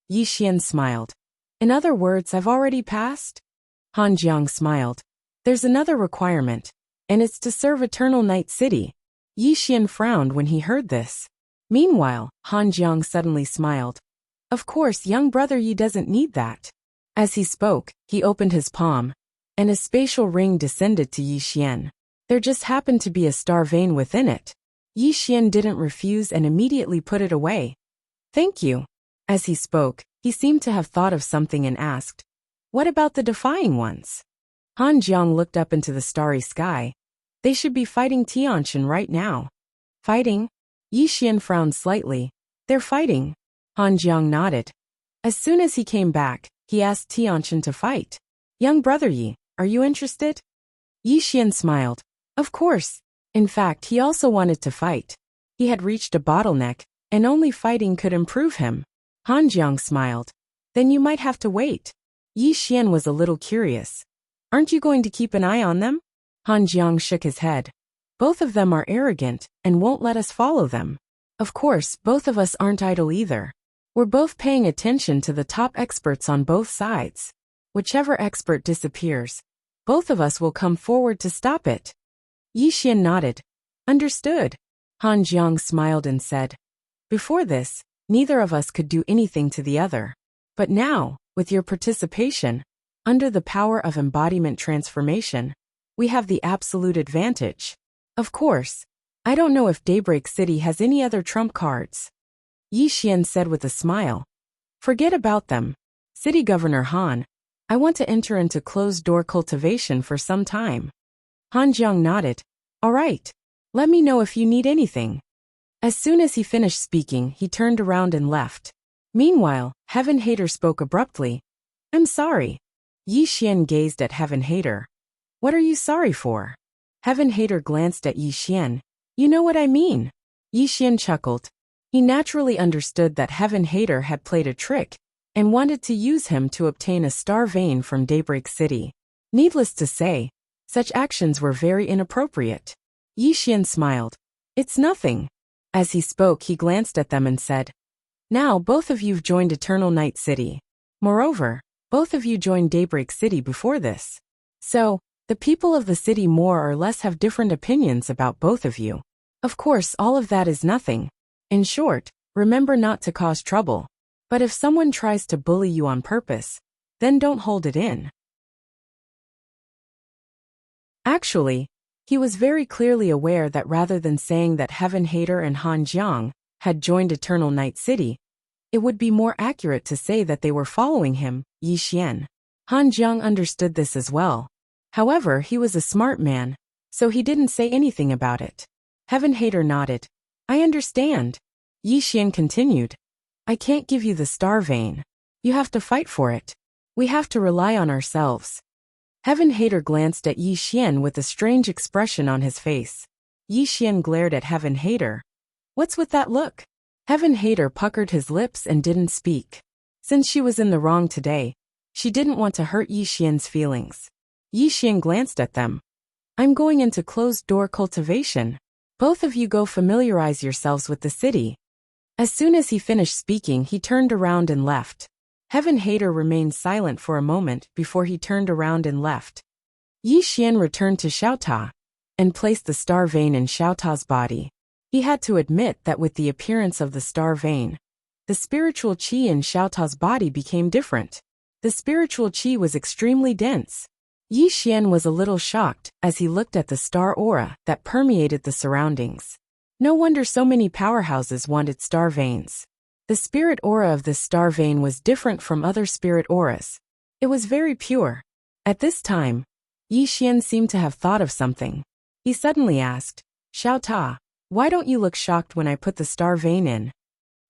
Yi Xian smiled. In other words, I've already passed? Han Jiang smiled. There's another requirement, and it's to serve Eternal Night City. Yi Xian frowned when he heard this. Meanwhile, Han Jiang suddenly smiled. Of course, young brother Yi doesn't need that. As he spoke, he opened his palm, and a spatial ring descended to Yi Xian. There just happened to be a star vein within it. Yi Xian didn't refuse and immediately put it away. Thank you. As he spoke, he seemed to have thought of something and asked, what about the defying ones? Han Jiang looked up into the starry sky. They should be fighting Tianqin right now. Fighting? Yi Xian frowned slightly. They're fighting. Han Jiang nodded. As soon as he came back, he asked Tianqin to fight. Young brother Yi, are you interested? Yi Xian smiled. Of course. In fact, he also wanted to fight. He had reached a bottleneck, and only fighting could improve him. Han Jiang smiled. Then you might have to wait. Yi Xian was a little curious. Aren't you going to keep an eye on them? Han Jiang shook his head. Both of them are arrogant and won't let us follow them. Of course, both of us aren't idle either. We're both paying attention to the top experts on both sides. Whichever expert disappears, both of us will come forward to stop it. Yi Xian nodded. Understood. Han Jiang smiled and said, before this, neither of us could do anything to the other. But now, with your participation, under the power of embodiment transformation, we have the absolute advantage. Of course, I don't know if Daybreak City has any other trump cards. Yi Xian said with a smile. Forget about them. City Governor Han, I want to enter into closed-door cultivation for some time. Han Jiang nodded. All right. Let me know if you need anything. As soon as he finished speaking, he turned around and left. Meanwhile, Heaven Hater spoke abruptly. I'm sorry. Yi Xian gazed at Heaven Hater. What are you sorry for? Heaven Hater glanced at Yi Xian. You know what I mean. Yi Xian chuckled. He naturally understood that Heaven Hater had played a trick and wanted to use him to obtain a star vein from Daybreak City. Needless to say, such actions were very inappropriate. Yi Xian smiled. It's nothing. As he spoke, he glanced at them and said, Now both of you've joined Eternal Night City. Moreover, both of you joined Daybreak City before this. So, the people of the city more or less have different opinions about both of you. Of course, all of that is nothing. In short, remember not to cause trouble. But if someone tries to bully you on purpose, then don't hold it in. Actually, he was very clearly aware that rather than saying that Heaven Hater and Han Jiang had joined Eternal Night City, it would be more accurate to say that they were following him, Yi Xian. Han Jiang understood this as well. However, he was a smart man, so he didn't say anything about it. Heaven Hater nodded. I understand. Yi Xian continued. I can't give you the star vein. You have to fight for it. We have to rely on ourselves. Heaven Hater glanced at Yi Xian with a strange expression on his face. Yi Xian glared at Heaven Hater. What's with that look? Heaven Hater puckered his lips and didn't speak. Since she was in the wrong today, she didn't want to hurt Yi Xian's feelings. Yi Xian glanced at them. I'm going into closed-door cultivation. Both of you go familiarize yourselves with the city. As soon as he finished speaking, he turned around and left. Heaven Hater remained silent for a moment before he turned around and left. Yi Xian returned to Xiao Ta and placed the star vein in Xiao Ta's body. He had to admit that with the appearance of the star vein, the spiritual qi in Xiao Ta's body became different. The spiritual qi was extremely dense. Yi Xian was a little shocked as he looked at the star aura that permeated the surroundings. No wonder so many powerhouses wanted star veins. The spirit aura of this star vein was different from other spirit auras. It was very pure. At this time, Yi Xian seemed to have thought of something. He suddenly asked, Xiao Ta, why don't you look shocked when I put the star vein in?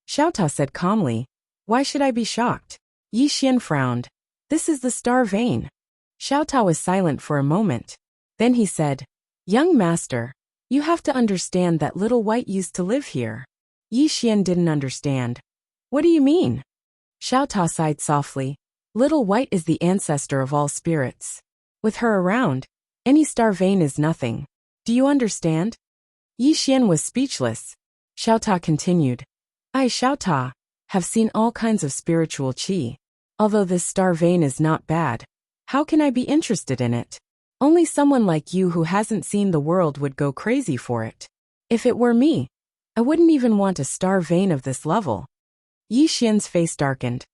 Xiao Ta said calmly, why should I be shocked? Yi Xian frowned. This is the star vein. Xiao Ta was silent for a moment. Then he said, Young master, you have to understand that Little White used to live here. Yi Xian didn't understand. What do you mean? Xiao Ta sighed softly. Little White is the ancestor of all spirits. With her around, any star vein is nothing. Do you understand? Yi Xian was speechless. Xiao Ta continued. I, Xiao Ta, have seen all kinds of spiritual qi. Although this star vein is not bad, how can I be interested in it? Only someone like you who hasn't seen the world would go crazy for it. If it were me, I wouldn't even want a star vein of this level. Yi Xian's face darkened.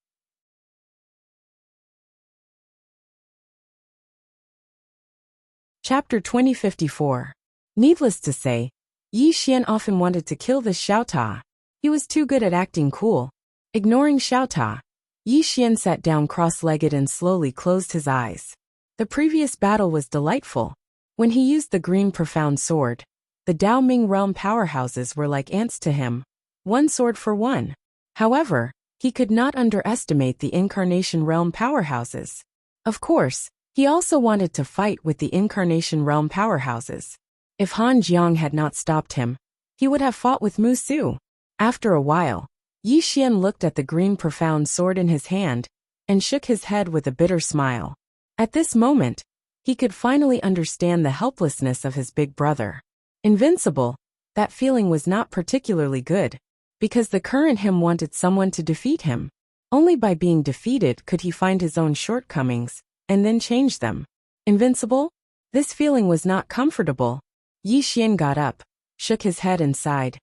Chapter 2054. Needless to say, Yi Xian often wanted to kill this Xiao Ta. He was too good at acting cool. Ignoring Xiao Ta, Yi Xian sat down cross-legged and slowly closed his eyes. The previous battle was delightful. When he used the green profound sword, the Dao Ming realm powerhouses were like ants to him. One sword for one. However, he could not underestimate the Incarnation realm powerhouses. Of course, he also wanted to fight with the Incarnation realm powerhouses. If Han Jiang had not stopped him, he would have fought with Mu Su. After a while, Yi Xian looked at the green profound sword in his hand and shook his head with a bitter smile. At this moment, he could finally understand the helplessness of his big brother. Invincible, that feeling was not particularly good, because the current him wanted someone to defeat him. Only by being defeated could he find his own shortcomings and then change them. Invincible? This feeling was not comfortable. Yi Xian got up, shook his head and sighed.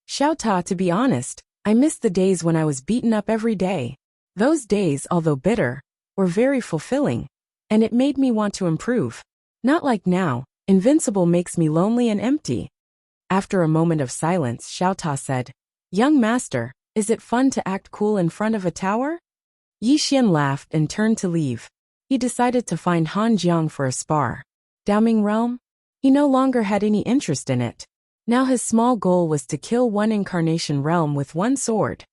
Xiao Ta, to be honest, I miss the days when I was beaten up every day. Those days, although bitter, were very fulfilling, and it made me want to improve. Not like now, invincible makes me lonely and empty. After a moment of silence, Xiao Ta said, Young master, is it fun to act cool in front of a tower? Yi Xian laughed and turned to leave. He decided to find Han Jiang for a spar. Dao Ming realm? He no longer had any interest in it. Now his small goal was to kill one Incarnation realm with one sword.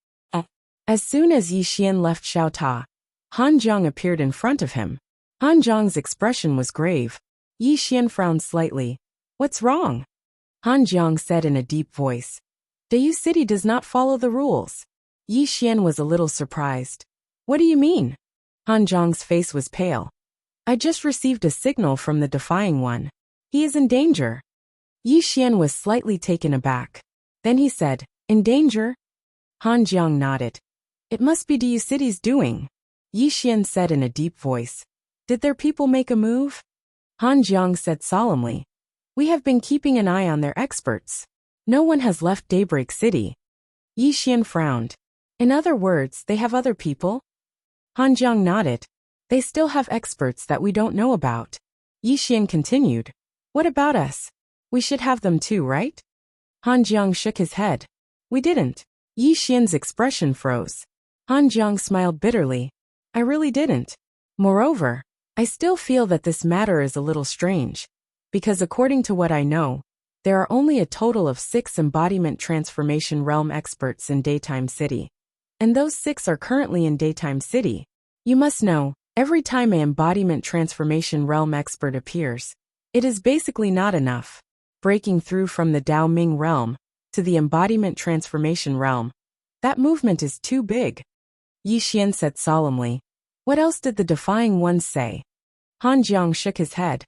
As soon as Yi Xian left Xiao Ta, Han Jiang appeared in front of him. Han Jiang's expression was grave. Yi Xian frowned slightly. What's wrong? Han Jiang said in a deep voice. Dayu City does not follow the rules. Yi Xian was a little surprised. What do you mean? Han Jiang's face was pale. I just received a signal from the Defying One. He is in danger. Yi Xian was slightly taken aback. Then he said, In danger? Han Jiang nodded. It must be Du City's doing. Yi Xian said in a deep voice. Did their people make a move? Han Jiang said solemnly. We have been keeping an eye on their experts. No one has left Daybreak City. Yi Xian frowned. In other words, they have other people? Han Jiang nodded. They still have experts that we don't know about. Yi Xian continued. What about us? We should have them too, right? Han Jiang shook his head. We didn't. Yi Xian's expression froze. Han Jiang smiled bitterly. I really didn't. Moreover, I still feel that this matter is a little strange. Because according to what I know, there are only a total of 6 embodiment transformation realm experts in Daytime City. And those 6 are currently in Daytime City. You must know, every time an embodiment transformation realm expert appears, it is basically not enough. Breaking through from the Dao Ming realm to the embodiment transformation realm, that movement is too big. Yi Xian said solemnly. What else did the defying ones say? Han Jiang shook his head.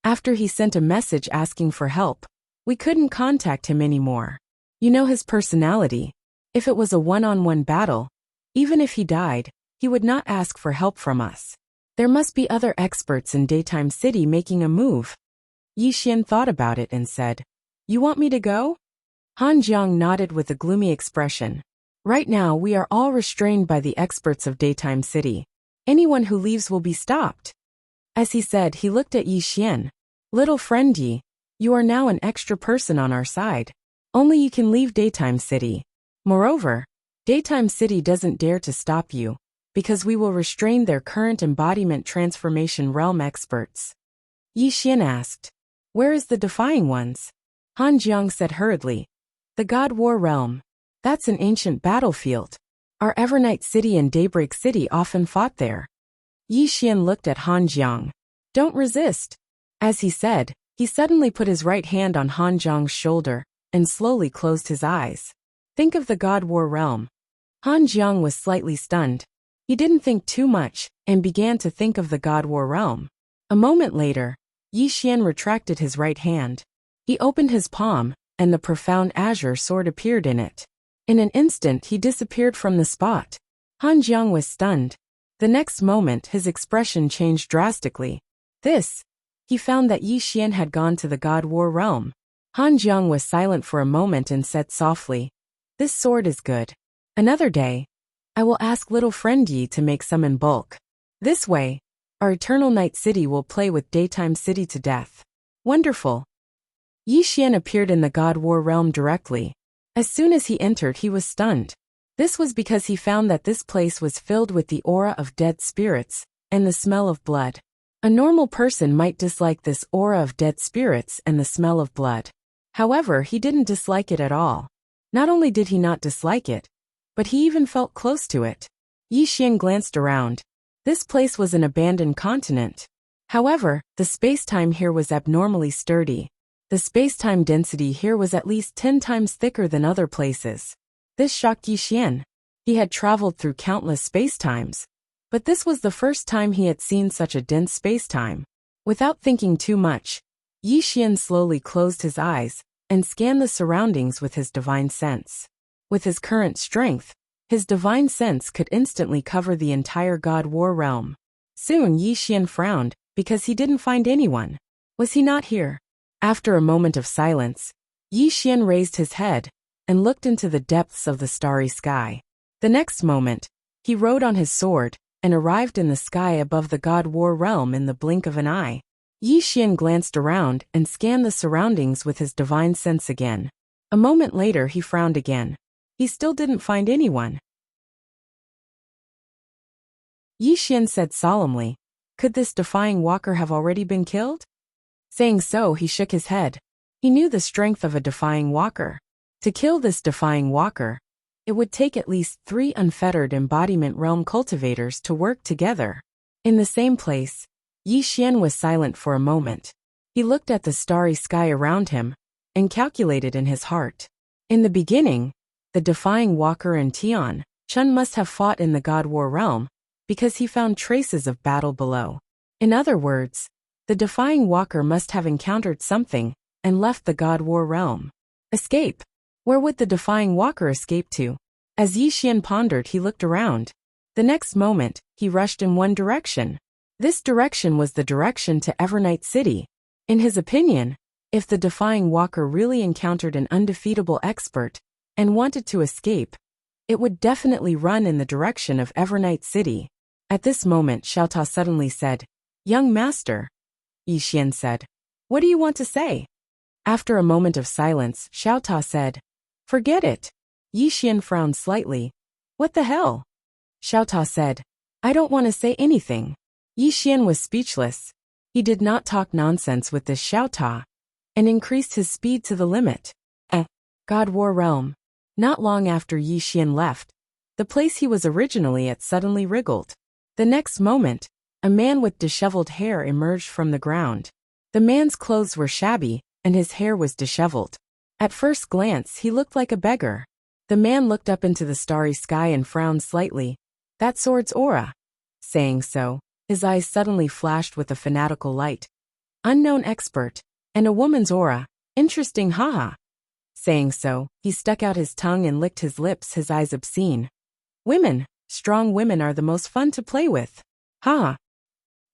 After he sent a message asking for help, we couldn't contact him anymore. You know his personality. If it was a one-on-one battle, even if he died, he would not ask for help from us. There must be other experts in Daytime City making a move. Yi Xian thought about it and said, You want me to go? Han Jiang nodded with a gloomy expression. Right now we are all restrained by the experts of Daytime City. Anyone who leaves will be stopped. As he said, he looked at Yi Xian. Little friend Yi, you are now an extra person on our side. Only you can leave Daytime City. Moreover, Daytime City doesn't dare to stop you, because we will restrain their current embodiment transformation realm experts. Yi Xian asked, Where is the defying ones? Han Jiang said hurriedly, The God War realm. That's an ancient battlefield. Our Evernight City and Daybreak City often fought there. Yi Xian looked at Han Jiang. Don't resist. As he said, he suddenly put his right hand on Han Jiang's shoulder and slowly closed his eyes. Think of the God War realm. Han Jiang was slightly stunned. He didn't think too much and began to think of the God War realm. A moment later, Yi Xian retracted his right hand. He opened his palm, and the profound azure sword appeared in it. In an instant he disappeared from the spot. Han Jiang was stunned. The next moment his expression changed drastically. He found that Yi Xian had gone to the God War realm. Han Jiang was silent for a moment and said softly, This sword is good. Another day, I will ask little friend Yi to make some in bulk. This way, our Eternal Night City will play with Daytime City to death. Wonderful. Yi Xian appeared in the God War realm directly. As soon as he entered he was stunned. This was because he found that this place was filled with the aura of dead spirits and the smell of blood. A normal person might dislike this aura of dead spirits and the smell of blood. However, he didn't dislike it at all. Not only did he not dislike it, but he even felt close to it. Yi Xian glanced around. This place was an abandoned continent. However, the space-time here was abnormally sturdy. The space-time density here was at least 10 times thicker than other places. This shocked Yi Xian. He had traveled through countless space-times, but this was the first time he had seen such a dense space-time. Without thinking too much, Yi Xian slowly closed his eyes and scanned the surroundings with his divine sense. With his current strength, his divine sense could instantly cover the entire God War realm. Soon Yi Xian frowned because he didn't find anyone. Was he not here? After a moment of silence, Yi Xian raised his head and looked into the depths of the starry sky. The next moment, he rode on his sword and arrived in the sky above the God War realm in the blink of an eye. Yi Xian glanced around and scanned the surroundings with his divine sense again. A moment later he frowned again. He still didn't find anyone. Yi Xian said solemnly, Could this defying walker have already been killed? Saying so, he shook his head. He knew the strength of a defying walker. To kill this defying walker, it would take at least 3 unfettered embodiment realm cultivators to work together. In the same place, Yi Xian was silent for a moment. He looked at the starry sky around him and calculated in his heart. In the beginning, the defying walker and Tian Chun must have fought in the God War realm because he found traces of battle below. In other words, the defying walker must have encountered something and left the God War realm. Escape. Where would the defying walker escape to? As Yi Xian pondered, he looked around. The next moment, he rushed in one direction. This direction was the direction to Evernight City. In his opinion, if the defying walker really encountered an undefeatable expert and wanted to escape, it would definitely run in the direction of Evernight City. At this moment, Xiao Ta suddenly said, "Young master." Yi Xian said, "What do you want to say?" After a moment of silence, Xiao Ta said, "Forget it." Yi Xian frowned slightly. "What the hell?" Xiao Ta said, "I don't want to say anything." Yi Xian was speechless. He did not talk nonsense with this Xiao Ta, and increased his speed to the limit. God War Realm. Not long after Yi Xian left, the place he was originally at suddenly wriggled. The next moment, a man with disheveled hair emerged from the ground. The man's clothes were shabby, and his hair was disheveled. At first glance, he looked like a beggar. The man looked up into the starry sky and frowned slightly. "That sword's aura." Saying so, his eyes suddenly flashed with a fanatical light. "Unknown expert, and a woman's aura. Interesting, haha." Saying so, he stuck out his tongue and licked his lips, his eyes obscene. "Women, strong women are the most fun to play with. Haha."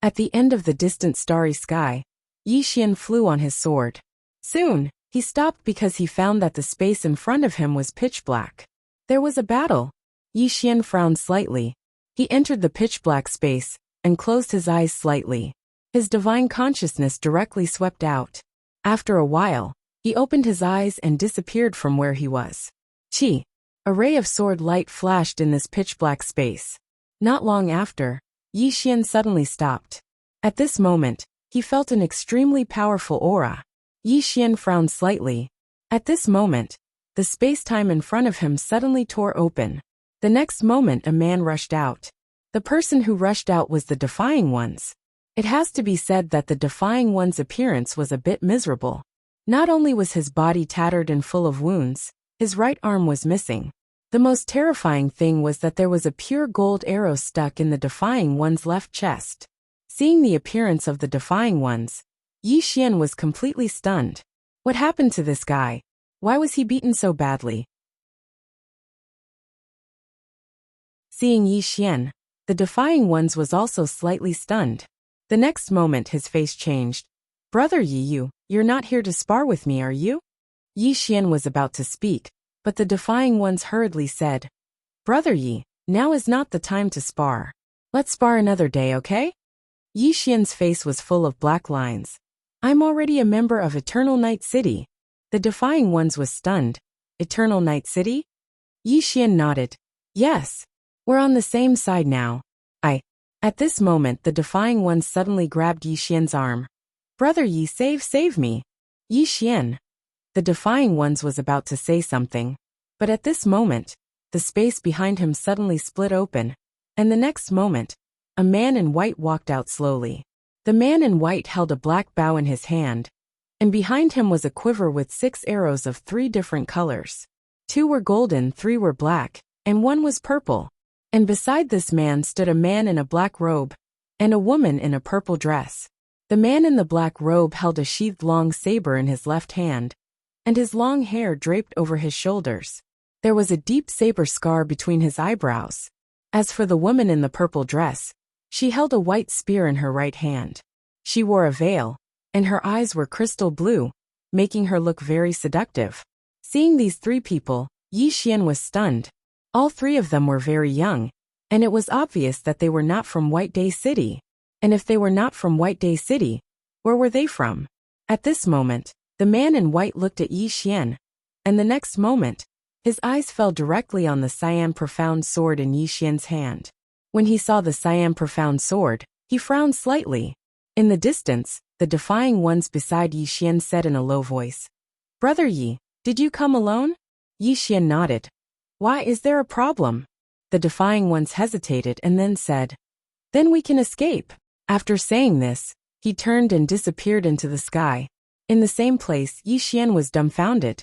At the end of the distant starry sky, Yi Xian flew on his sword. Soon, he stopped because he found that the space in front of him was pitch black. There was a battle. Yi Xian frowned slightly. He entered the pitch-black space and closed his eyes slightly. His divine consciousness directly swept out. After a while, he opened his eyes and disappeared from where he was. Chi! A ray of sword light flashed in this pitch-black space. Not long after, Yi Xian suddenly stopped. At this moment, he felt an extremely powerful aura. Yi Xian frowned slightly. At this moment, the space-time in front of him suddenly tore open. The next moment, a man rushed out. The person who rushed out was the Defying Ones. It has to be said that the Defying One's appearance was a bit miserable. Not only was his body tattered and full of wounds, his right arm was missing. The most terrifying thing was that there was a pure gold arrow stuck in the Defying One's left chest. Seeing the appearance of the Defying Ones, Yi Xian was completely stunned. What happened to this guy? Why was he beaten so badly? Seeing Yi Xian, the Defying Ones was also slightly stunned. The next moment his face changed. "Brother Yi, you're not here to spar with me, are you?" Yi Xian was about to speak, but the Defying Ones hurriedly said, "Brother Yi, now is not the time to spar. Let's spar another day, okay?" Yi Xian's face was full of black lines. "I'm already a member of Eternal Night City." The Defying Ones was stunned. "Eternal Night City?" Yi Xian nodded. "Yes. We're on the same side now." At this moment, the Defying Ones suddenly grabbed Yi Xian's arm. "Brother Yi, save me." Yi Xian. The Defying Ones was about to say something. But at this moment, the space behind him suddenly split open. And the next moment, a man in white walked out slowly. The man in white held a black bow in his hand. And behind him was a quiver with 6 arrows of 3 different colors. 2 were golden, 3 were black, and 1 was purple. And beside this man stood a man in a black robe, and a woman in a purple dress. The man in the black robe held a sheathed long saber in his left hand, and his long hair draped over his shoulders. There was a deep saber scar between his eyebrows. As for the woman in the purple dress, she held a white spear in her right hand. She wore a veil, and her eyes were crystal blue, making her look very seductive. Seeing these 3 people, Yi Xian was stunned. All 3 of them were very young, and it was obvious that they were not from White Day City. And if they were not from White Day City, where were they from? At this moment, the man in white looked at Yi Xian, and the next moment, his eyes fell directly on the cyan profound sword in Yi Xian's hand. When he saw the cyan profound sword, he frowned slightly. In the distance, the Defying Ones beside Yi Xian said in a low voice, "Brother Yi, did you come alone?" Yi Xian nodded. "Why, is there a problem?" The Defying Ones hesitated and then said, "Then we can escape." After saying this, he turned and disappeared into the sky. In the same place, Yi Xian was dumbfounded.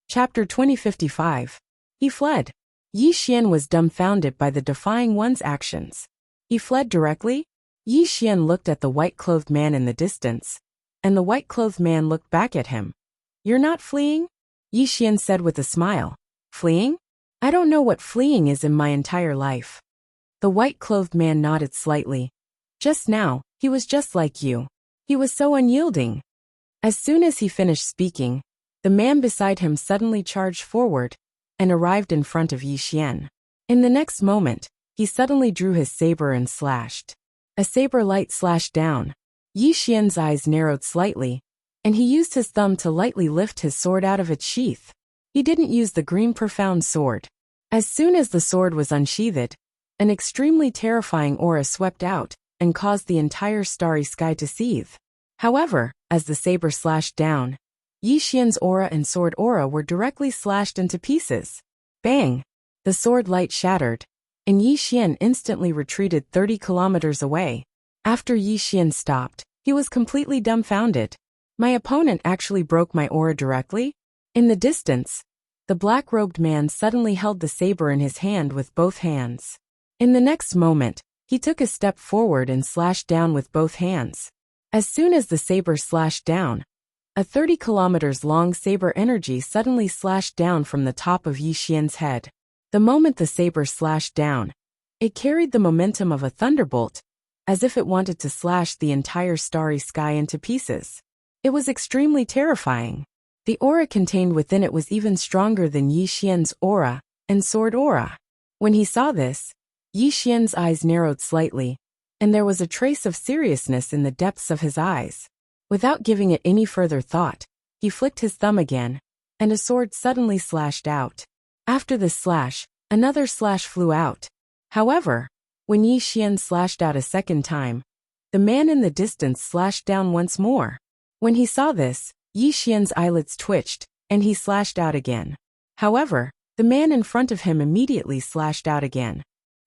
Chapter 2055. He fled. Yi Xian was dumbfounded by the Defying One's actions. He fled directly? Yi Xian looked at the white-clothed man in the distance. and the white-clothed man looked back at him. "You're not fleeing?" Yi Xian said with a smile. "Fleeing? I don't know what fleeing is in my entire life." The white-clothed man nodded slightly. "Just now, he was just like you. He was so unyielding." As soon as he finished speaking, the man beside him suddenly charged forward and arrived in front of Yi Xian. In the next moment, he suddenly drew his saber and slashed. A saber light slashed down. Yi Xian's eyes narrowed slightly, and he used his thumb to lightly lift his sword out of its sheath. He didn't use the green profound sword. As soon as the sword was unsheathed, an extremely terrifying aura swept out and caused the entire starry sky to seethe. However, as the saber slashed down, Yi Xian's aura and sword aura were directly slashed into pieces. Bang! The sword light shattered, and Yi Xian instantly retreated 30 kilometers away. After Yi Xian stopped, he was completely dumbfounded. My opponent actually broke my aura directly? In the distance, the black-robed man suddenly held the saber in his hand with both hands. In the next moment, he took a step forward and slashed down with both hands. As soon as the saber slashed down, a 30 kilometers long saber energy suddenly slashed down from the top of Yi Xian's head. The moment the saber slashed down, it carried the momentum of a thunderbolt, as if it wanted to slash the entire starry sky into pieces. It was extremely terrifying. The aura contained within it was even stronger than Yi Xian's aura and sword aura. When he saw this, Yi Xian's eyes narrowed slightly, and there was a trace of seriousness in the depths of his eyes. Without giving it any further thought, he flicked his thumb again, and a sword suddenly slashed out. After this slash, another slash flew out. However, when Yi Xian slashed out a second time, the man in the distance slashed down once more. When he saw this, Yi Xian's eyelids twitched, and he slashed out again. However, the man in front of him immediately slashed out again.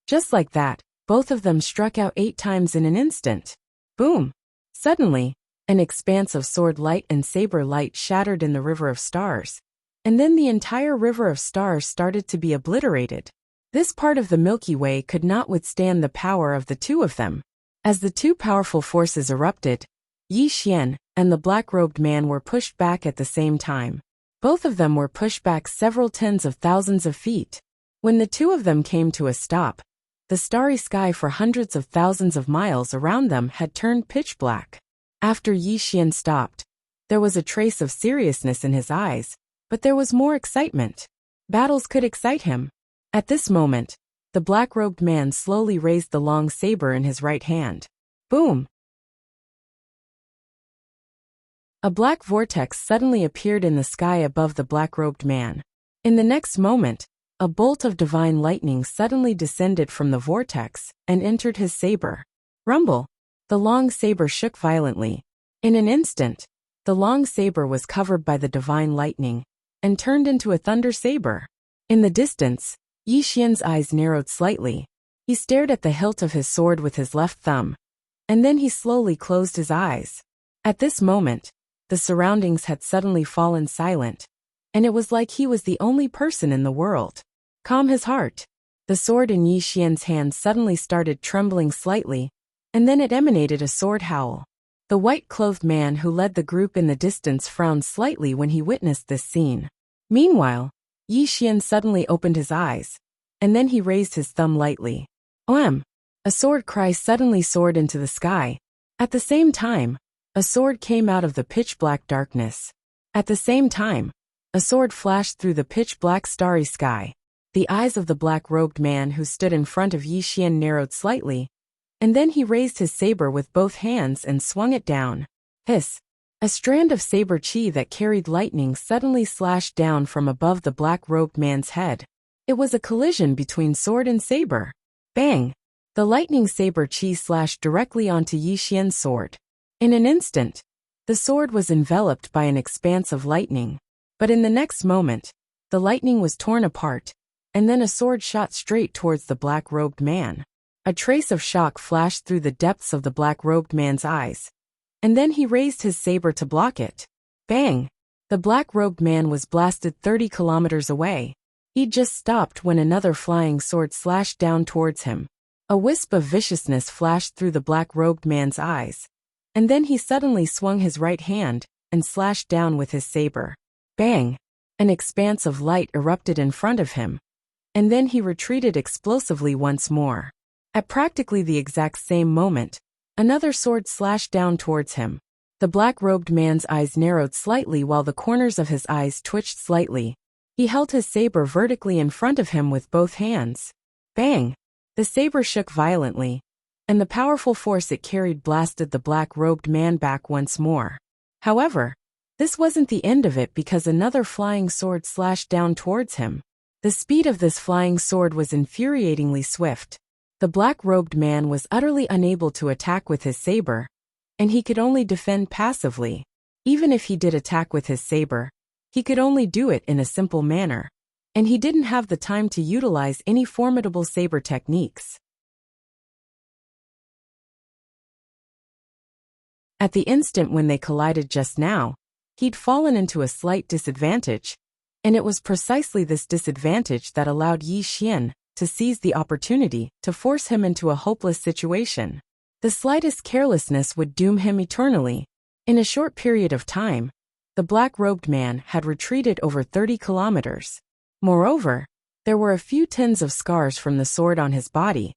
Just like that, both of them struck out 8 times in an instant. Boom! Suddenly, an expanse of sword light and saber light shattered in the river of stars. And then the entire river of stars started to be obliterated. This part of the Milky Way could not withstand the power of the two of them. As the two powerful forces erupted, Yi Xian and the black-robed man were pushed back at the same time. Both of them were pushed back several tens of thousands of feet. When the two of them came to a stop, the starry sky for hundreds of thousands of miles around them had turned pitch black. After Yi Xian stopped, there was a trace of seriousness in his eyes, but there was more excitement. Battles could excite him. At this moment, the black-robed man slowly raised the long saber in his right hand. Boom! A black vortex suddenly appeared in the sky above the black-robed man. In the next moment, a bolt of divine lightning suddenly descended from the vortex and entered his saber. Rumble! The long saber shook violently. In an instant, the long saber was covered by the divine lightning and turned into a thunder saber. In the distance, Yi Xian's eyes narrowed slightly. He stared at the hilt of his sword with his left thumb, and then he slowly closed his eyes. At this moment, the surroundings had suddenly fallen silent, and it was like he was the only person in the world. Calm his heart. The sword in Yi Xian's hand suddenly started trembling slightly, and then it emanated a sword howl. The white-clothed man who led the group in the distance frowned slightly when he witnessed this scene. Meanwhile, Yi Xian suddenly opened his eyes, and then he raised his thumb lightly. Oem! A sword cry suddenly soared into the sky. At the same time, a sword came out of the pitch-black darkness. At the same time, a sword flashed through the pitch-black starry sky. The eyes of the black-robed man who stood in front of Yi Xian narrowed slightly, and then he raised his saber with both hands and swung it down. Hiss! A strand of saber chi that carried lightning suddenly slashed down from above the black-robed man's head. It was a collision between sword and saber. Bang! The lightning saber chi slashed directly onto Yi Xian's sword. In an instant, the sword was enveloped by an expanse of lightning. But in the next moment, the lightning was torn apart, and then a sword shot straight towards the black-robed man. A trace of shock flashed through the depths of the black-robed man's eyes, and then he raised his saber to block it. Bang! The black-robed man was blasted 30 kilometers away. He'd just stopped when another flying sword slashed down towards him. A wisp of viciousness flashed through the black-robed man's eyes, and then he suddenly swung his right hand and slashed down with his saber. Bang! An expanse of light erupted in front of him, and then he retreated explosively once more. At practically the exact same moment, another sword slashed down towards him. The black-robed man's eyes narrowed slightly while the corners of his eyes twitched slightly. He held his saber vertically in front of him with both hands. Bang! The saber shook violently, and the powerful force it carried blasted the black-robed man back once more. However, this wasn't the end of it because another flying sword slashed down towards him. The speed of this flying sword was infuriatingly swift. The black-robed man was utterly unable to attack with his saber, and he could only defend passively. Even if he did attack with his saber, he could only do it in a simple manner, and he didn't have the time to utilize any formidable saber techniques. At the instant when they collided just now, he'd fallen into a slight disadvantage, and it was precisely this disadvantage that allowed Yi Xian to seize the opportunity to force him into a hopeless situation. The slightest carelessness would doom him eternally. In a short period of time, the black-robed man had retreated over 30 kilometers. Moreover, there were a few tins of scars from the sword on his body,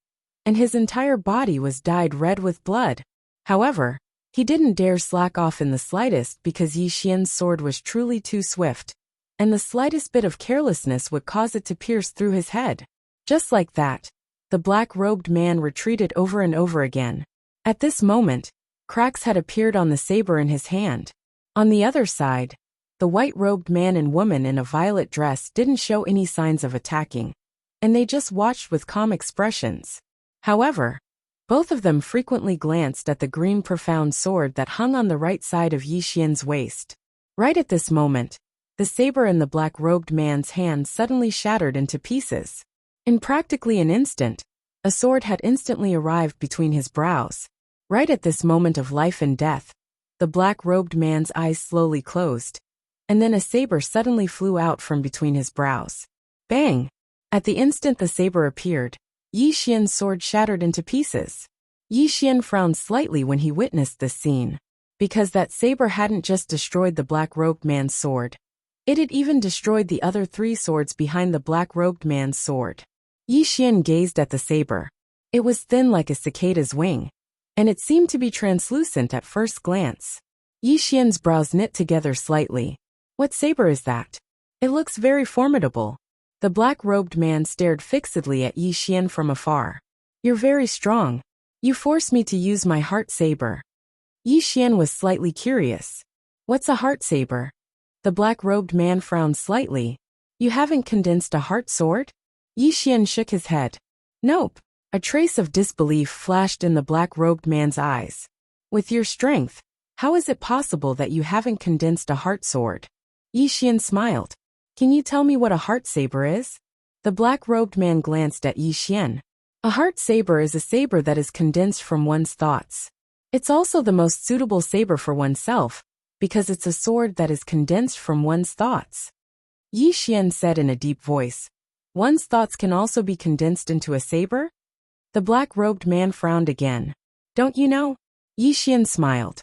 and his entire body was dyed red with blood. However, he didn't dare slack off in the slightest because Yi Xian's sword was truly too swift, and the slightest bit of carelessness would cause it to pierce through his head. Just like that, the black-robed man retreated over and over again. At this moment, cracks had appeared on the saber in his hand. On the other side, the white-robed man and woman in a violet dress didn't show any signs of attacking, and they just watched with calm expressions. However, both of them frequently glanced at the green profound sword that hung on the right side of Yi Xian's waist. Right at this moment, the saber in the black-robed man's hand suddenly shattered into pieces. In practically an instant, a sword had instantly arrived between his brows. Right at this moment of life and death, the black-robed man's eyes slowly closed, and then a saber suddenly flew out from between his brows. Bang! At the instant the saber appeared, Yi Xian's sword shattered into pieces. Yi Xian frowned slightly when he witnessed this scene, because that saber hadn't just destroyed the black-robed man's sword. It had even destroyed the other 3 swords behind the black-robed man's sword. Yi Xian gazed at the saber. It was thin like a cicada's wing, and it seemed to be translucent at first glance. Yi Xian's brows knit together slightly. What saber is that? It looks very formidable. The black-robed man stared fixedly at Yi Xian from afar. You're very strong. You force me to use my heart saber. Yi Xian was slightly curious. What's a heart saber? The black-robed man frowned slightly. You haven't condensed a heart sword? Yi Xian shook his head. Nope. A trace of disbelief flashed in the black-robed man's eyes. With your strength, how is it possible that you haven't condensed a heart sword? Yi Xian smiled. Can you tell me what a heart saber is? The black-robed man glanced at Yi Xian. A heart saber is a saber that is condensed from one's thoughts. It's also the most suitable saber for oneself, because it's a sword that is condensed from one's thoughts. Yi Xian said in a deep voice. One's thoughts can also be condensed into a saber? The black-robed man frowned again. Don't you know? Yi Xian smiled.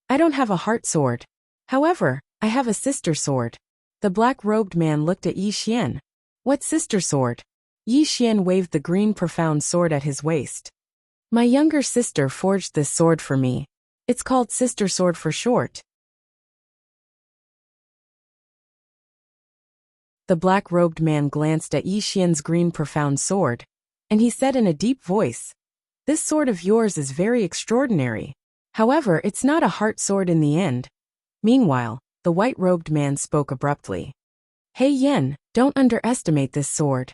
I don't have a heart sword. However, I have a sister sword. The black-robed man looked at Yi Xian. What sister sword? Yi Xian waved the green profound sword at his waist. My younger sister forged this sword for me. It's called sister sword for short. The black-robed man glanced at Yi Xian's green profound sword, and he said in a deep voice, This sword of yours is very extraordinary. However, it's not a heart sword in the end. Meanwhile, the white-robed man spoke abruptly. Hey Yen, don't underestimate this sword.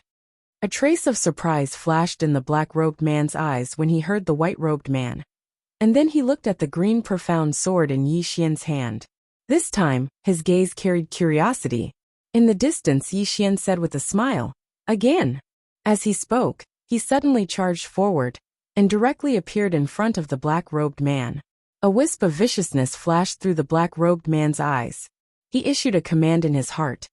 A trace of surprise flashed in the black-robed man's eyes when he heard the white-robed man. And then he looked at the green profound sword in Yi Xian's hand. This time, his gaze carried curiosity. In the distance, Yi Xian said with a smile, Again. As he spoke, he suddenly charged forward, and directly appeared in front of the black-robed man. A wisp of viciousness flashed through the black-robed man's eyes. He issued a command in his heart,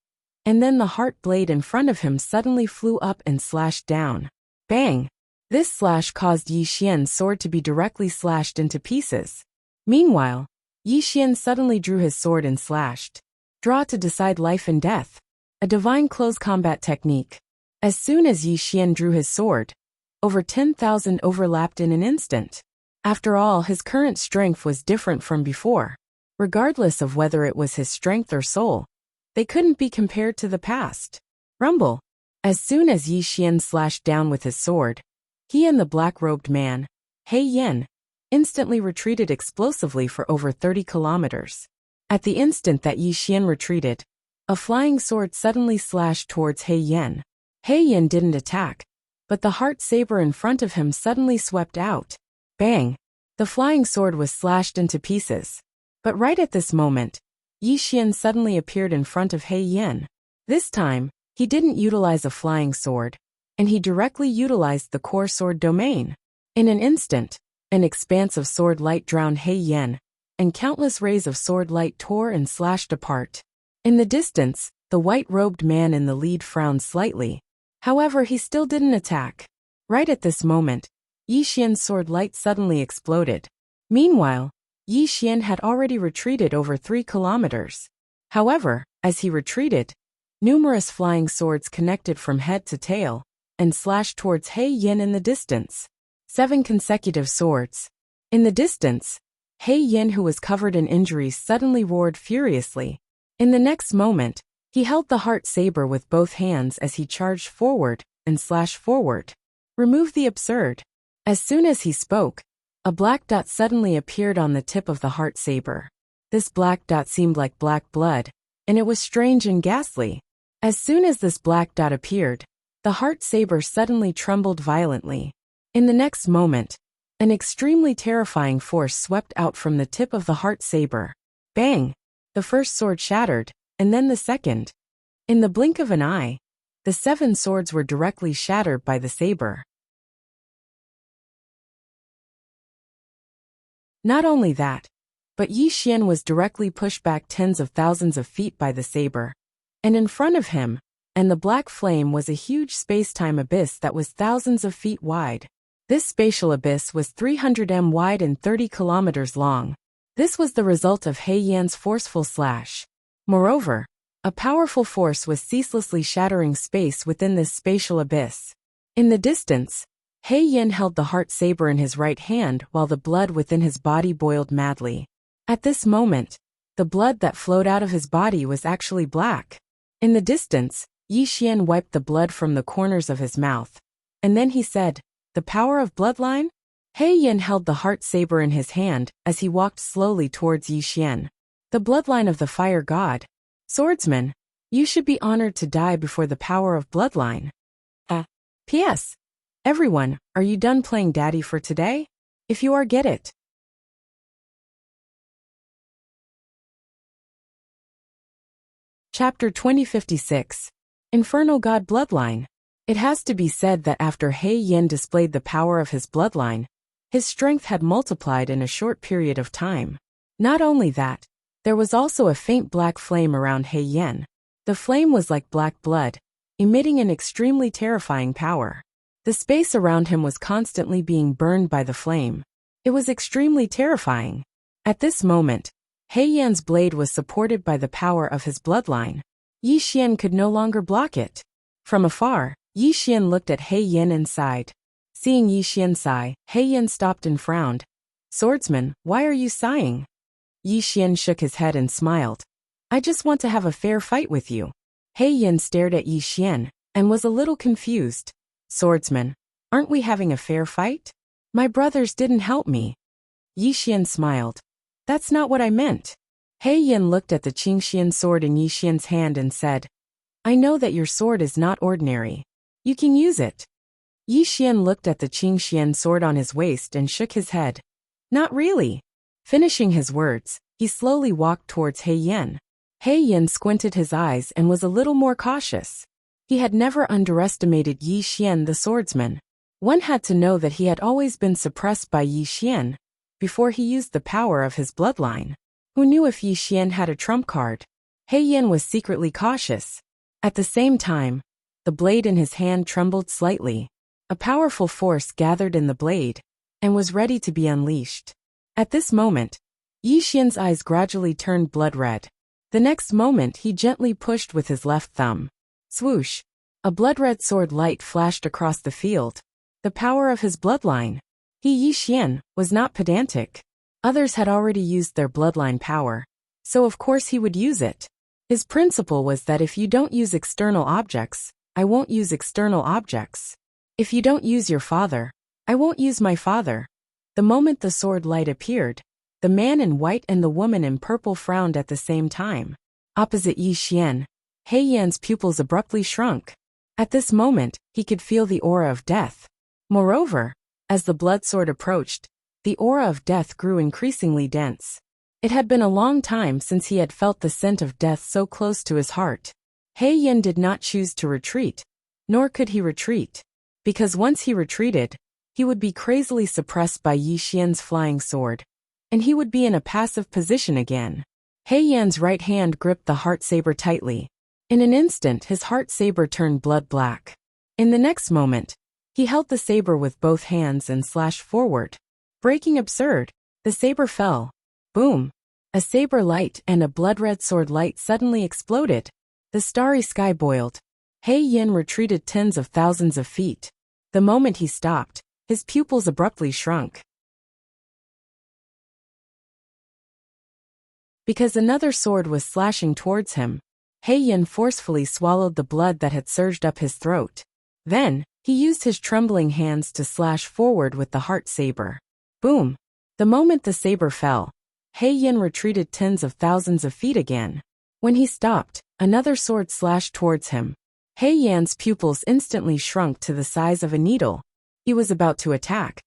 and then the heart blade in front of him suddenly flew up and slashed down. Bang! This slash caused Yi Xian's sword to be directly slashed into pieces. Meanwhile, Yi Xian suddenly drew his sword and slashed. Draw to decide life and death. A divine close combat technique. As soon as Yi Xian drew his sword, over 10,000 overlapped in an instant. After all, his current strength was different from before. Regardless of whether it was his strength or soul, they couldn't be compared to the past. Rumble. As soon as Yi Xian slashed down with his sword, he and the black-robed man, He Yen, instantly retreated explosively for over 30 kilometers. At the instant that Yi Xian retreated, a flying sword suddenly slashed towards He Yen. He Yen didn't attack, but the heart saber in front of him suddenly swept out. Bang! The flying sword was slashed into pieces. But right at this moment, Yi Xian suddenly appeared in front of He Yen. This time, he didn't utilize a flying sword, and he directly utilized the core sword domain. In an instant, an expanse of sword light drowned He Yen, and countless rays of sword light tore and slashed apart. In the distance, the white-robed man in the lead frowned slightly. However, he still didn't attack. Right at this moment, Yi Xian's sword light suddenly exploded. Meanwhile, Yi Xian had already retreated over 3 kilometers. However, as he retreated, numerous flying swords connected from head to tail and slashed towards He Yen in the distance. 7 consecutive swords. In the distance, He Yen, who was covered in injuries, suddenly roared furiously. In the next moment, he held the heart saber with both hands as he charged forward and slashed forward. Remove the absurd. As soon as he spoke, a black dot suddenly appeared on the tip of the heart saber. This black dot seemed like black blood, and it was strange and ghastly. As soon as this black dot appeared, the heart saber suddenly trembled violently. In the next moment, an extremely terrifying force swept out from the tip of the heart saber. Bang! The first sword shattered, and then the second. In the blink of an eye, the 7 swords were directly shattered by the saber. Not only that, but Yi Xian was directly pushed back tens of thousands of feet by the saber. And in front of him, and the black flame, was a huge space-time abyss that was thousands of feet wide. This spatial abyss was 300 m wide and 30 kilometers long. This was the result of He Yan's forceful slash. Moreover, a powerful force was ceaselessly shattering space within this spatial abyss. In the distance, He Yan held the heart saber in his right hand while the blood within his body boiled madly. At this moment, the blood that flowed out of his body was actually black. In the distance, Yi Xian wiped the blood from the corners of his mouth. And then he said, "The power of bloodline?" He Yan held the heart saber in his hand as he walked slowly towards Yi Xian. "The bloodline of the fire god. Swordsman, you should be honored to die before the power of bloodline." P.S. Everyone, are you done playing daddy for today? If you are, get it. Chapter 2056. Infernal God Bloodline. It has to be said that after He Yan displayed the power of his bloodline, his strength had multiplied in a short period of time. Not only that, there was also a faint black flame around He Yan. The flame was like black blood, emitting an extremely terrifying power. The space around him was constantly being burned by the flame. It was extremely terrifying. At this moment, He Yan's blade was supported by the power of his bloodline. Yi Xian could no longer block it. From afar, Yi Xian looked at He Yan and sighed. Seeing Yi Xian sigh, He Yan stopped and frowned. "Swordsman, why are you sighing?" Yi Xian shook his head and smiled. "I just want to have a fair fight with you." He Yan stared at Yi Xian and was a little confused. "Swordsman, aren't we having a fair fight? My brothers didn't help me." Yi Xian smiled. "That's not what I meant." He Yan looked at the Qingxian sword in Yi Xian's hand and said, "I know that your sword is not ordinary. You can use it." Yi Xian looked at the Qingxian sword on his waist and shook his head. "Not really." Finishing his words, he slowly walked towards He Yan. He Yan squinted his eyes and was a little more cautious. He had never underestimated Yi Xian the swordsman. One had to know that he had always been suppressed by Yi Xian before he used the power of his bloodline. Who knew if Yi Xian had a trump card? He Yan was secretly cautious. At the same time, the blade in his hand trembled slightly. A powerful force gathered in the blade and was ready to be unleashed. At this moment, Yi Xian's eyes gradually turned blood red. The next moment he gently pushed with his left thumb. Swoosh! A blood-red sword light flashed across the field. The power of his bloodline. Yi Xian was not pedantic. Others had already used their bloodline power, so of course he would use it. His principle was that if you don't use external objects, I won't use external objects. If you don't use your father, I won't use my father. The moment the sword light appeared, the man in white and the woman in purple frowned at the same time. Opposite Yi Xian, He Yan's pupils abruptly shrunk. At this moment, he could feel the aura of death. Moreover, as the blood sword approached, the aura of death grew increasingly dense. It had been a long time since he had felt the scent of death so close to his heart. He Yan did not choose to retreat, nor could he retreat, because once he retreated, he would be crazily suppressed by Yi Xian's flying sword, and he would be in a passive position again. He Yan's right hand gripped the heart saber tightly. In an instant his heart saber turned blood black. In the next moment, he held the saber with both hands and slashed forward. Breaking absurd, the saber fell. Boom! A saber light and a blood-red sword light suddenly exploded. The starry sky boiled. He Yan retreated tens of thousands of feet. The moment he stopped, his pupils abruptly shrunk. Because another sword was slashing towards him, He Yan forcefully swallowed the blood that had surged up his throat. Then, he used his trembling hands to slash forward with the heart saber. Boom! The moment the saber fell, He Yan retreated tens of thousands of feet again. When he stopped, another sword slashed towards him. He Yan's pupils instantly shrunk to the size of a needle. He was about to attack,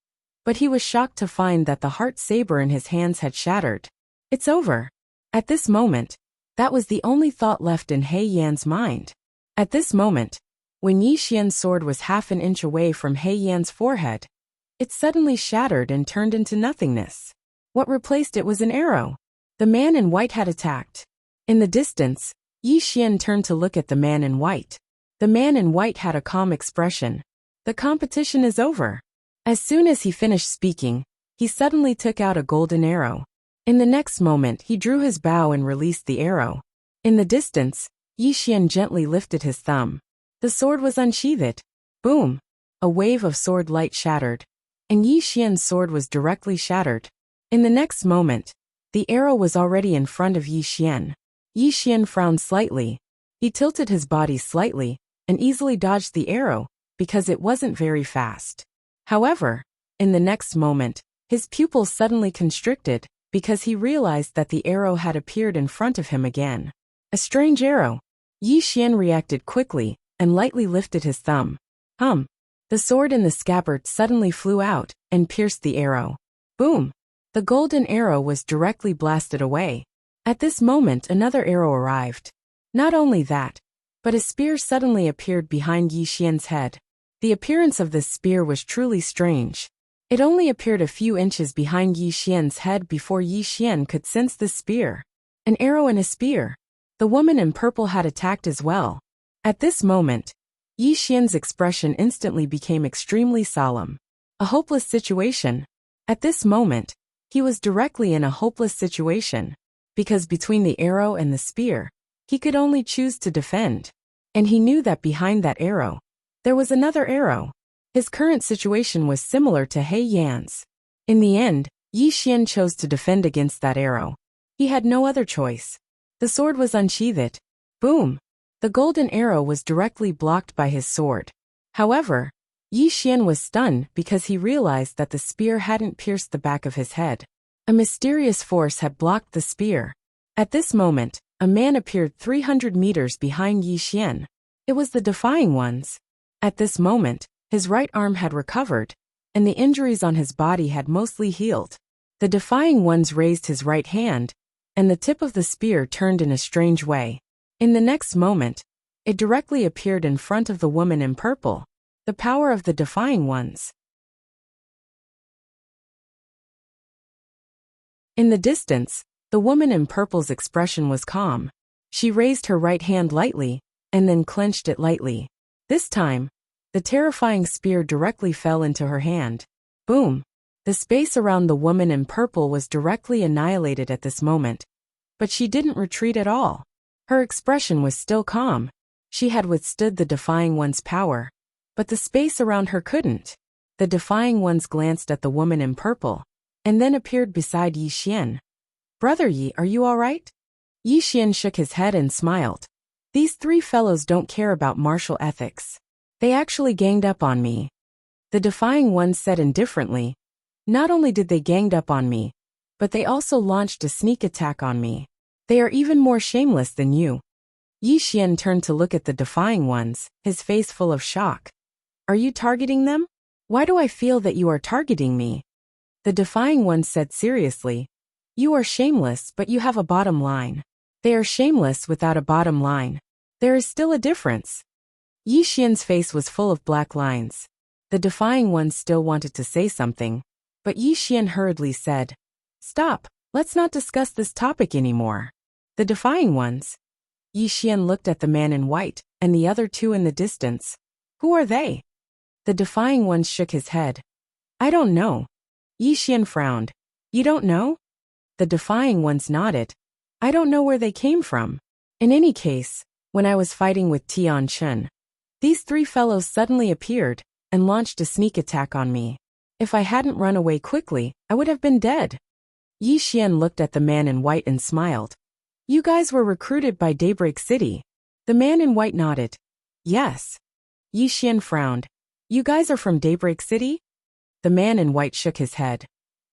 but he was shocked to find that the heart saber in his hands had shattered. It's over. At this moment, that was the only thought left in He Yan's mind. At this moment, when Yi Xian's sword was half an inch away from He Yan's forehead, it suddenly shattered and turned into nothingness. What replaced it was an arrow. The man in white had attacked. In the distance, Yi Xian turned to look at the man in white. The man in white had a calm expression. The competition is over. As soon as he finished speaking, he suddenly took out a golden arrow. In the next moment he drew his bow and released the arrow. In the distance, Yi Xian gently lifted his thumb. The sword was unsheathed. Boom! A wave of sword light shattered, and Yi Xian's sword was directly shattered. In the next moment, the arrow was already in front of Yi Xian. Yi Xian frowned slightly. He tilted his body slightly, and easily dodged the arrow, because it wasn't very fast. However, in the next moment, his pupils suddenly constricted, because he realized that the arrow had appeared in front of him again. A strange arrow. Yi Xian reacted quickly, and lightly lifted his thumb. The sword in the scabbard suddenly flew out, and pierced the arrow. Boom! The golden arrow was directly blasted away. At this moment another arrow arrived. Not only that, but a spear suddenly appeared behind Yi Xian's head. The appearance of this spear was truly strange. It only appeared a few inches behind Yi Xian's head before Yi Xian could sense the spear. An arrow and a spear. The woman in purple had attacked as well. At this moment, Yi Xian's expression instantly became extremely solemn. A hopeless situation. At this moment, he was directly in a hopeless situation, because between the arrow and the spear, he could only choose to defend. And he knew that behind that arrow, there was another arrow. His current situation was similar to He Yan's. In the end, Yi Xian chose to defend against that arrow. He had no other choice. The sword was unsheathed. Boom! The golden arrow was directly blocked by his sword. However, Yi Xian was stunned because he realized that the spear hadn't pierced the back of his head. A mysterious force had blocked the spear. At this moment, a man appeared 300 meters behind Yi Xian. It was the Defying Ones. At this moment, his right arm had recovered, and the injuries on his body had mostly healed. The Defying Ones raised his right hand, and the tip of the spear turned in a strange way. In the next moment, it directly appeared in front of the woman in purple. The power of the Defying Ones. In the distance, the woman in purple's expression was calm. She raised her right hand lightly, and then clenched it lightly. This time, the terrifying spear directly fell into her hand. Boom! The space around the woman in purple was directly annihilated at this moment. But she didn't retreat at all. Her expression was still calm. She had withstood the Defying One's power. But the space around her couldn't. The Defying Ones glanced at the woman in purple, and then appeared beside Yi Xian. "Brother Yi, are you all right?" Yi Xian shook his head and smiled. "These three fellows don't care about martial ethics. They actually ganged up on me." The Defying Ones said indifferently, "Not only did they ganged up on me, but they also launched a sneak attack on me. They are even more shameless than you." Yi Xian turned to look at the Defying Ones, his face full of shock. "Are you targeting them? Why do I feel that you are targeting me?" The Defying Ones said seriously, "You are shameless, but you have a bottom line. They are shameless without a bottom line. There is still a difference." Yi Xian's face was full of black lines. The Defying Ones still wanted to say something, but Yi Xian hurriedly said, "Stop, let's not discuss this topic anymore." The Defying Ones. Yi Xian looked at the man in white, and the other two in the distance. "Who are they?" The Defying Ones shook his head. "I don't know." Yi Xian frowned. "You don't know?" The Defying Ones nodded. "I don't know where they came from. In any case, when I was fighting with Tian Chen, these three fellows suddenly appeared and launched a sneak attack on me. If I hadn't run away quickly, I would have been dead." Yi Xian looked at the man in white and smiled. "You guys were recruited by Daybreak City." The man in white nodded. "Yes." Yi Xian frowned. "You guys are from Daybreak City?" The man in white shook his head.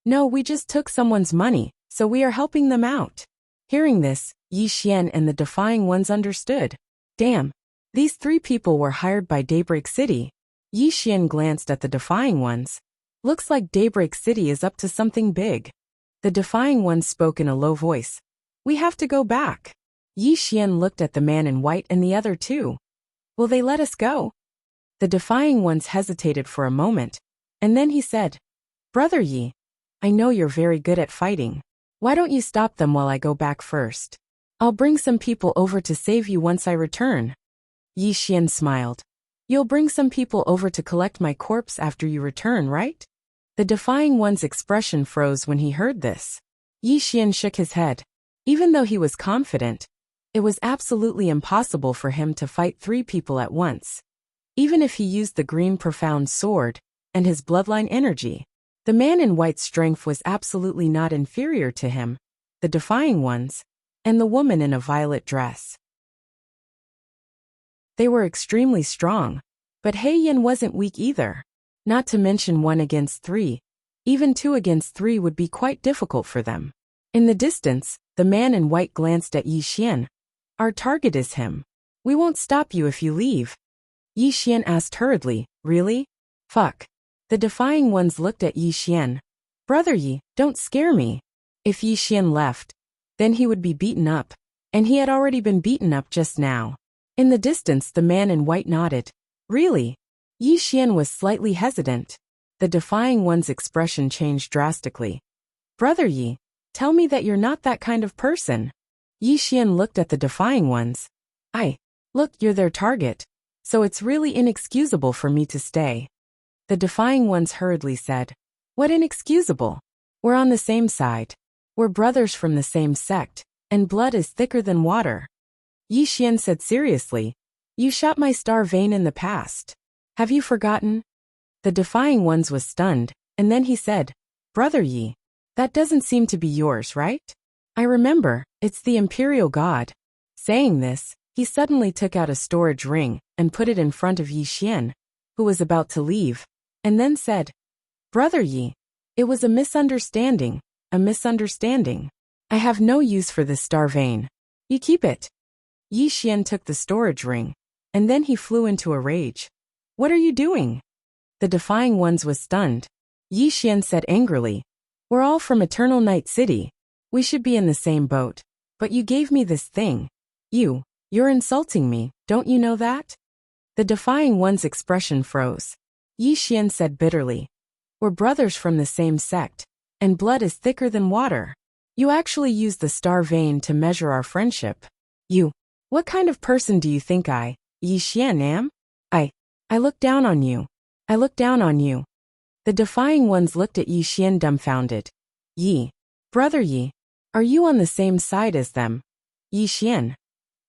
"No, we just took someone's money, so we are helping them out." Hearing this, Yi Xian and the Defying Ones understood. Damn, these three people were hired by Daybreak City. Yi Xian glanced at the Defying Ones. Looks like Daybreak City is up to something big. The Defying Ones spoke in a low voice. "We have to go back." Yi Xian looked at the man in white and the other two. "Will they let us go?" The Defying Ones hesitated for a moment, and then he said, "Brother Yi, I know you're very good at fighting. Why don't you stop them while I go back first? I'll bring some people over to save you once I return." Yi Xian smiled. "You'll bring some people over to collect my corpse after you return, right?" The Defying One's expression froze when he heard this. Yi Xian shook his head. Even though he was confident, it was absolutely impossible for him to fight three people at once. Even if he used the green profound sword and his bloodline energy, the man in white's strength was absolutely not inferior to him, the Defying Ones, and the woman in a violet dress. They were extremely strong, but He Yin wasn't weak either. Not to mention 1 against 3. Even 2 against 3 would be quite difficult for them. In the distance, the man in white glanced at Yi Xian. "Our target is him. We won't stop you if you leave." Yi Xian asked hurriedly, "Really? Fuck." The Defying Ones looked at Yi Xian. "Brother Yi, don't scare me." If Yi Xian left, then he would be beaten up, and he had already been beaten up just now. In the distance, the man in white nodded. "Really?" Yi Xian was slightly hesitant. The Defying One's expression changed drastically. "Brother Yi, tell me that you're not that kind of person." Yi Xian looked at the Defying Ones. Look, you're their target, so it's really inexcusable for me to stay." The Defying Ones hurriedly said, "What inexcusable? We're on the same side. We're brothers from the same sect, and blood is thicker than water." Yi Xian said seriously, "You shot my star vein in the past. Have you forgotten?" The Defying Ones was stunned, and then he said, "Brother Yi, that doesn't seem to be yours, right?" "I remember, it's the Imperial God." Saying this, he suddenly took out a storage ring and put it in front of Yi Xian, who was about to leave, and then said, "Brother Yi, it was a misunderstanding, a misunderstanding. I have no use for this star vein. You keep it." Yi Xian took the storage ring, and then he flew into a rage. "What are you doing?" The Defying Ones was stunned. Yi Xian said angrily, "We're all from Eternal Night City. We should be in the same boat. But you gave me this thing. You're insulting me, don't you know that?" The Defying One's expression froze. Yi Xian said bitterly, "We're brothers from the same sect, and blood is thicker than water. You actually used the star vein to measure our friendship. What kind of person do you think Yi Xian am? I look down on you. I look down on you." The defying ones looked at Yi Xian dumbfounded. Yi. Brother Yi. Are you on the same side as them? Yi Xian.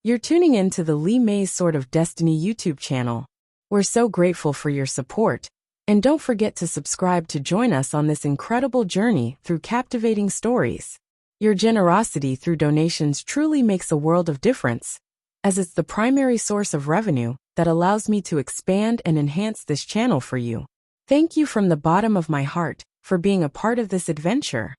You're tuning in to the Li Mei's Sword of Destiny YouTube channel. We're so grateful for your support. And don't forget to subscribe to join us on this incredible journey through captivating stories. Your generosity through donations truly makes a world of difference, as it's the primary source of revenue that allows me to expand and enhance this channel for you. Thank you from the bottom of my heart for being a part of this adventure.